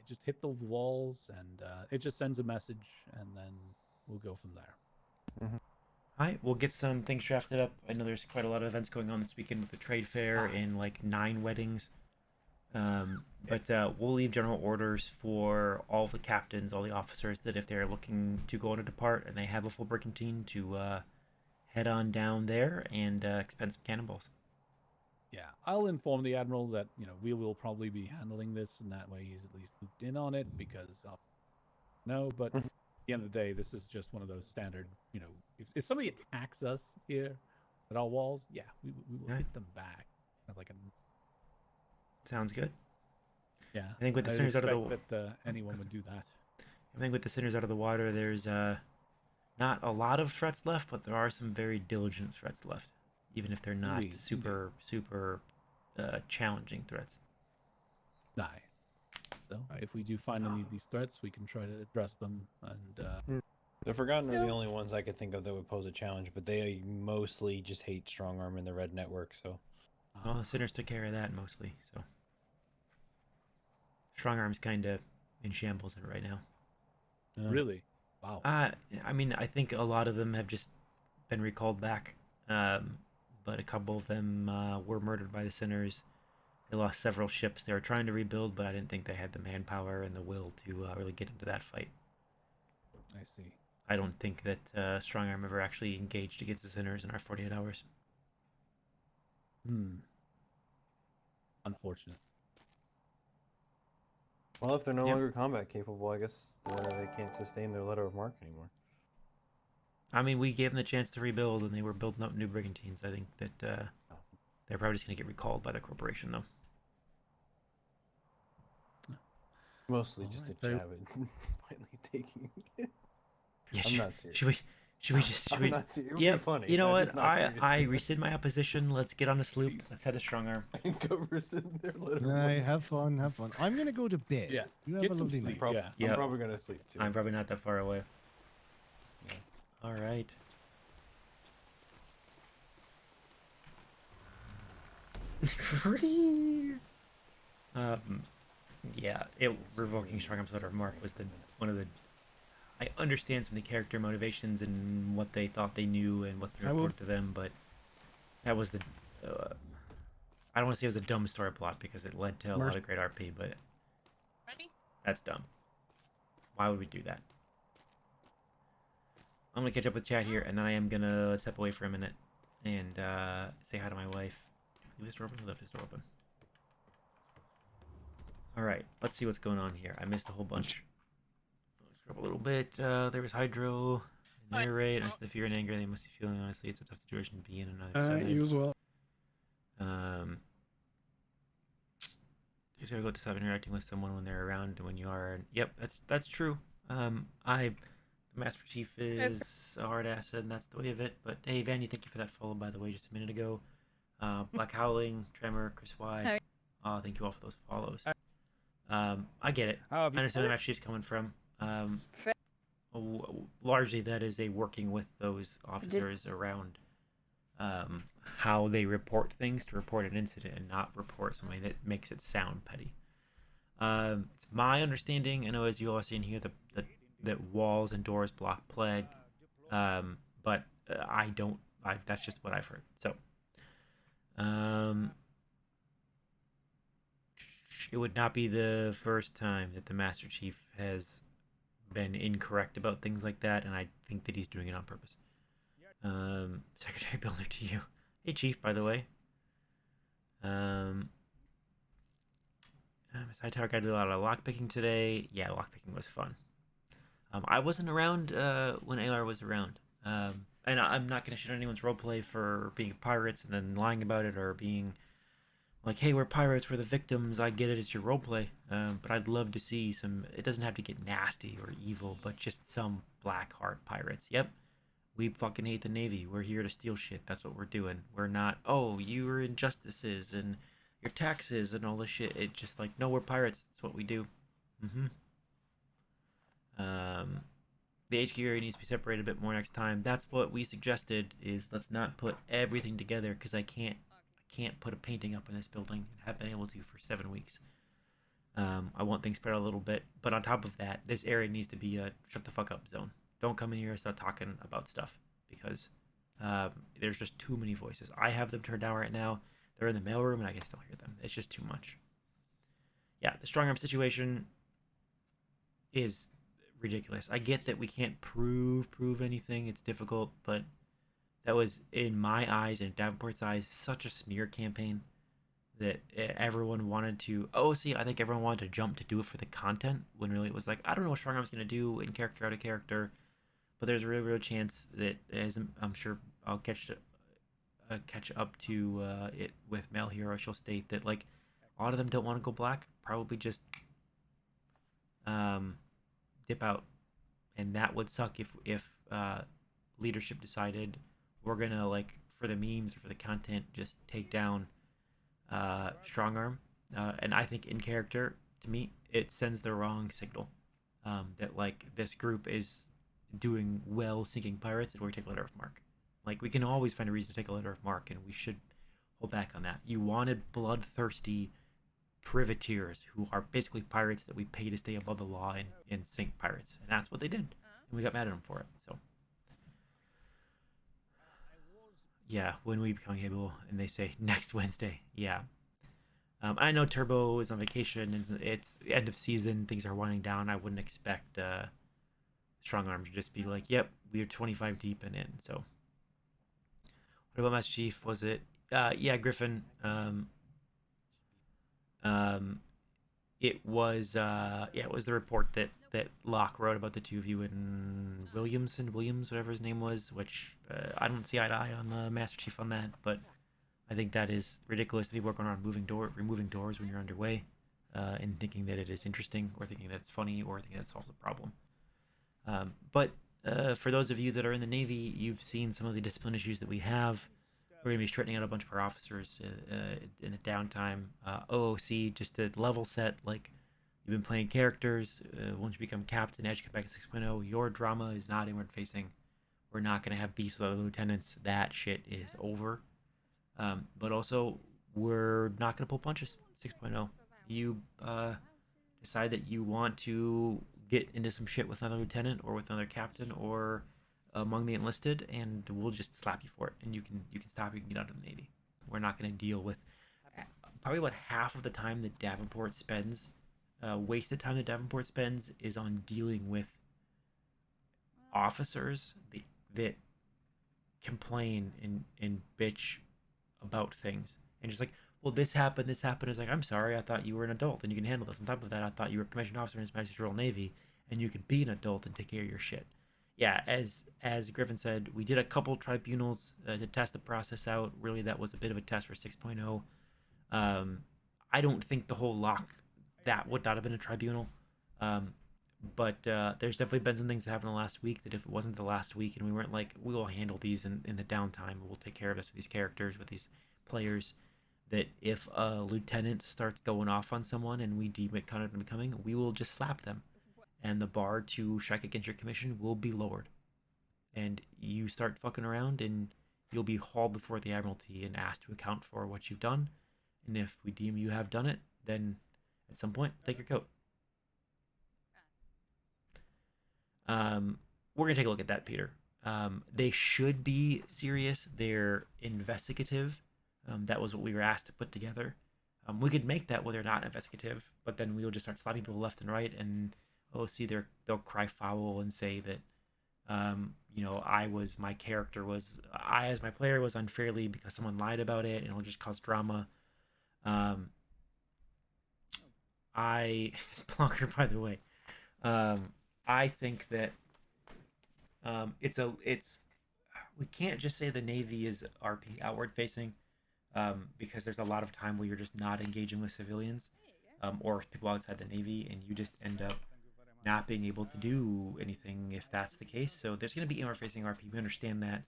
Speaker 12: Just hit the walls, and it just sends a message, and then we'll go from there.
Speaker 1: Alright, we'll get some things drafted up. I know there's quite a lot of events going on this weekend with the trade fair and like 9 weddings. But we'll leave general orders for all the captains, all the officers, that if they're looking to go on a depart and they have a full brigantine, to head on down there and expend some cannonballs.
Speaker 12: Yeah, I'll inform the admiral that we will probably be handling this, and that way he's at least looped in on it. Because no, but at the end of the day, this is just one of those standard. If somebody attacks us here at our walls, yeah, we will hit them back. Like
Speaker 1: Sounds good.
Speaker 12: yeah,
Speaker 1: I think with the
Speaker 12: I'd
Speaker 1: sinners out of the
Speaker 12: expect that anyone would do that.
Speaker 1: I think with the sinners out of the water, there's not a lot of threats left, but there are some very diligent threats left, even if they're not
Speaker 12: Indeed,
Speaker 1: super challenging threats.
Speaker 12: Aye. So if we do find any of these threats, we can try to address them. And
Speaker 5: The Forgotten are the only ones I could think of that would pose a challenge, but they mostly just hate strong arm in the red network. So,
Speaker 1: Well, the sinners took care of that mostly. So strong arm's kind of in shambles right now.
Speaker 12: really, wow.
Speaker 1: I mean, I think a lot of them have just been recalled back, but a couple of them were murdered by the sinners. They lost several ships. They were trying to rebuild, but I didn't think they had the manpower and the will to really get into that fight.
Speaker 12: I see.
Speaker 1: I don't think that Strong Arm ever actually engaged against the Sinners in our 48 hours.
Speaker 12: Unfortunate.
Speaker 5: Well, if they're no
Speaker 1: Yep.
Speaker 5: longer combat capable, I guess they can't sustain their letter of marque anymore.
Speaker 1: I mean, we gave them the chance to rebuild, and they were building up new brigantines. I think that they're probably just going to get recalled by the corporation, though.
Speaker 5: Mostly just
Speaker 1: Alright,
Speaker 5: to
Speaker 1: very-
Speaker 5: jab it. Finally taking it.
Speaker 1: Yeah,
Speaker 5: I'm not serious.
Speaker 1: Should we just? Should
Speaker 5: I'm
Speaker 1: we?
Speaker 5: not serious. It would
Speaker 1: Yep.
Speaker 5: be funny.
Speaker 1: You know
Speaker 5: I'm
Speaker 1: what?
Speaker 5: just not
Speaker 1: I
Speaker 5: serious.
Speaker 1: rescind my opposition. Let's get on a sloop. Let's head to Strong Arm.
Speaker 5: Go rescind their letter of
Speaker 15: Aye,
Speaker 5: marque.
Speaker 15: have fun, have fun. I'm gonna go to bed.
Speaker 12: Yeah,
Speaker 15: You have
Speaker 12: get
Speaker 15: a
Speaker 12: some
Speaker 15: lovely
Speaker 12: sleep.
Speaker 15: night.
Speaker 12: Yeah.
Speaker 5: I'm probably gonna sleep too.
Speaker 1: I'm probably not that far away. All right. Yeah, revoking Strong Arm's letter of marque was one of the. I understand some of the character motivations and what they thought they knew and what's been
Speaker 7: I will-
Speaker 1: reported to them, but that was the. I don't want to say it was a dumb story plot because it led to a lot of great RP, but that's dumb. Why would we do that? I'm gonna catch up with chat here, and then I am gonna step away for a minute and say hi to my wife. Leave this door open. Left this door open. All right, let's see what's going on here. I missed a whole bunch. Let's scrub a little bit. There was Hydro, narrate. I see the fear and anger they must be feeling. Honestly, it's a tough situation to be in. And I'm excited.
Speaker 7: You as well.
Speaker 1: You gotta go to stop interacting with someone when they're around and when you are. Yep, that's true. The Master Chief is a hard ass, and that's the way of it. But hey, Vanny, thank you for that follow, by the way, just a minute ago. Black Howling, Tremor, Chris Y. Thank you all for those follows. I get it. I understand where Master Chief's coming from. Largely, that is a working with those officers around how they report things to report an incident and not report something that makes it sound petty. It's my understanding, I know as you all see in here, that walls and doors block plague, but that's just what I've heard. So, it would not be the first time that the Master Chief has been incorrect about things like that, and I think that he's doing it on purpose. Secretary Builder to you. Hey, Chief, by the way. Miss Hightower got to do a lot of lockpicking today. Yeah, lockpicking was fun. I wasn't around when AR was around. And I'm not going to shit on anyone's roleplay for being pirates and then lying about it or being like, hey, we're pirates, we're the victims. I get it, it's your roleplay. But I'd love to see some, it doesn't have to get nasty or evil, but just some black heart pirates. Yep. We fucking hate the Navy. We're here to steal shit. That's what we're doing. We're not, oh, your injustices and your taxes and all this shit. It's just like, no, we're pirates. That's what we do. The HQ area needs to be separated a bit more next time. That's what we suggested, is let's not put everything together, because I can't put a painting up in this building and have been able to for 7 weeks. I want things spread out a little bit, but on top of that, this area needs to be a shut the fuck up zone. Don't come in here and start talking about stuff, because there's just too many voices. I have them turned down right now. They're in the mailroom and I can still hear them. It's just too much. Yeah, the strong arm situation is ridiculous. I get that we can't prove anything. It's difficult, but that was, in my eyes and Davenport's eyes, such a smear campaign that everyone wanted to. I think everyone wanted to jump to do it for the content, when really it was like, I don't know what strong arm's going to do in character, out of character, but there's a real chance that, as I'm sure I'll catch up to it with Male Hero, she'll state that like a lot of them don't want to go black, probably just dip out, and that would suck if leadership decided we're gonna, like, for the memes or for the content, just take down strong arm, and I think in character, to me, it sends the wrong signal, that like this group is doing well sinking pirates and we're gonna take a letter of marque. Like, we can always find a reason to take a letter of marque, and we should hold back on that. You wanted bloodthirsty privateers who are basically pirates that we pay to stay above the law and sink pirates, and that's what they did, and we got mad at them for it. So yeah, when we become able, and they say next Wednesday, yeah, I know Turbo is on vacation and it's end of season. Things are winding down. I wouldn't expect Strong Arm to just be like, "Yep, we are 25 deep and in." So, what about Master Chief? Was it? Yeah, Griffin. It was it was the report that Locke wrote about the two of you and Williams, whatever his name was, which I don't see eye to eye on the Master Chief on that, but I think that is ridiculous to be working on removing doors when you're underway, and thinking that it is interesting, or thinking that it's funny, or thinking that solves a problem. But for those of you that are in the Navy, you've seen some of the discipline issues that we have. We're going to be straightening out a bunch of our officers in a downtime. OOC, just to level set, like, you've been playing characters. Once you become captain, as you come back at 6.0, your drama is not inward facing. We're not going to have beefs with other lieutenants. That shit is over. But also, we're not going to pull punches. 6.0. You decide that you want to get into some shit with another lieutenant or with another captain or among the enlisted, and we'll just slap you for it, and you can stop. You can get out of the Navy. We're not going to deal with probably about half of the time that Davenport spends, wasted time that Davenport spends is on dealing with officers that complain and bitch about things, and just like, well, this happened. It's like, I'm sorry, I thought you were an adult and you can handle this. On top of that, I thought you were a commissioned officer in His Majesty's Royal Navy and you could be an adult and take care of your shit. Yeah, as Griffin said, we did a couple tribunals to test the process out. Really, that was a bit of a test for 6.0. I don't think the whole lock, that would not have been a tribunal. But there's definitely been some things that happened in the last week that if it wasn't the last week and we weren't like, we will handle these in the downtime, we'll take care of this with these characters, with these players, that if a lieutenant starts going off on someone and we deem it kind of becoming, we will just slap them. And the bar to strike against your commission will be lowered. And you start fucking around and you'll be hauled before the Admiralty and asked to account for what you've done. And if we deem you have done it, then at some point, take your coat. We're going to take a look at that, Peter. They should be serious. They're investigative. That was what we were asked to put together. We could make that where they're not investigative, but then we'll just start slapping people left and right, and they'll cry foul and say that, I as my player was unfairly because someone lied about it, and it'll just cause drama. Splunker, by the way, I think that we can't just say the Navy is RP outward facing, because there's a lot of time where you're just not engaging with civilians, or people outside the Navy, and you just end up not being able to do anything if that's the case. So there's going to be inward facing RP. We understand that.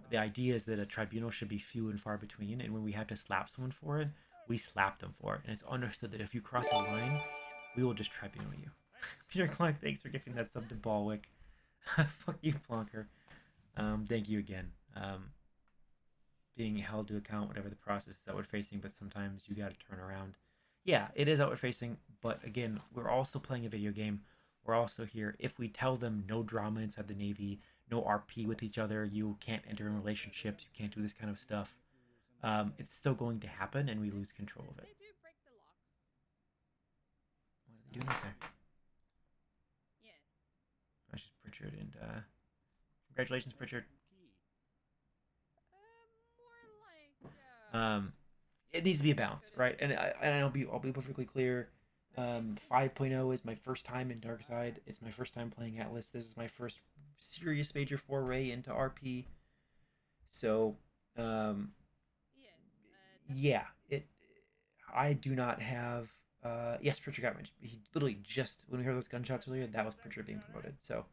Speaker 1: The idea is that a tribunal should be few and far between, and when we have to slap someone for it, we slap them for it. And it's understood that if you cross a line, we will just tribunal you. Peter Clark, thanks for giving that sub to Balwick. Fuck you, Plonker. Thank you again. Being held to account, whatever the process is outward facing, but sometimes you got to turn around. Yeah, it is outward facing, but again, we're also playing a video game. We're also here. If we tell them no drama inside the Navy, no RP with each other, you can't enter in relationships, you can't do this kind of stuff, it's still going to happen, and we lose control of it. What are they doing up there? That's just Pritchard, and congratulations, Pritchard. It needs to be a balance, right? And I'll be perfectly clear. 5.0 is my first time in Darkside. It's my first time playing Atlas. This is my first serious major foray into RP. So, yeah, I do not have. Yes, Pritchard got mentioned. He literally just, when we heard those gunshots earlier, that was Pritchard being promoted. So,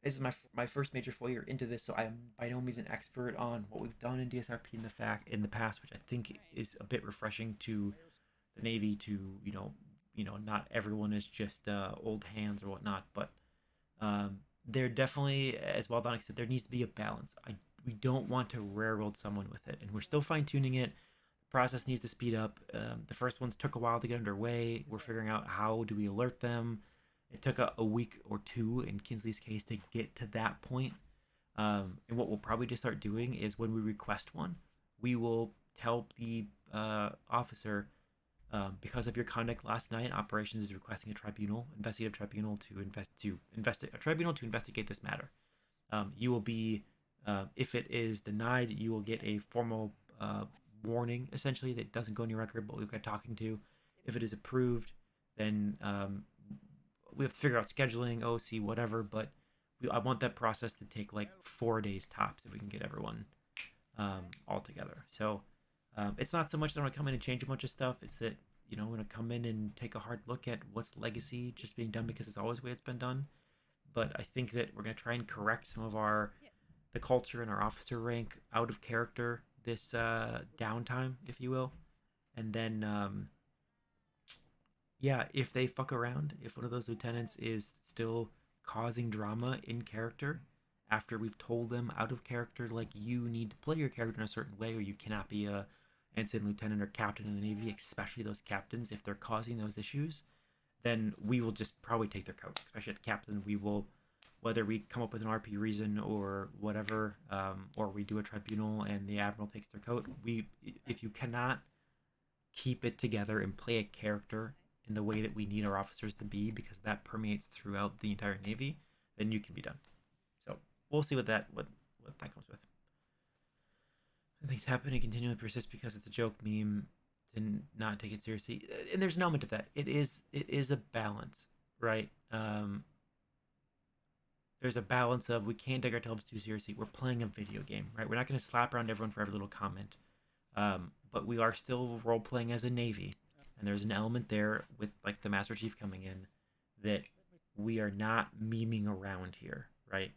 Speaker 1: this is my first major foray into this, so I am by no means an expert on what we've done in DSRP in the past, which I think is a bit refreshing to the Navy. To not everyone is just old hands or whatnot, but there definitely, as well Donick said, there needs to be a balance. We don't want to railroad someone with it, and we're still fine tuning it. The process needs to speed up. The first ones took a while to get underway. We're figuring out how do we alert them. It took a week or two in Kinsley's case to get to that point. And what we'll probably just start doing is when we request one, we will tell the officer, because of your conduct last night, operations is requesting a investigative tribunal to investigate this matter. You will be, if it is denied, you will get a formal warning, essentially, that doesn't go in your record, but we've got talking to. If it is approved, then we have to figure out scheduling, OC, whatever, but I want that process to take like 4 days tops if we can get everyone all together. So it's not so much that I want to come in and change a bunch of stuff. It's that, you know, I'm going to come in and take a hard look at what's legacy just being done because it's always the way it's been done. But I think that we're going to try and correct some of the culture and our officer rank out of character this downtime, if you will. And then, yeah, if they fuck around, if one of those lieutenants is still causing drama in character after we've told them out of character, like, you need to play your character in a certain way, or you cannot be a ensign, lieutenant, or captain in the Navy, especially those captains, if they're causing those issues, then we will just probably take their coat. Especially at captain, we will, whether we come up with an RP reason or whatever, or we do a tribunal and the admiral takes their coat, if you cannot keep it together and play a character in the way that we need our officers to be, because that permeates throughout the entire Navy, then you can be done. So we'll see what that comes with. Things happen and continually persist because it's a joke meme, to not take it seriously. And there's an element of that. It is a balance, right? There's a balance of, we can't take ourselves too seriously. We're playing a video game, right? We're not going to slap around everyone for every little comment. But we are still role-playing as a Navy. And there's an element there with, like, the Master Chief coming in that we are not memeing around here, right?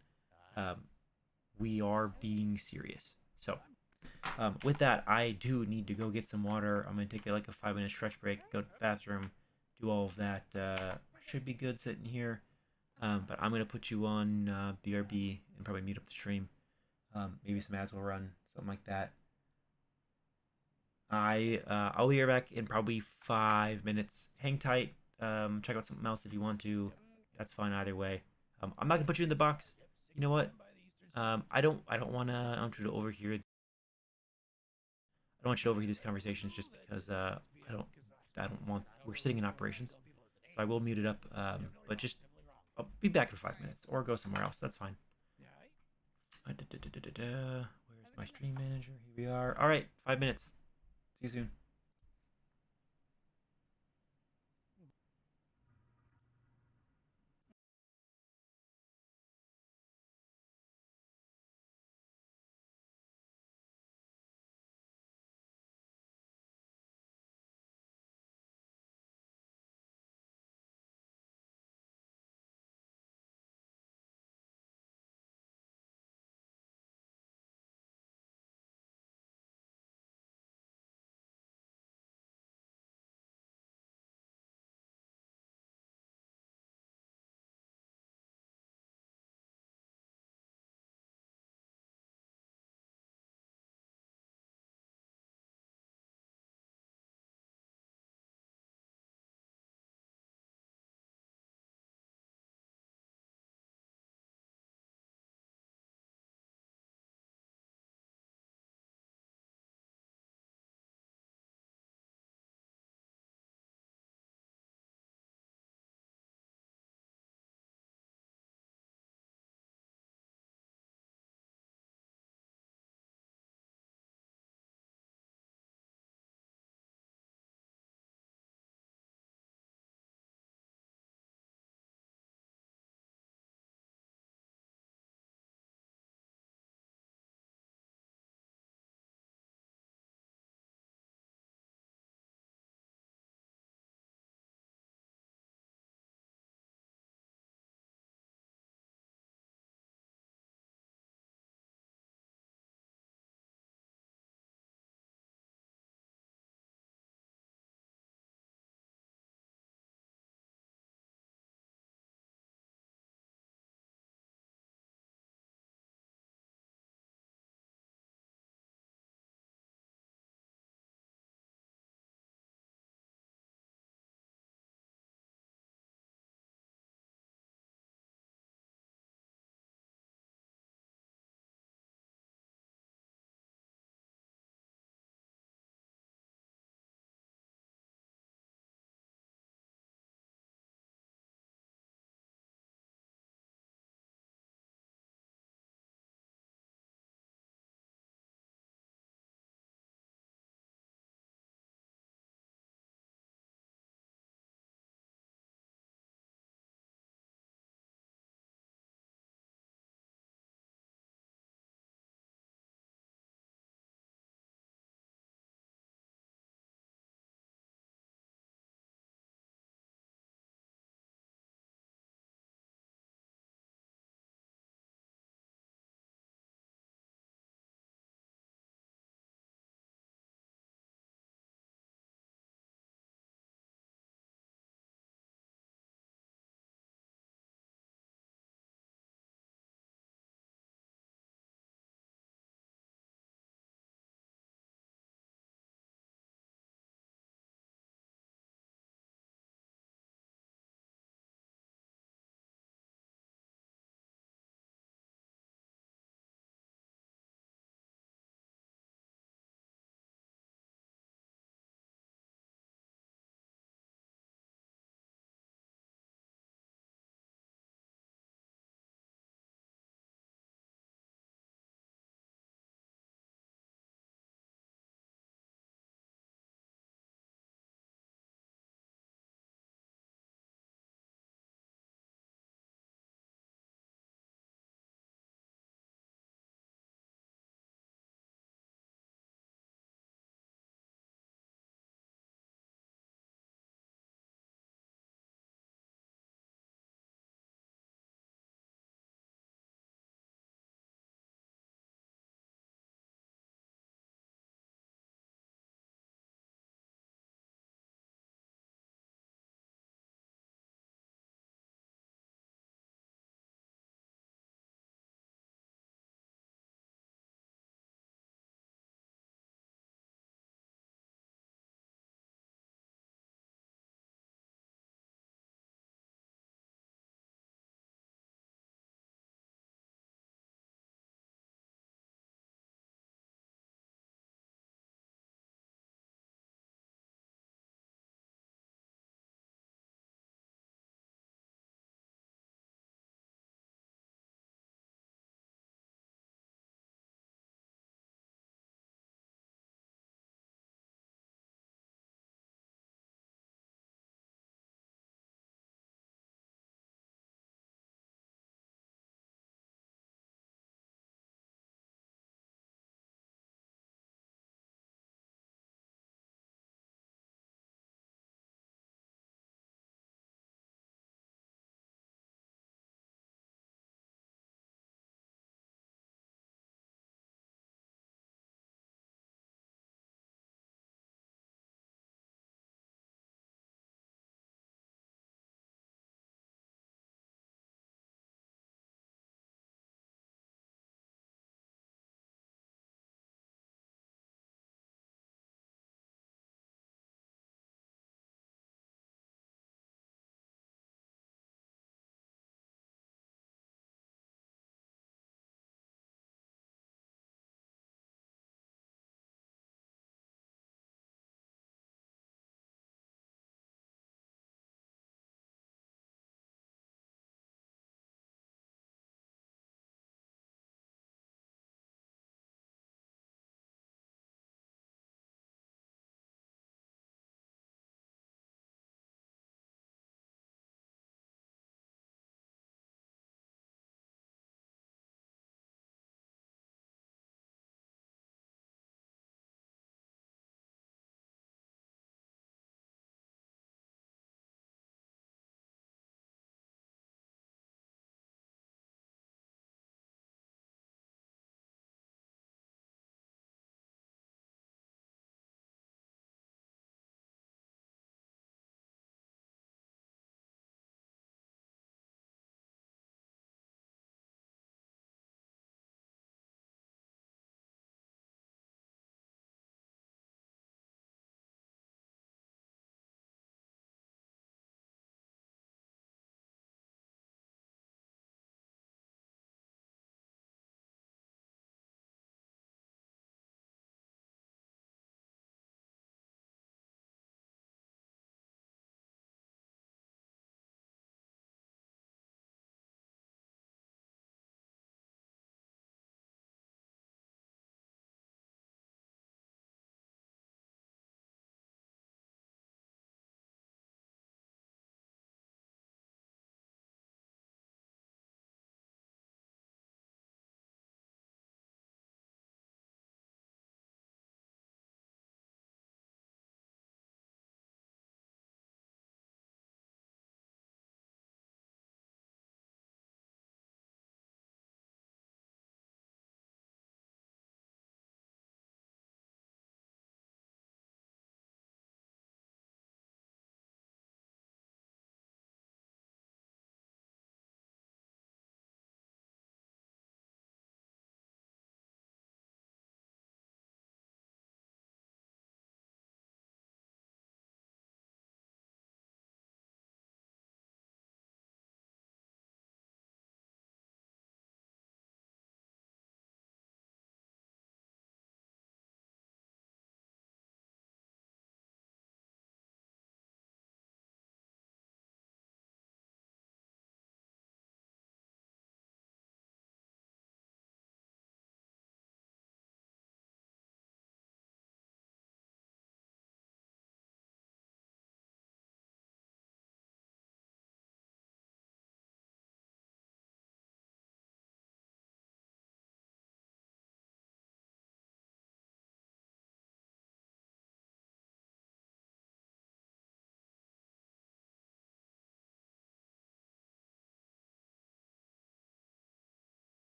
Speaker 1: We are being serious. So, with that, I do need to go get some water. I'm going to take like a 5-minute stretch break, go to the bathroom, do all of that. Should be good sitting here. But I'm going to put you on BRB and probably mute up the stream. Maybe some ads will run, something like that. I'll be here back in probably 5 minutes. Hang tight. Check out something else if you want to. That's fine either way. I'm not gonna put you in the box. You know what? I don't want you to overhear. I don't want you to overhear these conversations just because I don't want. We're sitting in operations, so I will mute it up. But just I'll be back in 5 minutes or go somewhere else. That's fine. Where's my stream manager? Here we are. All right, 5 minutes. See you soon.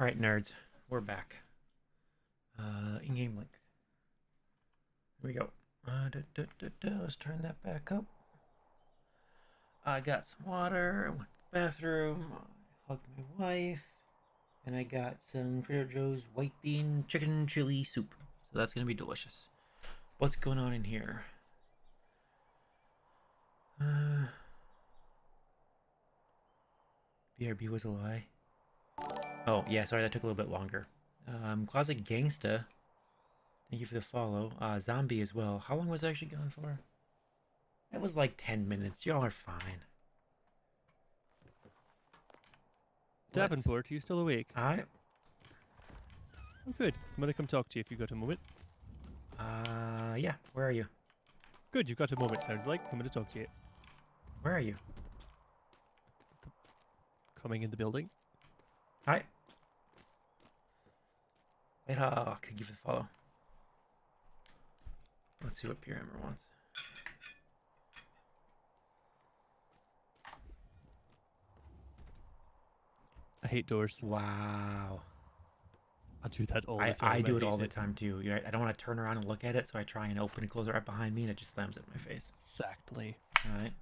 Speaker 1: All right, nerds, we're back. In-game link. Here we go. Let's turn that back up. I got some water. I went to the bathroom. I hugged my wife. And I got some Trader Joe's white bean chicken chili soup. So that's going to be delicious. What's going on in here? BRB was a lie. Oh, yeah, sorry, that took a little bit longer. Closet Gangsta. Thank you for the follow. Zombie as well. How long was I actually gone for? It was like 10 minutes. Y'all are fine.
Speaker 13: Davenport, are you still awake?
Speaker 1: I'm
Speaker 13: good. I'm gonna come talk to you if you got a moment.
Speaker 1: Yeah. Where are you?
Speaker 13: Good, you've got a moment, sounds like. I'm gonna talk to you.
Speaker 1: Where are you?
Speaker 13: Coming in the building.
Speaker 1: Hi. Wait, thank you for the follow. Let's see what Peer Hammer wants.
Speaker 13: I hate doors.
Speaker 1: Wow.
Speaker 13: I do that all the time.
Speaker 1: I do it all the time too. I don't want to turn around and look at it, so I try and open and close it right behind me, and it just slams it in my face.
Speaker 13: Exactly.
Speaker 1: Alright.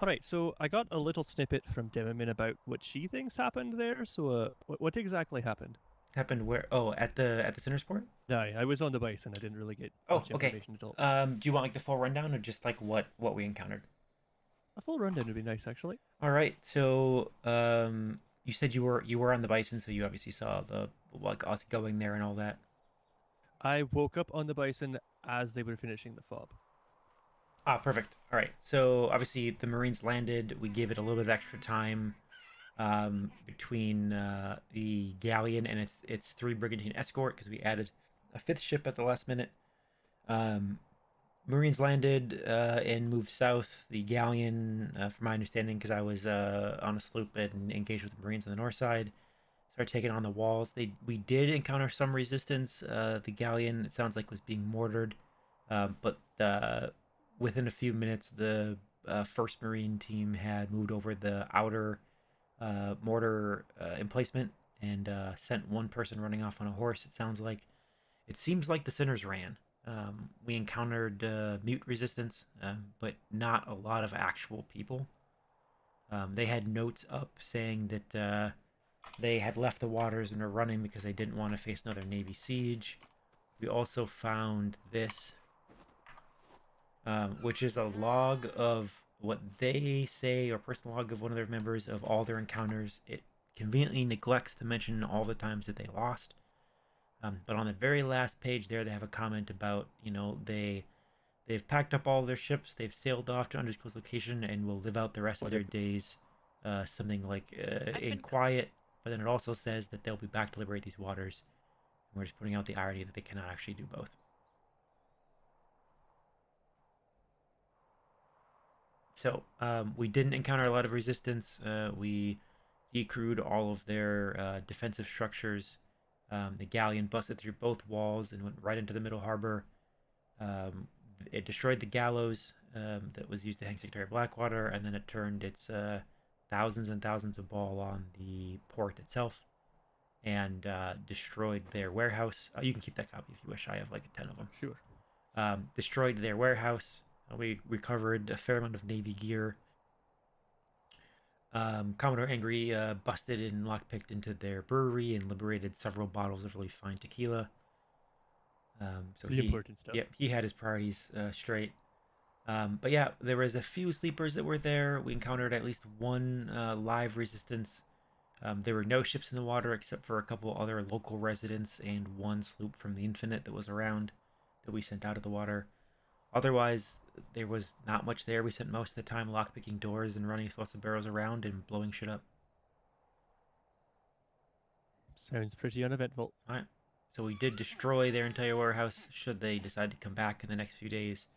Speaker 13: Alright, so I got a little snippet from Demomin about what she thinks happened there, so what exactly happened?
Speaker 1: Happened where? Oh, at the center sport?
Speaker 13: No, I was on the bison. I didn't really get much information at all.
Speaker 1: Do you want like the full rundown or just like what we encountered?
Speaker 13: A full rundown would be nice, actually.
Speaker 1: All right. So, you said you were on the bison, so you obviously saw the like us going there and all that.
Speaker 13: I woke up on the bison as they were finishing the fob.
Speaker 1: Ah, perfect. All right. So obviously the Marines landed. We gave it a little bit of extra time between the galleon and its 3 brigantine escort because we added a 5th ship at the last minute. Marines landed and moved south. The galleon, from my understanding, because I was on a sloop and engaged with the Marines on the north side, started taking on the walls. We did encounter some resistance. The galleon, it sounds like, was being mortared, but within a few minutes, the 1st Marine team had moved over the outer mortar emplacement and sent one person running off on a horse. It seems like the Sinners ran. We encountered mute resistance, but not a lot of actual people. They had notes up saying that they had left the waters and were running because they didn't want to face another Navy siege. We also found this, which is a log of what they say, or personal log of one of their members of all their encounters. It conveniently neglects to mention all the times that they lost. But on the very last page there, they have a comment about, they've packed up all their ships, they've sailed off to undisclosed location, and will live out the rest of their days, something like in quiet. But then it also says that they'll be back to liberate these waters. And we're just putting out the irony that they cannot actually do both. So we didn't encounter a lot of resistance. We decrewed all of their defensive structures. The galleon busted through both walls and went right into the middle harbor. It destroyed the gallows that was used to hang Secretary Blackwater, and then it turned its thousands and thousands of ball on the port itself and destroyed their warehouse. You can keep that copy if you wish. I have like 10 of them.
Speaker 13: Sure.
Speaker 1: Destroyed their warehouse. We recovered a fair amount of Navy gear. Commodore Angry busted and lockpicked into their brewery and liberated several bottles of really fine tequila. So
Speaker 13: the important stuff.
Speaker 1: Yep, he had his priorities straight. But yeah, there was a few sleepers that were there. We encountered at least one live resistance. There were no ships in the water except for a couple other local residents and one sloop from the Infinite that was around that we sent out of the water. Otherwise, there was not much there. We spent most of the time lockpicking doors and running explosive barrels around and blowing shit up.
Speaker 13: Sounds pretty uneventful.
Speaker 1: Alright. So we did destroy their entire warehouse. Should they decide to come back in the next few days,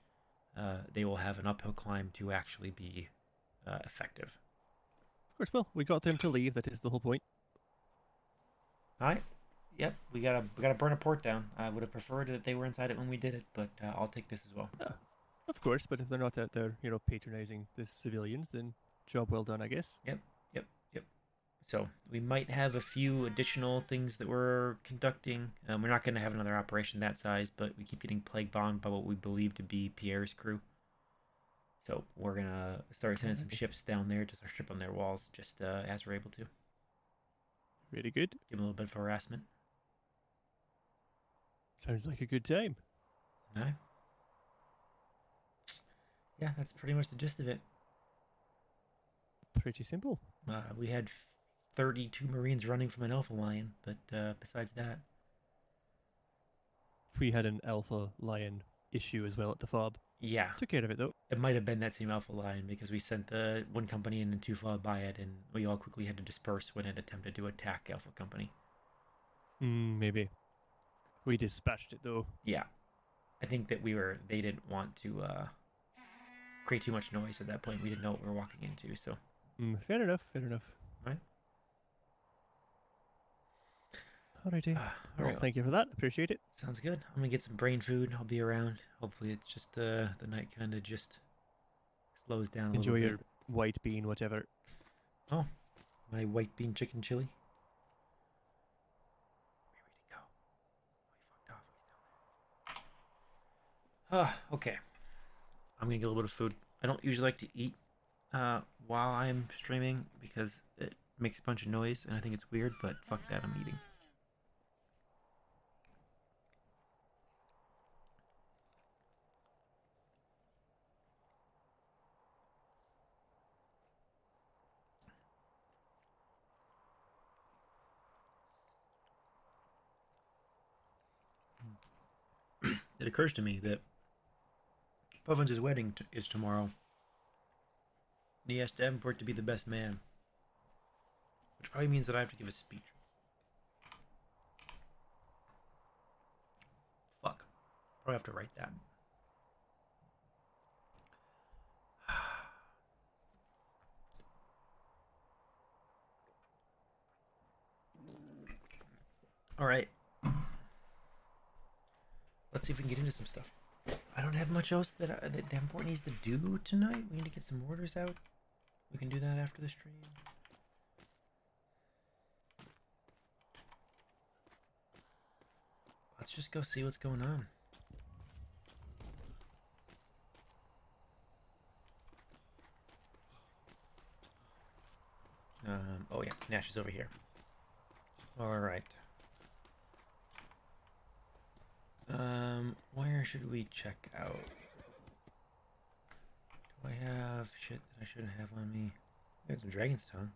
Speaker 1: they will have an uphill climb to actually be effective.
Speaker 13: Of course, well, we got them to leave. That is the whole point.
Speaker 1: Alright. Yep, we gotta burn a port down. I would have preferred that they were inside it when we did it, but I'll take this as well.
Speaker 13: Of course, but if they're not out there, patronizing the civilians, then job well done, I guess.
Speaker 1: Yep. So we might have a few additional things that we're conducting. We're not going to have another operation that size, but we keep getting plague bombed by what we believe to be Pierre's crew. So we're going to start sending some ships down there to start strip on their walls just as we're able to.
Speaker 13: Really good.
Speaker 1: Give them a little bit of harassment.
Speaker 13: Sounds like a good time.
Speaker 1: Aye. Yeah, that's pretty much the gist of it.
Speaker 13: Pretty simple.
Speaker 1: We had 32 Marines running from an Alpha Lion, but besides that...
Speaker 13: We had an Alpha Lion issue as well at the FOB.
Speaker 1: Yeah.
Speaker 13: Took care of it, though.
Speaker 1: It might have been that same Alpha Lion, because we sent the one company in and 2 followed by it, and we all quickly had to disperse when it attempted to attack Alpha Company.
Speaker 13: Maybe. We dispatched it, though.
Speaker 1: Yeah. I think that they didn't want to create too much noise at that point. We didn't know what we were walking into, so...
Speaker 13: Fair enough, fair enough.
Speaker 1: Right.
Speaker 13: Alrighty.
Speaker 1: All right.
Speaker 13: Thank you for that. Appreciate it.
Speaker 1: Sounds good. I'm gonna get some brain food. I'll be around. Hopefully it's just the night kind of just slows down a
Speaker 13: Enjoy
Speaker 1: little
Speaker 13: your
Speaker 1: bit.
Speaker 13: white bean, whatever.
Speaker 1: Oh, my white bean chicken chili. Where did he go? Okay. I'm gonna get a little bit of food. I don't usually like to eat while I'm streaming because it makes a bunch of noise and I think it's weird, but fuck that, I'm eating. It occurs to me that Puffins' wedding is tomorrow. And he asked Davenport to be the best man. Which probably means that I have to give a speech. Fuck. Probably have to write that. Alright. Let's see if we can get into some stuff. I don't have much else that Davenport needs to do tonight. We need to get some orders out. We can do that after the stream. Let's just go see what's going on. Oh yeah, Nash is over here. Alright. Where should we check out? Do I have shit that I shouldn't have on me? I got some Dragon's Tongue.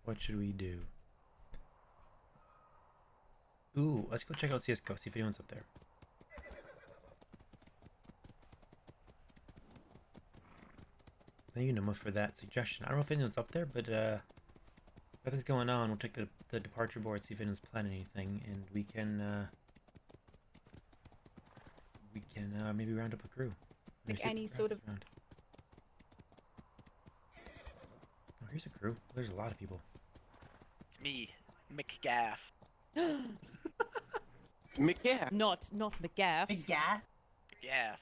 Speaker 1: What should we do? Ooh, let's go check out CSGO, see if anyone's up there. Thank you, Noma, for that suggestion. I don't know if anyone's up there, but if nothing's going on, we'll check the departure board, see if anyone's planning anything, and we can maybe round up a crew.
Speaker 8: Like any sort of...
Speaker 1: Around. Oh, here's a crew. There's a lot of people.
Speaker 6: It's me, McGaff.
Speaker 11: McGaff. Not McGaff.
Speaker 9: McGaff.
Speaker 6: McGaff.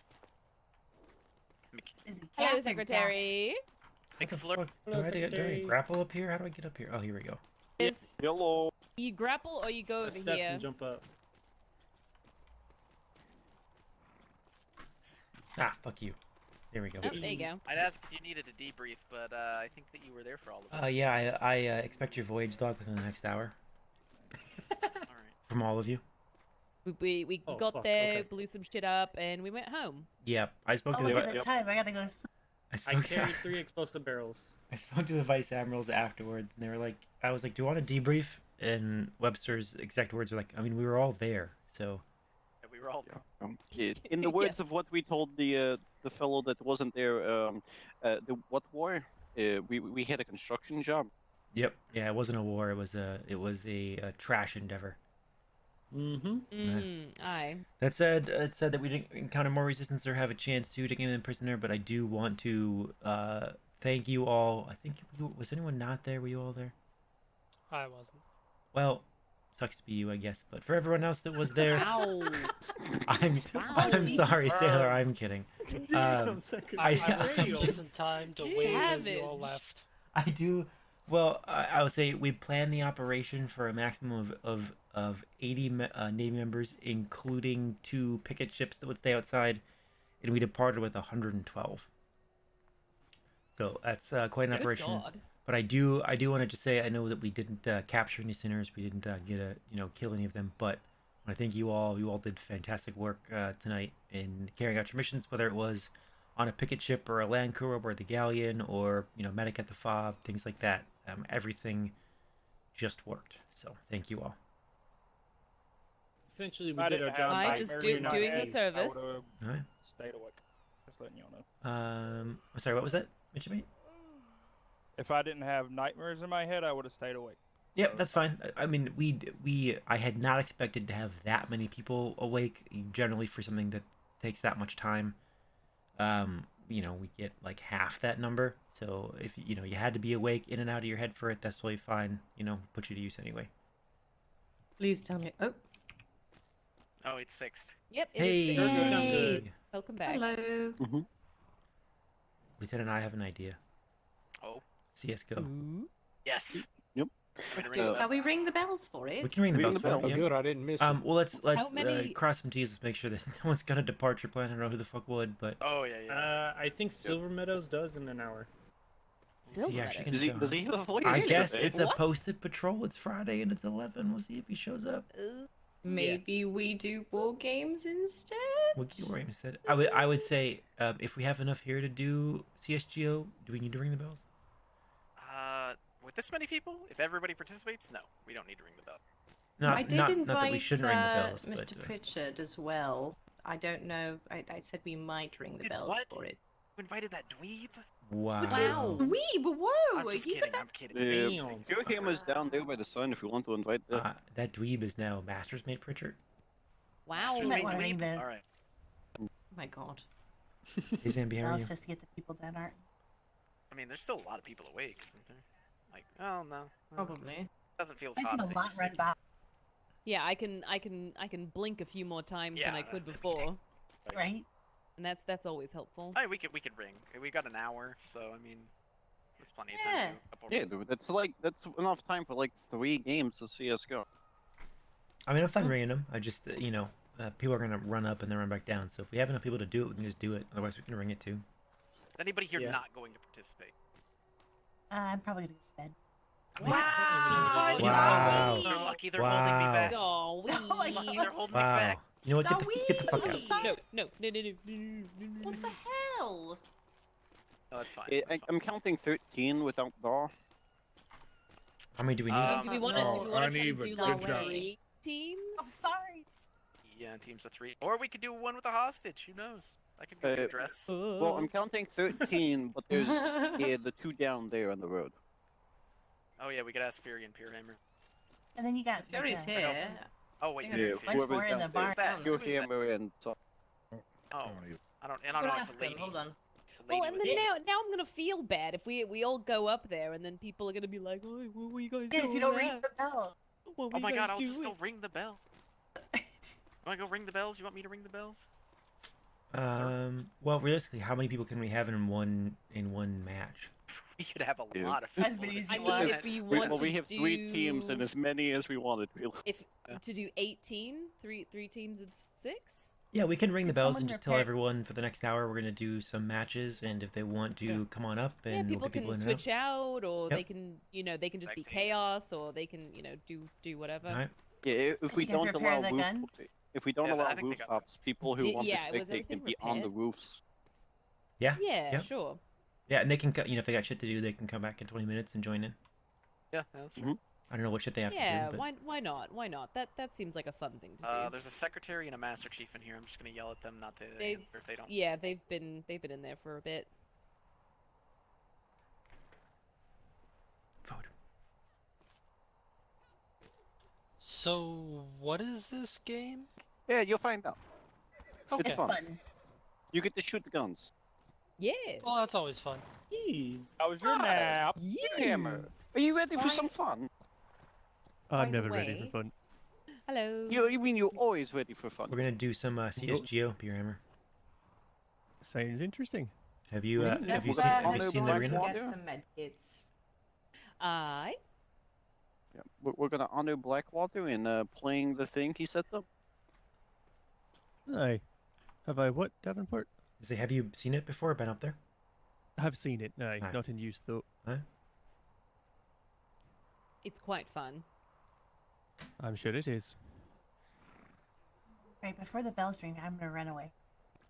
Speaker 8: Hello, Secretary.
Speaker 6: McFlurry.
Speaker 1: Do I grapple up here? How do I get up here? Oh, here we go.
Speaker 11: Hello. You grapple or you go over
Speaker 21: Steps
Speaker 11: here.
Speaker 21: and jump up.
Speaker 1: Ah, fuck you. There we go.
Speaker 11: Oh, there you go.
Speaker 6: I'd ask if you needed a debrief, but I think that you were there for all of it.
Speaker 1: Yeah, I expect your voyage log within the next hour. From all of you.
Speaker 11: We got there, blew some shit up, and we went home.
Speaker 1: Yeah, I spoke to
Speaker 9: Look
Speaker 1: the
Speaker 9: at the time. I gotta go.
Speaker 21: I carried 3 explosive barrels.
Speaker 1: I spoke to the vice admirals afterwards, and they were like, I was like, do you want a debrief? And Webster's exact words were like, I mean, we were all there, so.
Speaker 6: Yeah, we were all
Speaker 18: in the words of what we told the fellow that wasn't there, what war? We had a construction job.
Speaker 1: Yep. Yeah, it wasn't a war. It was a trash endeavor.
Speaker 11: Aye.
Speaker 1: That said, it said that we didn't encounter more resistance or have a chance to take him in prisoner, but I do want to thank you all. I think was anyone not there? Were you all there?
Speaker 16: I wasn't.
Speaker 1: Well, sucks to be you, I guess. But for everyone else that was there,
Speaker 11: Ow.
Speaker 1: I'm sorry, Sailor. I'm kidding.
Speaker 16: I waited just in time to wave as you all left.
Speaker 1: I do. Well, I would say we planned the operation for a maximum of 80 Navy members, including 2 picket ships that would stay outside, and we departed with 112. So that's quite an
Speaker 11: Good
Speaker 1: operation.
Speaker 11: God.
Speaker 1: But I do want to just say I know that we didn't capture any sinners, we didn't kill any of them. But I think you all did fantastic work tonight in carrying out your missions, whether it was on a picket ship or a land crew or the galleon or medic at the fob, things like that. Everything just worked. So thank you all.
Speaker 21: Essentially, we did our job.
Speaker 11: I just doing the service.
Speaker 1: Alright.
Speaker 17: Stayed awake. Just letting y'all know.
Speaker 1: I'm sorry. What was that? What you mean?
Speaker 17: If I didn't have nightmares in my head, I would have stayed awake.
Speaker 1: Yep, that's fine. I mean, I had not expected to have that many people awake. Generally, for something that takes that much time, we get like half that number. So if you had to be awake in and out of your head for it, that's totally fine. Put you to use anyway.
Speaker 22: Please tell me.
Speaker 6: Oh, it's fixed.
Speaker 11: Yep.
Speaker 1: Hey.
Speaker 11: Good. Welcome back.
Speaker 22: Hello.
Speaker 1: Lieutenant, I have an idea.
Speaker 6: Oh.
Speaker 1: CS:GO.
Speaker 6: Yes.
Speaker 18: Yep.
Speaker 22: Shall we ring the bells for it?
Speaker 1: We can ring the bells.
Speaker 17: Oh, good. I didn't miss it.
Speaker 1: Well, let's
Speaker 22: many-
Speaker 1: cross some T's. Let's make sure that no one's got a departure plan. I don't know who the fuck would, but.
Speaker 6: Oh yeah.
Speaker 21: I think Silver Meadows does in an hour.
Speaker 1: See, he actually can
Speaker 18: Does he
Speaker 1: show.
Speaker 18: have a voice?
Speaker 1: I guess
Speaker 18: Okay.
Speaker 1: it's a posted patrol. It's Friday and it's 11. We'll see if he shows up.
Speaker 22: Maybe we do war games instead?
Speaker 1: We'll get War Games instead. I would say if we have enough here to do CSGO, do we need to ring the bells?
Speaker 6: With this many people, if everybody participates, no, we don't need to ring the bell.
Speaker 22: I did invite
Speaker 1: not that we shouldn't ring the bells,
Speaker 22: Mr.
Speaker 1: but,
Speaker 22: Pritchard as well. I don't know. I said we might ring the bells
Speaker 6: what?
Speaker 22: for it.
Speaker 6: You invited that dweeb?
Speaker 1: Wow.
Speaker 22: Weeb, whoa!
Speaker 6: I'm just
Speaker 22: he's
Speaker 6: kidding.
Speaker 22: a
Speaker 6: I'm kidding.
Speaker 18: Your camera's down there by the sun if you want to invite them.
Speaker 1: That dweeb is now Master's Mate Pritchard.
Speaker 11: Wow.
Speaker 6: Master's Mate
Speaker 22: Might
Speaker 6: dweeb?
Speaker 22: then.
Speaker 6: All right.
Speaker 22: Oh my god.
Speaker 1: Hey, Zambi, how are you?
Speaker 22: just to get the people that aren't.
Speaker 6: I mean, there's still a lot of people awake, isn't there? Like, oh no.
Speaker 22: Probably.
Speaker 6: Doesn't feel as hot as it used to.
Speaker 11: Yeah, I can blink a few more times than I could before.
Speaker 22: Right.
Speaker 11: And that's always helpful.
Speaker 6: Oh, we could ring. We got an hour, so I mean, there's plenty of time to do a couple.
Speaker 18: Yeah, dude, that's enough time for like 3 games of CS:GO.
Speaker 1: I mean, I'm fine ringing them. I just, people are gonna run up and then run back down. So if we have enough people to do it, we can just do it. Otherwise, we can ring it too.
Speaker 6: Is anybody here not going to participate?
Speaker 22: I'm probably gonna go to bed.
Speaker 6: What?
Speaker 1: Wow.
Speaker 6: They're lucky they're holding me back.
Speaker 11: Oh,
Speaker 6: Lucky they're holding me
Speaker 1: Wow.
Speaker 6: back.
Speaker 1: You know what? Get the fuck out.
Speaker 11: No.
Speaker 22: What the hell?
Speaker 6: Oh, that's fine.
Speaker 18: I'm counting 13 without Daw.
Speaker 1: How many do we need?
Speaker 11: Do we want to try to do like
Speaker 17: Good job.
Speaker 11: 3 teams?
Speaker 22: I'm sorry.
Speaker 6: Yeah, teams of 3. Or we could do one with a hostage. Who knows? I could go dress.
Speaker 18: Well, I'm counting 13, but there's the 2 down there on the road.
Speaker 6: Oh yeah, we could ask Fury and Peerhammer.
Speaker 22: And then you got Fury's here.
Speaker 6: Oh wait,
Speaker 18: Yeah,
Speaker 6: Fury's here.
Speaker 18: whoever's
Speaker 22: more in the
Speaker 18: down
Speaker 22: bar.
Speaker 18: there.
Speaker 6: Who's that?
Speaker 18: Your
Speaker 6: Who's that?
Speaker 18: hammer and so.
Speaker 6: Oh, I don't know. It's a lady.
Speaker 22: Hold on.
Speaker 11: Well, and then now I'm gonna feel bad if we all go up there and then people are gonna be like, "Oh, what were you guys doing?"
Speaker 22: If you don't ring the bell.
Speaker 11: What were
Speaker 6: Oh
Speaker 11: you
Speaker 6: my
Speaker 11: guys
Speaker 6: god, I'll just
Speaker 11: doing?"
Speaker 6: go ring the bell. Want to go ring the bells? You want me to ring the bells?
Speaker 1: Well, realistically, how many people can we have in one match?
Speaker 6: We could have a
Speaker 18: Yeah.
Speaker 6: lot of
Speaker 22: As
Speaker 6: people.
Speaker 22: many as
Speaker 11: I
Speaker 22: you
Speaker 11: mean,
Speaker 22: want.
Speaker 11: if you want
Speaker 18: Well, we
Speaker 11: to
Speaker 18: have 3 teams and
Speaker 11: do-
Speaker 18: as many as we wanted. Really.
Speaker 11: if to do 18, three teams of 6.
Speaker 1: Yeah, we can ring the bells and
Speaker 22: someone
Speaker 1: just tell
Speaker 22: repair-
Speaker 1: everyone for the next hour we're gonna do some matches, and if they want to come on up, and
Speaker 11: Yeah,
Speaker 1: we'll
Speaker 11: people
Speaker 1: get people
Speaker 11: can
Speaker 1: in and out.
Speaker 11: switch out, or
Speaker 1: Yep.
Speaker 11: they can, they can just be
Speaker 6: Spectate.
Speaker 11: chaos, or they can, do whatever.
Speaker 1: All right.
Speaker 18: Yeah, if we
Speaker 22: you guys
Speaker 18: don't
Speaker 22: repair
Speaker 18: allow
Speaker 22: the gun?
Speaker 18: if we don't
Speaker 6: Yeah,
Speaker 18: allow
Speaker 6: I think they got
Speaker 18: rooftops, people who
Speaker 11: Did-
Speaker 18: want
Speaker 11: yeah,
Speaker 18: to stick,
Speaker 11: was
Speaker 18: they can
Speaker 11: everything
Speaker 18: be on the
Speaker 11: repaired?
Speaker 18: roofs.
Speaker 1: Yeah.
Speaker 11: Yeah,
Speaker 1: Yep.
Speaker 11: sure.
Speaker 1: Yeah, and they can, if they got shit to do, they can come back in 20 minutes and join in.
Speaker 6: Yeah, that's
Speaker 18: Mhm.
Speaker 1: I don't know what shit they have
Speaker 11: Yeah,
Speaker 1: to do, but
Speaker 11: why not? Why not? That seems like a fun thing to do.
Speaker 6: There's a secretary and a master chief in here. I'm just gonna yell at them not to
Speaker 11: They've
Speaker 6: answer if they don't.
Speaker 11: yeah, they've been in there for a bit.
Speaker 1: vote.
Speaker 16: So, what is this game?
Speaker 18: Yeah, you'll find out.
Speaker 16: Okay.
Speaker 18: It's fun. You get to shoot the guns.
Speaker 22: Yes.
Speaker 16: Well, that's always fun.
Speaker 22: Yes.
Speaker 17: How was your nap?
Speaker 18: Hammer, are you ready for some fun?
Speaker 13: I'm never ready for fun.
Speaker 22: Hello.
Speaker 18: You mean you're always ready for fun?
Speaker 1: We're gonna do some CSGO, Beer Hammer.
Speaker 13: Sounds interesting.
Speaker 1: Have you
Speaker 18: Yes,
Speaker 1: have you
Speaker 18: we're
Speaker 1: seen,
Speaker 18: gonna
Speaker 1: have you
Speaker 18: honor
Speaker 1: seen the arena?
Speaker 18: Blackwater.
Speaker 22: Get some med kits. Aye.
Speaker 18: Yeah, we're gonna honor Blackwater in playing the thing he set up.
Speaker 13: Aye. Have I what, Davenport?
Speaker 1: Say, have you seen it before? Been up there?
Speaker 13: I've seen it. Aye,
Speaker 1: Aye.
Speaker 13: not in use though.
Speaker 1: Huh?
Speaker 22: It's quite fun.
Speaker 13: I'm sure it is.
Speaker 14: Right before the bells ring, I'm gonna run away.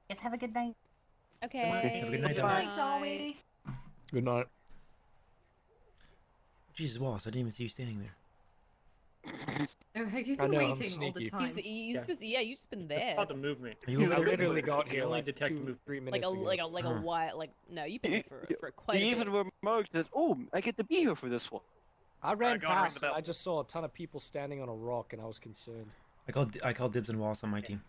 Speaker 14: Guys, have a good night.
Speaker 22: Okay.
Speaker 1: Have a good night,
Speaker 22: Bye,
Speaker 14: Tommy.
Speaker 7: Good night.
Speaker 1: Jesus, Wallace, I didn't even see you standing there.
Speaker 22: Oh, have you
Speaker 21: I
Speaker 22: been
Speaker 21: know, I'm
Speaker 22: waiting all the
Speaker 21: sneaky.
Speaker 22: time?
Speaker 11: Yeah, you've just been there.
Speaker 21: About the movement.
Speaker 1: Are you over
Speaker 21: I
Speaker 1: there?
Speaker 21: literally got I here only like detect 3 minutes
Speaker 11: Like a
Speaker 21: ago.
Speaker 11: like a while. Like no, you've been here for quite a
Speaker 18: He
Speaker 11: bit.
Speaker 18: even remarked that, oh, I get to be here for this one.
Speaker 21: I ran
Speaker 6: go and ring
Speaker 21: past
Speaker 6: the
Speaker 21: and
Speaker 6: bell.
Speaker 21: I just saw a ton of people standing on a rock and I was concerned.
Speaker 1: I called dibs and Wallace on my team.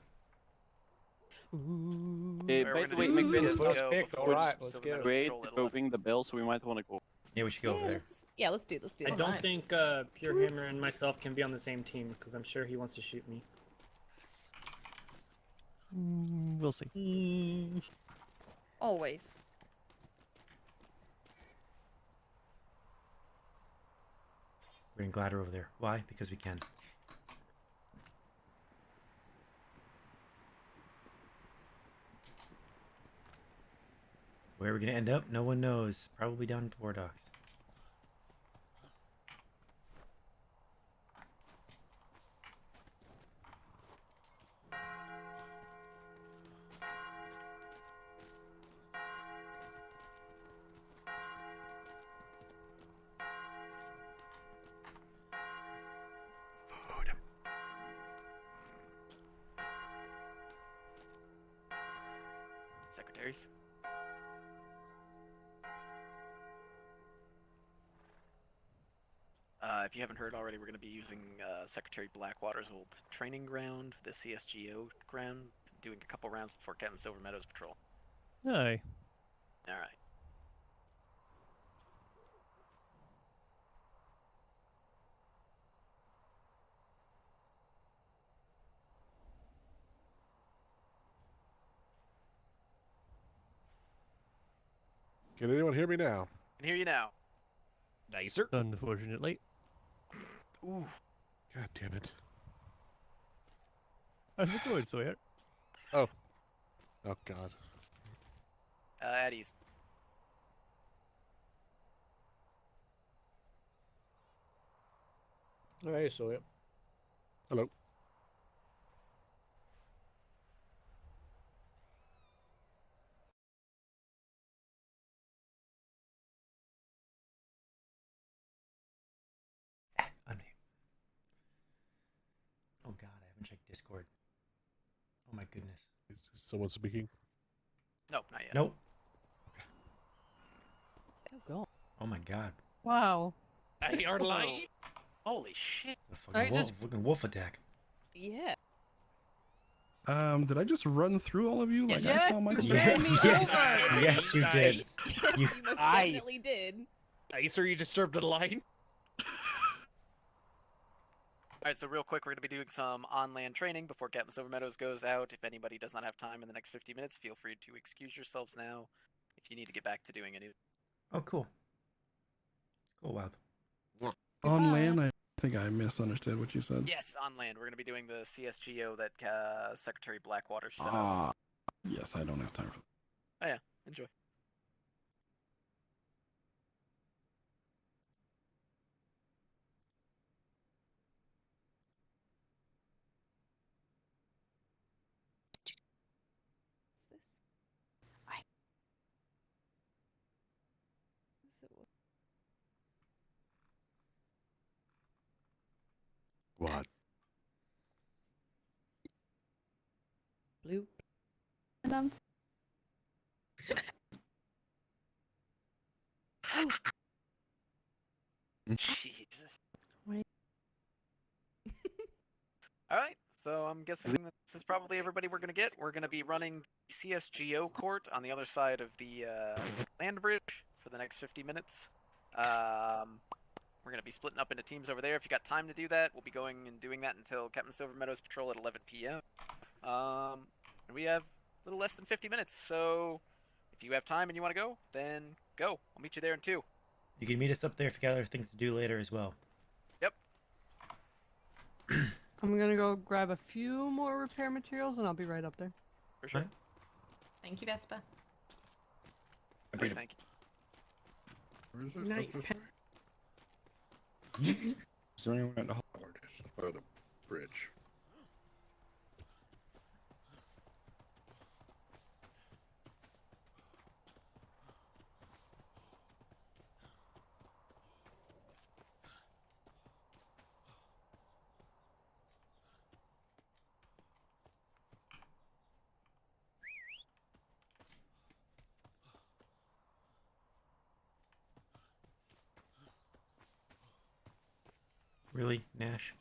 Speaker 18: By
Speaker 6: We're
Speaker 18: the
Speaker 6: gonna
Speaker 18: way,
Speaker 6: do some
Speaker 18: McMillan,
Speaker 21: First
Speaker 6: CSGO
Speaker 21: pick,
Speaker 6: before
Speaker 21: alright,
Speaker 6: Silver
Speaker 21: let's
Speaker 6: Meadows
Speaker 21: go.
Speaker 18: great
Speaker 6: Patrol at
Speaker 18: to
Speaker 6: 11.
Speaker 18: ring the bell, so we might want to go.
Speaker 1: Yeah, we should go over there.
Speaker 11: Let's do it.
Speaker 21: I don't think Pure Hammer and myself can be on the same team because I'm sure he wants to shoot me.
Speaker 13: We'll see.
Speaker 11: Always.
Speaker 1: We're in Gladder over there. Why? Because we can. Where are we gonna end up? No one knows. Probably down at the War Docks.
Speaker 6: Secretaries. If you haven't heard already, we're going to be using Secretary Blackwater's old training ground, the CSGO ground, doing a couple rounds before Captain Silver Meadows patrol.
Speaker 13: Aye.
Speaker 6: All right.
Speaker 19: Can anyone hear me now?
Speaker 6: Can hear you now.
Speaker 13: Nicer. Unfortunately.
Speaker 6: Ooh.
Speaker 19: God damn it.
Speaker 13: How's it going, Sawyer?
Speaker 19: Oh. Oh, God.
Speaker 6: At ease.
Speaker 21: Hey, Sawyer.
Speaker 19: Hello.
Speaker 1: Oh God, I haven't checked Discord. Oh my goodness.
Speaker 19: Is someone speaking?
Speaker 6: No, not yet.
Speaker 1: Nope.
Speaker 11: Oh God.
Speaker 1: Oh my God.
Speaker 11: Wow.
Speaker 6: They are lying. Holy shit.
Speaker 1: The fucking wolf, fucking wolf attack.
Speaker 11: Yeah.
Speaker 7: Did I just run through all of you like I
Speaker 11: Yes,
Speaker 7: saw my
Speaker 11: you
Speaker 1: Yes,
Speaker 11: ran me
Speaker 1: yes,
Speaker 11: over.
Speaker 1: yes, you did.
Speaker 11: Yes,
Speaker 1: You-
Speaker 11: you most definitely did.
Speaker 21: Nicer, you disturbed the line.
Speaker 6: Alright, so real quick, we're going to be doing some on-land training before Captain Silver Meadows goes out. If anybody does not have time in the next 50 minutes, feel free to excuse yourselves now if you need to get back to doing any.
Speaker 1: Oh, cool. Cool, wow.
Speaker 7: On land, I think I misunderstood what you said.
Speaker 6: Yes, on land. We're going to be doing the CSGO that Secretary Blackwater set up.
Speaker 7: Ah. Yes, I don't have time for that.
Speaker 6: Oh yeah, enjoy.
Speaker 11: What's this?
Speaker 19: What?
Speaker 11: Blue.
Speaker 6: Jesus.
Speaker 11: Wait.
Speaker 6: Alright, So I'm guessing that this is probably everybody we're gonna get. We're gonna be running CSGO court on the other side of the land bridge for the next 50 minutes. We're gonna be splitting up into teams over there. If you got time to do that, we'll be going and doing that until Captain Silvermeadow's patrol at 11 p.m. And we have a little less than 50 minutes, so if you have time and you want to go, then go. I'll meet you there in 2.
Speaker 1: You can meet us up there if you got other things to do later as well.
Speaker 6: Yep.
Speaker 2: I'm gonna go grab a few more repair materials and I'll be right up there.
Speaker 6: For sure.
Speaker 1: Right.
Speaker 22: Thank you, Vespa.
Speaker 6: Great, thank you.
Speaker 19: Where is it?
Speaker 2: Night.
Speaker 19: Up this way? Is there anyone at the Howard by the bridge?
Speaker 1: Really, Nash?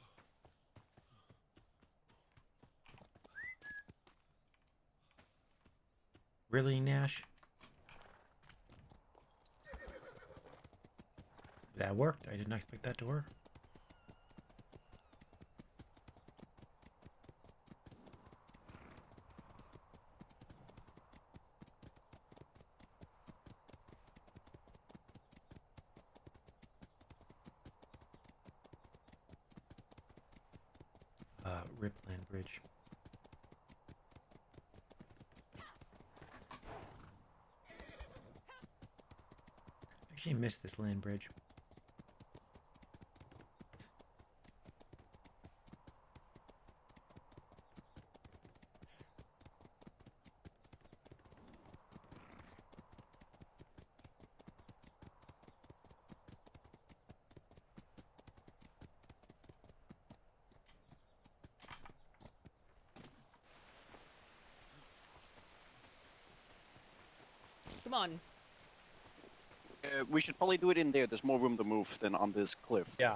Speaker 1: Really, Nash? That worked. I didn't expect that to work. Ripland Bridge. Actually missed this land bridge.
Speaker 11: Come on.
Speaker 18: We should probably do it in there. There's more room to move than on this cliff.
Speaker 4: Yeah.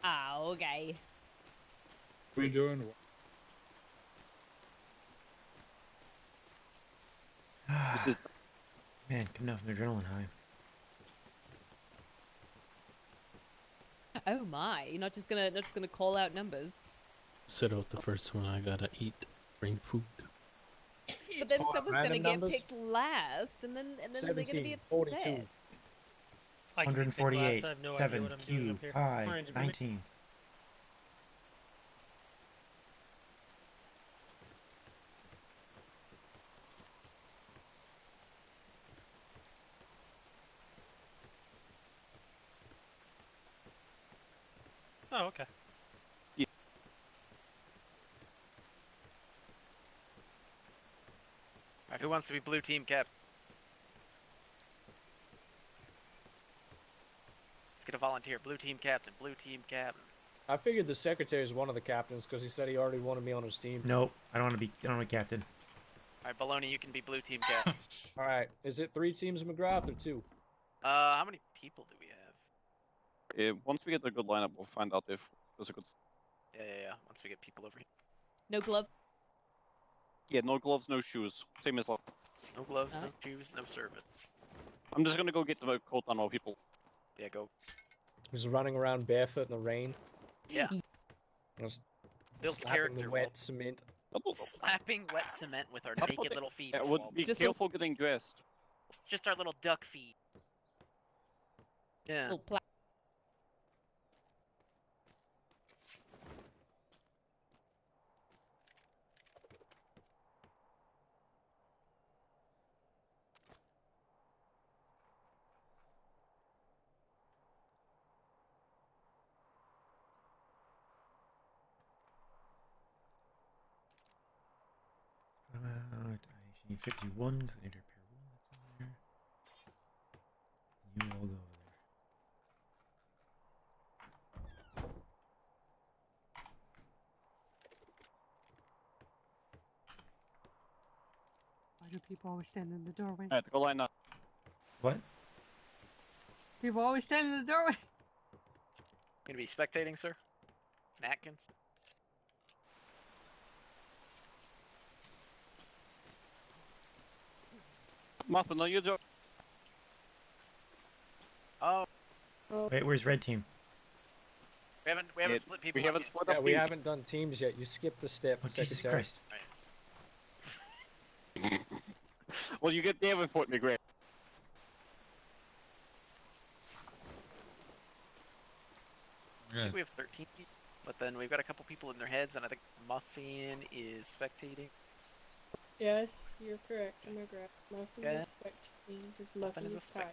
Speaker 11: Ah, okay.
Speaker 19: What are we doing?
Speaker 18: This is
Speaker 1: Man, coming off an adrenaline high.
Speaker 11: Oh my! You're not just gonna call out numbers.
Speaker 16: Set out the first one. I gotta eat. Bring food.
Speaker 11: But then
Speaker 4: Oh,
Speaker 11: someone's gonna
Speaker 4: random
Speaker 11: get
Speaker 4: numbers?
Speaker 11: picked last, and then they're gonna be
Speaker 4: 17,
Speaker 11: upset.
Speaker 4: 42.
Speaker 16: I can pick last,
Speaker 1: 148,
Speaker 16: I have no idea
Speaker 1: 7,
Speaker 16: what I'm doing
Speaker 1: Q,
Speaker 16: up here.
Speaker 1: pi,
Speaker 16: Orange, bring me-
Speaker 1: 19.
Speaker 16: Oh, okay.
Speaker 6: Alright, who wants to be blue team cap? Let's get a volunteer. Blue team captain. Blue team captain.
Speaker 4: I figured the secretary is one of the captains because he said he already wanted me on his team.
Speaker 1: Nope, I don't want to be captain.
Speaker 6: Alright, Baloney, you can be blue team captain.
Speaker 4: All right, is it 3 teams McGrath or 2?
Speaker 6: How many people do we have?
Speaker 18: once we get a good lineup, we'll find out if there's a good.
Speaker 6: Yeah. Once we get people over here.
Speaker 11: No gloves.
Speaker 18: Yeah, no gloves, no shoes. Same as last.
Speaker 6: No gloves, no shoes, no servant.
Speaker 18: I'm just gonna go get the coat on all people.
Speaker 6: Yeah, go.
Speaker 4: He's running around barefoot in the rain.
Speaker 6: Yeah.
Speaker 4: Just
Speaker 6: Built
Speaker 4: slapping
Speaker 6: character.
Speaker 4: the wet cement.
Speaker 6: Slapping wet cement with our naked little feet.
Speaker 18: Yeah, would
Speaker 6: Swab.
Speaker 18: be careful getting dressed.
Speaker 6: Just our little duck feet. Yeah.
Speaker 1: I actually need 51 because I need to repair one that's in there. You all go over there.
Speaker 2: Why do people always stand in the doorway?
Speaker 18: Alright, go line up.
Speaker 1: What?
Speaker 2: People always stand in the doorway.
Speaker 6: Gonna be spectating, sir? Atkins?
Speaker 18: Muffin, are you joining?
Speaker 6: Oh,
Speaker 1: Wait, where's red team?
Speaker 6: we haven't split people.
Speaker 18: We haven't
Speaker 6: up
Speaker 18: split
Speaker 4: Yeah,
Speaker 18: up
Speaker 4: we
Speaker 18: teams.
Speaker 4: haven't done teams yet. You skipped the step,
Speaker 1: Oh, Jesus
Speaker 4: Secretary.
Speaker 1: Christ.
Speaker 6: Right.
Speaker 18: Well, you get Davenport, me great.
Speaker 6: I think we have 13 people, but then we've got a couple people in their heads, and I think Muffin is spectating.
Speaker 3: Yes, you're correct. I'm gonna grab Muffin
Speaker 6: Okay.
Speaker 3: is spectating because
Speaker 6: Muffin
Speaker 3: Muffin
Speaker 6: is a
Speaker 3: is tired.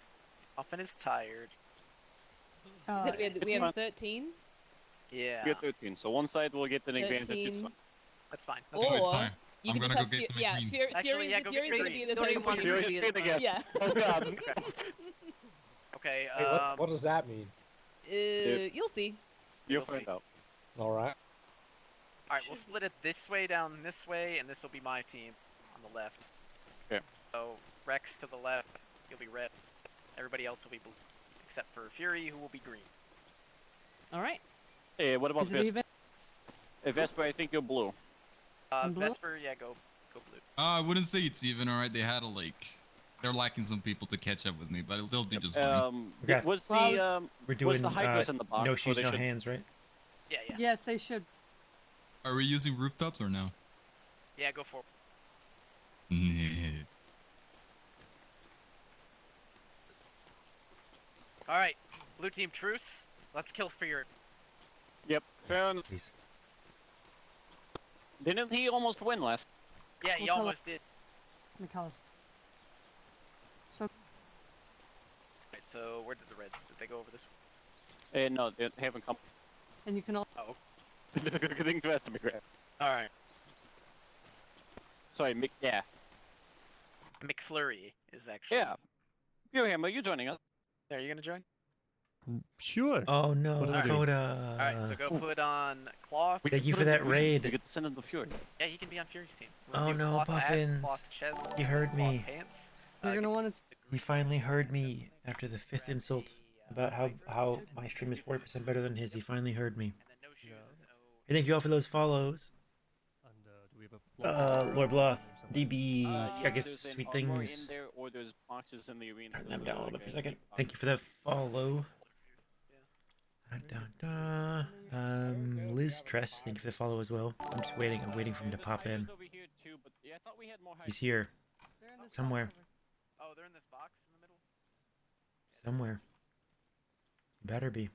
Speaker 6: Muffin is tired.
Speaker 2: Uh,
Speaker 11: Said we
Speaker 18: It's fine.
Speaker 11: have 13.
Speaker 6: Yeah.
Speaker 18: We get 13, so one side will get an advantage. It's
Speaker 11: 13.
Speaker 18: fine.
Speaker 6: That's fine.
Speaker 11: Or
Speaker 6: That's
Speaker 19: it's fine.
Speaker 11: you
Speaker 19: I'm
Speaker 11: can
Speaker 19: gonna
Speaker 11: just
Speaker 19: go
Speaker 11: have
Speaker 19: get the
Speaker 11: yeah,
Speaker 19: green.
Speaker 11: Fury's
Speaker 6: Actually, yeah, go get
Speaker 11: gonna
Speaker 6: green.
Speaker 11: be in the
Speaker 22: Fury
Speaker 11: same
Speaker 22: wants
Speaker 11: team.
Speaker 22: to be as well.
Speaker 11: Yeah.
Speaker 18: Oh god.
Speaker 6: Okay.
Speaker 4: Wait, what does that mean?
Speaker 11: You'll see.
Speaker 18: You'll
Speaker 6: We'll
Speaker 18: find
Speaker 6: see.
Speaker 18: out.
Speaker 4: All right.
Speaker 6: All right, we'll split it this way down this way, and this will be my team on the left.
Speaker 18: Okay.
Speaker 6: So Rex to the left, you'll be red. Everybody else will be blue, except for Fury, who will be green.
Speaker 11: All right.
Speaker 18: Hey, what about
Speaker 2: Is it
Speaker 18: Vesper?
Speaker 2: even?
Speaker 18: Vesper, I think you're blue.
Speaker 2: I'm blue?
Speaker 6: Vesper, yeah, go blue.
Speaker 19: I wouldn't say it's even. All right, they had they're lacking some people to catch up with me, but they'll do just fine.
Speaker 1: Okay.
Speaker 18: Was
Speaker 2: Well,
Speaker 18: the
Speaker 1: We're
Speaker 18: was
Speaker 1: doing
Speaker 18: the Hydras in the box?
Speaker 1: no
Speaker 18: or
Speaker 1: shoes,
Speaker 18: they
Speaker 1: no
Speaker 18: should-
Speaker 1: hands, right?
Speaker 6: Yeah, yeah.
Speaker 2: Yes, they should.
Speaker 19: Are we using rooftops or no?
Speaker 6: Yeah, go for it. All right, blue team truce. Let's kill Fury.
Speaker 18: Yep, fair enough.
Speaker 1: Please.
Speaker 18: Didn't he almost win last?
Speaker 6: Yeah, he
Speaker 2: We'll kill
Speaker 6: almost did.
Speaker 2: McCallus. So
Speaker 6: Right, so where did the Reds? Did they go over this?
Speaker 18: No, they haven't come.
Speaker 2: and you can all.
Speaker 6: Oh.
Speaker 18: Good thing to ask me, Grant.
Speaker 6: All right.
Speaker 18: Sorry, Mick. Yeah.
Speaker 6: McFlurry is actually.
Speaker 18: Yeah. Pure Hammer, you joining us?
Speaker 6: Are you gonna join?
Speaker 13: Sure.
Speaker 1: Oh no,
Speaker 13: What do I do?
Speaker 1: Dakota.
Speaker 6: All right, so go put on Cloth.
Speaker 1: Thank you for that
Speaker 18: You
Speaker 1: raid.
Speaker 18: get to send in the Fury.
Speaker 6: Yeah, he can be on Fury's team.
Speaker 1: Oh
Speaker 6: do
Speaker 1: no,
Speaker 6: cloth hat,
Speaker 1: Puffins.
Speaker 6: cloth chest,
Speaker 1: You heard
Speaker 6: cloth
Speaker 1: me.
Speaker 6: Pants.
Speaker 2: You're gonna want to.
Speaker 1: He finally heard me after the 5th insult about how my stream is 40% better than his. He finally heard me.
Speaker 6: And then no shoes and no.
Speaker 1: Hey, thank you all for those follows.
Speaker 13: And do we have a
Speaker 1: Lord Bloth, DB,
Speaker 18: Yes,
Speaker 1: Skagus,
Speaker 18: there's an
Speaker 1: sweet
Speaker 18: armor
Speaker 1: things.
Speaker 18: in there, or there's boxes in the arena.
Speaker 1: Turn
Speaker 18: There's
Speaker 1: them down a little
Speaker 18: like
Speaker 1: bit for a second. Thank you for the follow. Liz Tress, thank you for the follow as well. I'm just waiting. I'm waiting for him to pop in.
Speaker 18: Over here too, but yeah, I thought we had more
Speaker 1: He's here
Speaker 2: They're in this box
Speaker 1: somewhere.
Speaker 2: over.
Speaker 6: Oh, they're in this box in the middle.
Speaker 1: Somewhere. Better be.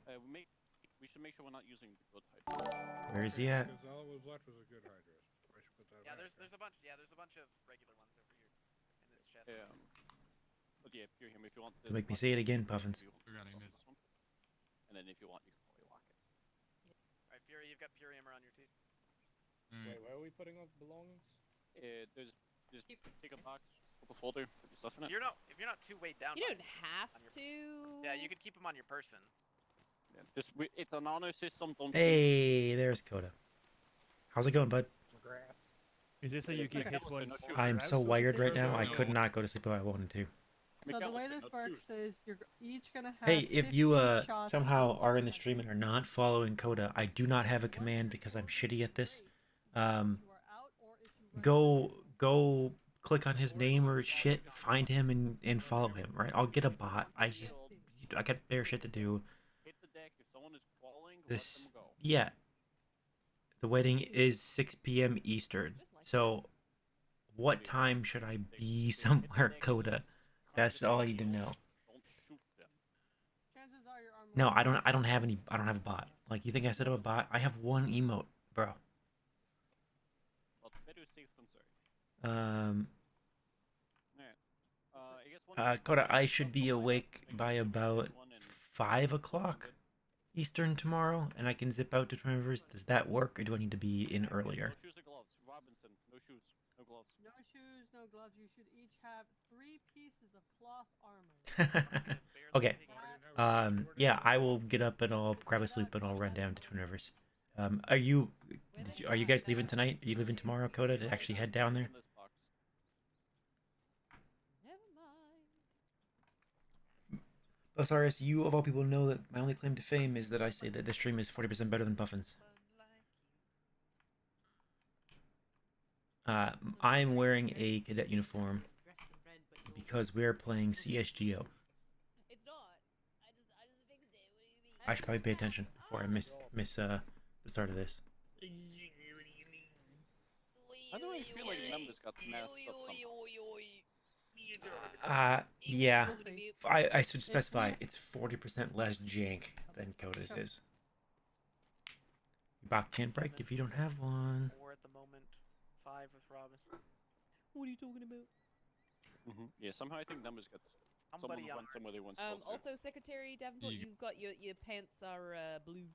Speaker 18: We should make sure we're not using the good Hydra.
Speaker 1: Where is he at?
Speaker 19: Because all that was left was a good Hydra. I should put that
Speaker 6: Yeah,
Speaker 19: back
Speaker 6: there's a bunch. Yeah, there's a bunch of regular ones over here in this chest.
Speaker 18: But yeah, Pure Hammer, if you want.
Speaker 1: Don't make me say it again, Puffins.
Speaker 19: Forgetting this.
Speaker 18: And then if you want, you can probably lock it.
Speaker 6: All right, Fury, you've got Pure Hammer on your team.
Speaker 4: Wait, where are we putting our belongings?
Speaker 18: There's just take a box, put a folder, put your stuff in it.
Speaker 6: If you're not too weighed down.
Speaker 11: You
Speaker 6: by
Speaker 11: don't
Speaker 6: it,
Speaker 11: have
Speaker 6: on your-
Speaker 11: to.
Speaker 6: Yeah, you could keep them on your person.
Speaker 18: Yeah, just it's an honor system. Don't.
Speaker 1: Hey, there's Coda. How's it going, bud?
Speaker 13: Is this a you keep hit points?
Speaker 1: I'm so wired right now. I could not go to sleep if I wanted to.
Speaker 2: So the way this works is you're each gonna have.
Speaker 1: Hey, if you
Speaker 2: 15 shots.
Speaker 1: somehow are in the stream and are not following Coda, I do not have a command because I'm shitty at this. Go click on his name or shit, find him and follow him. Right? I'll get a bot. I got bare shit to do.
Speaker 18: Hit the deck. If someone is crawling, let
Speaker 1: This
Speaker 18: them go.
Speaker 1: yeah. The wedding is 6 p.m. Eastern. So, what time should I be somewhere, Coda? That's all I need to know.
Speaker 18: Don't shoot them.
Speaker 2: Chances are your arm.
Speaker 1: No, I don't have any. I don't have a bot. Like you think I set up a bot? I have one emote, bro.
Speaker 18: Well, better safe than sorry.
Speaker 1: Um,
Speaker 18: Alright. I guess one
Speaker 1: Coda, I should be awake by about 5 o'clock Eastern tomorrow, and I can zip out to Twin Rivers. Does that work, or do I need to be in earlier?
Speaker 18: No shoes or gloves. Robinson, no shoes, no gloves.
Speaker 2: No shoes, no gloves. You should each have 3 pieces of cloth armor.
Speaker 1: Okay. Yeah, I will get up and I'll grab a sleep and I'll run down to Twin Rivers. Are you guys leaving tonight? Are you leaving tomorrow, Coda, to actually head down there?
Speaker 18: In this box.
Speaker 1: Osiris, you of all people know that my only claim to fame is that I say that this stream is 40% better than Puffins. I'm wearing a cadet uniform because we're playing CSGO.
Speaker 11: It's not. I just fixed it. What do you mean?
Speaker 1: I should probably pay attention before I miss the start of this.
Speaker 18: I don't really feel like the numbers got messed up
Speaker 1: Yeah. I should specify it's 40% less jank than Coda's is. Back can't break if you don't have one.
Speaker 6: 4 at the moment. 5 with Robinson.
Speaker 11: What are you talking about?
Speaker 18: Yeah, somehow I think numbers got.
Speaker 6: Somebody
Speaker 18: Someone went somewhere they weren't supposed to.
Speaker 11: Also, Secretary Davenport, you've got your pants are blue.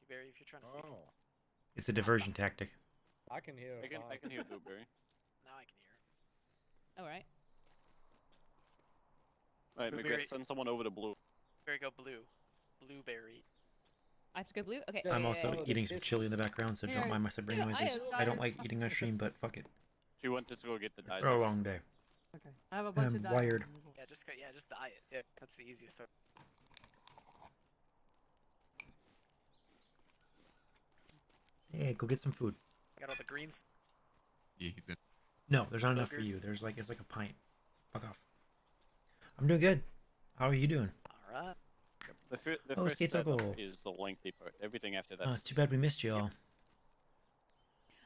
Speaker 6: Barry, if you're trying to speak.
Speaker 1: It's a diversion tactic.
Speaker 4: I can hear.
Speaker 18: I can hear Blueberry.
Speaker 6: Now I can hear.
Speaker 11: All right.
Speaker 18: Alright,
Speaker 6: Blueberry.
Speaker 18: McGrath, send someone over to Blue.
Speaker 6: Barry, go blue. Blueberry.
Speaker 11: I have to go blue? Okay.
Speaker 1: I'm also eating some chili in the background, so don't mind my brain noises. I don't like eating on stream, but fuck it.
Speaker 18: Do you want us to go get the dice?
Speaker 1: Oh, wrong day.
Speaker 2: Okay. I have a bunch of
Speaker 1: wired.
Speaker 6: Yeah, just dye it. Yeah, that's the easiest.
Speaker 1: Hey, go get some food.
Speaker 6: Got all the greens.
Speaker 10: Yeah, he's good.
Speaker 1: No, there's not enough for you. It's like a pint. Fuck off. I'm doing good. How are you doing?
Speaker 6: All right.
Speaker 18: The
Speaker 1: Oh,
Speaker 18: first
Speaker 1: skates are
Speaker 18: setup
Speaker 1: cool.
Speaker 18: is the lengthy part. Everything after that.
Speaker 1: Oh, it's too bad we missed you all.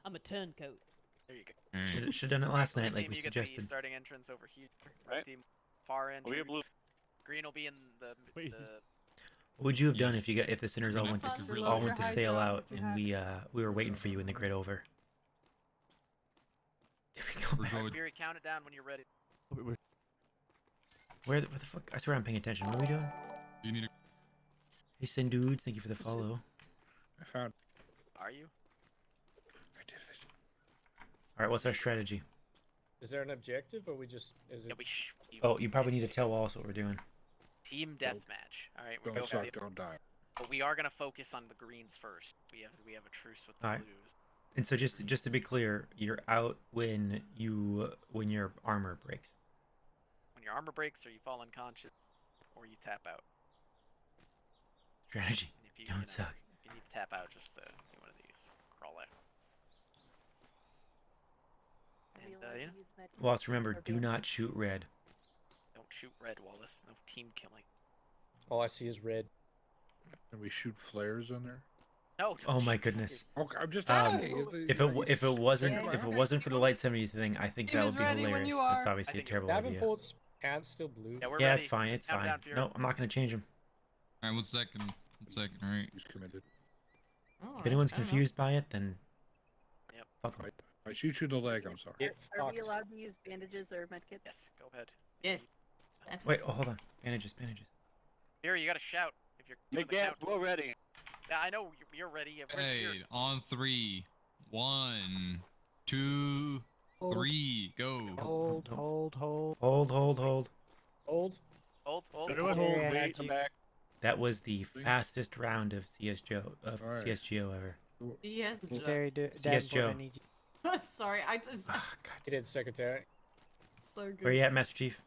Speaker 11: I'm a turncoat.
Speaker 6: There you go.
Speaker 1: Should have done it last
Speaker 6: Blue
Speaker 1: night, like
Speaker 6: team,
Speaker 1: we
Speaker 6: you get the
Speaker 1: suggested.
Speaker 6: starting entrance over here.
Speaker 18: Right.
Speaker 6: Red team, far end.
Speaker 18: We have blue.
Speaker 6: Green will be in the.
Speaker 1: What would you have done if the sinners all went to sail out and we were waiting for you in the grid over?
Speaker 6: Fury, count it down when you're ready.
Speaker 1: Where the fuck? I swear I'm paying attention. What are we doing?
Speaker 10: You need
Speaker 1: Hey, Sin Dudes, thank you for the follow.
Speaker 19: I found.
Speaker 6: Are you?
Speaker 19: I did it.
Speaker 1: Alright, what's our strategy?
Speaker 4: Is there an objective, or we just is it?
Speaker 1: Oh, you probably need to tell us what we're doing.
Speaker 6: Team deathmatch. All right, we're
Speaker 19: Don't
Speaker 6: going.
Speaker 19: suck, don't die.
Speaker 6: But we are gonna focus on the greens first. We have a truce with the
Speaker 1: Alright.
Speaker 6: blues.
Speaker 1: And so just to be clear, you're out when your armor breaks.
Speaker 6: When your armor breaks, or you fall unconscious, or you tap out.
Speaker 1: Strategy.
Speaker 6: And if you,
Speaker 1: Don't suck.
Speaker 6: If you need to tap out, just do one of these. Crawl out. And yeah.
Speaker 1: Wallace, remember, do not shoot red.
Speaker 6: Don't shoot red, Wallace. No team killing.
Speaker 4: All I see is red.
Speaker 19: Can we shoot flares on there?
Speaker 6: No.
Speaker 1: Oh my goodness.
Speaker 19: Okay, I'm just asking.
Speaker 1: If it wasn't for the light 70 thing, I think that would be hilarious. It's obviously a terrible idea.
Speaker 4: Davenport's pants still blue.
Speaker 1: Yeah, it's fine. It's fine. No, I'm not gonna change him.
Speaker 10: All right, 1 second. 1 second. All right.
Speaker 19: He's committed.
Speaker 1: If anyone's confused by it, then
Speaker 6: yep.
Speaker 1: Fuck 'em.
Speaker 19: I shoot you in the leg. I'm sorry.
Speaker 2: Are we allowed to use bandages or medkits?
Speaker 6: Yes, go ahead.
Speaker 9: Yes.
Speaker 1: Wait, oh, hold on. Bandages.
Speaker 6: Here, you gotta shout if you're doing the
Speaker 18: McGrath,
Speaker 6: count.
Speaker 18: we're ready.
Speaker 6: Yeah, I know you're ready. Where's
Speaker 10: Hey,
Speaker 6: Spirit?
Speaker 10: on 3. 1, 2, 3, go.
Speaker 15: Hold.
Speaker 1: Hold.
Speaker 4: Hold.
Speaker 18: Wait, come back.
Speaker 1: That was the fastest round of CSGO ever.
Speaker 9: Yes.
Speaker 1: CSGO.
Speaker 9: Sorry, I just.
Speaker 4: He did, Secretary.
Speaker 9: So good.
Speaker 1: Where you at, Master Chief?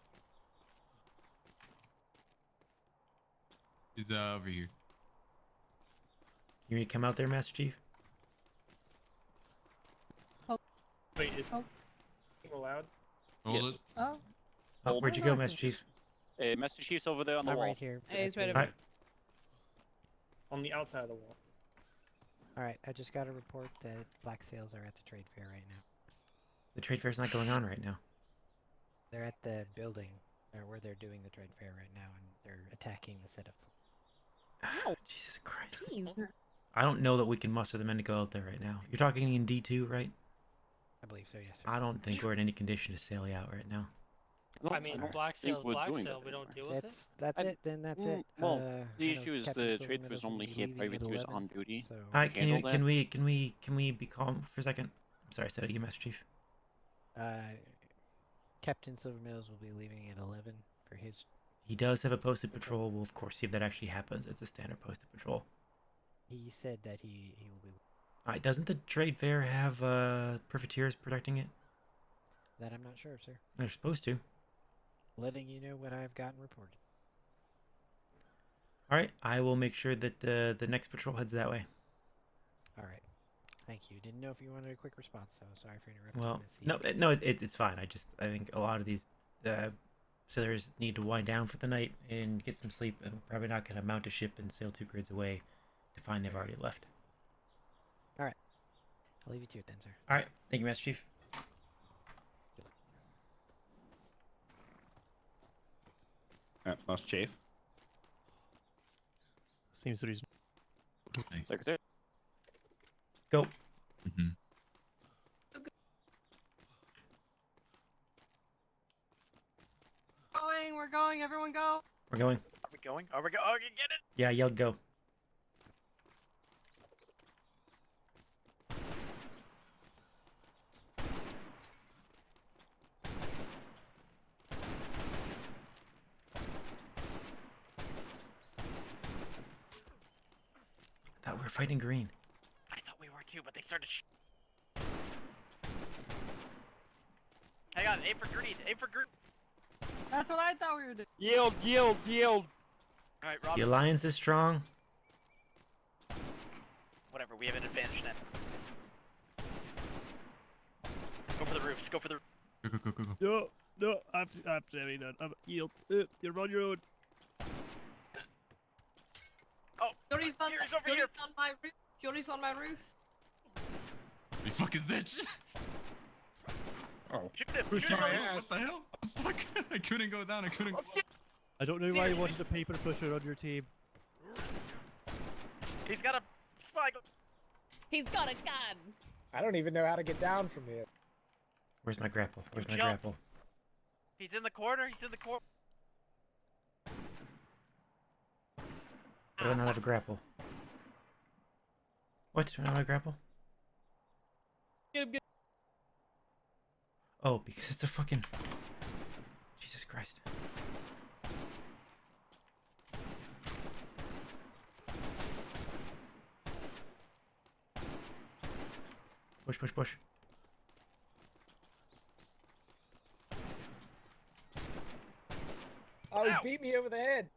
Speaker 10: He's over here.
Speaker 1: You need to come out there, Master Chief?
Speaker 21: Wait, is allowed?
Speaker 10: Hold
Speaker 18: Yes.
Speaker 10: it.
Speaker 2: Oh.
Speaker 1: Oh, where'd you go, Master Chief?
Speaker 18: Master Chief's over there on the
Speaker 3: I'm
Speaker 18: wall.
Speaker 3: right here.
Speaker 11: Hey, it's right over
Speaker 1: Alright.
Speaker 21: On the outside of the wall.
Speaker 3: Alright, I just got a report that black sails are at the trade fair right now.
Speaker 1: The trade fair's not going on right now.
Speaker 3: They're at the building where they're doing the trade fair right now, and they're attacking the setup.
Speaker 1: Jesus Christ. I don't know that we can muster the men to go out there right now. You're talking in D2, right?
Speaker 3: I believe so, yes, sir.
Speaker 1: I don't think we're in any condition to sail out right now.
Speaker 16: I mean, black sail, we don't deal with it.
Speaker 3: That's it, then that's it.
Speaker 18: Well, the
Speaker 3: I know
Speaker 18: issue is
Speaker 3: Captain
Speaker 18: the
Speaker 3: Silvermeadows
Speaker 18: trade fair's
Speaker 3: will
Speaker 18: only
Speaker 3: be
Speaker 18: here
Speaker 3: leaving at
Speaker 18: privateers
Speaker 3: 11,
Speaker 18: on duty.
Speaker 3: so-
Speaker 1: Alright,
Speaker 18: handle that.
Speaker 1: can we be calm for a second? I'm sorry, I said it, you Master Chief.
Speaker 3: Captain Silvermeadows will be leaving at 11 for his.
Speaker 1: He does have a posted patrol. We'll of course see if that actually happens. It's a standard posted patrol.
Speaker 3: He said that he will be.
Speaker 1: Alright, doesn't the trade fair have privateers protecting it?
Speaker 3: That I'm not sure of, sir.
Speaker 1: They're supposed to.
Speaker 3: Letting you know what I've gotten reported.
Speaker 1: Alright, I will make sure that the next patrol heads that way.
Speaker 3: Alright. Thank you. Didn't know if you wanted a quick response, so sorry for interrupting.
Speaker 1: Well,
Speaker 3: this
Speaker 1: no, it's fine. I think a lot of these sailors need to wind down for the night and get some sleep, and we're probably not going to mount a ship and sail 2 grids away to find they've already left.
Speaker 3: Alright. I'll leave you to it then, sir.
Speaker 1: Alright, thank you, Master Chief.
Speaker 19: Master Chief.
Speaker 13: Seems the reason.
Speaker 18: Secretary.
Speaker 1: Go.
Speaker 10: Mm-hmm.
Speaker 2: We're going, everyone go.
Speaker 1: We're going.
Speaker 6: Are we going? Are we going? Oh, you get it?
Speaker 1: Yeah, yelled go. I thought we were fighting green.
Speaker 6: I thought we were too, but they started. Hang on, aim for green. Aim for green.
Speaker 2: That's what I thought we were doing.
Speaker 17: Yield, yield, yield.
Speaker 6: All right, Rob.
Speaker 1: The alliance is strong.
Speaker 6: Whatever, we have an advantage now. Go for the roofs. Go for the.
Speaker 10: Go.
Speaker 13: No, no, I'm saving that. I'm yield. You're on your own.
Speaker 6: Oh,
Speaker 22: Fury's on,
Speaker 6: Fury's over
Speaker 22: Fury's
Speaker 6: here.
Speaker 22: on my roof. Fury's on my roof.
Speaker 10: The fuck is that shit?
Speaker 19: Oh.
Speaker 6: Shoot him.
Speaker 19: Who's
Speaker 6: Shoot him.
Speaker 19: my
Speaker 6: Rob.
Speaker 19: ass?
Speaker 10: What the hell? I'm stuck. I couldn't go down. I couldn't.
Speaker 13: I don't know why you wanted a paper pusher on your team.
Speaker 6: He's got a spike.
Speaker 11: He's got a gun.
Speaker 4: I don't even know how to get down from here.
Speaker 1: Where's my grapple? Where's my
Speaker 6: Jump.
Speaker 1: grapple?
Speaker 6: He's in the corner. He's in the corner.
Speaker 1: I don't have a grapple. What? Do I not have a grapple?
Speaker 11: Good.
Speaker 1: Oh, because it's a fucking... Jesus Christ. Push.
Speaker 4: Oh, he beat me over the head.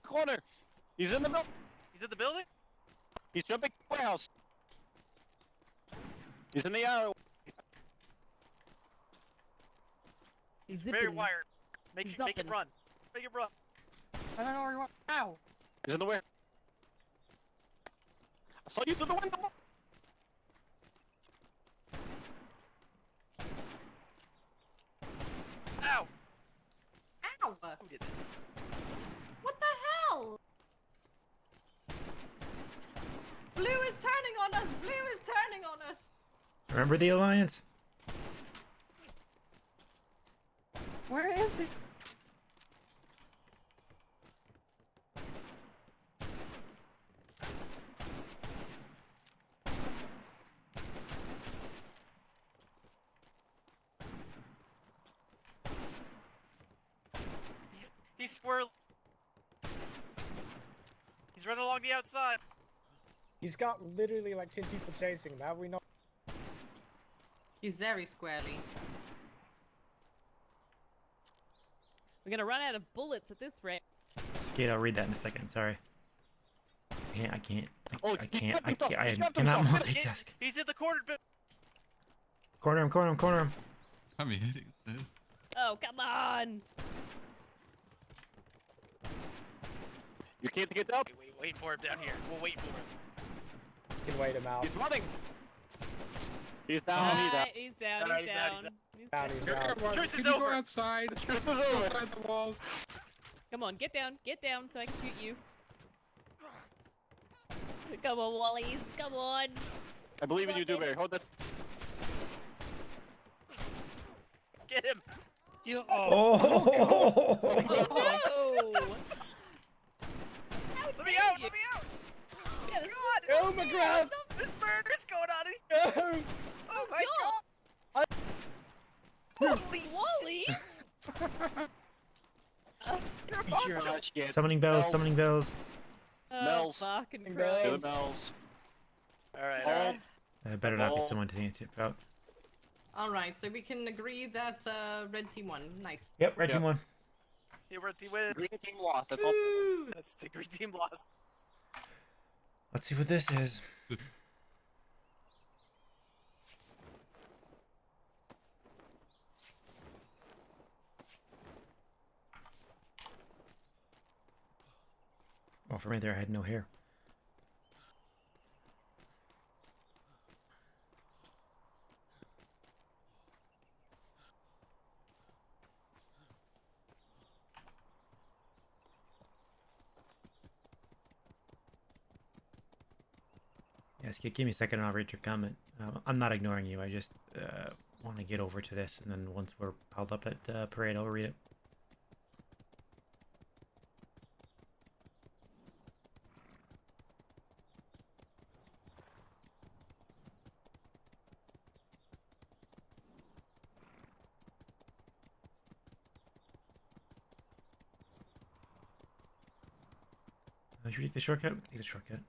Speaker 18: Corner. He's in the middle.
Speaker 6: He's in the building.
Speaker 18: He's jumping the warehouse. He's in the arrow.
Speaker 6: He's very
Speaker 11: zipping.
Speaker 6: wired. Make
Speaker 11: He's
Speaker 6: it
Speaker 11: upping.
Speaker 6: run. Make it run.
Speaker 2: I don't know where you want. Ow.
Speaker 18: He's in the warehouse. I saw you through the window.
Speaker 6: Ow.
Speaker 22: Ow!
Speaker 6: Who did that?
Speaker 22: What the hell? Blue is turning on us! Blue is turning on us!
Speaker 1: Remember the alliance?
Speaker 2: Where is he?
Speaker 6: He's swirl. He's running along the outside.
Speaker 4: He's got literally like 10 people chasing him. Have we not?
Speaker 22: He's very squarely.
Speaker 11: We're gonna run out of bullets at this rate.
Speaker 1: Skate, I'll read that in a second. Sorry. I can't.
Speaker 18: Oh,
Speaker 1: I
Speaker 18: he
Speaker 1: can't. I
Speaker 18: jumped
Speaker 1: can't.
Speaker 18: himself.
Speaker 1: I
Speaker 18: He
Speaker 1: cannot
Speaker 18: jumped
Speaker 1: multitask.
Speaker 6: He's in the corner.
Speaker 1: Corner him.
Speaker 10: How many hitting?
Speaker 11: Oh, come on!
Speaker 18: You can't get up.
Speaker 6: Wait for him down here. We'll wait for him.
Speaker 4: You can wait him out.
Speaker 18: He's running. He's down.
Speaker 11: Alright, he's down.
Speaker 6: Alright,
Speaker 11: He's
Speaker 6: he's out,
Speaker 11: down.
Speaker 6: he's
Speaker 4: Down, he's down.
Speaker 6: Truce is
Speaker 19: Can you
Speaker 6: over.
Speaker 19: go outside?
Speaker 18: Truce is over.
Speaker 19: Outside the walls.
Speaker 11: Come on, get down so I can shoot you. Come on, Wallies, come on.
Speaker 18: I believe in you,
Speaker 11: Got
Speaker 18: Dewberry. Hold that.
Speaker 6: Get him.
Speaker 1: Oh!
Speaker 11: No!
Speaker 6: Let me out. Let me out.
Speaker 11: Yeah, this
Speaker 6: God.
Speaker 4: Oh my god!
Speaker 6: There's murders going on in here. Oh my god. Holy
Speaker 11: Wallies!
Speaker 6: You're a
Speaker 18: You're
Speaker 6: monster.
Speaker 18: not shit.
Speaker 1: Summoning bells.
Speaker 11: Oh,
Speaker 18: Mel's.
Speaker 11: fucking
Speaker 4: Mel's.
Speaker 11: Christ.
Speaker 18: Kill the Mel's.
Speaker 6: Alright,
Speaker 18: All
Speaker 6: alright.
Speaker 1: Better not be
Speaker 18: Oh.
Speaker 1: someone to tip out.
Speaker 22: Alright, so we can agree that red team won. Nice.
Speaker 1: Yep, red team
Speaker 18: Yep.
Speaker 1: won.
Speaker 6: Here we're the win.
Speaker 18: Green team lost. That's all.
Speaker 6: That's the green team lost.
Speaker 1: Let's see what this is. Well, for me, there I had no hair. Yes, give me a second and I'll read your comment. I'm not ignoring you. I just want to get over to this, and then once we're piled up at parade, I'll read it. Should we take the shortcut? Take the shortcut.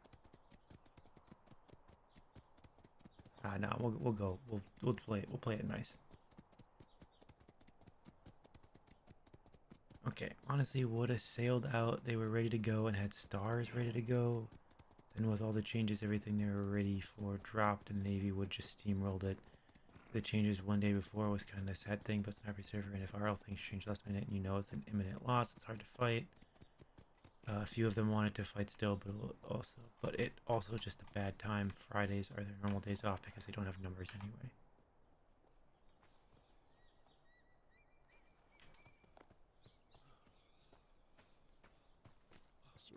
Speaker 1: No, we'll go. We'll play it. We'll play it nice. Okay, honestly, would have sailed out. They were ready to go and had stars ready to go. Then with all the changes, everything they were ready for dropped, and Navy would just steamrolled it. The changes one day before was kind of a sad thing, but it's not every server. And if RL things change last minute, and you know it's an imminent loss, it's hard to fight. A few of them wanted to fight still, but it also just a bad time. Fridays are their normal days off because they don't have numbers anyway.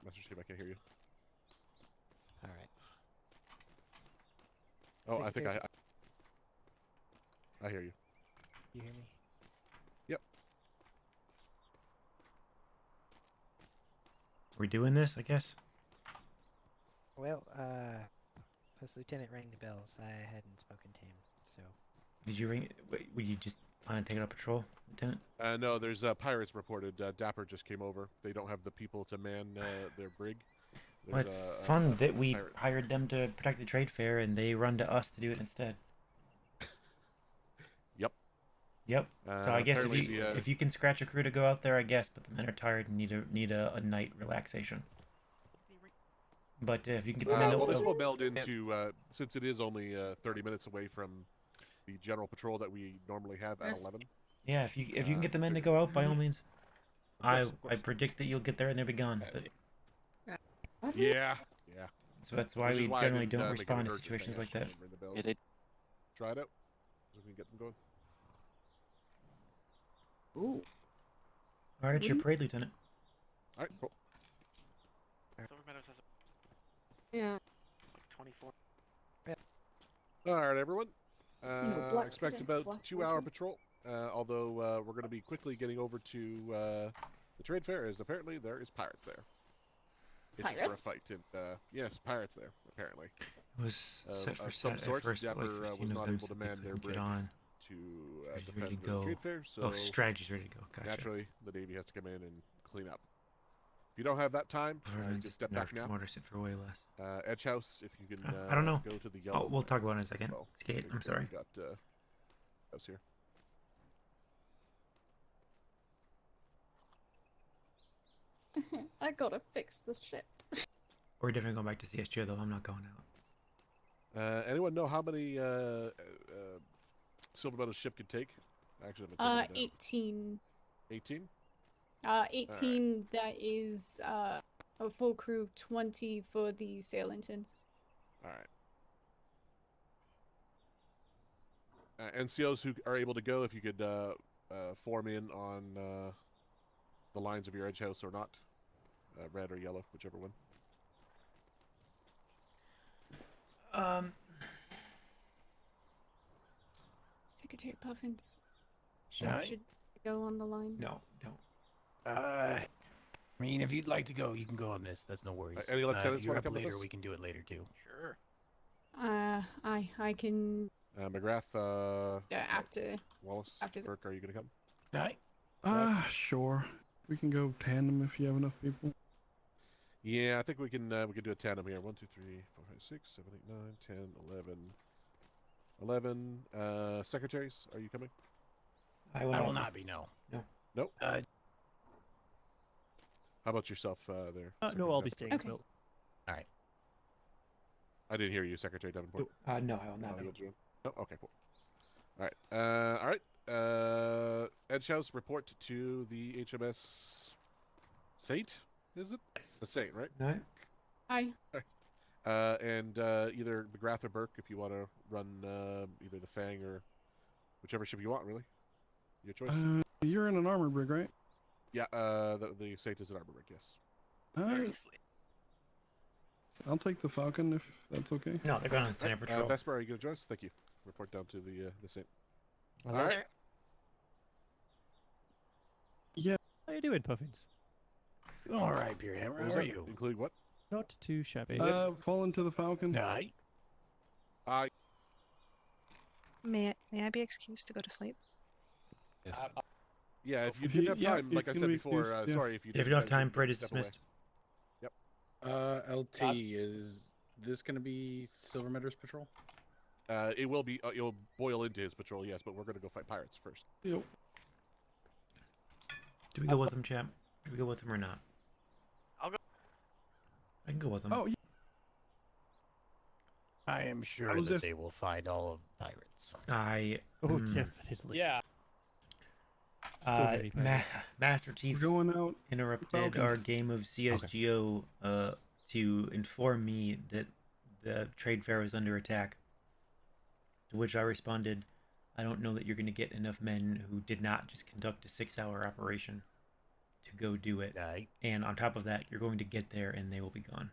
Speaker 12: Master Chief, I can't hear you.
Speaker 3: All right.
Speaker 12: Oh, I think I hear you.
Speaker 3: You hear me?
Speaker 12: Yep.
Speaker 1: We're doing this, I guess.
Speaker 3: Well, this lieutenant rang the bells. I hadn't spoken to him, so.
Speaker 1: Did you ring? Wait, were you just plan on taking up patrol, Lieutenant?
Speaker 12: No, there's pirates reported. Dapper just came over. They don't have the people to man their brig.
Speaker 1: Well, it's fun that we hired them to protect the trade fair, and they run to us to do it instead.
Speaker 12: Yep.
Speaker 1: Yep. So I guess if you can scratch a crew to go out there, I guess. But the men are tired and need a night relaxation. But if you can get them in,
Speaker 12: well, this will meld into since it is only 30 minutes away from the general patrol that we normally have at 11.
Speaker 1: Yeah, if you can get the men to go out, by all means. I predict that you'll get there and they'll be gone. But
Speaker 12: yeah.
Speaker 1: So that's why we generally don't respond to situations like that.
Speaker 12: Try it out, so we can get them going.
Speaker 1: Ooh. All right, your parade, Lieutenant.
Speaker 12: All right, cool.
Speaker 6: Silver Meadows has
Speaker 2: Yeah.
Speaker 6: like 24.
Speaker 12: All right, everyone.
Speaker 2: black
Speaker 12: Expect
Speaker 2: today,
Speaker 12: about
Speaker 2: black
Speaker 12: 2-hour patrol. Although we're going to be quickly getting over to the trade fair, as apparently there is pirates there. It's for a fight, and yes, pirates there apparently.
Speaker 1: It was set for
Speaker 12: some
Speaker 1: set
Speaker 12: sort.
Speaker 1: at first,
Speaker 12: Dapper
Speaker 1: like
Speaker 12: was
Speaker 1: 15 of
Speaker 12: not
Speaker 1: them
Speaker 12: able to
Speaker 1: said they
Speaker 12: man their
Speaker 1: couldn't
Speaker 12: brig
Speaker 1: get on.
Speaker 12: to
Speaker 1: Ready
Speaker 12: defend
Speaker 1: to
Speaker 12: the
Speaker 1: go.
Speaker 12: trade fair. So
Speaker 1: Oh, strategy's ready to go. Gotcha.
Speaker 12: naturally, the Navy has to come in and clean up. If you don't have that time, you can step back now.
Speaker 1: Mortar sit for way less.
Speaker 12: Edge House, if you can.
Speaker 1: I don't know.
Speaker 12: Go to the yellow.
Speaker 1: Oh, we'll talk about it in a second.
Speaker 12: Well,
Speaker 1: Skate. I'm sorry.
Speaker 12: We got house here.
Speaker 2: I gotta fix the ship.
Speaker 1: We're definitely going back to CSGO though. I'm not going out.
Speaker 12: Anyone know how many Silver Meadows ship could take? Actually, I'm
Speaker 20: 18.
Speaker 12: 18?
Speaker 20: 18 that is a full crew, 20 for the sail interns.
Speaker 12: Alright. NCOs who are able to go, if you could form in on the lines of your edge house or not. Red or yellow, whichever one.
Speaker 20: Secretary Puffins.
Speaker 15: Aye.
Speaker 20: Should go on the line.
Speaker 1: No, don't.
Speaker 15: I mean, if you'd like to go, you can go on this. That's no worries.
Speaker 12: Any lieutenants
Speaker 15: if you're
Speaker 12: wanna
Speaker 15: up
Speaker 12: come with
Speaker 15: later,
Speaker 12: us?
Speaker 15: we can do it later too.
Speaker 6: Sure.
Speaker 20: I can.
Speaker 12: McGrath,
Speaker 20: After.
Speaker 12: Wallace,
Speaker 20: after the-
Speaker 12: Burke, are you going to come?
Speaker 7: Aye. Sure. We can go tandem if you have enough people.
Speaker 12: Yeah, I think we can do a tandem here. 1, 2, 3, 4, 5, 6, 7, 8, 9, 10, 11. 11. Secretaries, are you coming?
Speaker 15: I will not be, no.
Speaker 12: No? How about yourself there?
Speaker 13: No, I'll be
Speaker 12: Secretary
Speaker 13: staying as well.
Speaker 12: All right. I didn't hear you, Secretary Davenport.
Speaker 1: No, I will not be.
Speaker 12: Oh, okay, cool. All right. Edge House, report to the HMS Saint, is it? The Saint, right?
Speaker 1: No.
Speaker 20: Hi.
Speaker 12: And either McGrath or Burke, if you want to run either the Fang or whichever ship you want, really. Your choice.
Speaker 7: You're in an armor brig, right?
Speaker 12: Yeah, the Saint is an armor brig, yes.
Speaker 7: I'll take the Falcon if that's okay.
Speaker 1: No, they're going on center patrol.
Speaker 12: Vesper, are you going to join us? Thank you. Report down to the Saint.
Speaker 1: All right.
Speaker 7: Yeah.
Speaker 13: How you doing, Puffins?
Speaker 15: All right, Beer Hammer. How are you?
Speaker 12: Include what?
Speaker 13: Not too shabby.
Speaker 7: Fall into the Falcon.
Speaker 15: Aye.
Speaker 11: May I be excused to go to sleep?
Speaker 12: Yeah, if you didn't have time, like I said before, sorry if you
Speaker 1: If you don't have time, parade is dismissed.
Speaker 12: Yep.
Speaker 19: LT, is this going to be Silver Meadows Patrol?
Speaker 12: It will be. You'll boil into his patrol, yes, but we're going to go fight pirates first.
Speaker 7: Yep.
Speaker 1: Do we go with them, champ? Do we go with them or not?
Speaker 6: I'll go.
Speaker 1: I can go with them.
Speaker 7: Oh, yeah.
Speaker 15: I am sure that they will find all of the pirates.
Speaker 13: Definitely.
Speaker 4: Yeah.
Speaker 13: So many pirates.
Speaker 1: Master Chief
Speaker 7: going out
Speaker 1: interrupted
Speaker 7: Falcon.
Speaker 1: our game of CSGO to inform me that the trade fair was under attack. To which I responded, I don't know that you're going to get enough men who did not just conduct a 6-hour operation to go do it.
Speaker 15: Aye.
Speaker 1: And on top of that, you're going to get there and they will be gone.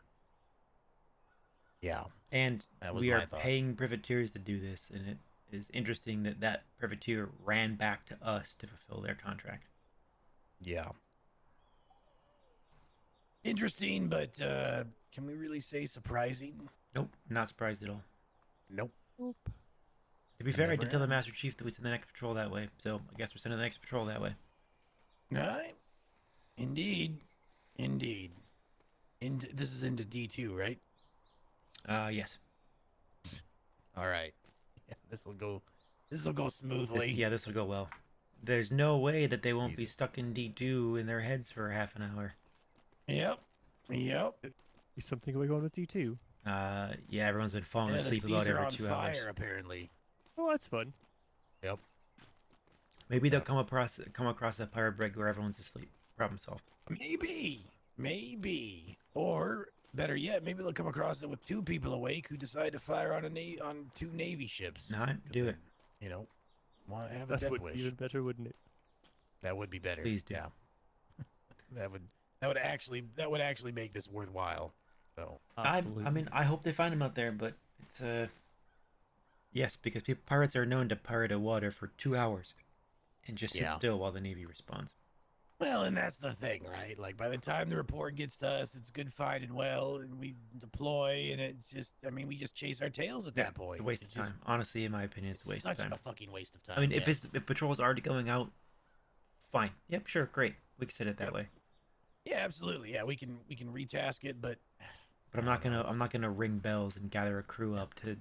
Speaker 15: Yeah.
Speaker 1: And
Speaker 15: that was
Speaker 1: we
Speaker 15: my
Speaker 1: are
Speaker 15: thought.
Speaker 1: paying privateers to do this, and it is interesting that that privateer ran back to us to fulfill their contract.
Speaker 15: Yeah. Interesting, but can we really say surprising?
Speaker 1: Nope, not surprised at all.
Speaker 15: Nope.
Speaker 1: To be fair, I did tell the Master Chief that we send the next patrol that way, so I guess we're sending the next patrol that way.
Speaker 15: Aye. Indeed. Indeed. This is into D2, right?
Speaker 1: Yes.
Speaker 15: All right. Yeah, this will go smoothly.
Speaker 1: This will go well. There's no way that they won't be stuck in D2 in their heads for half an hour.
Speaker 15: Yep.
Speaker 13: Is something going on with D2?
Speaker 1: Yeah, everyone's been falling
Speaker 15: Yeah,
Speaker 1: asleep
Speaker 15: the
Speaker 1: about
Speaker 15: seas are
Speaker 1: every
Speaker 15: on
Speaker 1: 2
Speaker 15: fire,
Speaker 1: hours.
Speaker 15: apparently.
Speaker 13: Oh, that's fun.
Speaker 15: Yep.
Speaker 1: Maybe they'll come across a pirate brig where everyone's asleep. Problem solved.
Speaker 15: Maybe. Or better yet, maybe they'll come across it with 2 people awake who decide to fire on on 2 Navy ships.
Speaker 1: No, do it.
Speaker 15: You know, want to have a
Speaker 13: That
Speaker 15: death
Speaker 13: would
Speaker 15: wish.
Speaker 13: be even better, wouldn't it?
Speaker 15: That would be better.
Speaker 1: Please do.
Speaker 15: Yeah. that would actually make this worthwhile. So.
Speaker 1: I mean, I hope they find them out there, but it's yes, because pirates are known to pirate a water for 2 hours and just sit still while the Navy responds.
Speaker 15: Well, and that's the thing, right? Like, by the time the report gets to us, it's good, fine, and well, and we deploy, and it's just, I mean, we just chase our tails at that point.
Speaker 1: It's a waste of time. Honestly, in my opinion, it's a waste of time.
Speaker 15: Such a fucking waste of time.
Speaker 1: I mean, if patrol's already going out, fine. Yep, sure, great. We can set it that way.
Speaker 15: Yeah, absolutely. Yeah, we can retask it, but
Speaker 1: I'm not gonna ring bells and gather a crew up to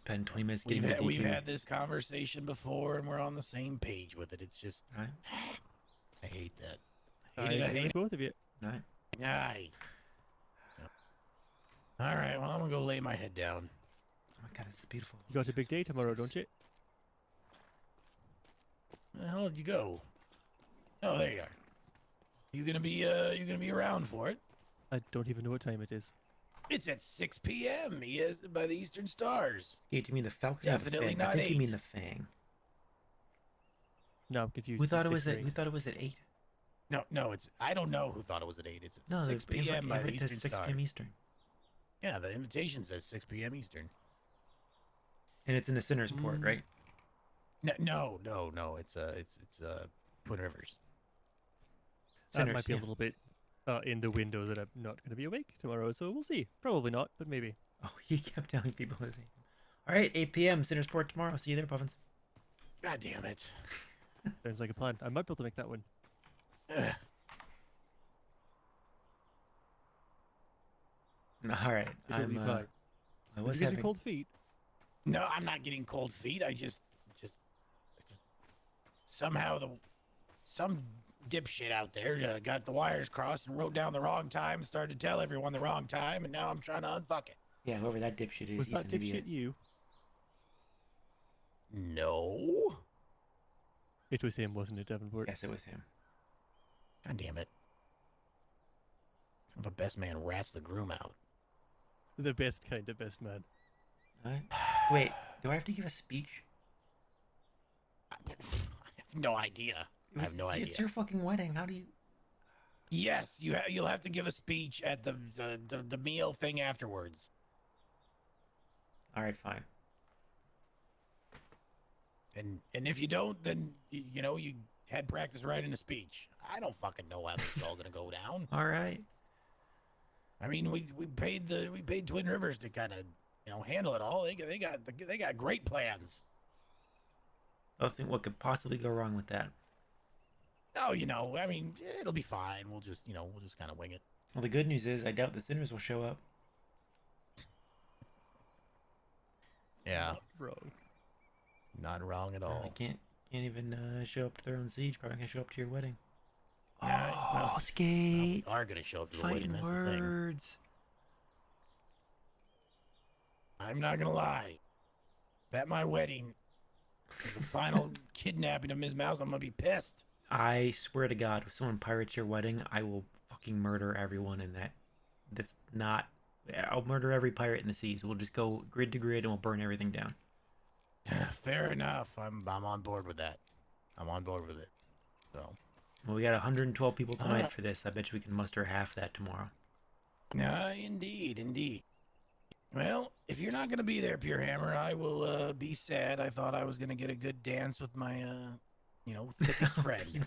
Speaker 1: spend 20 minutes getting to D2.
Speaker 15: we've had this conversation before, and we're on the same page with it. It's just,
Speaker 1: right.
Speaker 15: I hate that.
Speaker 13: I agree with both of you.
Speaker 1: Right.
Speaker 15: Aye. All right. Well, I'm gonna go lay my head down.
Speaker 1: Oh my God, this is beautiful.
Speaker 13: You got a big day tomorrow, don't you?
Speaker 15: Where the hell did you go? Oh, there you are. You gonna be around for it?
Speaker 13: I don't even know what time it is.
Speaker 15: It's at 6 p.m. By the Eastern Stars.
Speaker 1: Yeah, do you mean the Falcon?
Speaker 15: Definitely not
Speaker 1: I think
Speaker 15: 8.
Speaker 1: you mean the Fang.
Speaker 13: No, I'm confused.
Speaker 1: We thought it was at 8.
Speaker 15: No, it's. I don't know who thought it was at 8. It's at 6 p.m. by the Eastern
Speaker 1: 6
Speaker 15: Star.
Speaker 1: p.m. Eastern.
Speaker 15: Yeah, the invitation says 6 p.m. Eastern.
Speaker 1: And it's in the Sinner's Port, right?
Speaker 15: No. It's Twin Rivers.
Speaker 13: That
Speaker 1: Sinners,
Speaker 13: might be
Speaker 1: yeah.
Speaker 13: a little bit in the window that I'm not going to be awake tomorrow, so we'll see. Probably not, but maybe.
Speaker 1: Oh, he kept telling people his name. All right, 8 p.m. Sinner's Port tomorrow. See you there, Puffins.
Speaker 15: God damn it.
Speaker 13: Sounds like a plan. I might be able to make that one.
Speaker 1: All right,
Speaker 13: It'll be fine.
Speaker 1: I was
Speaker 13: Did you get
Speaker 1: having
Speaker 13: cold feet.
Speaker 15: No, I'm not getting cold feet. I just somehow some dipshit out there got the wires crossed and wrote down the wrong time and started to tell everyone the wrong time, and now I'm trying to unfuck it.
Speaker 1: Yeah, whoever that dipshit is.
Speaker 13: Was
Speaker 1: he's
Speaker 13: that
Speaker 1: an idiot.
Speaker 13: dipshit you?
Speaker 15: No.
Speaker 13: It was him, wasn't it, Davenport?
Speaker 1: Yes, it was him.
Speaker 15: God damn it. If a best man rats the groom out.
Speaker 13: The best kind of best man.
Speaker 1: Wait, do I have to give a speech?
Speaker 15: I have no idea. I have no idea.
Speaker 1: It's your fucking wedding. How do you?
Speaker 15: Yes, you'll have to give a speech at the meal thing afterwards.
Speaker 1: All right, fine.
Speaker 15: And if you don't, then you know you had practice writing a speech. I don't fucking know how this is all gonna go down.
Speaker 1: All right.
Speaker 15: I mean, we paid Twin Rivers to kind of handle it all. They got great plans.
Speaker 1: I don't think what could possibly go wrong with that.
Speaker 15: Oh, I mean, it'll be fine. We'll just kind of wing it.
Speaker 1: Well, the good news is I doubt the sinners will show up.
Speaker 15: Yeah.
Speaker 13: Not wrong.
Speaker 15: Not wrong at all.
Speaker 1: I can't even show up to their own siege. Probably gonna show up to your wedding.
Speaker 15: Well,
Speaker 1: skate.
Speaker 15: we are gonna show up to the
Speaker 1: Fighting
Speaker 15: wedding. That's the thing.
Speaker 1: words.
Speaker 15: I'm not gonna lie. At my wedding, the final kidnapping of Ms. Mouse, I'm gonna be pissed.
Speaker 1: I swear to God, if someone pirates your wedding, I will fucking murder everyone in that. That's not. I'll murder every pirate in the seas. We'll just go grid to grid and we'll burn everything down.
Speaker 15: Fair enough. I'm on board with that. I'm on board with it. So.
Speaker 1: Well, we got 112 people tonight for this. I bet you we can muster half that tomorrow.
Speaker 15: Indeed. Well, if you're not going to be there, Pure Hammer, I will be sad. I thought I was going to get a good dance with my, thickest friend.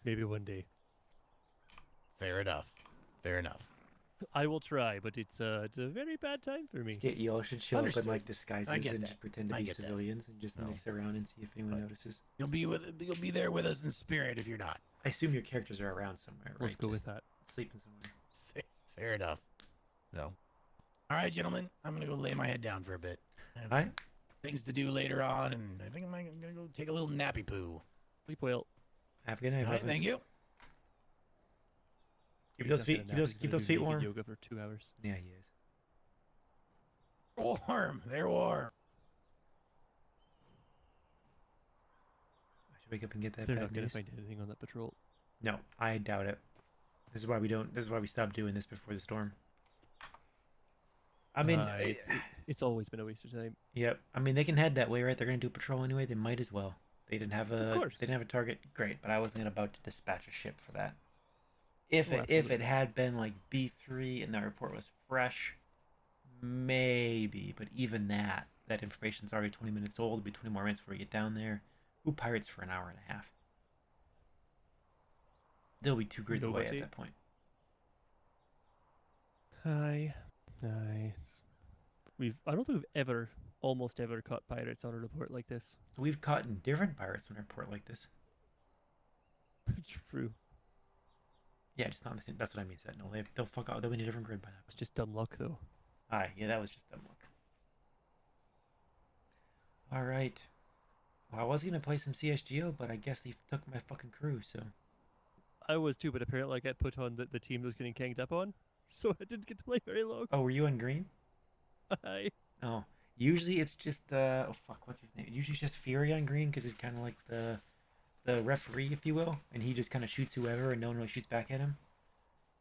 Speaker 13: Maybe one day.
Speaker 15: Fair enough.
Speaker 13: I will try, but it's a very bad time for me.
Speaker 1: You all should show
Speaker 15: Understood.
Speaker 1: up in like disguises
Speaker 15: I get
Speaker 1: and
Speaker 15: that.
Speaker 1: just pretend to
Speaker 15: I
Speaker 1: be
Speaker 15: get that.
Speaker 1: civilians and just mix around and see if anyone notices.
Speaker 15: You'll be there with us in spirit if you're not.
Speaker 1: I assume your characters are around somewhere, right?
Speaker 13: Let's go with that.
Speaker 1: Sleeping somewhere.
Speaker 15: Fair enough. So. All right, gentlemen, I'm going to go lay my head down for a bit. I have
Speaker 1: All right.
Speaker 15: things to do later on, and I think I'm going to go take a little nappy poo.
Speaker 13: Sleep well.
Speaker 1: Have a good night.
Speaker 15: All right, thank you.
Speaker 1: Keep those feet. Keep those feet warm.
Speaker 13: Yoga for 2 hours.
Speaker 1: Yeah, he is.
Speaker 15: Warm. They're warm.
Speaker 1: I should wake up and get that.
Speaker 13: They're
Speaker 1: bad
Speaker 13: not going
Speaker 1: news.
Speaker 13: to find anything on that patrol.
Speaker 1: No, I doubt it. This is why we don't. This is why we stopped doing this before the storm. I mean,
Speaker 13: it's always been a waste of time.
Speaker 1: Yep. I mean, they can head that way, right? They're gonna do a patrol anyway. They might as well. They didn't have a.
Speaker 13: Of course.
Speaker 1: They didn't have a target. Great, but I wasn't about to dispatch a ship for that. If
Speaker 13: Oh,
Speaker 1: it had been like B3 and that report was fresh, maybe. But even that information's already 20 minutes old. It'll be 20 more minutes before we get down there. Who pirates for an hour and a half? They'll be 2 grids away at that point.
Speaker 13: Aye. I don't think we've almost ever caught pirates on a report like this.
Speaker 1: We've caught different pirates on a report like this.
Speaker 13: True.
Speaker 1: Yeah, just not the same. That's what I mean. Said no. They'll fuck out. They'll be in a different grid by now.
Speaker 13: It's just dumb luck, though.
Speaker 1: Aye, yeah, that was just dumb luck. All right. Well, I was gonna play some CS:GO, but I guess they took my fucking crew. So.
Speaker 13: I was too, but apparently I got put on the team that was getting ganged up on, so I didn't get to play very long.
Speaker 1: Oh, were you on green?
Speaker 13: Aye.
Speaker 1: Oh, usually it's just oh fuck, what's his name? Usually it's just Fury on green because he's kind of like the referee, if you will, and he just kind of shoots whoever, and no one really shoots back at him.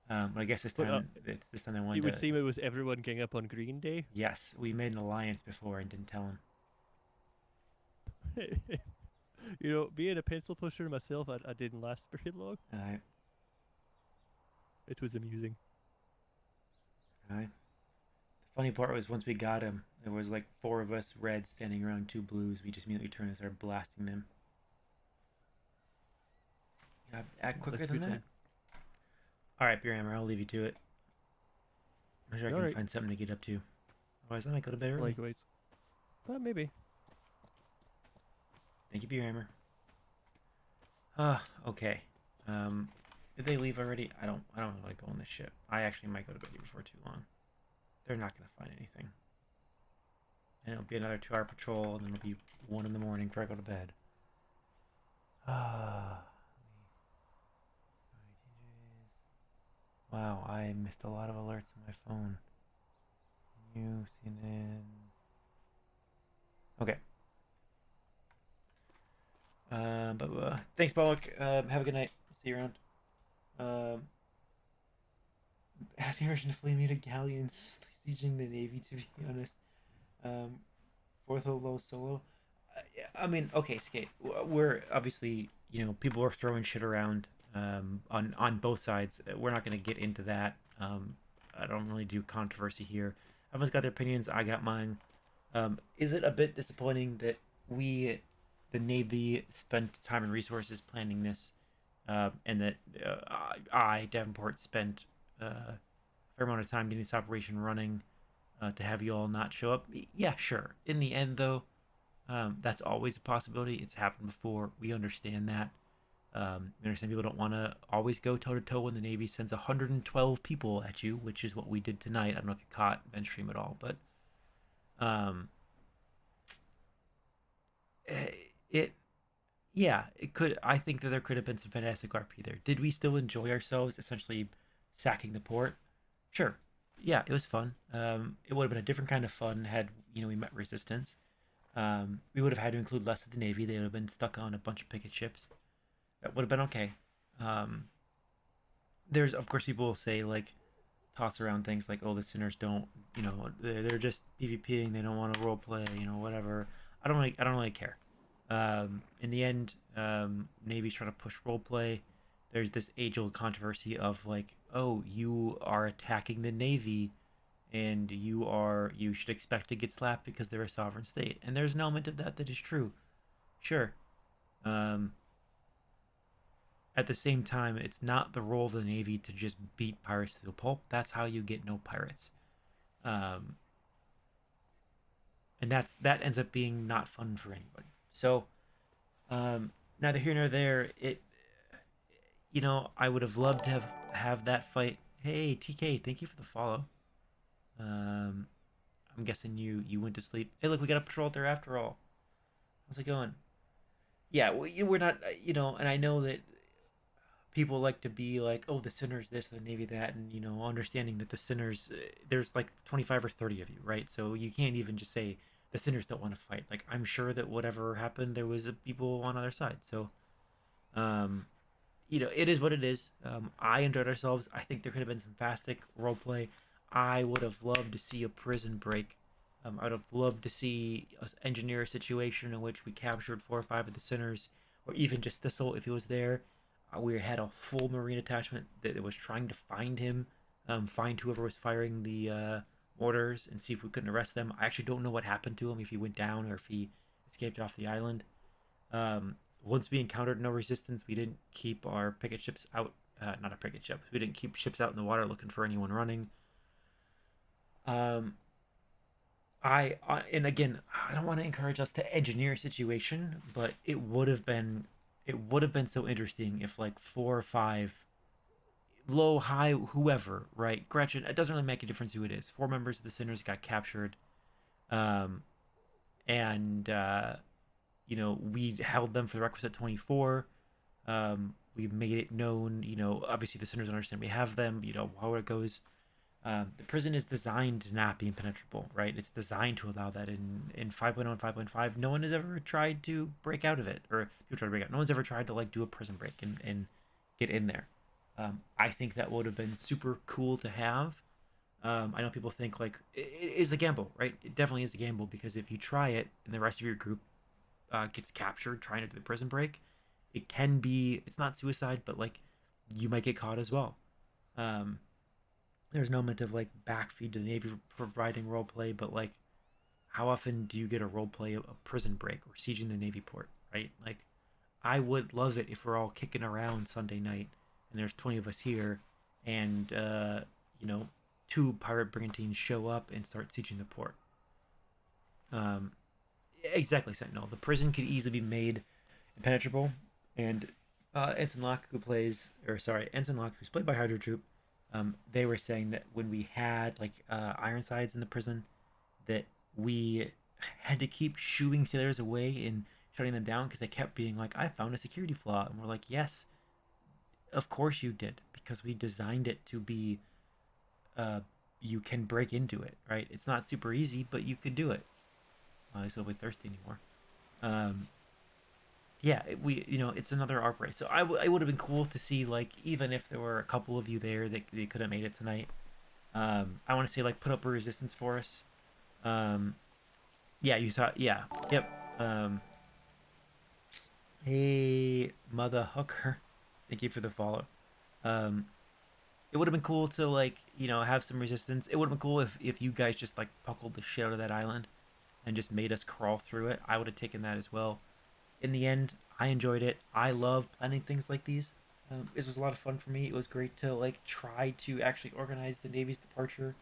Speaker 1: But I guess this time, this time I wanted
Speaker 13: It would seem it was everyone gang up on Green Day.
Speaker 1: Yes, we made an alliance before and didn't tell him.
Speaker 13: Being a pencil pusher myself, I didn't last very long.
Speaker 1: Alright.
Speaker 13: It was amusing.
Speaker 1: Alright. The funny part was once we got him, there was like 4 of us reds standing around 2 blues. We just immediately turned and started blasting them. Yeah, act quicker than that. Alright, Beer Hammer, I'll leave you to it. I'm sure I can find something to get up to. Otherwise, I might go to bed early.
Speaker 13: Likewise. Maybe.
Speaker 1: Thank you, Beer Hammer. Okay. Did they leave already? I don't want to go on this ship. I actually might go to bed before too long. They're not gonna find anything. And it'll be another 2-hour patrol, and then it'll be 1 in the morning before I go to bed. Wow, I missed a lot of alerts on my phone. New CNN. Okay. But thanks, Bollock. Have a good night. See you around. asking permission to flee me to galleons, sieging the navy. To be honest, fourth low solo. Yeah, I mean, okay, Skate. We're obviously, people are throwing shit around on both sides. We're not going to get into that. I don't really do controversy here. Everyone's got their opinions. I got mine. Is it a bit disappointing that the Navy, spent time and resources planning this, and that Davenport, spent a fair amount of time getting this operation running, to have you all not show up? Yeah, sure. In the end, though, that's always a possibility. It's happened before. We understand that. We understand people don't want to always go toe to toe when the Navy sends 112 people at you, which is what we did tonight. I don't know if you caught bench stream at all, but it could. I think that there could have been some fantastic RP there. Did we still enjoy ourselves essentially sacking the port? Sure. Yeah, it was fun. It would have been a different kind of fun had we met resistance. We would have had to include less of the Navy. They would have been stuck on a bunch of picket ships. That would have been okay. There's, of course, people will say, like, toss around things like, oh, the sinners don't, they're just PvPing. They don't want to roleplay, whatever. I don't really care. In the end, Navy's trying to push roleplay. There's this age-old controversy of, like, oh, you are attacking the Navy, and you should expect to get slapped because they're a sovereign state. And there's an element of that is true. Sure. At the same time, it's not the role of the Navy to just beat pirates to the pulp. That's how you get no pirates. And that ends up being not fun for anybody. So, neither here nor there. I would have loved to have that fight. Hey, TK, thank you for the follow. I'm guessing you went to sleep. Hey, look, we got a patrol there after all. How's it going? Yeah, we're not, and I know that people like to be like, oh, the sinners this, the Navy that, and understanding that the sinners, there's like 25 or 30 of you, right? So you can't even just say the sinners don't want to fight. Like, I'm sure that whatever happened, there was people on other side. So, it is what it is. I enjoyed ourselves. I think there could have been some fantastic role play. I would have loved to see a prison break. I would have loved to see us engineer a situation in which we captured 4 or 5 of the sinners, or even just Thistle if he was there. We had a full Marine attachment that was trying to find him, find whoever was firing the orders, and see if we couldn't arrest them. I actually don't know what happened to him, if he went down or if he escaped off the island. Once we encountered no resistance, we didn't keep our picket ships out. Not our picket ships. We didn't keep ships out in the water looking for anyone running. And again, I don't want to encourage us to engineer a situation, but it would have been so interesting if, like, 4 or 5, low, high, whoever, right? Gretchen, it doesn't really make a difference who it is. 4 members of the Sinners got captured. We held them for the requisite 24. We made it known, obviously the Sinners understand we have them, how it goes. The prison is designed to not be impenetrable, right? It's designed to allow that. In 5.0 and 5.5, no one has ever tried to break out of it, or people try to break out. No one's ever tried to, like, do a prison break and get in there. I think that would have been super cool to have. I know people think, like, it is a gamble, right? It definitely is a gamble, because if you try it and the rest of your group gets captured trying to do the prison break, it can be, it's not suicide, but, like, you might get caught as well. There's an element of, like, backfeed to the Navy providing role play, but, like, how often do you get a role play a prison break or sieging the Navy port, right? Like, I would love it if we're all kicking around Sunday night and there's 20 of us here, and 2 pirate brigantines show up and start sieging the port. Exactly, Sentinel. The prison could easily be made impenetrable, and Ensign Locke, who's played by Hydro Troop, they were saying that when we had, like, Ironsides in the prison, that we had to keep shooing sailors away and shutting them down because they kept being like, I found a security flaw. And we're like, yes, of course you did, because we designed it to be, you can break into it, right? It's not super easy, but you could do it. So we're thirsty anymore. yeah, it's another ARP race. So it would have been cool to see, like, even if there were a couple of you there that they could have made it tonight. I want to say, like, put up a resistance for us. Yeah, you saw. Yeah, yep. Hey, mother hooker, thank you for the follow. It would have been cool to, like, have some resistance. It would have been cool if you guys just, like, puckled the shit out of that island and just made us crawl through it. I would have taken that as well. In the end, I enjoyed it. I love planning things like these. This was a lot of fun for me. It was great to, like, try to actually organize the Navy's departure,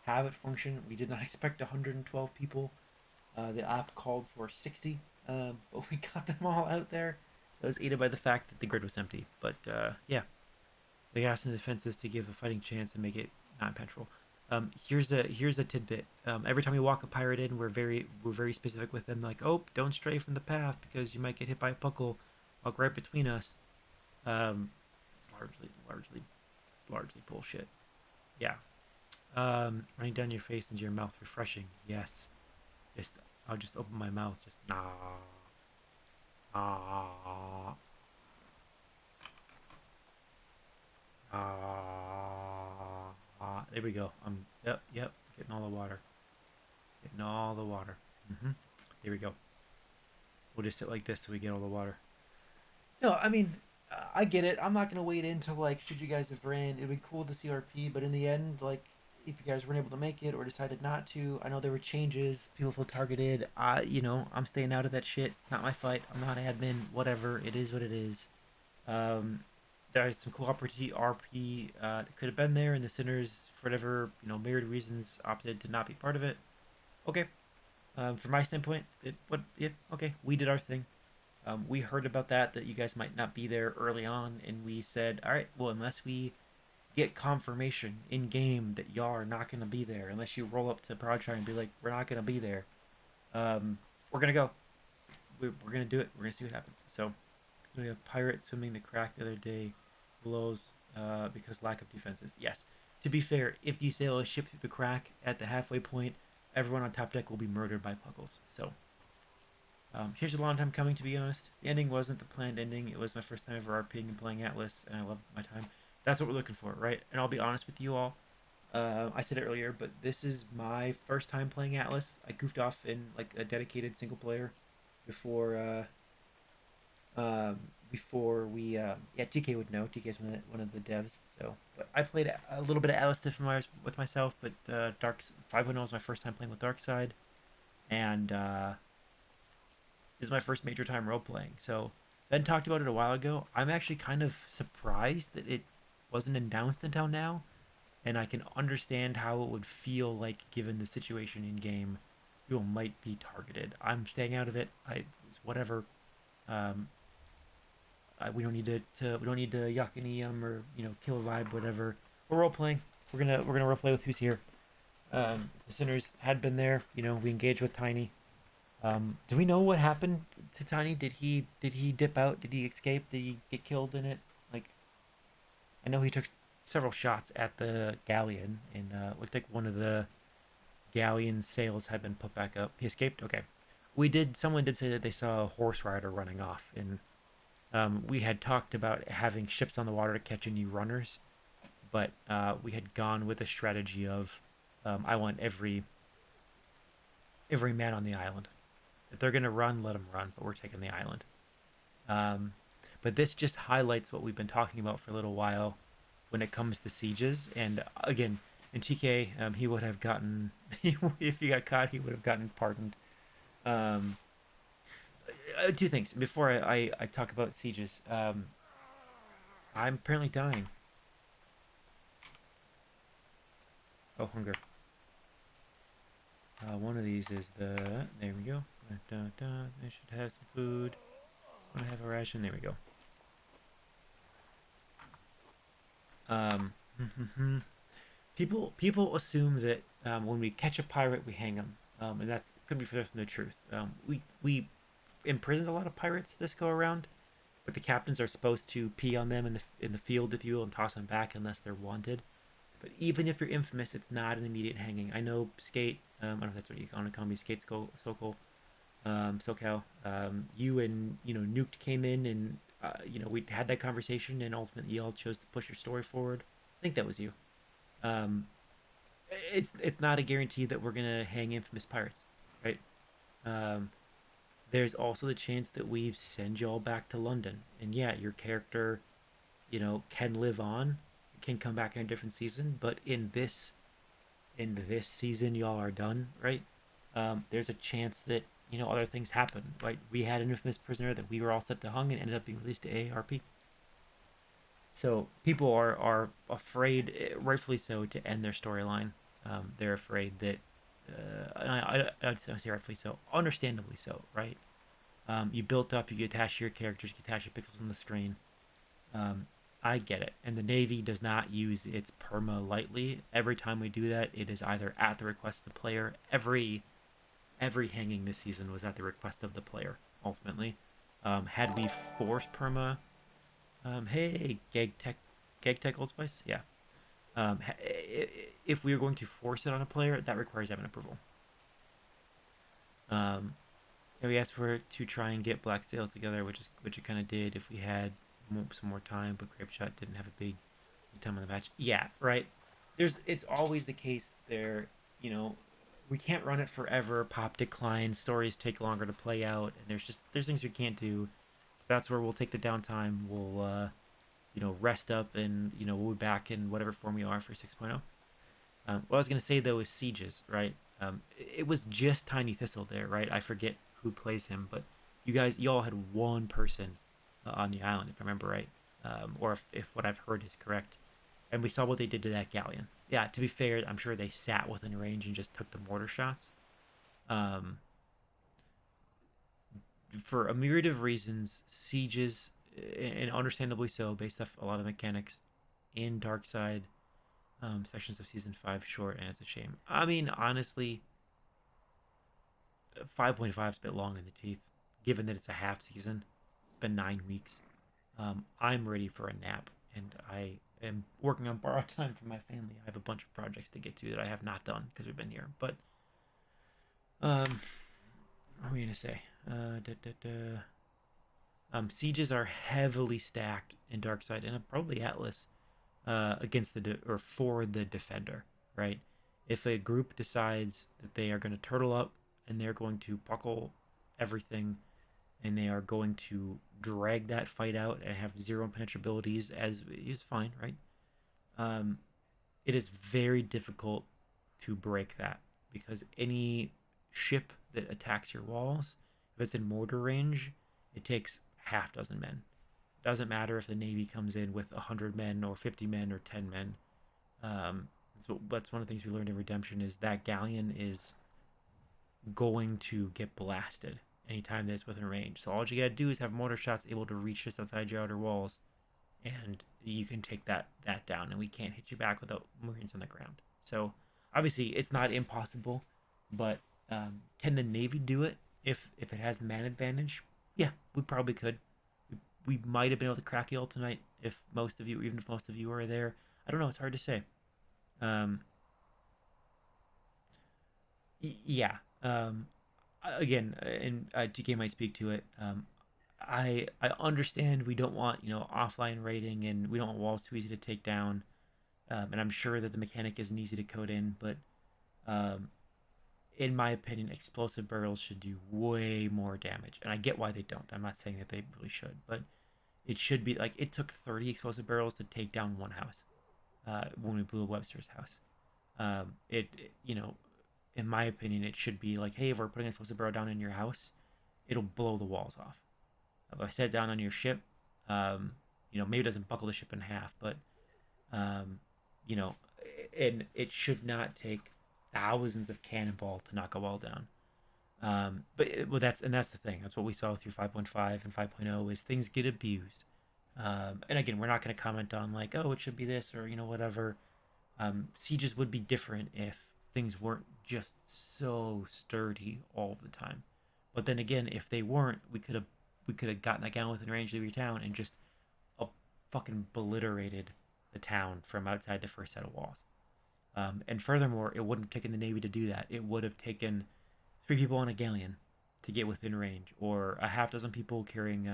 Speaker 1: have it function. We did not expect 112 people. The app called for 60, but we got them all out there. I was aided by the fact that the grid was empty. But yeah, the gas and defenses to give a fighting chance and make it not impenetrable. Here's a tidbit. Every time we walk a pirate in, we're very specific with them. Like, oh, don't stray from the path because you might get hit by a puckle. Walk right between us. It's largely bullshit. Yeah. Running down your face into your mouth, refreshing. Yes. I'll just open my mouth. Just there we go. Yep, getting all the water. Here we go. We'll just sit like this so we get all the water. No, I mean, I get it. I'm not gonna wade into, like, should you guys have ran. It'd be cool to see RP, but in the end, like, if you guys weren't able to make it or decided not to, I know there were changes. People feel targeted. I'm staying out of that shit. It's not my fight. I'm not admin. Whatever. It is what it is. There is some cool RP that could have been there, and the Sinners, for whatever myriad reasons, opted to not be part of it. Okay. From my standpoint, okay. We did our thing. We heard about that you guys might not be there early on, and we said, all right, well, unless we get confirmation in game that y'all are not going to be there, unless you roll up to Broadshire and be like, we're not going to be there, we're going to go. We're going to do it. We're going to see what happens. So we have pirate swimming the crack the other day, blows because lack of defenses. Yes. To be fair, if you sail a ship through the crack at the halfway point, everyone on top deck will be murdered by puckles. So here's a long time coming, to be honest. The ending wasn't the planned ending. It was my first time ever RPing and playing Atlas, and I loved my time. That's what we're looking for, right? And I'll be honest with you all. I said it earlier, but this is my first time playing Atlas. I goofed off in, like, a dedicated single player before we TK would know. TK is one of the devs. So, but I played a little bit of Atlas Different with myself, but Dark 5.0 was my first time playing with Darkside, and this is my first major time role playing. So Ben talked about it a while ago. I'm actually kind of surprised that it wasn't announced until now, and I can understand how it would feel like given the situation in game. People might be targeted. I'm staying out of it. It's whatever. We don't need to yuck any or kill a vibe, whatever. We're role playing. We're gonna role play with who's here. The Sinners had been there. We engaged with Tiny. Do we know what happened to Tiny? Did he dip out? Did he escape? Did he get killed in it? Like, I know he took several shots at the galleon, and looked like one of the galleon sails had been put back up. He escaped. Okay. Someone did say that they saw a horse rider running off, and we had talked about having ships on the water to catch any runners, but we had gone with a strategy of I want every man on the island. If they're gonna run, let them run, but we're taking the island. But this just highlights what we've been talking about for a little while when it comes to sieges. And again, in TK, he would have gotten if he got caught, he would have gotten pardoned. Two things before I talk about sieges. I'm apparently dying. Oh, hunger. One of these is there we go. I should have some food. I want to have a ration. There we go. People assume that when we catch a pirate, we hang them, and that's could be further from the truth. We imprisoned a lot of pirates this go around, but the captains are supposed to pee on them in the field, if you will, and toss them back unless they're wanted. But even if you're infamous, it's not an immediate hanging. I know Skate. I don't know if that's what you want to call me, Skate Sokol. SoCal. You and Nuked came in, and we had that conversation, and ultimately y'all chose to push your story forward. I think that was you. It's not a guarantee that we're gonna hang Infamous Pirates, right? There's also the chance that we send y'all back to London, and yeah, your character, can live on, can come back in a different season, but in this season, y'all are done, right? There's a chance that other things happen. Right? We had an infamous prisoner that we were all set to hung and ended up being released to AARP. So people are afraid, rightfully so, to end their storyline. They're afraid that, I'd say rightfully so, understandably so, right? You built up, you get attached to your characters, you get attached to pixels on the screen. I get it. And the Navy does not use its perma lightly. Every time we do that, it is either at the request of the player. Every hanging this season was at the request of the player, ultimately. Had we forced perma, hey, Gag Tech Old Spice? Yeah. If we were going to force it on a player, that requires having approval. And we asked for it to try and get Black Sails together, which it kind of did if we had some more time, but Grapeshot didn't have a big time on the match. Yeah, right. It's always the case there, we can't run it forever. Pop declines, stories take longer to play out, and there's things we can't do. That's where we'll take the downtime. We'll rest up, and we'll be back in whatever form we are for 6.0. What I was gonna say though is sieges, right? It was just Tiny Thistle there, right? I forget who plays him, but you all had one person on the island, if I remember right, or if what I've heard is correct. And we saw what they did to that galleon. Yeah, to be fair, I'm sure they sat within range and just took the mortar shots. For a myriad of reasons, sieges, and understandably so, based off a lot of mechanics in Darkside, sections of Season 5 short, and it's a shame. I mean, honestly, 5.5 is a bit long in the teeth, given that it's a half season. It's been 9 weeks. I'm ready for a nap, and I am working on borrowed time from my family. I have a bunch of projects to get to that I have not done because we've been here. But, what are we gonna say? Sieges are heavily stacked in Darkside and probably Atlas against or for the defender, right? If a group decides that they are going to turtle up and they're going to buckle everything and they are going to drag that fight out and have zero impenetrabilities, as is fine, right? It is very difficult to break that because any ship that attacks your walls, if it's in mortar range, it takes half dozen men. It doesn't matter if the Navy comes in with 100 men or 50 men or 10 men. That's one of the things we learned in Redemption is that galleon is going to get blasted anytime that's within range. So all you gotta do is have mortar shots able to reach just outside your outer walls, and you can take that down, and we can't hit you back without Marines on the ground. So obviously it's not impossible, but can the Navy do it if it has the man advantage? Yeah, we probably could. We might have been able to crack y'all tonight if most of you were there. I don't know. It's hard to say. Yeah. Again, and TK might speak to it. I understand we don't want offline raiding, and we don't want walls too easy to take down. And I'm sure that the mechanic isn't easy to code in, but in my opinion, explosive barrels should do way more damage. And I get why they don't. I'm not saying that they really should, but it should be like it took 30 explosive barrels to take down one house when we blew Webster's house. In my opinion, it should be like, hey, if we're putting an explosive barrel down in your house, it'll blow the walls off. If I set it down on your ship, maybe it doesn't buckle the ship in half, but, and it should not take thousands of cannonball to knock a wall down. But that's the thing. That's what we saw through 5.5 and 5.0 is things get abused. And again, we're not going to comment on like, oh, it should be this or whatever. Sieges would be different if things weren't just so sturdy all the time. But then again, if they weren't, we could have gotten that down within range of your town and just fucking obliterated the town from outside the first set of walls. And furthermore, it wouldn't have taken the Navy to do that. It would have taken 3 people on a galleon to get within range, or a half dozen people carrying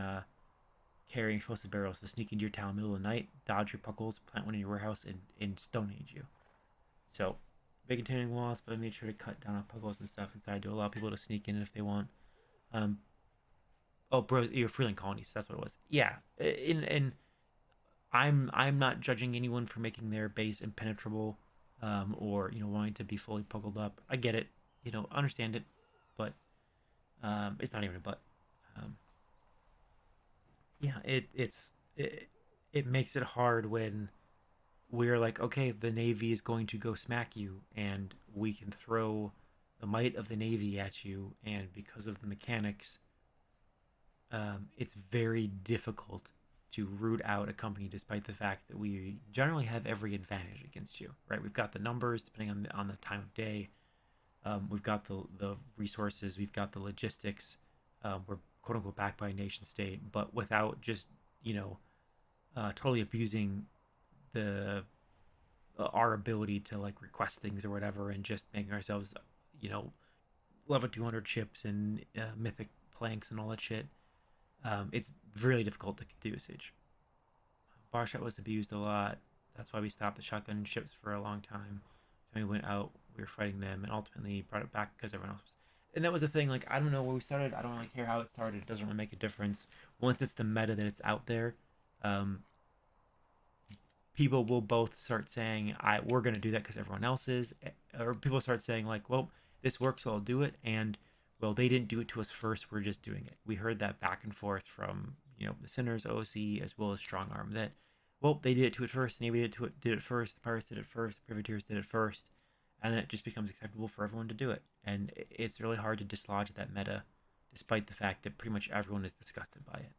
Speaker 1: explosive barrels to sneak into your town in the middle of the night, dodge your puckles, plant one in your warehouse, and stone age you. So, big containing walls, but I made sure to cut down on puckles and stuff inside to allow people to sneak in if they want. Oh, bro, you're freeling colonies. That's what it was. Yeah, and I'm not judging anyone for making their base impenetrable, or wanting to be fully puckled up. I get it, understand it, but it's not even a but. Yeah, it makes it hard when we're like, okay, the Navy is going to go smack you, and we can throw the might of the Navy at you, and because of the mechanics, it's very difficult to root out a company despite the fact that we generally have every advantage against you, right? We've got the numbers depending on the time of day. We've got the resources, we've got the logistics. We're quote unquote backed by a nation state, but without just totally abusing the our ability to like request things or whatever, and just making ourselves level 200 ships and mythic planks and all that shit. It's really difficult to do usage. Bar shot was abused a lot. That's why we stopped the shotgun ships for a long time. When we went out, we were fighting them, and ultimately brought it back because everyone else was. And that was the thing. Like, I don't know where we started. I don't really care how it started. It doesn't really make a difference. Once it's the meta that it's out there, people will both start saying, we're going to do that because everyone else is. Or people start saying, like, well, this works, so I'll do it. And, well, they didn't do it to us first. We're just doing it. We heard that back and forth from, the Sinners, OC, as well as Strong Arm. That, well, they did it to it first. The Navy did it first. The Pirates did it first. The Privateers did it first. And then it just becomes acceptable for everyone to do it. And it's really hard to dislodge that meta, despite the fact that pretty much everyone is disgusted by it.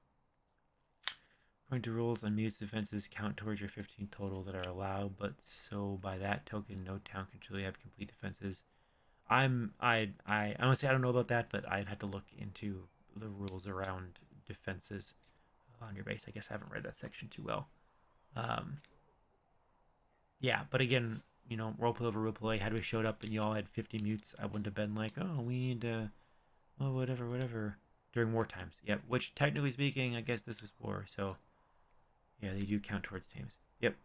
Speaker 1: According to rules, unmuted defenses count towards your 15 total that are allowed, but so by that token, no town can truly have complete defenses. I honestly, I don't know about that, but I'd have to look into the rules around defenses on your base. I guess I haven't read that section too well. Yeah, but again, roleplay over roleplay. Had we showed up and y'all had 50 mutes, I wouldn't have been like, oh, we need to, oh, whatever. During war times, yeah. Which, technically speaking, I guess this was war, so yeah, they do count towards teams. Yep.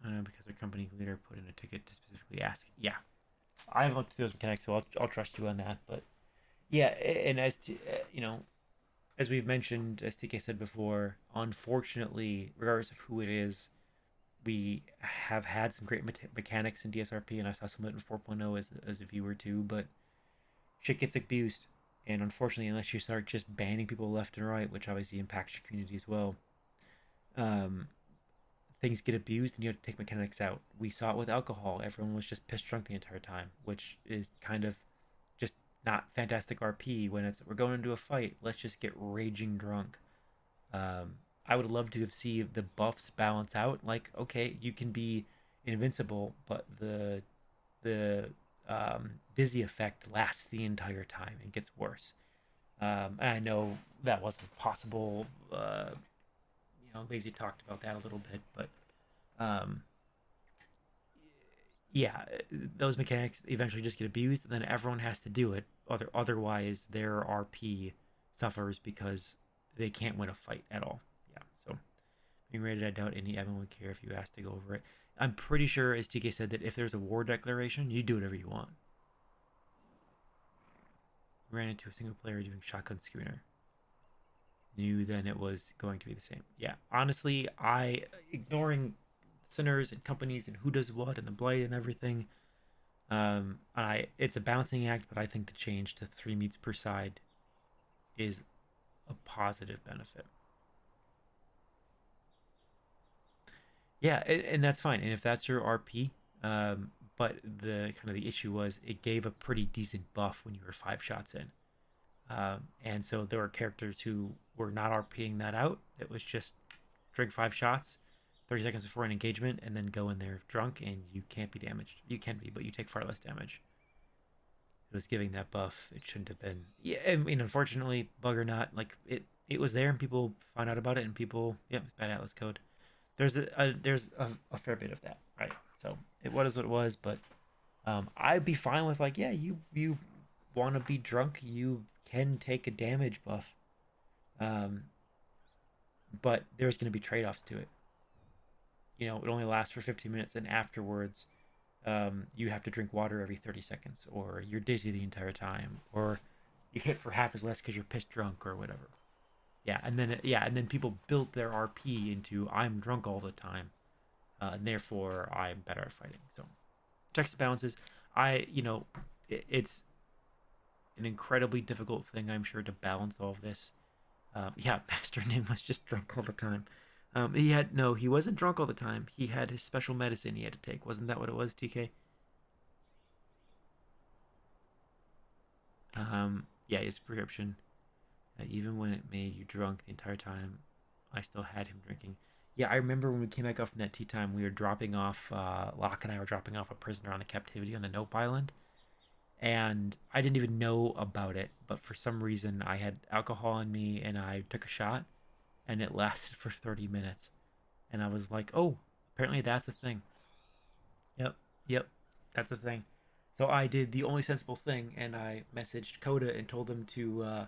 Speaker 1: I don't know, because their company leader put in a ticket to specifically ask. Yeah, I've looked through those mechanics, so I'll trust you on that. But yeah, and as as we've mentioned, as TK said before, unfortunately, regardless of who it is, we have had some great mechanics in DSRP, and I saw some of it in 4.0 as a viewer too, but shit gets abused. And unfortunately, unless you start just banning people left and right, which obviously impacts your community as well, things get abused and you have to take mechanics out. We saw it with alcohol. Everyone was just pissed drunk the entire time, which is kind of just not fantastic RP when we're going into a fight. Let's just get raging drunk. I would love to have seen the buffs balance out. Like, okay, you can be invincible, but the dizzy effect lasts the entire time and gets worse. And I know that wasn't possible. Lazy talked about that a little bit, but yeah, those mechanics eventually just get abused, and then everyone has to do it. Otherwise, their RP suffers because they can't win a fight at all. Yeah, so being rated, I doubt any admin would care if you asked to go over it. I'm pretty sure, as TK said, that if there's a war declaration, you do whatever you want. Ran into a single player doing shotgun schooner. Knew then it was going to be the same. Yeah, honestly, ignoring Sinners and companies and who does what and the blight and everything, it's a balancing act, but I think the change to 3 mutes per side is a positive benefit. Yeah, and that's fine. And if that's your RP, but the issue was it gave a pretty decent buff when you were 5 shots in. And so there were characters who were not RPing that out. It was just drink 5 shots, 30 seconds before an engagement, and then go in there drunk, and you can't be damaged. You can be, but you take far less damage. It was giving that buff. It shouldn't have been. Yeah, I mean, unfortunately, bug or not, like it was there, and people found out about it, and people, it's bad Atlas code. There's a fair bit of that, right? So it was what it was, but I'd be fine with like, yeah, you want to be drunk, you can take a damage buff. But there's going to be trade-offs to it. You know, it only lasts for 15 minutes, and afterwards, you have to drink water every 30 seconds, or you're dizzy the entire time, or you hit for half as less because you're pissed drunk or whatever. Yeah, and then people built their RP into I'm drunk all the time, and therefore I'm better at fighting. So checks and balances. It's an incredibly difficult thing, I'm sure, to balance all of this. Yeah, Master Nim was just drunk all the time. He wasn't drunk all the time. He had his special medicine he had to take. Wasn't that what it was, TK? Yeah, his prescription. Even when it made you drunk the entire time, I still had him drinking. Yeah, I remember when we came back up from that tea time, we were dropping off, Locke and I were dropping off a prisoner on the captivity on the Nope Island. And I didn't even know about it, but for some reason I had alcohol on me and I took a shot and it lasted for 30 minutes. And I was like, oh, apparently that's a thing. Yep, that's a thing. So I did the only sensible thing and I messaged Coda and told them to,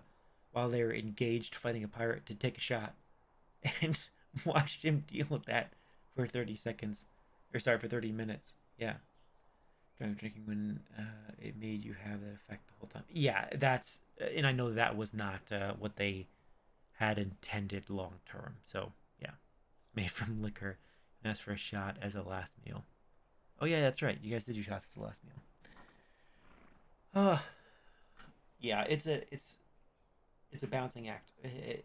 Speaker 1: while they were engaged fighting a pirate, to take a shot. And watched him deal with that for 30 seconds. Or sorry, for 30 minutes. Yeah. Drinking when it made you have that effect the whole time. Yeah, that's... and I know that was not what they had intended long term. So, yeah. It's made from liquor and asked for a shot as a last meal. Oh, yeah, that's right. You guys did do shots as a last meal. Yeah, it's a balancing act.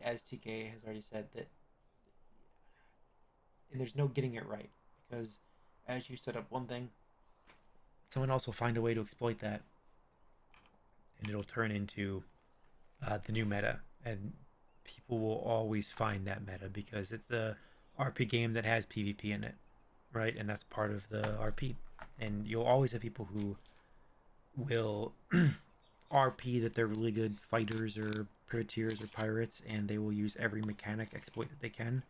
Speaker 1: As TK has already said, that... and there's no getting it right. Because as you set up one thing, someone else will find a way to exploit that, and it'll turn into the new meta, and people will always find that meta because it's a RP game that has PvP in it, right? And that's part of the RP, and you'll always have people who will RP that they're really good fighters or privateers or pirates, and they will use every mechanic exploit that they can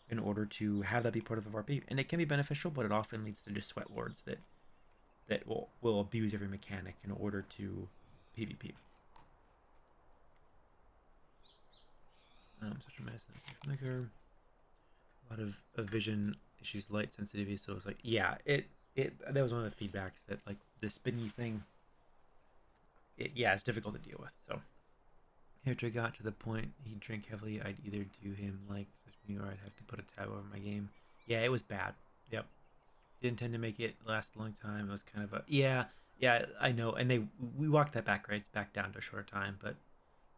Speaker 1: in order to have that be part of the RP, and it can be beneficial, but it often leads to just sweat lords that will abuse every mechanic in order to PvP. Such a medicine. A lot of vision issues, light sensitivity. So it's like, yeah, that was one of the feedbacks, that like the spinny thing. It's difficult to deal with. So after I got to the point he'd drink heavily, I'd either do him like such me, or I'd have to put a tab over my game. Yeah, it was bad. Yep. Didn't tend to make it last a long time. It was kind of a yeah, I know. And we walked that back, right? It's back down to a shorter time, but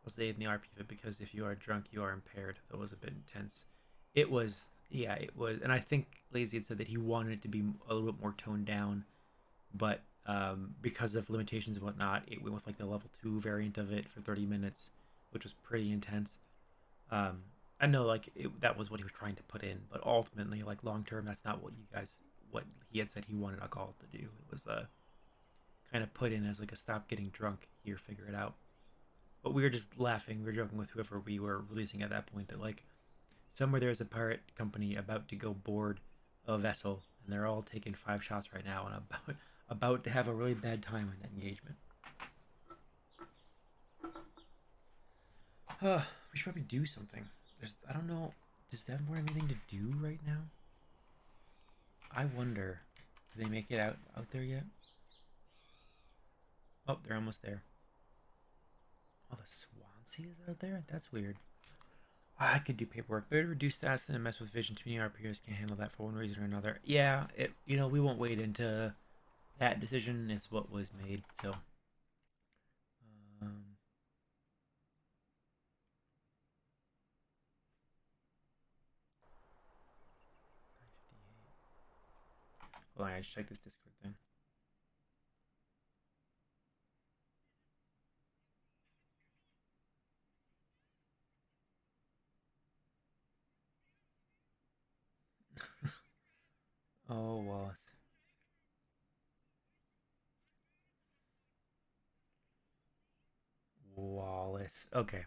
Speaker 1: I'll stay in the RP of it because if you are drunk, you are impaired. That was a bit intense. It was, and I think Lazy had said that he wanted it to be a little bit more toned down, but because of limitations and whatnot, it went with like the level 2 variant of it for 30 minutes, which was pretty intense. I know like that was what he was trying to put in, but ultimately, like long term, that's not what he had said he wanted alcohol to do. It was kind of put in as like a stop getting drunk here, figure it out. But we were just laughing, we were joking with whoever we were releasing at that point that like somewhere there's a pirate company about to go board a vessel, and they're all taking 5 shots right now and about to have a really bad time in that engagement. We should probably do something. I don't know, does Davenport have anything to do right now? I wonder, did they make it out there yet? Oh, they're almost there. Oh, the Swansea is out there? That's weird. I could do paperwork. Better reduce stats and mess with vision. Too many RPers can't handle that for one reason or another. Yeah, we won't wade into that decision. It's what was made, so. Hold on, I just check this Discord thing. Oh, Wallace. Wallace. Okay.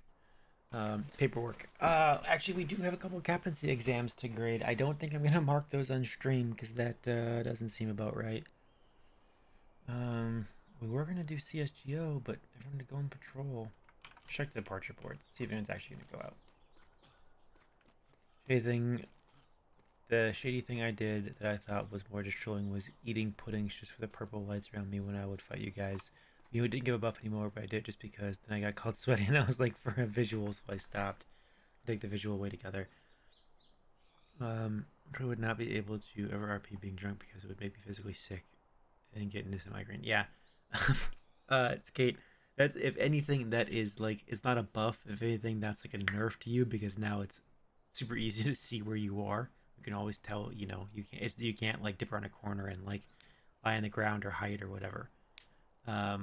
Speaker 1: Paperwork. Actually, we do have a couple of captaincy exams to grade. I don't think I'm gonna mark those on stream because that doesn't seem about right. We were gonna do CSGO, but everyone to go on patrol. check the departure boards. See if anyone's actually going to go out. The shady thing I did that I thought was more just trolling was eating puddings just for the purple lights around me when I would fight you guys. You know, it didn't give a buff anymore, but I did just because then I got called sweaty and I was like for a visual, so I stopped. Take the visual away together. I would not be able to ever RP being drunk because it would make me physically sick and get into some migraine. Yeah. It's Kate. That's, if anything, that is like, it's not a buff. If anything, that's like a nerf to you because now it's super easy to see where you are. You can always tell, you know, you can't like dip around a corner and like lie on the ground or hide or whatever. So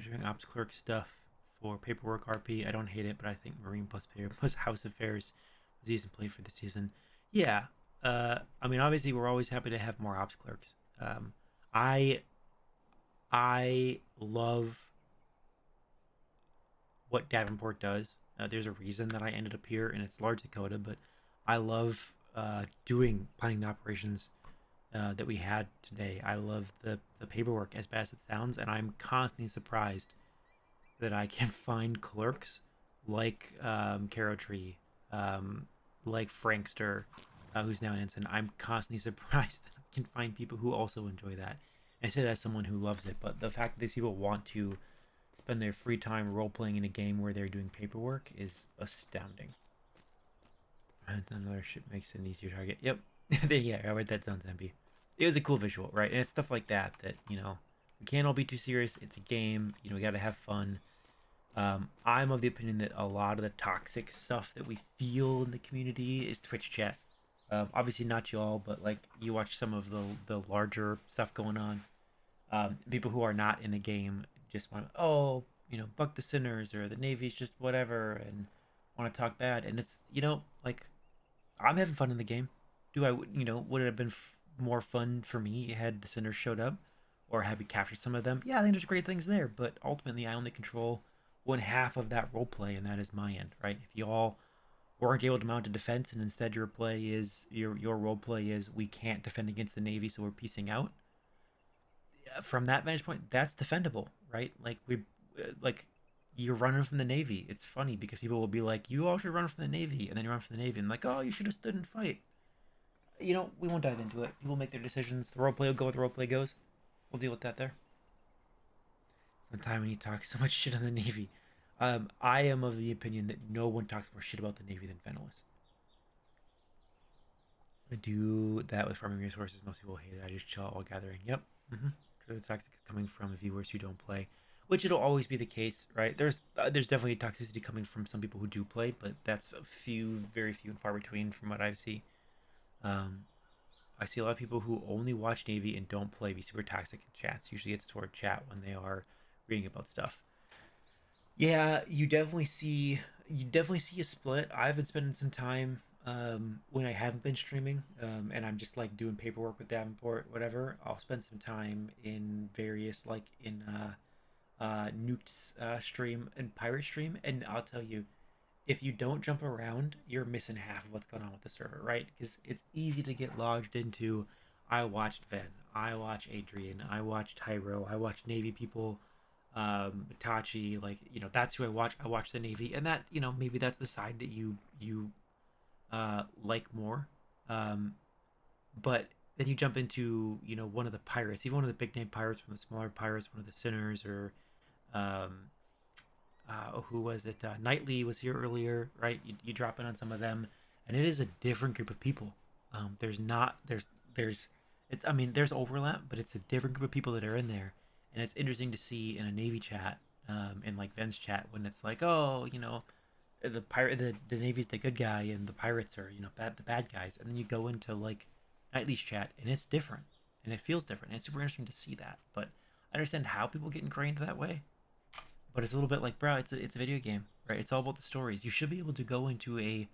Speaker 1: doing ops clerk stuff for paperwork RP, I don't hate it, but I think Marine plus player plus House Affairs was decent play for the season. Yeah. I mean, obviously, we're always happy to have more ops clerks. I love what Davenport does. There's a reason that I ended up here, and it's Large Dakota, but I love planning the operations that we had today. I love the paperwork, as bad as it sounds, and I'm constantly surprised that I can find clerks like Caro Tree, like Frankster, who's now an ensign. I'm constantly surprised that I can find people who also enjoy that. And I say that as someone who loves it, but the fact that these people want to spend their free time role-playing in a game where they're doing paperwork is astounding. And another ship makes it an easier target. Yep. Yeah, I read that sounds empty. It was a cool visual, right? And it's stuff like that, you know, we can't all be too serious. It's a game. You know, we got to have fun. I'm of the opinion that a lot of the toxic stuff that we feel in the community is Twitch chat. Obviously not you all, but like you watch some of the larger stuff going on. People who are not in the game just want, oh, you know, buck the sinners or the Navy's just whatever and want to talk bad. And it's, you know, like I'm having fun in the game. You know, would it have been more fun for me had the sinners showed up or had we captured some of them? Yeah, I think there's great things there, but ultimately I only control one half of that role play, and that is my end, right? If you all weren't able to mount a defense and instead your play is your role play is we can't defend against the Navy, so we're piecing out. From that vantage point, that's defendable, right? Like you're running from the Navy. It's funny because people will be like, you all should run from the Navy, and then you run from the Navy and like, oh, you should have stood and fight. You know, we won't dive into it. People make their decisions. The roleplay will go where the roleplay goes. We'll deal with that there. Sometime when you talk so much shit on the Navy. I am of the opinion that no one talks more shit about the Navy than Fenelus. I do that with farming resources. Most people hate it. I just chill out while gathering. Yep. The toxic is coming from viewers who don't play, which it'll always be the case, right? There's definitely toxicity coming from some people who do play, but that's very few and far between from what I see. I see a lot of people who only watch Navy and don't play be super toxic in chats. Usually it's toward chat when they are reading about stuff. Yeah, you definitely see a split. I've been spending some time when I haven't been streaming and I'm just like doing paperwork with Davenport, whatever. I'll spend some time in various like in Nuke's stream and Pirate stream, and I'll tell you, if you don't jump around, you're missing half of what's going on with the server, right? Because it's easy to get logged into. I watched Ven, I watch Adrian, I watch Tyro, I watch Navy people, Itachi, like, you know, that's who I watch. I watch the Navy, and that, you know, maybe that's the side that you like more. But then you jump into, you know, one of the pirates, even one of the big name pirates, one of the smaller pirates, one of the sinners, or who was it? Knightley was here earlier, right? You drop in on some of them, and it is a different group of people. There's overlap, but it's a different group of people that are in there, and it's interesting to see in a Navy chat, in like Ven's chat, when it's like, oh, you know, the Navy's the good guy and the pirates are, you know, the bad guys, and then you go into like Knightley's chat and it's different and it feels different. And it's super interesting to see that, but I understand how people get ingrained that way. But it's a little bit like, bro, it's a video game, right? It's all about the stories. You should be able to go into a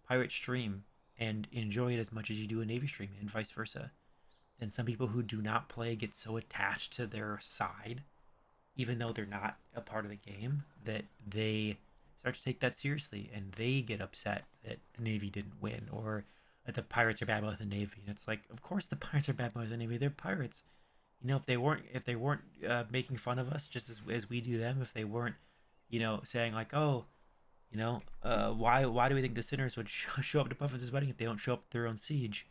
Speaker 1: pirate stream and enjoy it as much as you do a Navy stream, and vice versa. And some people who do not play get so attached to their side, even though they're not a part of the game, that they start to take that seriously, and they get upset that the Navy didn't win, or that the pirates are bad about the Navy. And it's like, of course the pirates are bad about the Navy. They're pirates. You know, if they weren't making fun of us just as we do them, if they weren't you know, saying like, oh, you know, why do we think the sinners would show up to Puffins' wedding if they don't show up to their own siege?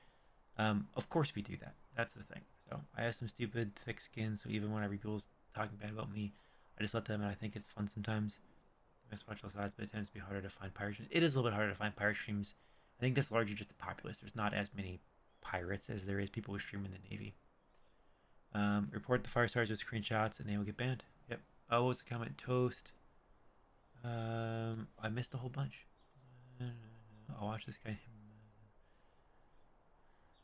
Speaker 1: Of course we do that. That's the thing. So I have some stupid thick skin, so even whenever people's talking bad about me, I just let them, and I think it's fun sometimes. I must watch all sides, but it tends to be harder to find pirate streams. It is a little bit harder to find pirate streams. I think that's largely just the populace. There's not as many pirates as there is people who stream in the Navy. Report the fire stars with screenshots, and they will get banned. Yep. Oh, what was the comment? Toast. I missed a whole bunch. I'll watch this guy.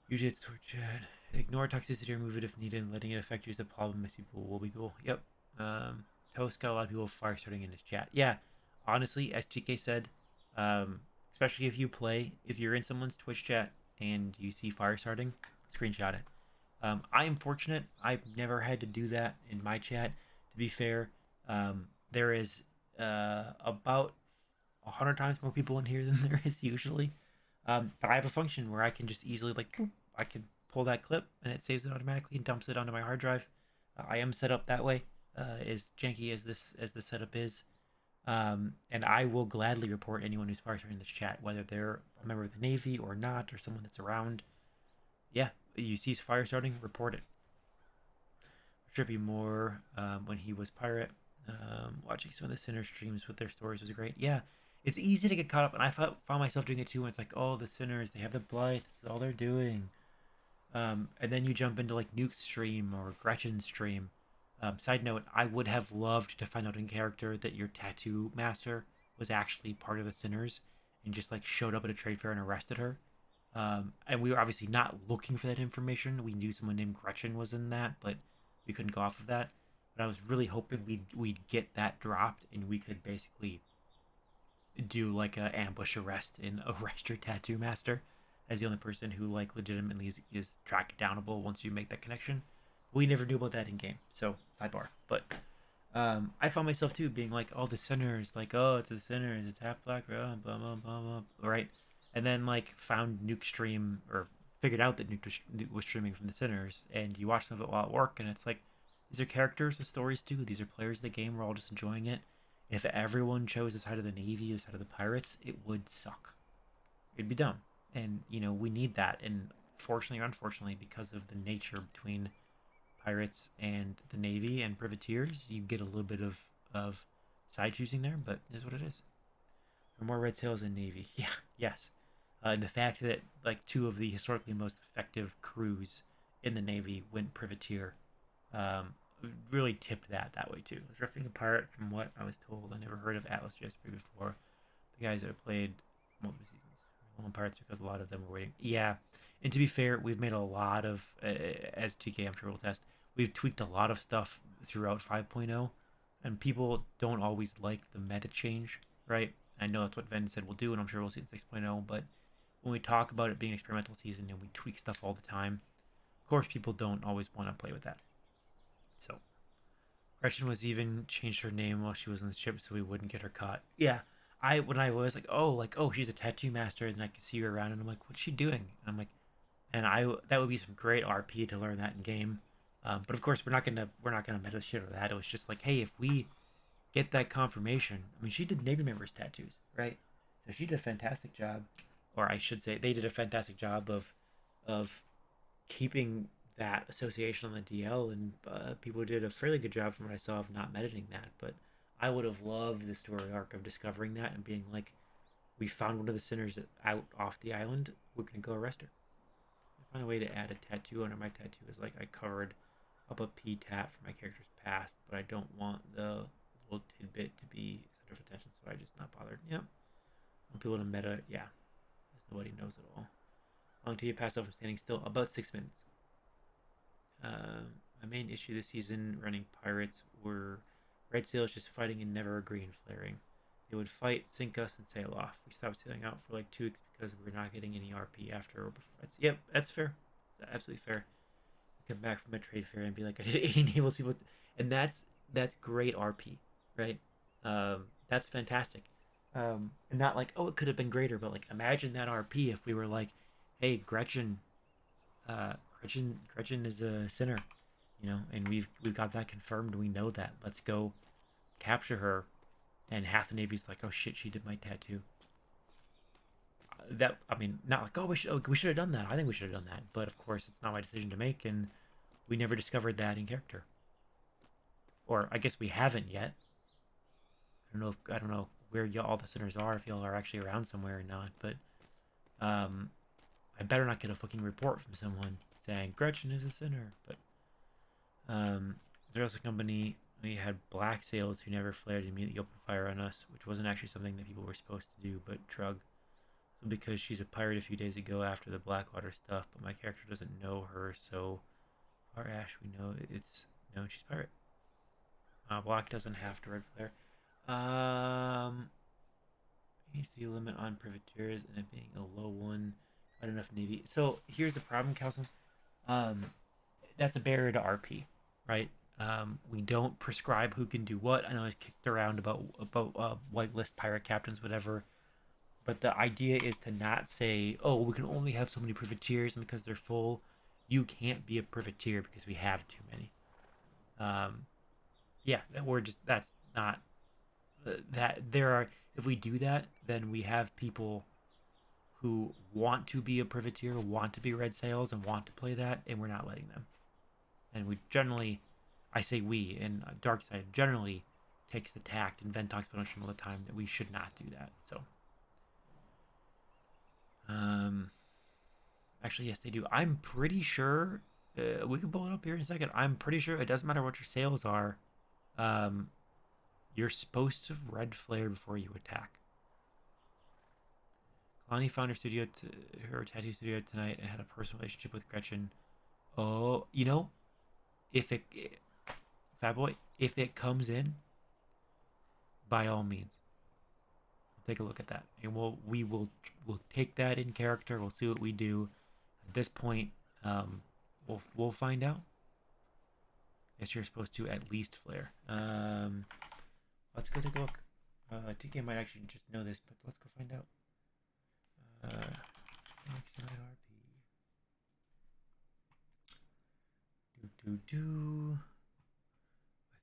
Speaker 1: Usually it's Twitch chat. Ignore toxicity or remove it if needed, and letting it affect you is the problem. Most people will be cool. Yep. Toast got a lot of people fire starting in his chat. Yeah. Honestly, as TK said, especially if you're in someone's Twitch chat and you see fire starting, screenshot it. I am fortunate. I've never had to do that in my chat. To be fair, there is about 100 times more people in here than there is usually. But I have a function where I can just easily I can pull that clip and it saves it automatically and dumps it onto my hard drive. I am set up that way, as janky as the setup is. And I will gladly report anyone who's fire starting in this chat, whether they're a member of the Navy or not, or someone that's around. Yeah, you see fire starting, report it. Should be more when he was pirate. Watching some of the Sinner streams with their stories was great. Yeah, it's easy to get caught up, and I found myself doing it too. When it's like, oh, the Sinners, they have the Blythe, this is all they're doing. And then you jump into like Nuke's stream or Gretchen's stream. Side note, I would have loved to find out in character that your tattoo master was actually part of the Sinners and just like showed up at a trade fair and arrested her. And we were obviously not looking for that information. We knew someone named Gretchen was in that, but we couldn't go off of that. But I was really hoping we'd get that dropped and we could basically do like a ambush arrest and arrest your tattoo master as the only person who like legitimately is track downable once you make that connection. We never knew about that in game, so sidebar. But I found myself too being like, oh, the Sinners, like, oh, it's the Sinners, it's half black, blah blah blah blah, right? And then like found Nuke stream or figured out that Nuke was streaming from the Sinners, and you watch some of it while at work, and it's like, these are characters with stories too. These are players of the game. We're all just enjoying it. If everyone chose the side of the Navy or the side of the pirates, it would suck. It'd be dumb. And, you know, we need that. And fortunately or unfortunately, because of the nature between pirates and the Navy and privateers, you get a little bit of side choosing there, but it is what it is. There are more red sails in Navy. Yeah, yes. And the fact that, like, 2 of the historically most effective crews in the Navy went privateer really tipped that way too. I was drifting a pirate from what I was told. I never heard of Atlas JSP before. The guys that have played multiple seasons on pirates because a lot of them were waiting. Yeah, and to be fair, we've made a lot of, as TK I'm sure will test, we've tweaked a lot of stuff throughout 5.0, and people don't always like the meta change, right? I know that's what Ven said we'll do, and I'm sure we'll see it in 6.0, but when we talk about it being experimental season and we tweak stuff all the time, of course people don't always want to play with that. So, Gretchen was even changed her name while she was on the ship so we wouldn't get her caught. Yeah, when I was like, oh, she's a tattoo master, and I could see her around, and I'm like, what's she doing? And I'm like, and that would be some great RP to learn that in game. But of course, we're not gonna meta shit or that. It was just like, hey, if we get that confirmation, I mean, she did Navy members' tattoos, right? So she did a fantastic job, or I should say, they did a fantastic job of keeping that association on the DL, and people did a fairly good job from what I saw of not editing that. But I would have loved the story arc of discovering that and being like, we found one of the Sinners out off the island, we're gonna go arrest her. I find a way to add a tattoo under my tattoo is like I covered up a P tat for my character's past, but I don't want the little tidbit to be center of attention, so I just not bothered. Yep. I want people to meta, yeah. Nobody knows it all. How long till you pass out from standing still? About 6 minutes. My main issue this season running pirates were red sails just fighting and never agreeing flaring. They would fight, sink us, and sail off. We stopped sailing out for like 2 weeks because we were not getting any RP after or before fights. Yep, that's fair. That's absolutely fair. Come back from a trade fair and be like, I did 80 naval people, and that's great RP, right? That's fantastic. And not like, oh, it could have been greater, but like imagine that RP if we were like, hey, Gretchen is a sinner, you know, and we've got that confirmed. We know that. Let's go capture her and half the Navy's like, oh shit, she did my tattoo. That, I mean, not like, oh, we should have done that. I think we should have done that. But of course, it's not my decision to make, and we never discovered that in character. Or I guess we haven't yet. I don't know where all the sinners are, if y'all are actually around somewhere or not, but I better not get a fucking report from someone saying Gretchen is a sinner. But there's also a company, we had black sails who never flared and immediately opened fire on us, which wasn't actually something that people were supposed to do, but Trug. So because she's a pirate a few days ago after the Blackwater stuff, but my character doesn't know her, so our Ash, we know it's known she's a pirate. Black doesn't have to red flare. Needs to be a limit on privateers and it being a low one. Not enough Navy. So here's the problem, Kelson. That's a barrier to RP, right? We don't prescribe who can do what. I know I kicked around about whitelist pirate captains, whatever. But the idea is to not say, oh, we can only have so many privateers, and because they're full, you can't be a privateer because we have too many. Yeah, that's not that there are. If we do that, then we have people who want to be a privateer, want to be red sails, and want to play that, and we're not letting them. And we generally, I say we, and Darkside generally takes the tact, and Ven talks about it all the time, that we should not do that. So, actually, yes, they do. I'm pretty sure, we can pull it up here in a second. I'm pretty sure it doesn't matter what your sails are. You're supposed to red flare before you attack. Kalani found her tattoo studio tonight and had a personal relationship with Gretchen. Oh, you know, Fat Boy, if it comes in, by all means, we'll take a look at that, and we'll take that in character. We'll see what we do. At this point, we'll find out. Guess you're supposed to at least flare. Let's go take a look. TK might actually just know this, but let's go find out. I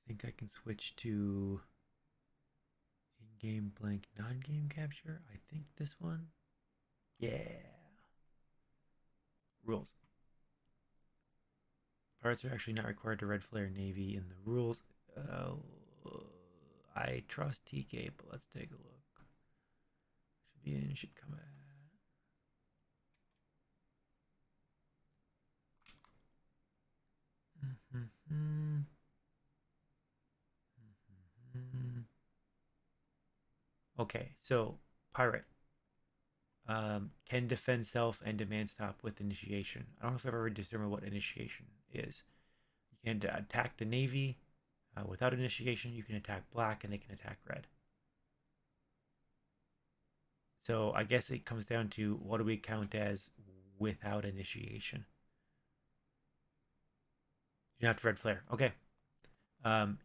Speaker 1: think I can switch to in-game blank non-game capture. I think this one. Yeah. Rules. Pirates are actually not required to red flare Navy in the rules. I trust TK, but let's take a look. Should be in ship combat. Okay, so pirate can defend self and demand stop with initiation. I don't know if I've ever determined what initiation is. You can attack the Navy without initiation. You can attack black, and they can attack red. So I guess it comes down to what do we count as without initiation. You don't have to red flare. Okay.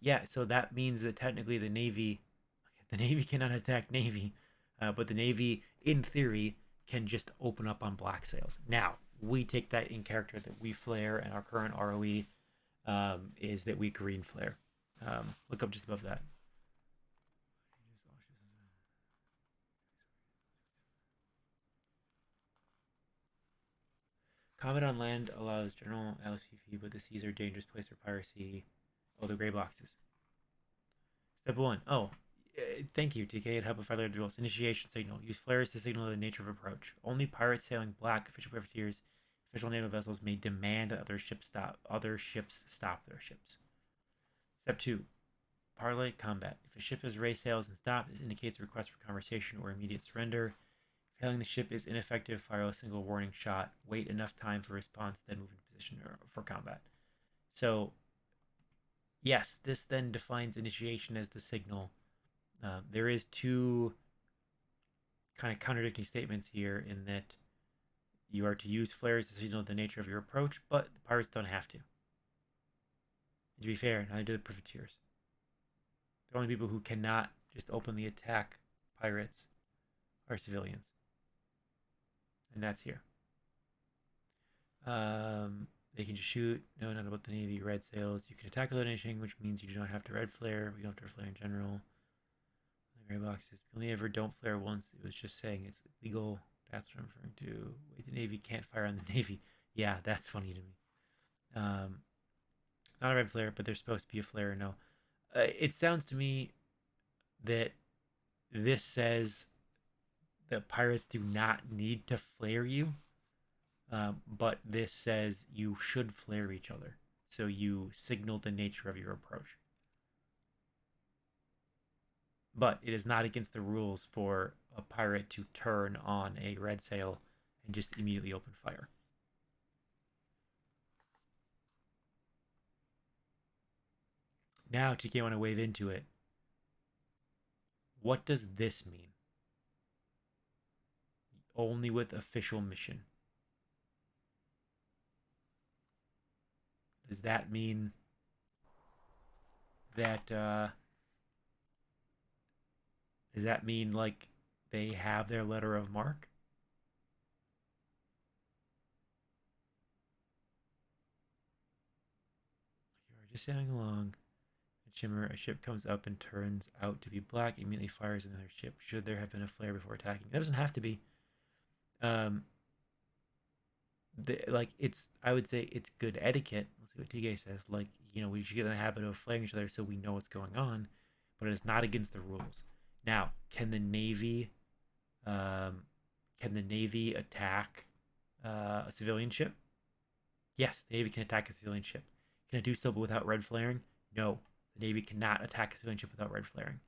Speaker 1: Yeah, so that means that technically the Navy cannot attack Navy, but the Navy, in theory, can just open up on black sails. Now, we take that in character that we flare, and our current ROE is that we green flare. Look up just above that. Combat on land allows general LSPP, but the seas are a dangerous place for piracy. Oh, the gray boxes. Step 1. Oh, thank you, TK. It helped with other rules. Initiation signal. Use flares to signal the nature of approach. Only pirates sailing black official privateers, official naval vessels may demand that other ships stop their ships. Step 2. Parley combat. If a ship has raised sails and stopped, this indicates a request for conversation or immediate surrender. Hailing the ship is ineffective. Fire a single warning shot. Wait enough time for response, then move into position for combat. So, yes, this then defines initiation as the signal. There is two kind of contradicting statements here in that you are to use flares to signal the nature of your approach, but the pirates don't have to. And to be fair, neither do the privateers. The only people who cannot just openly attack pirates are civilians. And that's here. They can just shoot. No, not about the Navy. Red sails. You can attack without anything, which means you do not have to red flare. We don't have to red flare in general. The gray box says, only ever don't flare once. It was just saying it's illegal. That's what I'm referring to. Wait, the Navy can't fire on the Navy. Yeah, that's funny to me. Not a red flare, but there's supposed to be a flare. No. It sounds to me that this says that pirates do not need to flare you, but this says you should flare each other. So you signal the nature of your approach. But it is not against the rules for a pirate to turn on a red sail and just immediately open fire. Now, TK, I want to wave into it. What does this mean? Only with official mission. Does that mean that, does that mean, like, they have their letter of marque? You're just sailing along. A ship comes up and turns out to be black, immediately fires another ship. Should there have been a flare before attacking? That doesn't have to be. I would say it's good etiquette. Let's see what TK says. Like, you know, we should get in the habit of flaring each other so we know what's going on, but it's not against the rules. Now, can the Navy attack a civilian ship? Yes, the Navy can attack a civilian ship. Can it do so but without red flaring? No. The Navy cannot attack a civilian ship without red flaring.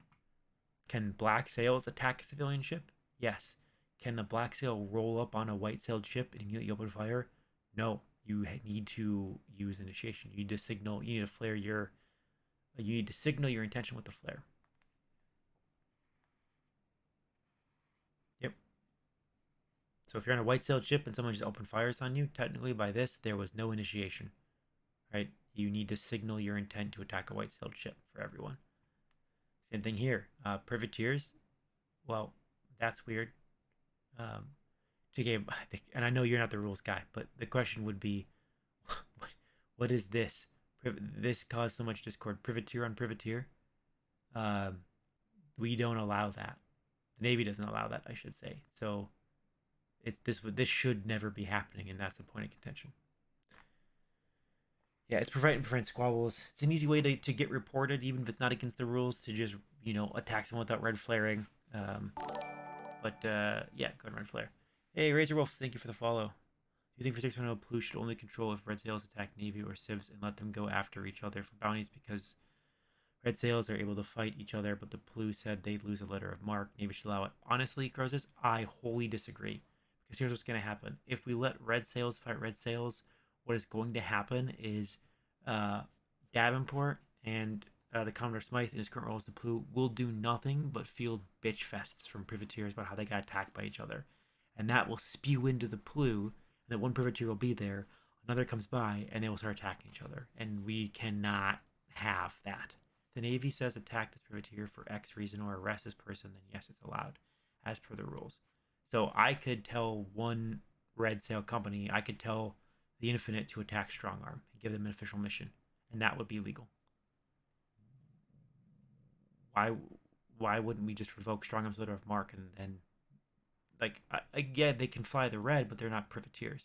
Speaker 1: Can black sails attack a civilian ship? Yes. Can the black sail roll up on a white-sailed ship and immediately open fire? No. You need to use initiation. You need to signal. You need to flare your. You need to signal your intention with the flare. Yep. So if you're on a white-sailed ship and someone just opened fires on you, technically by this there was no initiation, right? You need to signal your intent to attack a white-sailed ship for everyone. Same thing here. Privateers, well, that's weird. TK, and I know you're not the rules guy, but the question would be, what is this? This caused so much discord. Privateer on privateer. We don't allow that. The Navy doesn't allow that, I should say. So, this should never be happening, and that's the point of contention. Yeah, it's prevent squabbles. It's an easy way to get reported, even if it's not against the rules, to just, you know, attack someone without red flaring. Yeah, go ahead and red flare. Hey, Razor Wolf, thank you for the follow. Do you think for 6.0 Blue should only control if red sails attack Navy or civs and let them go after each other for bounties because red sails are able to fight each other, but the Blue said they'd lose a letter of marque. Navy should allow it. Honestly, Crozes, I wholly disagree. Because here's what's going to happen. If we let red sails fight red sails, what is going to happen is Davenport and the Commodore Smythe in his current role as the Blue will do nothing but field bitch fests from privateers about how they got attacked by each other. And that will spew into the Blue, and that one privateer will be there, another comes by, and they will start attacking each other. And we cannot have that. The Navy says attack this privateer for X reason or arrest this person, then yes, it's allowed, as per the rules. So I could tell one red sail company, I could tell the Infinite to attack Strong Arm and give them an official mission, and that would be legal. Why wouldn't we just revoke Strong Arm's letter of marque and then, like, again, they can fly the red, but they're not privateers.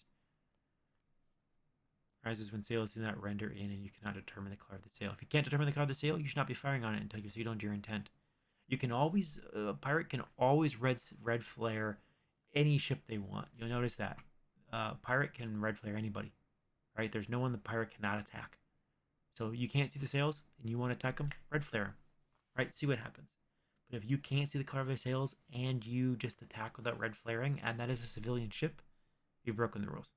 Speaker 1: Rises when sails do not render in and you cannot determine the color of the sail. If you can't determine the color of the sail, you should not be firing on it until you signaled your intent. You can always, a pirate can always red flare any ship they want. You'll notice that. Pirate can red flare anybody, right? There's no one the pirate cannot attack. So you can't see the sails and you want to attack them, red flare them, right? See what happens. But if you can't see the color of their sails and you just attack without red flaring, and that is a civilian ship, you've broken the rules.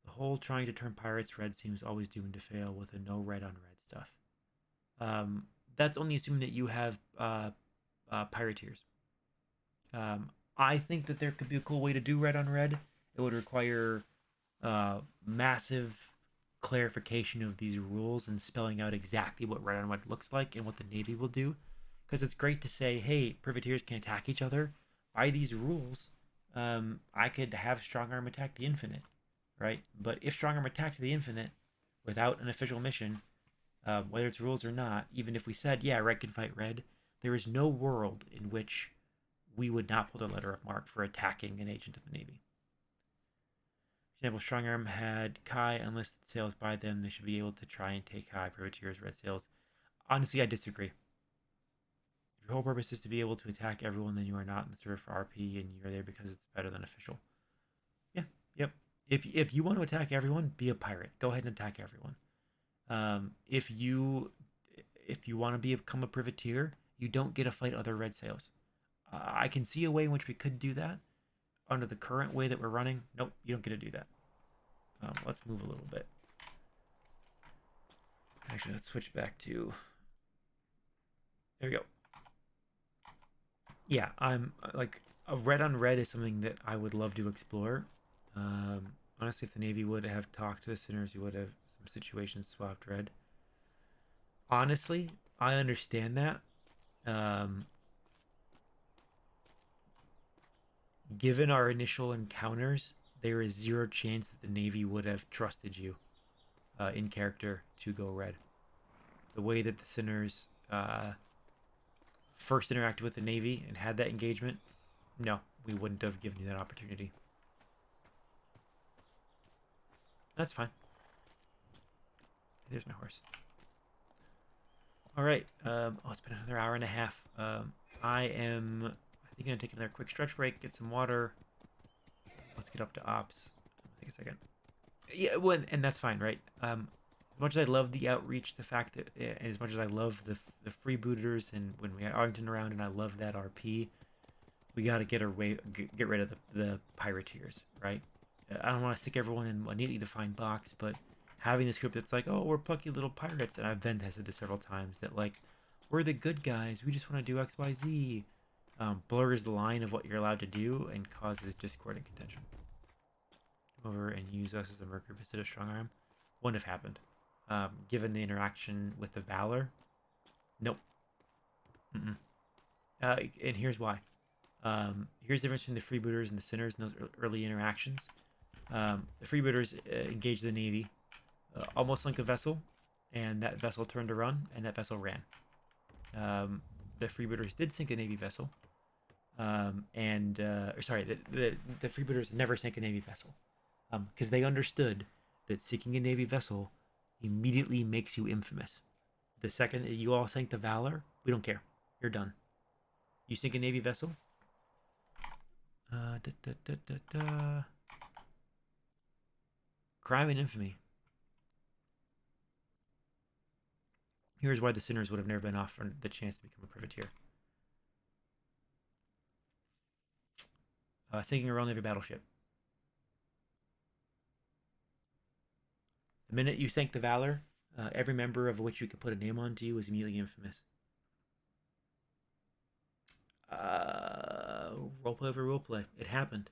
Speaker 1: The whole trying to turn pirates red seems always doomed to fail with a no red on red stuff. That's only assuming that you have pirateers. I think that there could be a cool way to do red on red. It would require massive clarification of these rules and spelling out exactly what red on red looks like and what the Navy will do. Because it's great to say, hey, privateers can attack each other. By these rules, I could have Strong Arm attack the Infinite, right? But if Strong Arm attacked the Infinite without an official mission, whether it's rules or not, even if we said, yeah, red can fight red, There is no world in which we would not pull the letter of marque for attacking an agent of the Navy. For example, Strong Arm had Kai unlisted sails by them. They should be able to try and take Kai privateers, red sails. Honestly, I disagree. If your whole purpose is to be able to attack everyone, then you are not in the server for RP, and you're there because it's better than official. Yeah, yep. If you want to attack everyone, be a pirate. Go ahead and attack everyone. If you want to become a privateer, you don't get to fight other red sails. I can see a way in which we could do that. Under the current way that we're running, nope, you don't get to do that. Let's move a little bit. Actually, let's switch back to... There we go. Yeah, I'm like a red on red is something that I would love to explore. Honestly, if the Navy would have talked to the sinners, you would have some situations swapped red. Honestly, I understand that. Given our initial encounters, there is zero chance that the Navy would have trusted you in character to go red. The way that the sinners first interacted with the Navy and had that engagement, no, we wouldn't have given you that opportunity. That's fine. There's my horse. All right. Oh, it's been another hour and a half. I think I'm gonna take another quick stretch break, get some water. Let's get up to ops. Take a second. Yeah, well, and that's fine, right? As much as I love the outreach, the fact that, as much as I love the freebooters, and when we had Arlington around, and I love that RP, we got to get rid of the pirateers, right? I don't want to stick everyone in a neatly defined box, but having this group that's like, oh, we're plucky little pirates, and I've said this several times, that like, we're the good guys, we just want to do X, Y, Z, blurs the line of what you're allowed to do and causes discord and contention. Come over and use us as a merc group instead of Strong Arm. Wouldn't have happened. Given the interaction with the Valor, nope. And here's why. Here's the difference between the freebooters and the sinners in those early interactions. The freebooters engaged the Navy, almost sunk a vessel, and that vessel turned to run, and that vessel ran. The freebooters did sink a Navy vessel, the freebooters never sank a Navy vessel, because they understood that sinking a Navy vessel immediately makes you infamous. The second that you all sank the Valor, we don't care. You're done. You sink a Navy vessel. Crime and infamy. Here's why the sinners would have never been offered the chance to become a privateer. Sinking a Royal Navy battleship. The minute you sank the Valor, every member of which you could put a name on to you was immediately infamous. Roleplay over roleplay. It happened.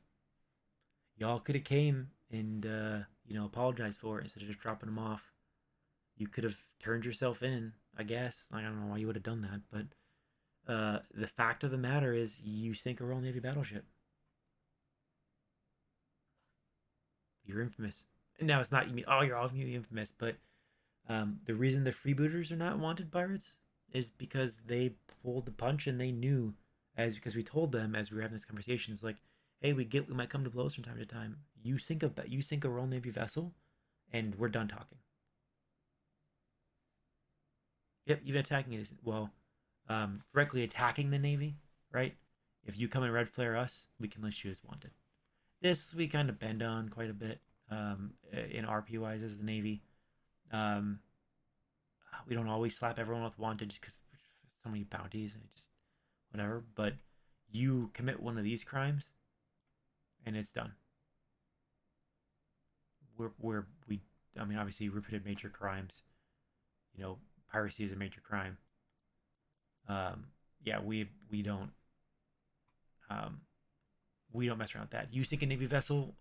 Speaker 1: Y'all could have came and, apologized for it instead of just dropping them off. You could have turned yourself in, I guess. I don't know why you would have done that, but the fact of the matter is you sink a Royal Navy battleship. You're infamous. Now, it's not, you're all infamous, but the reason the freebooters are not wanted pirates is because they pulled the punch and they knew, because we told them as we were having this conversation, it's like, hey, we might come to blows from time to time. You sink a Royal Navy vessel, and we're done talking. Yep, even attacking it is, directly attacking the Navy, right? If you come and red flare us, we can list you as wanted. This we kind of bend on quite a bit in RP wise as the Navy. We don't always slap everyone with wanted just because so many bounties and just whatever. But you commit one of these crimes, and it's done. Obviously, repeated major crimes. Piracy is a major crime. We don't mess around with that. You sink a Navy vessel,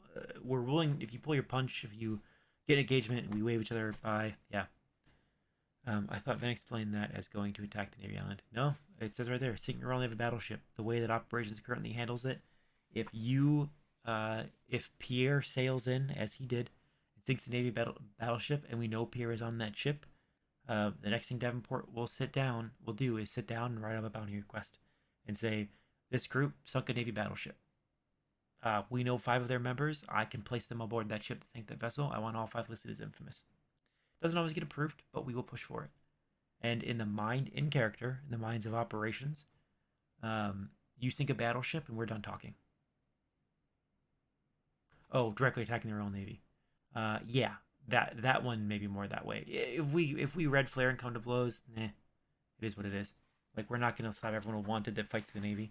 Speaker 1: we're willing, if you pull your punch, if you get engagement, and we wave each other by, yeah. I thought Van explained that as going to attack the Navy island. No, it says right there, sinking a Royal Navy battleship. The way that operations currently handles it, if Pierre sails in, as he did, and sinks a Navy battleship, and we know Pierre is on that ship, The next thing Davenport will do is sit down and write up a bounty request and say, this group sunk a Navy battleship. We know 5 of their members. I can place them aboard that ship that sank that vessel. I want all 5 listed as infamous. Doesn't always get approved, but we will push for it. And in the minds of operations, you sink a battleship and we're done talking. Oh, directly attacking their own Navy. Yeah, that one maybe more that way. If we red flare and come to blows, it is what it is. Like, we're not gonna slap everyone who wanted that fights the Navy.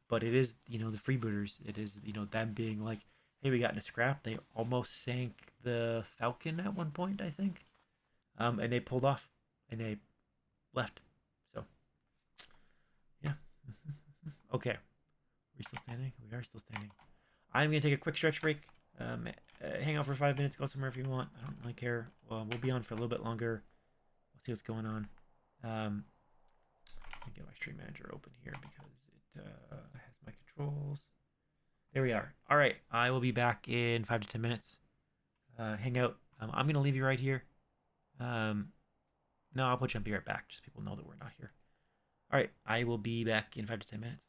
Speaker 1: But it is, the freebooters. It is, them being like, hey, we got in a scrap. They almost sank the Falcon at one point, I think. And they pulled off and they left. So, yeah. Okay. Are we still standing? We are still standing. I'm going to take a quick stretch break. Hang out for 5 minutes. Go somewhere if you want. I don't really care. We'll be on for a little bit longer. We'll see what's going on. Let me get my stream manager open here because it has my controls. There we are. All right. I will be back in 5 to 10 minutes. Hang out. I'm going to leave you right here. No, I'll put you and be right back. Just people know that we're not here. All right. I will be back in 5 to 10 minutes.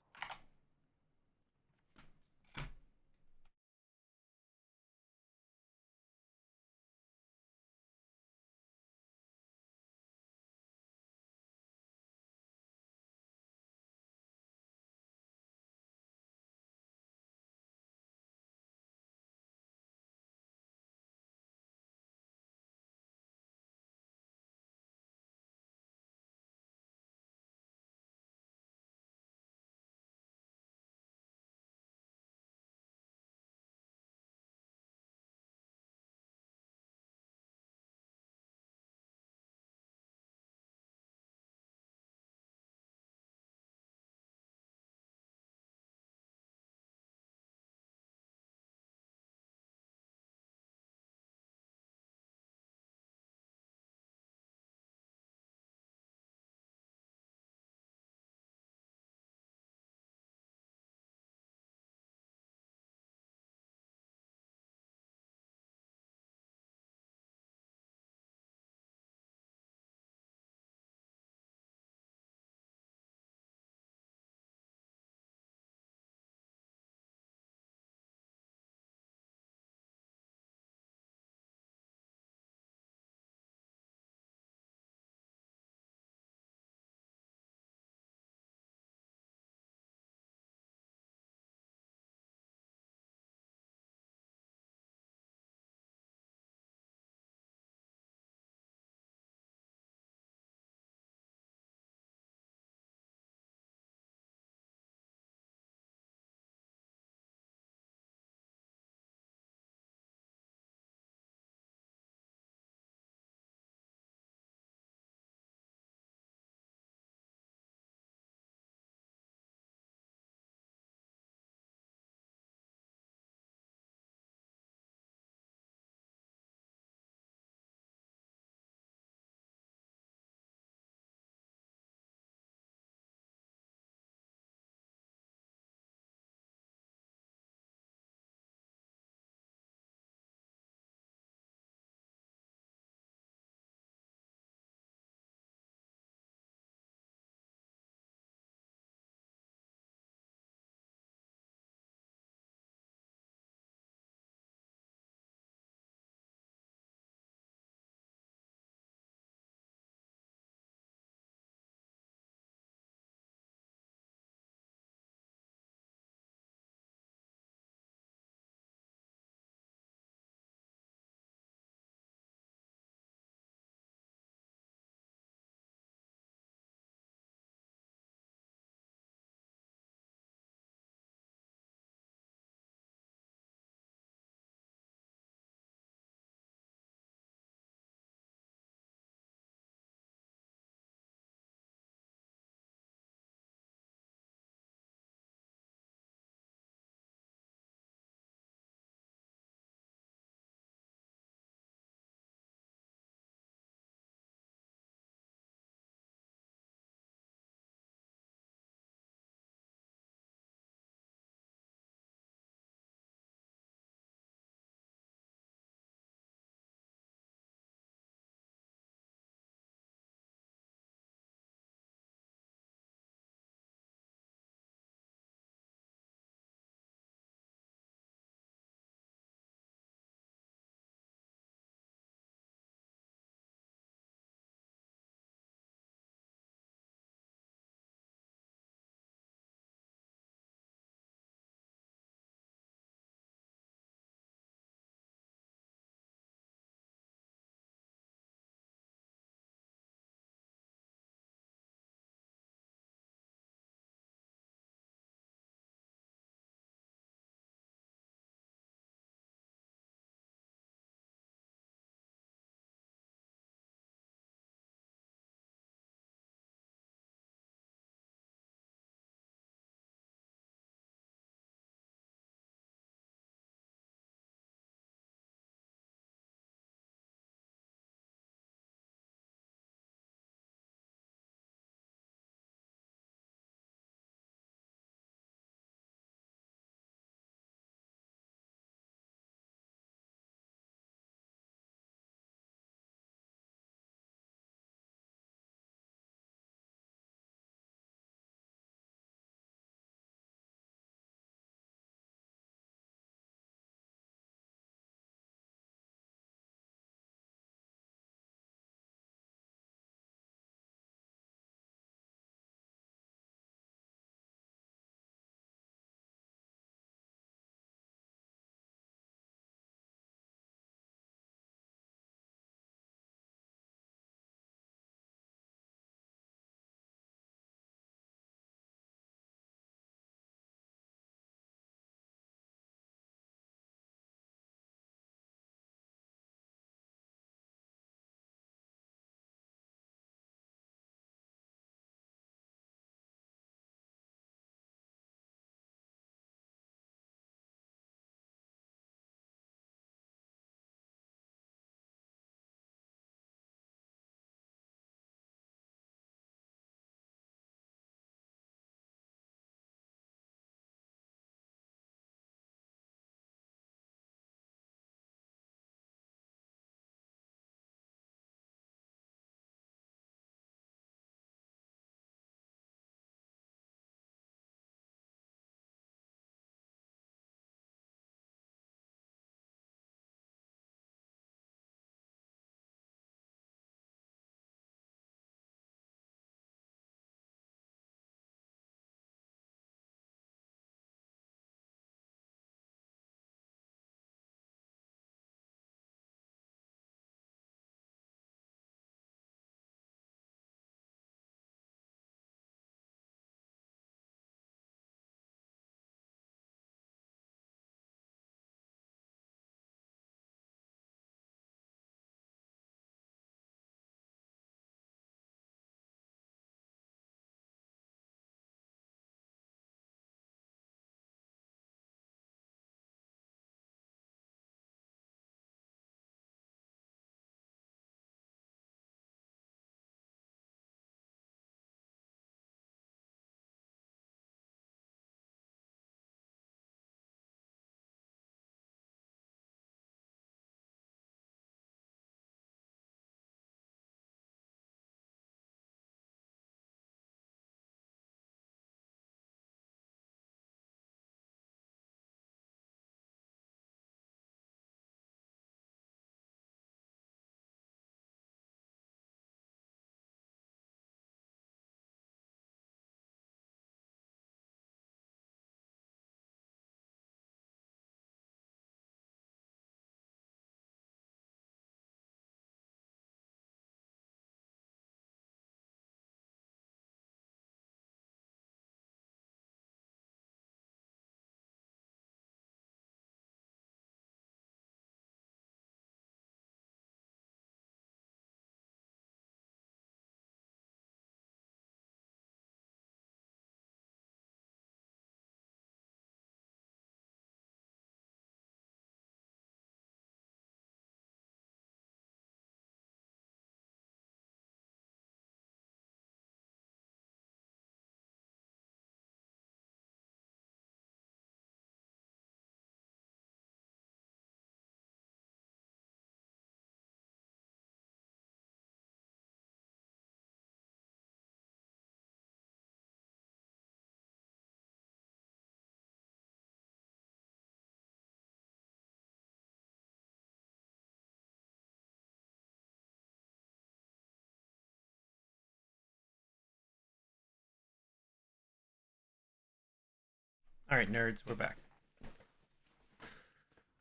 Speaker 1: All right, nerds, we're back.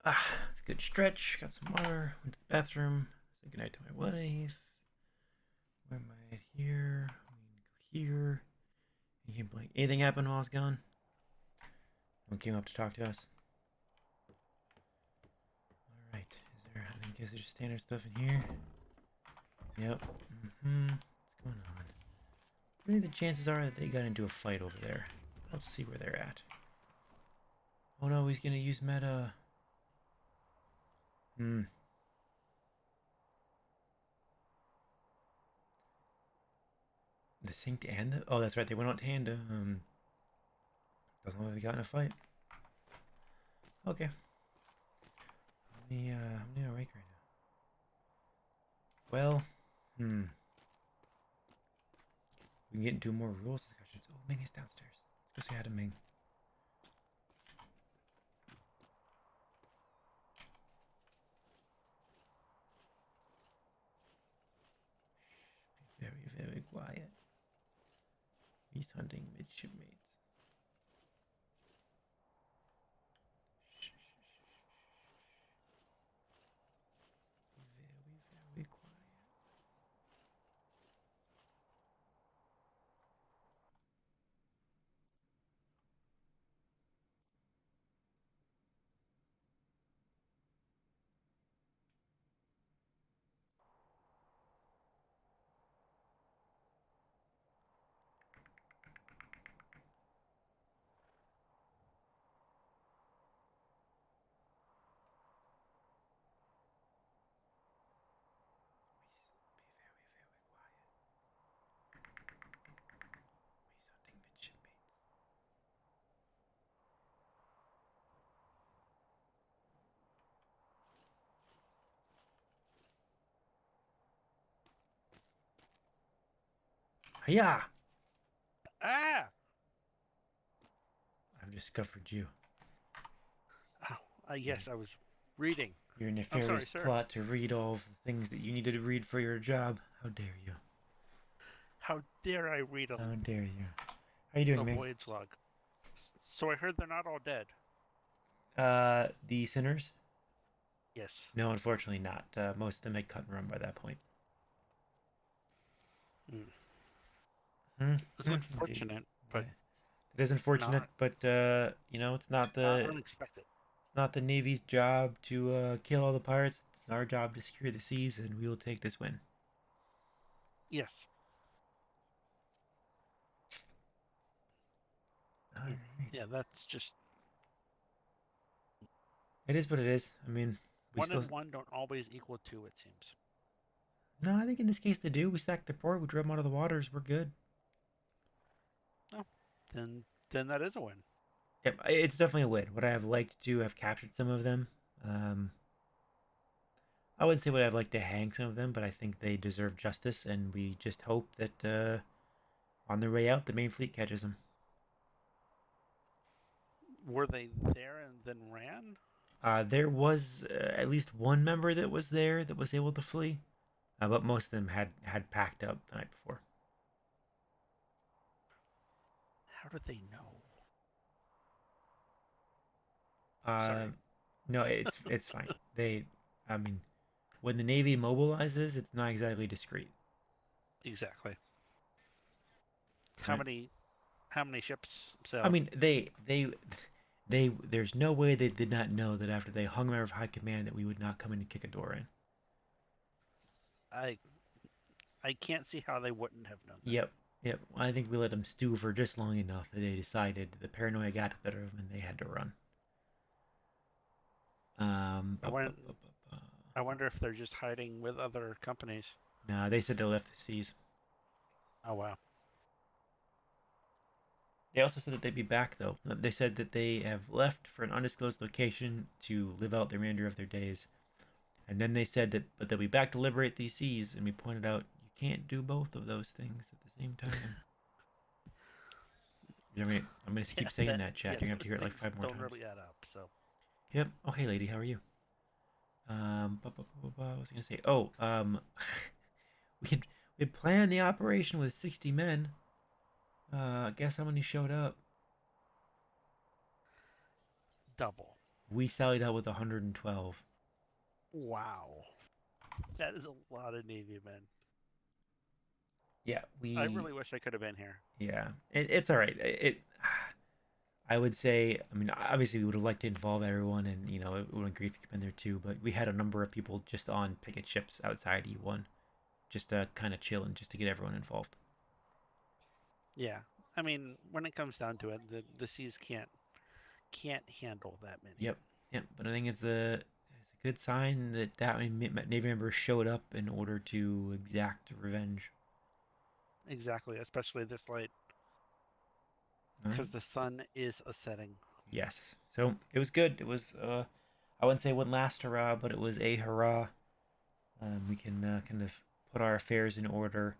Speaker 1: It's a good stretch. Got some water. Went to the bathroom. Said goodnight to my wife. Where am I at here? I'm gonna go here. You can't blink. Anything happened while I was gone? No one came up to talk to us. All right. Is there? I think there's just standard stuff in here. Yep. What's going on? I think the chances are that they got into a fight over there. Let's see where they're at. Oh no, he's gonna use meta. The synced and the... Oh, that's right. They went out to Handa. Doesn't look like they got in a fight. Okay. How many are awake right now? Well, we can get into more rules discussions. Oh, Ming is downstairs. Let's go say hi to Ming. Be very, very quiet. He's hunting midshipmates. Very, very quiet. Yeah.
Speaker 5: Ah!
Speaker 1: I've discovered you.
Speaker 5: Oh, yes, I was reading.
Speaker 1: Your
Speaker 5: I'm
Speaker 1: nefarious
Speaker 5: sorry, sir.
Speaker 1: plot to read all of the things that you needed to read for your job. How dare you?
Speaker 5: How dare I read a
Speaker 1: How dare you? How you doing, Ming?
Speaker 5: voyage log? So I heard they're not all dead.
Speaker 1: The sinners?
Speaker 5: Yes.
Speaker 1: No, unfortunately not. Most of them had cut and run by that point.
Speaker 5: It's unfortunate, but
Speaker 1: it is unfortunate, but you know, it's not the
Speaker 5: unexpected.
Speaker 1: It's not the Navy's job to kill all the pirates. It's our job to secure the seas, and we will take this win.
Speaker 5: Yes.
Speaker 1: All right.
Speaker 5: Yeah, that's just
Speaker 1: It is what it is. I mean,
Speaker 5: one and one don't always equal two, it seems.
Speaker 1: No, I think in this case they do. We sacked their port. We drove them out of the waters. We're good.
Speaker 5: Oh, then that is a win.
Speaker 1: Yep, it's definitely a win. Would I have liked to have captured some of them? I wouldn't say would I have liked to hang some of them, but I think they deserve justice, and we just hope that on their way out, the main fleet catches them.
Speaker 5: Were they there and then ran?
Speaker 1: There was at least one member that was there that was able to flee, but most of them had packed up the night before.
Speaker 5: How did they know?
Speaker 1: Sorry. No, it's fine. I mean, when the Navy mobilizes, it's not exactly discreet.
Speaker 5: Exactly. How many ships sail?
Speaker 1: I mean, there's no way they did not know that after they hung them out of high command that we would not come in and kick a door in.
Speaker 5: I can't see how they wouldn't have known that.
Speaker 1: Yep. I think we let them stew for just long enough that they decided the paranoia got the better of them and they had to run.
Speaker 5: I wonder if they're just hiding with other companies.
Speaker 1: No, they said they left the seas.
Speaker 5: Oh, wow.
Speaker 1: They also said that they'd be back, though. They said that they have left for an undisclosed location to live out the remainder of their days. And then they said that but they'll be back to liberate these seas, and we pointed out you can't do both of those things at the same time. I'm going to keep saying that, chat. You're going to have to hear it like 5 more times.
Speaker 5: Don't really add up, so.
Speaker 1: Yep. Oh, hey, lady. How are you? What was I going to say? Oh, we had planned the operation with 60 men. Guess how many showed up?
Speaker 5: double.
Speaker 1: We sallied out with 112.
Speaker 5: Wow. That is a lot of Navy men.
Speaker 1: Yeah, we.
Speaker 5: I really wish I could have been here.
Speaker 1: Yeah, it's all right. I would say, I mean, obviously we would have liked to involve everyone, and it would have been great if you could have been there too. But we had a number of people just on picket ships outside E1, just kind of chilling, just to get everyone involved.
Speaker 5: Yeah, I mean, when it comes down to it, the seas can't handle that many.
Speaker 1: Yep. But I think it's a good sign that many Navy members showed up in order to exact revenge.
Speaker 5: Exactly, especially this late. Because the sun is a setting.
Speaker 1: Yes. So it was good. It was, I wouldn't say one last hurrah, but it was a hurrah. We can kind of put our affairs in order,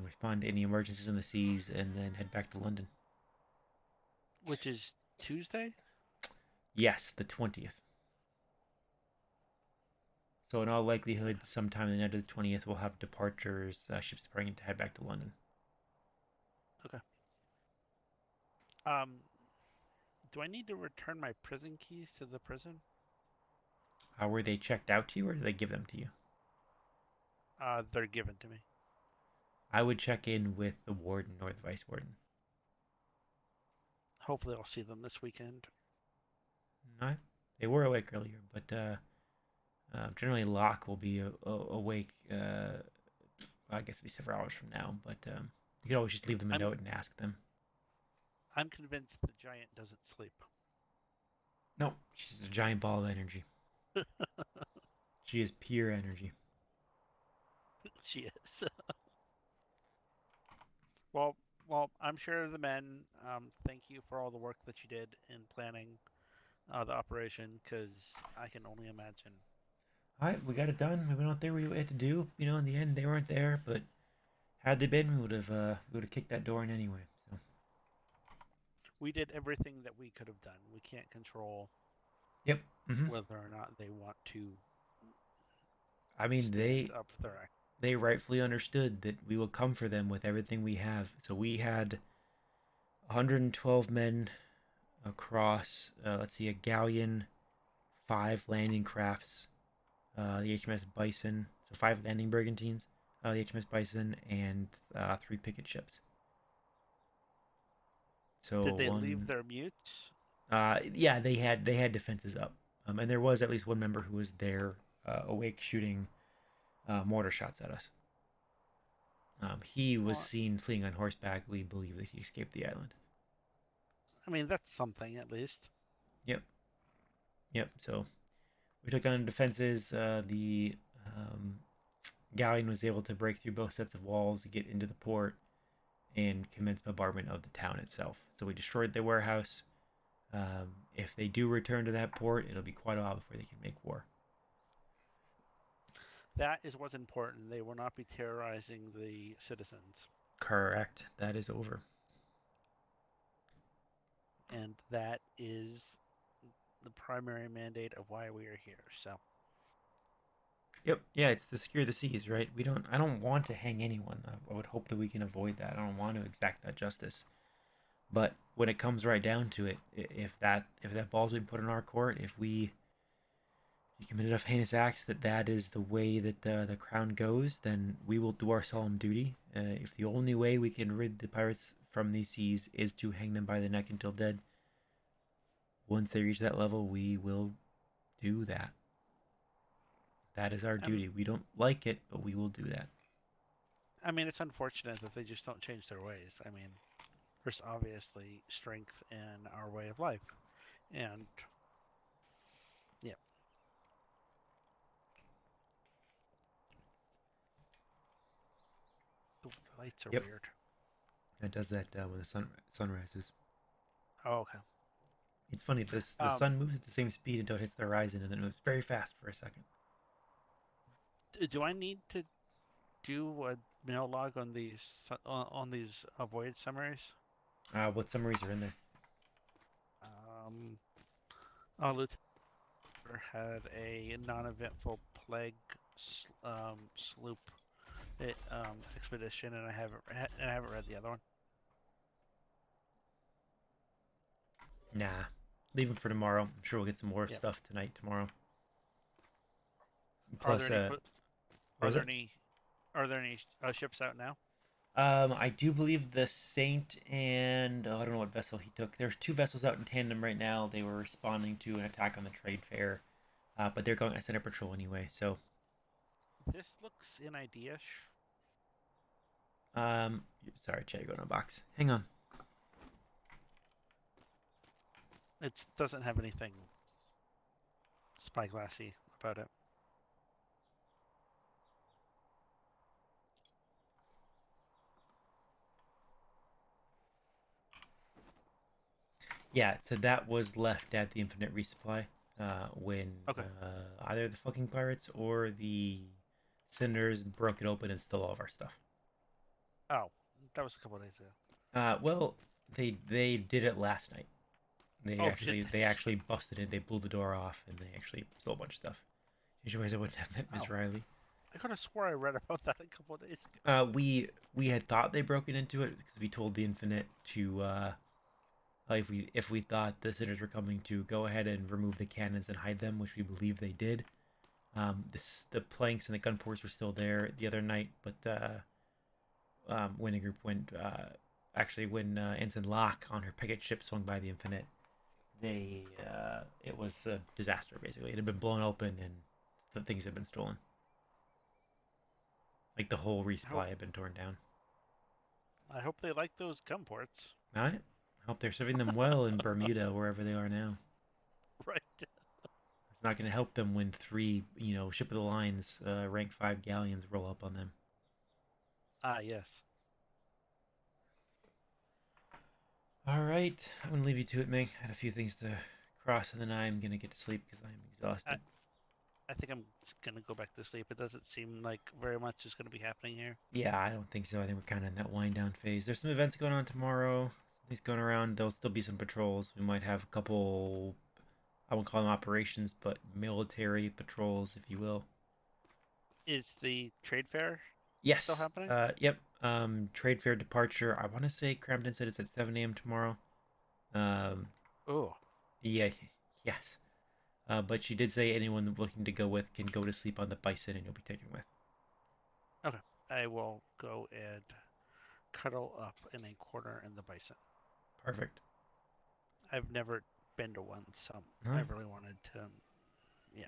Speaker 1: respond to any emergencies in the seas, and then head back to London.
Speaker 5: Which is Tuesday?
Speaker 1: Yes, the 20th. So in all likelihood, sometime in the night of the 20th, we'll have departures, ships departing to head back to London.
Speaker 5: Okay. Do I need to return my prison keys to the prison?
Speaker 1: Were they checked out to you, or did they give them to you?
Speaker 5: They're given to me.
Speaker 1: I would check in with the warden or the vice warden.
Speaker 5: Hopefully I'll see them this weekend.
Speaker 1: No, they were awake earlier, but generally Locke will be awake, I guess it'll be several hours from now, but you could always just leave them a note and ask them.
Speaker 5: I'm convinced the giant doesn't sleep.
Speaker 1: No, she's a giant ball of energy. She is pure energy.
Speaker 5: She is. Well, I'm sure the men thank you for all the work that you did in planning the operation, because I can only imagine.
Speaker 1: All right, we got it done. We went out there. We had to do. In the end, they weren't there, but had they been, we would have kicked that door in anyway. So.
Speaker 5: We did everything that we could have done. We can't control.
Speaker 1: Yep.
Speaker 5: Whether or not they want to.
Speaker 1: I mean,
Speaker 5: up their act.
Speaker 1: They rightfully understood that we will come for them with everything we have. So we had 112 men across, a galleon, 5 landing crafts, the HMS Bison, so 5 landing brigantines, the HMS Bison, and 3 picket ships. So
Speaker 5: did they leave their mutes?
Speaker 1: Yeah, they had defenses up, and there was at least one member who was there awake shooting mortar shots at us. He was seen fleeing on horseback. We believe that he escaped the island.
Speaker 5: I mean, that's something at least.
Speaker 1: Yep. So we took down defenses. The galleon was able to break through both sets of walls, get into the port, and commence bombardment of the town itself. So we destroyed their warehouse. If they do return to that port, it'll be quite a while before they can make war.
Speaker 5: That is what's important. They will not be terrorizing the citizens.
Speaker 1: Correct. That is over.
Speaker 5: And that is the primary mandate of why we are here. So.
Speaker 1: Yep. Yeah, it's to secure the seas, right? I don't want to hang anyone. I would hope that we can avoid that. I don't want to exact that justice. But when it comes right down to it, if that ball's been put in our court, if you commit enough heinous acts that is the way that the crown goes, then we will do our solemn duty. If the only way we can rid the pirates from these seas is to hang them by the neck until dead, once they reach that level, we will do that. That is our duty. We don't like it, but we will do that.
Speaker 5: I mean, it's unfortunate that they just don't change their ways. I mean, there's obviously strength in our way of life. And, yeah. The lights are weird.
Speaker 1: It does that when the sun rises.
Speaker 5: Oh, okay.
Speaker 1: It's funny. The sun moves at the same speed until it hits the horizon, and then it moves very fast for a second.
Speaker 5: Do I need to do a mail log on these voyage summaries?
Speaker 1: What summaries are in there?
Speaker 5: Lieutenant had a non-eventful plague sloop expedition, and I haven't read the other one.
Speaker 1: Nah, leave them for tomorrow. I'm sure we'll get some more
Speaker 5: Yep.
Speaker 1: stuff tonight, tomorrow.
Speaker 5: Are
Speaker 1: Plus,
Speaker 5: there any?
Speaker 1: what
Speaker 5: Are
Speaker 1: was
Speaker 5: there
Speaker 1: it?
Speaker 5: any? Are there any ships out now?
Speaker 1: I do believe the Saint and I don't know what vessel he took. There's 2 vessels out in tandem right now. They were responding to an attack on the trade fair, but they're going on center patrol anyway. So,
Speaker 5: This looks NID-ish.
Speaker 1: sorry, Chad, you're going on a box. Hang on.
Speaker 5: It doesn't have anything spyglassy about it.
Speaker 1: Yeah, so that was left at the Infinite Resupply when either the fucking pirates or the Senators broke it open and stole all of our stuff.
Speaker 5: Oh, that was a couple of days ago.
Speaker 1: Well, they did it last night. They
Speaker 5: Oh,
Speaker 1: actually
Speaker 5: did
Speaker 1: they actually busted it. They blew the door off and they actually stole a bunch of stuff. Otherwise, I wouldn't have met Miss
Speaker 5: Oh.
Speaker 1: Riley.
Speaker 5: I could have swore I read about that a couple of days ago.
Speaker 1: We had thought they broke it into it because we told the Infinite to if we thought the Senators were coming to go ahead and remove the cannons and hide them, which we believe they did. The planks and the gun ports were still there the other night, but when the group went, actually when Ensign Locke on her picket ship swung by the Infinite, it was a disaster basically. It had been blown open and the things had been stolen. Like the whole resupply had been torn down.
Speaker 5: I hope they like those gun ports.
Speaker 1: I hope they're serving them well in Bermuda, wherever they are now.
Speaker 5: Right.
Speaker 1: It's not going to help them when 3, ship of the lines, rank 5 galleons roll up on them.
Speaker 5: Ah, yes.
Speaker 1: All right, I'm going to leave you to it, Meg. I had a few things to cross, and then I'm going to get to sleep because I'm exhausted.
Speaker 5: I think I'm gonna go back to sleep. It doesn't seem like very much is gonna be happening here.
Speaker 1: Yeah, I don't think so. I think we're kind of in that wind down phase. There's some events going on tomorrow. Something's going around. There'll still be some patrols. We might have a couple, I won't call them operations, but military patrols, if you will.
Speaker 5: Is the trade fair
Speaker 1: Yes.
Speaker 5: still happening?
Speaker 1: Yep. Trade fair departure. I want to say Crampton said it's at 7 a.m. tomorrow.
Speaker 5: Oh.
Speaker 1: Yeah. Yes. But she did say anyone looking to go with can go to sleep on the bison and you'll be taken with.
Speaker 5: Okay. I will go and cuddle up in a corner in the bison.
Speaker 1: Perfect.
Speaker 5: I've never been to one, so
Speaker 1: No.
Speaker 5: I really wanted to. Yeah.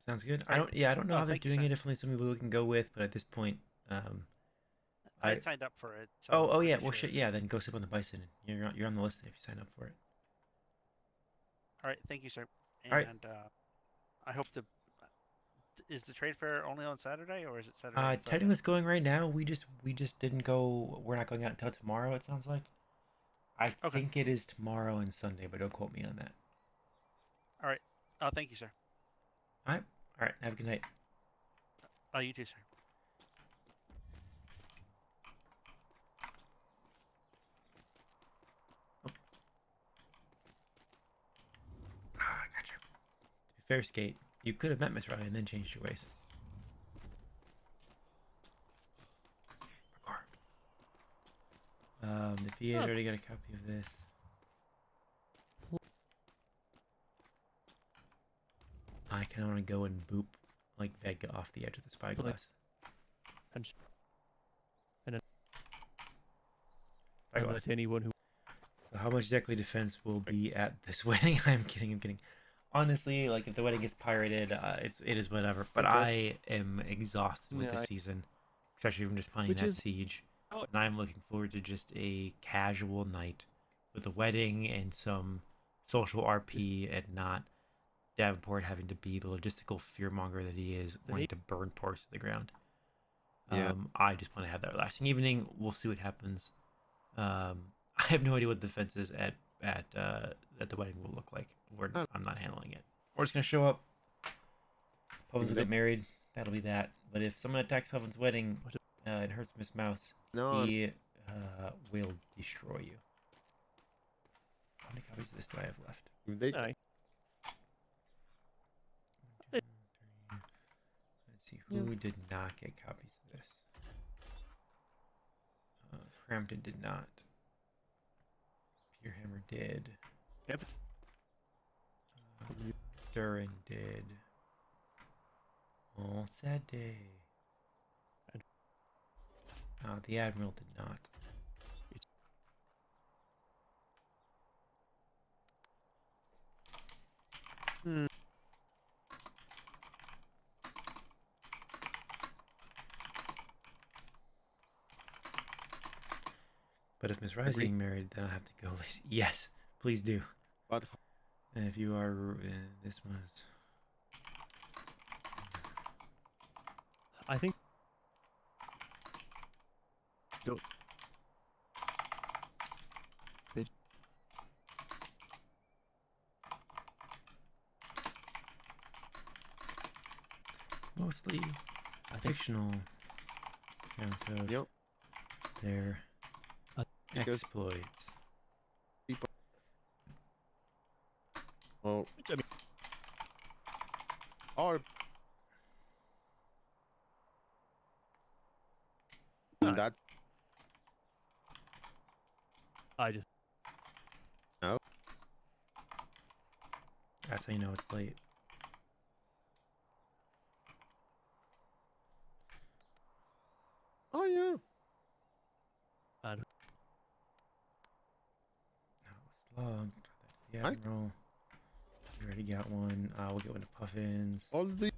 Speaker 1: Sounds good.
Speaker 5: All
Speaker 1: I don't know how they're
Speaker 5: thank you,
Speaker 1: doing
Speaker 5: sir.
Speaker 1: it. Definitely some people we can go with, but at this point,
Speaker 5: I signed up for it. So
Speaker 1: oh
Speaker 5: I'm
Speaker 1: yeah.
Speaker 5: pretty
Speaker 1: Well,
Speaker 5: sure.
Speaker 1: shit. Yeah. Then go sleep on the bison. You're on the list if you sign up for it.
Speaker 5: All right. Thank you, sir. And
Speaker 1: All right.
Speaker 5: I hope is the trade fair only on Saturday or is it Saturday? and
Speaker 1: Teddy
Speaker 5: Sunday?
Speaker 1: was going right now. We just didn't go. We're not going out until tomorrow. It sounds like. I think it is tomorrow and Sunday, but don't quote me on that.
Speaker 5: All right. Thank you, sir.
Speaker 1: All right. Have a good night.
Speaker 5: You too, sir.
Speaker 1: Gotcha. To be fair, Skate, you could have met Miss Riley and then changed your ways. The VA's already got a copy of this. I kind of want to go and boop like Vega off the edge of the spyglass.
Speaker 13: And let anyone who.
Speaker 1: So how much exactly defense will be at this wedding? I'm kidding. Honestly, like if the wedding gets pirated, it is whatever. But I am exhausted with the season, especially from just playing that siege. And I'm looking forward to just a casual night with a wedding and some social RP, and not Davenport having to be the logistical fearmonger that he is, wanting to burn ports to the ground.
Speaker 19: Yeah.
Speaker 1: I just want to have that relaxing evening. We'll see what happens. I have no idea what the defense is at the wedding will look like. I'm not handling it. We're just gonna show up. Puffins will get married. That'll be that. But if someone attacks Puffin's wedding and hurts Miss Mouse, he will destroy you. How many copies of this do I have left? Let's see who did not get copies of this. Crampton did not. Peterhammer did.
Speaker 13: Yep.
Speaker 1: Durin did. Oh, sad day. The Admiral did not. But if Miss Rise
Speaker 12: Agree.
Speaker 1: getting married, then I'll have to go. Yes, please do.
Speaker 12: But
Speaker 1: And if you are, this was.
Speaker 13: I think. Don't. They...
Speaker 1: Mostly fictional account of their exploits.
Speaker 12: People. Well,
Speaker 13: I mean,
Speaker 12: or that.
Speaker 13: I just.
Speaker 12: No.
Speaker 1: That's how you know it's late.
Speaker 12: Oh yeah.
Speaker 13: And
Speaker 1: Slug. The Admiral. You already got one. We'll get one to Puffins.
Speaker 12: All the.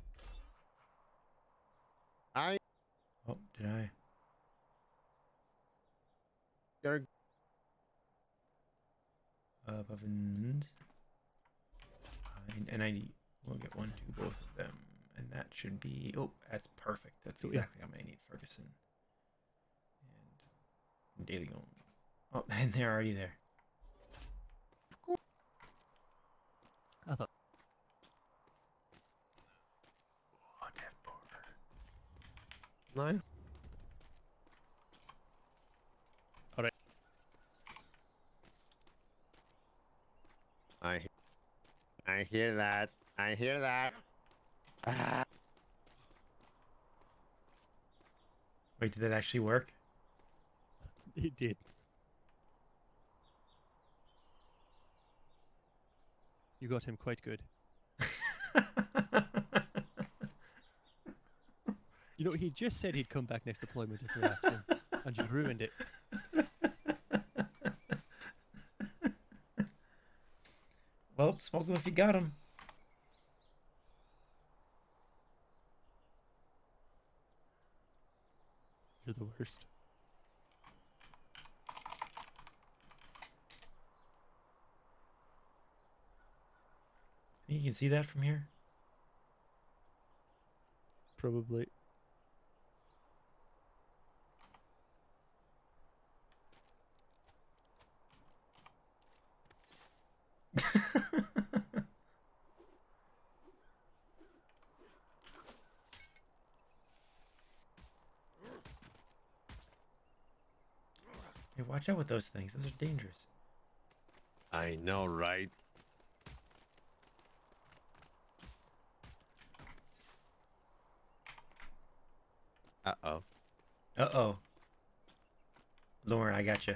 Speaker 1: Oh, did I?
Speaker 12: They're
Speaker 1: Puffins. And I will get one to both of them. And that should be. Oh, that's perfect. That's exactly how I need Ferguson. And Daily Gone. Oh, and they're already there.
Speaker 13: I thought.
Speaker 1: Oh, Davenport.
Speaker 12: No.
Speaker 13: All right.
Speaker 12: I hear that. I hear that.
Speaker 1: Wait, did that actually work?
Speaker 13: It did. You got him quite good. You know, he just said he'd come back next deployment if we asked him, and you ruined it.
Speaker 1: Well, smoke him if you got him.
Speaker 13: You're the worst.
Speaker 1: You can see that from here.
Speaker 13: Probably.
Speaker 1: Hey, watch out with those things. Those are dangerous.
Speaker 12: I know, right? Uh-oh.
Speaker 1: Uh-oh. Don't worry, I got you.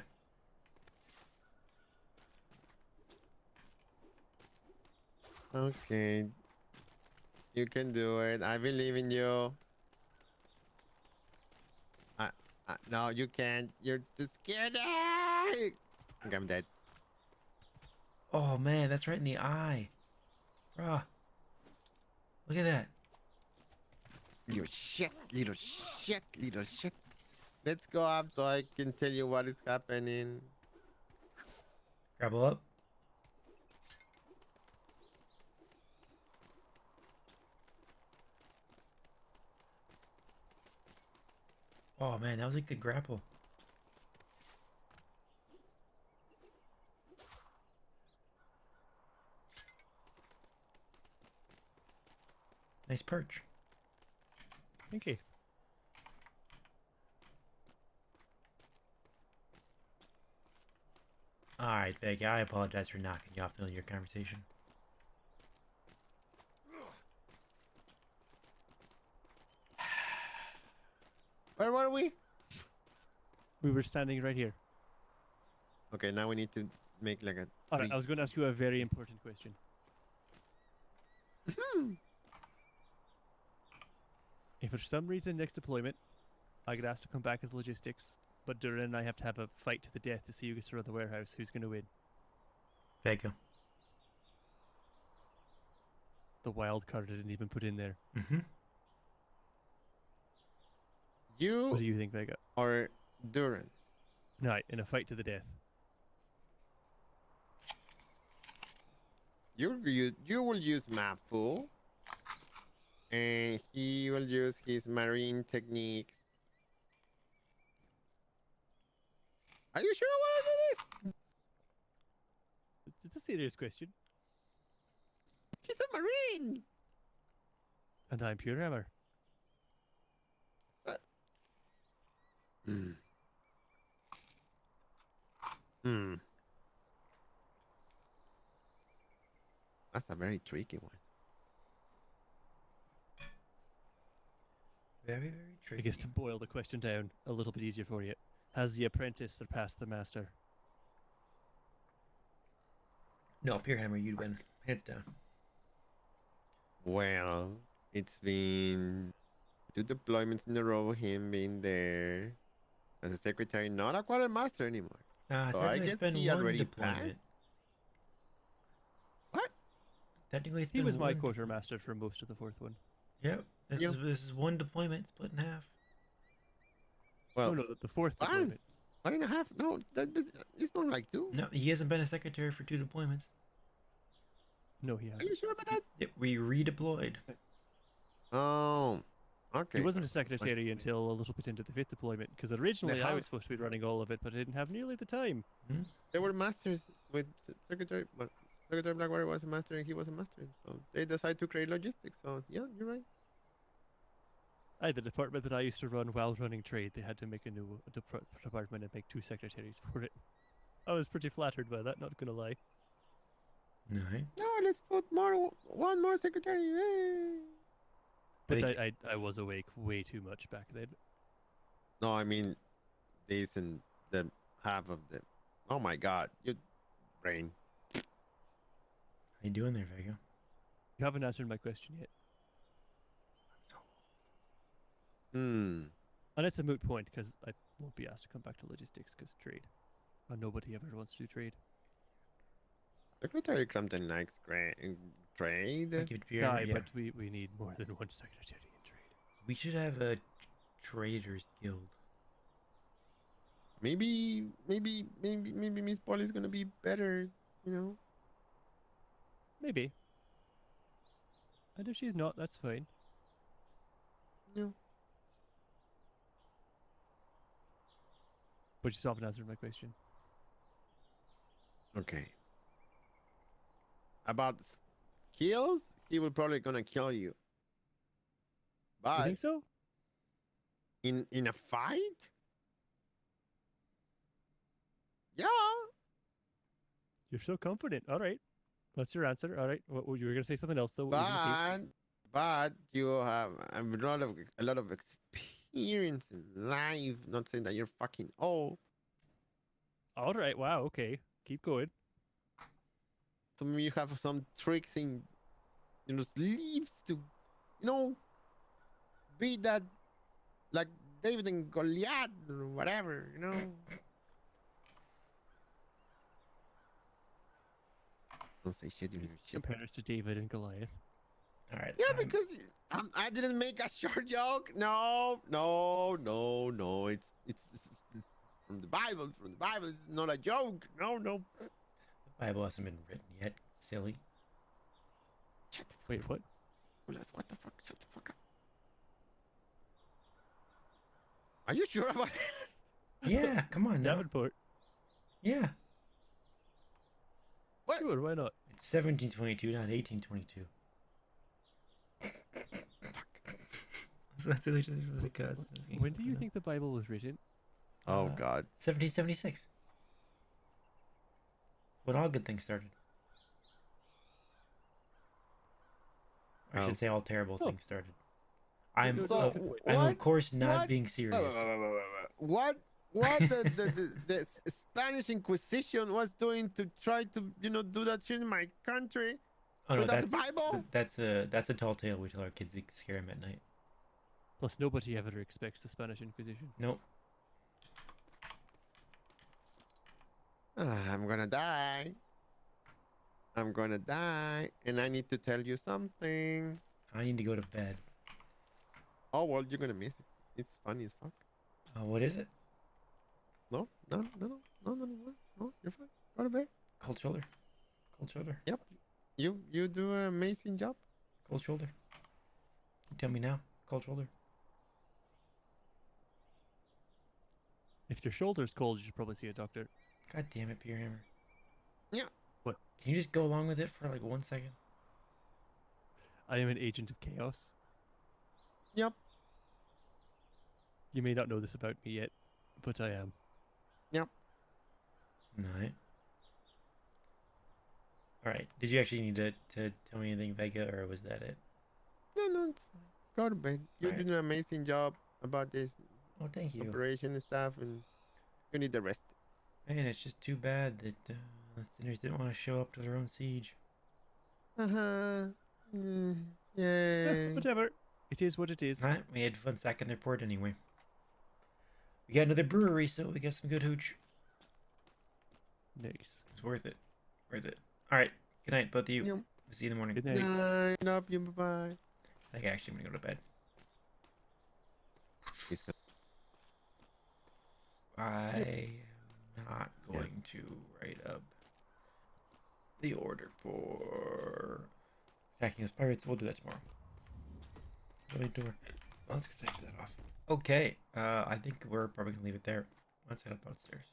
Speaker 12: Okay. You can do it. I believe in you. No, you can't. You're too scared. I think I'm dead.
Speaker 1: Oh, man, that's right in the eye. Bruh. Look at that.
Speaker 12: Little shit, little shit, little shit. Let's go up so I can tell you what is happening.
Speaker 1: Grapple up. Oh, man, that was a good grapple. Nice perch.
Speaker 13: Thank you.
Speaker 1: Alright, Vega, I apologize for knocking you off the middle of your conversation.
Speaker 12: Where were we?
Speaker 13: We were standing right here.
Speaker 12: Okay, now we need to make like a.
Speaker 13: Alright, I was going to ask you a very important question. If for some reason next deployment I get asked to come back as logistics, but during and I have to have a fight to the death to see who gets to run the warehouse, who's going to win?
Speaker 1: Vega.
Speaker 13: The wild card I didn't even put in there.
Speaker 1: Mm-hmm.
Speaker 8: You
Speaker 13: What do you think, Vega?
Speaker 8: or Duran?
Speaker 13: No, in a fight to the death.
Speaker 8: You will use map pool, and he will use his marine techniques. Are you sure I want to do this?
Speaker 13: It's a serious question.
Speaker 8: He's a marine.
Speaker 13: And I'm pure hammer.
Speaker 8: That's a very tricky one.
Speaker 1: Very, very tricky.
Speaker 13: I guess to boil the question down a little bit easier for you, has the apprentice surpassed the master?
Speaker 1: No, Pure Hammer, you'd win. Hands down.
Speaker 8: Well, it's been 2 deployments in a row of him being there as a secretary, not a quartermaster anymore. So I
Speaker 1: technically
Speaker 8: guess
Speaker 1: it's been
Speaker 8: he
Speaker 1: one
Speaker 8: already
Speaker 1: deployment.
Speaker 8: passed. What?
Speaker 1: Technically, it's
Speaker 13: He
Speaker 1: been
Speaker 13: was my
Speaker 1: one
Speaker 13: quartermaster for most of the fourth one.
Speaker 1: Yep. This
Speaker 8: Yeah.
Speaker 1: is one deployment split in half.
Speaker 8: Well,
Speaker 13: no, the fourth
Speaker 8: fine.
Speaker 13: deployment.
Speaker 8: 1.5? No, it's not like 2.
Speaker 1: No, he hasn't been a secretary for 2 deployments.
Speaker 13: No, he
Speaker 8: Are
Speaker 13: hasn't.
Speaker 8: you sure about that?
Speaker 1: Yep, we redeployed.
Speaker 8: Oh, okay.
Speaker 13: He wasn't a secretary until a little bit into the fifth deployment, because originally I
Speaker 8: house-
Speaker 13: was supposed to be running all of it, but I didn't have nearly the time.
Speaker 8: They were masters with Secretary. Well, Secretary Blackwater was a master and he was a master. So they decided to create logistics. So yeah, you're right.
Speaker 13: The department that I used to run while running trade, they had to make a new department and make 2 secretaries for it. I was pretty flattered by that, not gonna lie.
Speaker 1: Right.
Speaker 8: No, let's put one more secretary. Hey.
Speaker 13: But I was awake way too much back then.
Speaker 8: No, I mean, this and the half of the. Oh my God, your brain.
Speaker 1: How you doing there, Vega?
Speaker 13: You haven't answered my question yet. And it's a moot point, because I won't be asked to come back to logistics, because trade. And nobody ever wants to do trade.
Speaker 8: Secretary Crumpton likes trade.
Speaker 13: But we need more than one secretary in trade.
Speaker 1: We should have a traders guild.
Speaker 8: Maybe Miss Polly's gonna be better, you know.
Speaker 13: Maybe. And if she's not, that's fine.
Speaker 8: Yeah.
Speaker 13: But you still haven't answered my question.
Speaker 8: Okay. About kills, he will probably gonna kill you. But
Speaker 13: You think so?
Speaker 8: in a fight? Yeah.
Speaker 13: You're so confident. All right. That's your answer. All right. Well, you were going to say something else, though. What were you gonna say?
Speaker 8: But you have a lot of experience in life. Not saying that you're fucking old.
Speaker 13: All right. Wow. Okay. Keep going.
Speaker 8: Some of you have some tricks in, sleeves to, be that, like David and Goliath or whatever, Don't say shit in your shit.
Speaker 13: Compare us to David and Goliath.
Speaker 1: All right.
Speaker 8: Yeah, because I didn't make a short joke. No. It's from the Bible. From the Bible. It's not a joke. No.
Speaker 1: The Bible hasn't been written yet. Silly.
Speaker 8: Shut the fuck
Speaker 13: Wait, what?
Speaker 8: up. What the fuck? Shut the fuck up. Are you sure about it?
Speaker 1: Yeah, come on now.
Speaker 13: Davenport.
Speaker 1: Yeah.
Speaker 8: What?
Speaker 13: Sure, why not?
Speaker 1: It's 1722, not 1822. That's what it goes.
Speaker 13: When do you think the Bible was written?
Speaker 8: Oh, God.
Speaker 1: 1776. When all good things started. I should say all terrible things started. I'm of course not being serious.
Speaker 8: What the Spanish Inquisition was doing to try to do that shit in my country?
Speaker 1: Oh no,
Speaker 8: Without
Speaker 1: that's
Speaker 8: the Bible?
Speaker 1: that's a tall tale we tell our kids to scare them at night.
Speaker 13: Plus, nobody ever expects the Spanish Inquisition.
Speaker 1: Nope.
Speaker 8: I'm gonna die. I'm gonna die, and I need to tell you something.
Speaker 1: I need to go to bed.
Speaker 8: Oh well, you're gonna miss it. It's funny as fuck.
Speaker 1: What is it?
Speaker 8: No, no. You're fine. Go to bed.
Speaker 1: Cold shoulder. Cold shoulder.
Speaker 8: Yep. You do an amazing job.
Speaker 1: Cold shoulder. You tell me now. Cold shoulder.
Speaker 13: If your shoulder's cold, you should probably see a doctor.
Speaker 1: God damn it, Pierre Hammer.
Speaker 8: Yeah.
Speaker 13: What?
Speaker 1: Can you just go along with it for like 1 second?
Speaker 13: I am an agent of chaos.
Speaker 8: Yep.
Speaker 13: You may not know this about me yet, but I am.
Speaker 8: Yep.
Speaker 1: Alright. Alright. Did you actually need to tell me anything, Vega, or was that it?
Speaker 8: No, it's fine. Go to bed. You're
Speaker 1: Alright.
Speaker 8: doing an amazing job about this
Speaker 1: Oh, thank you.
Speaker 8: operation and stuff, and you need the rest.
Speaker 1: Man, it's just too bad that the sinners didn't want to show up to their own siege.
Speaker 8: Yay.
Speaker 13: Whatever. It is what it is.
Speaker 1: Alright, we had fun stacking their port anyway. We got another brewery, so we got some good hooch.
Speaker 13: Nice.
Speaker 1: It's worth it. Worth it. Alright, good night, both of you.
Speaker 8: Yep.
Speaker 1: We'll see you in the morning.
Speaker 13: Good night.
Speaker 8: Night. Love you. Bye-bye.
Speaker 1: I think actually I'm gonna go to bed. I am not going to write up the order for attacking those pirates. We'll do that tomorrow. Right door. Let's take that off. Okay. I think we're probably gonna leave it there. Let's head up downstairs.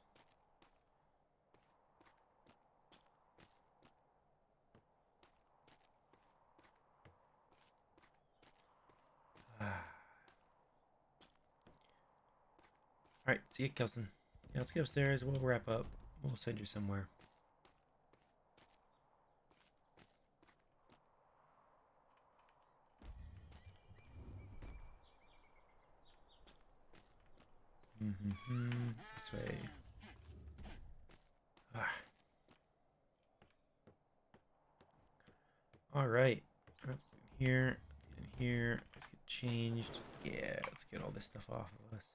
Speaker 1: Alright, see you, Kelson. Yeah, let's get upstairs. We'll wrap up. We'll send you somewhere. This way. Alright. Let's get in here. Let's get in here. Let's get changed. Yeah, let's get all this stuff off of us.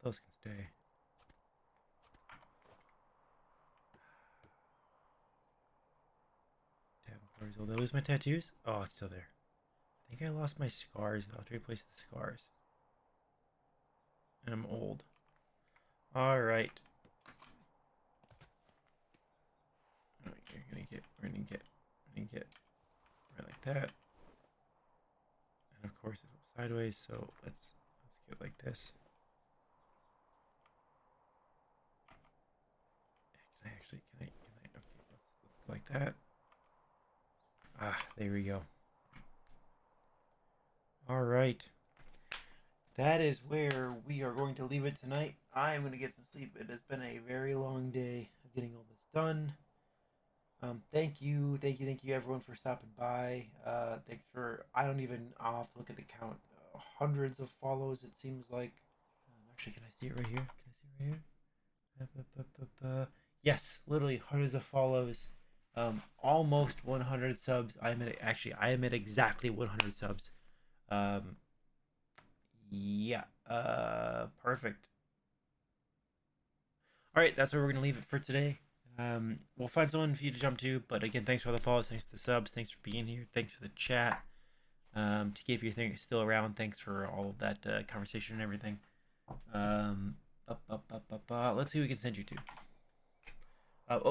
Speaker 1: Those can stay. Davenport. Did I lose my tattoos? Oh, it's still there. I think I lost my scars. I'll have to replace the scars. And I'm old. Alright. We're gonna get right like that. And of course it's sideways, so let's get like this. Can I, okay, let's go like that. There we go. Alright. That is where we are going to leave it tonight. I'm going to get some sleep. It has been a very long day of getting all this done. Thank you everyone for stopping by. Thanks for, I'll have to look at the count. Hundreds of follows, it seems like. Actually, can I see it right here? Can I see it right here? Yes, literally hundreds of follows. Almost 100 subs. I am at exactly 100 subs. Yeah. Perfect. Alright, that's where we're going to leave it for today. We'll find someone for you to jump to, but again, thanks for all the follows, thanks for the subs, thanks for being here, thanks for the chat. To give your thing still around, thanks for all of that conversation and everything. Let's see who we can send you to.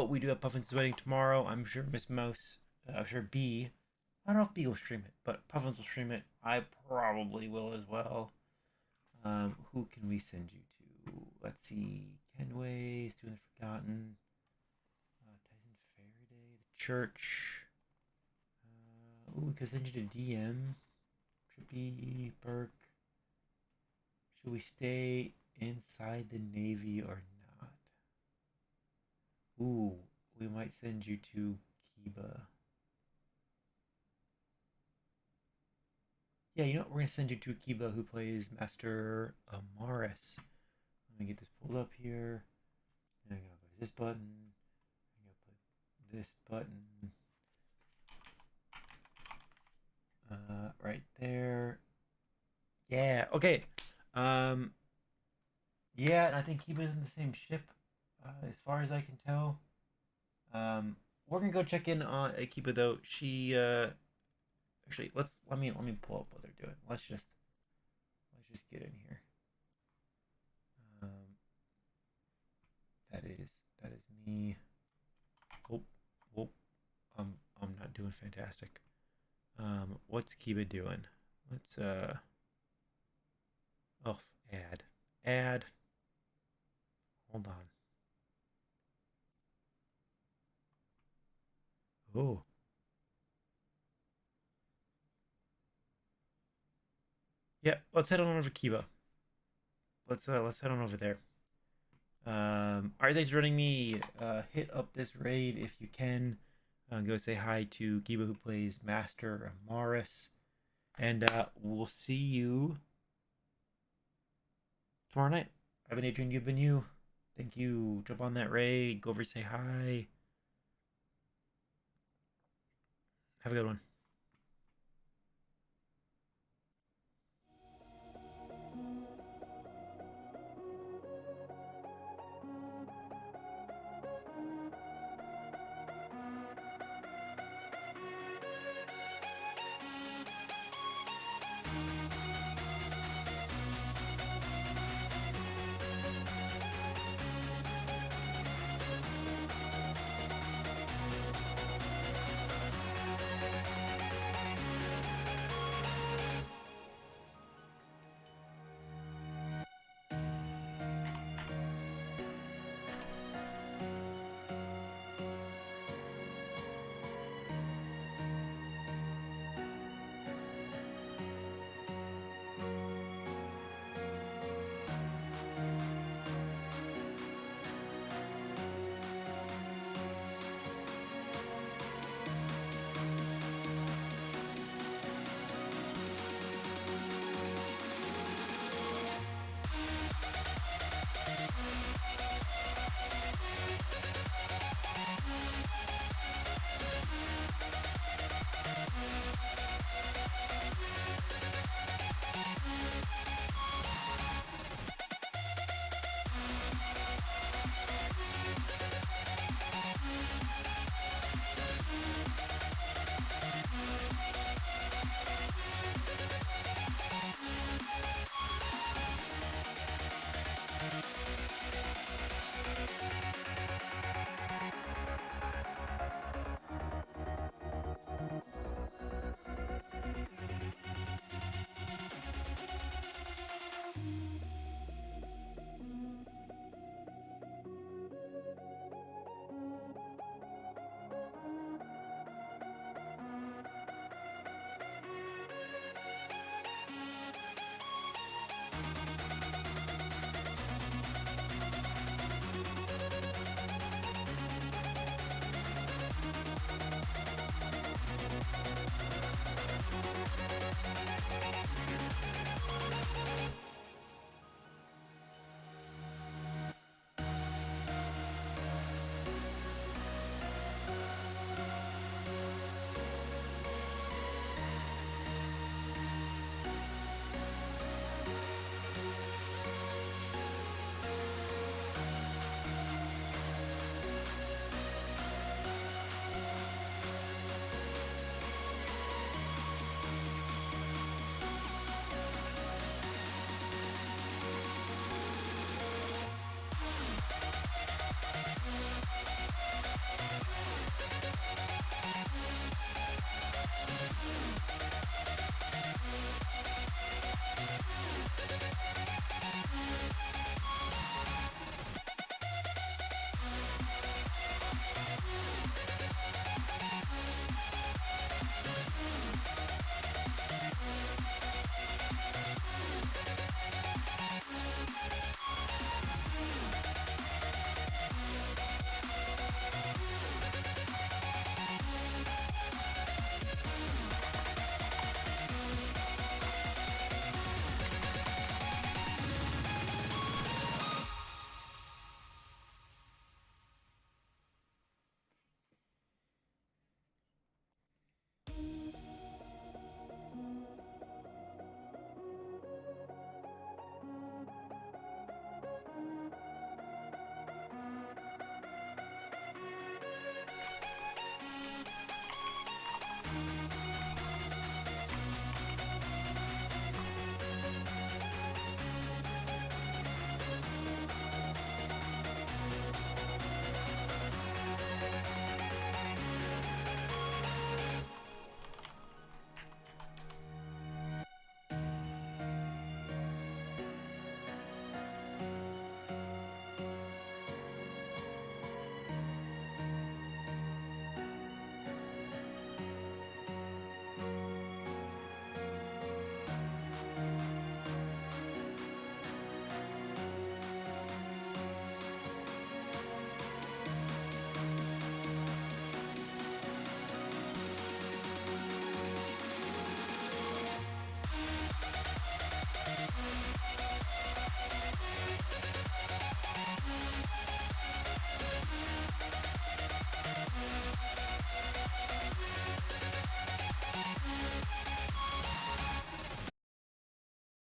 Speaker 1: We do have Puffin's wedding tomorrow. I'm sure Miss Mouse, I'm sure B, I don't know if B will stream it, but Puffins will stream it. I probably will as well. Who can we send you to? Let's see. Kenway, Student Forgotten. Tyson Faraday, the church. We could send you to DM. Trippy, Burke. Should we stay inside the Navy or not? Ooh, we might send you to Kiba. Yeah, you know what? We're going to send you to Kiba, who plays Master Amaris. Let me get this pulled up here. I'm going to push this button. I'm going to put this button. right there. Yeah. Okay. Yeah, and I think Kiba's in the same ship, as far as I can tell. We're gonna go check in on Kiba though. She actually let me pull up what they're doing. Let's just get in here. That is me. Oh, I'm not doing fantastic. What's Kiba doing? Let's oh, add. Hold on. Oh. Yeah, let's head on over to Kiba. Let's head on over there. Are they running me? Hit up this raid if you can. Go say hi to Kiba, who plays Master Morris, and we'll see you tomorrow night. I've been Adrian. You've been you. Thank you. Jump on that raid. Go over, say hi. Have a good one.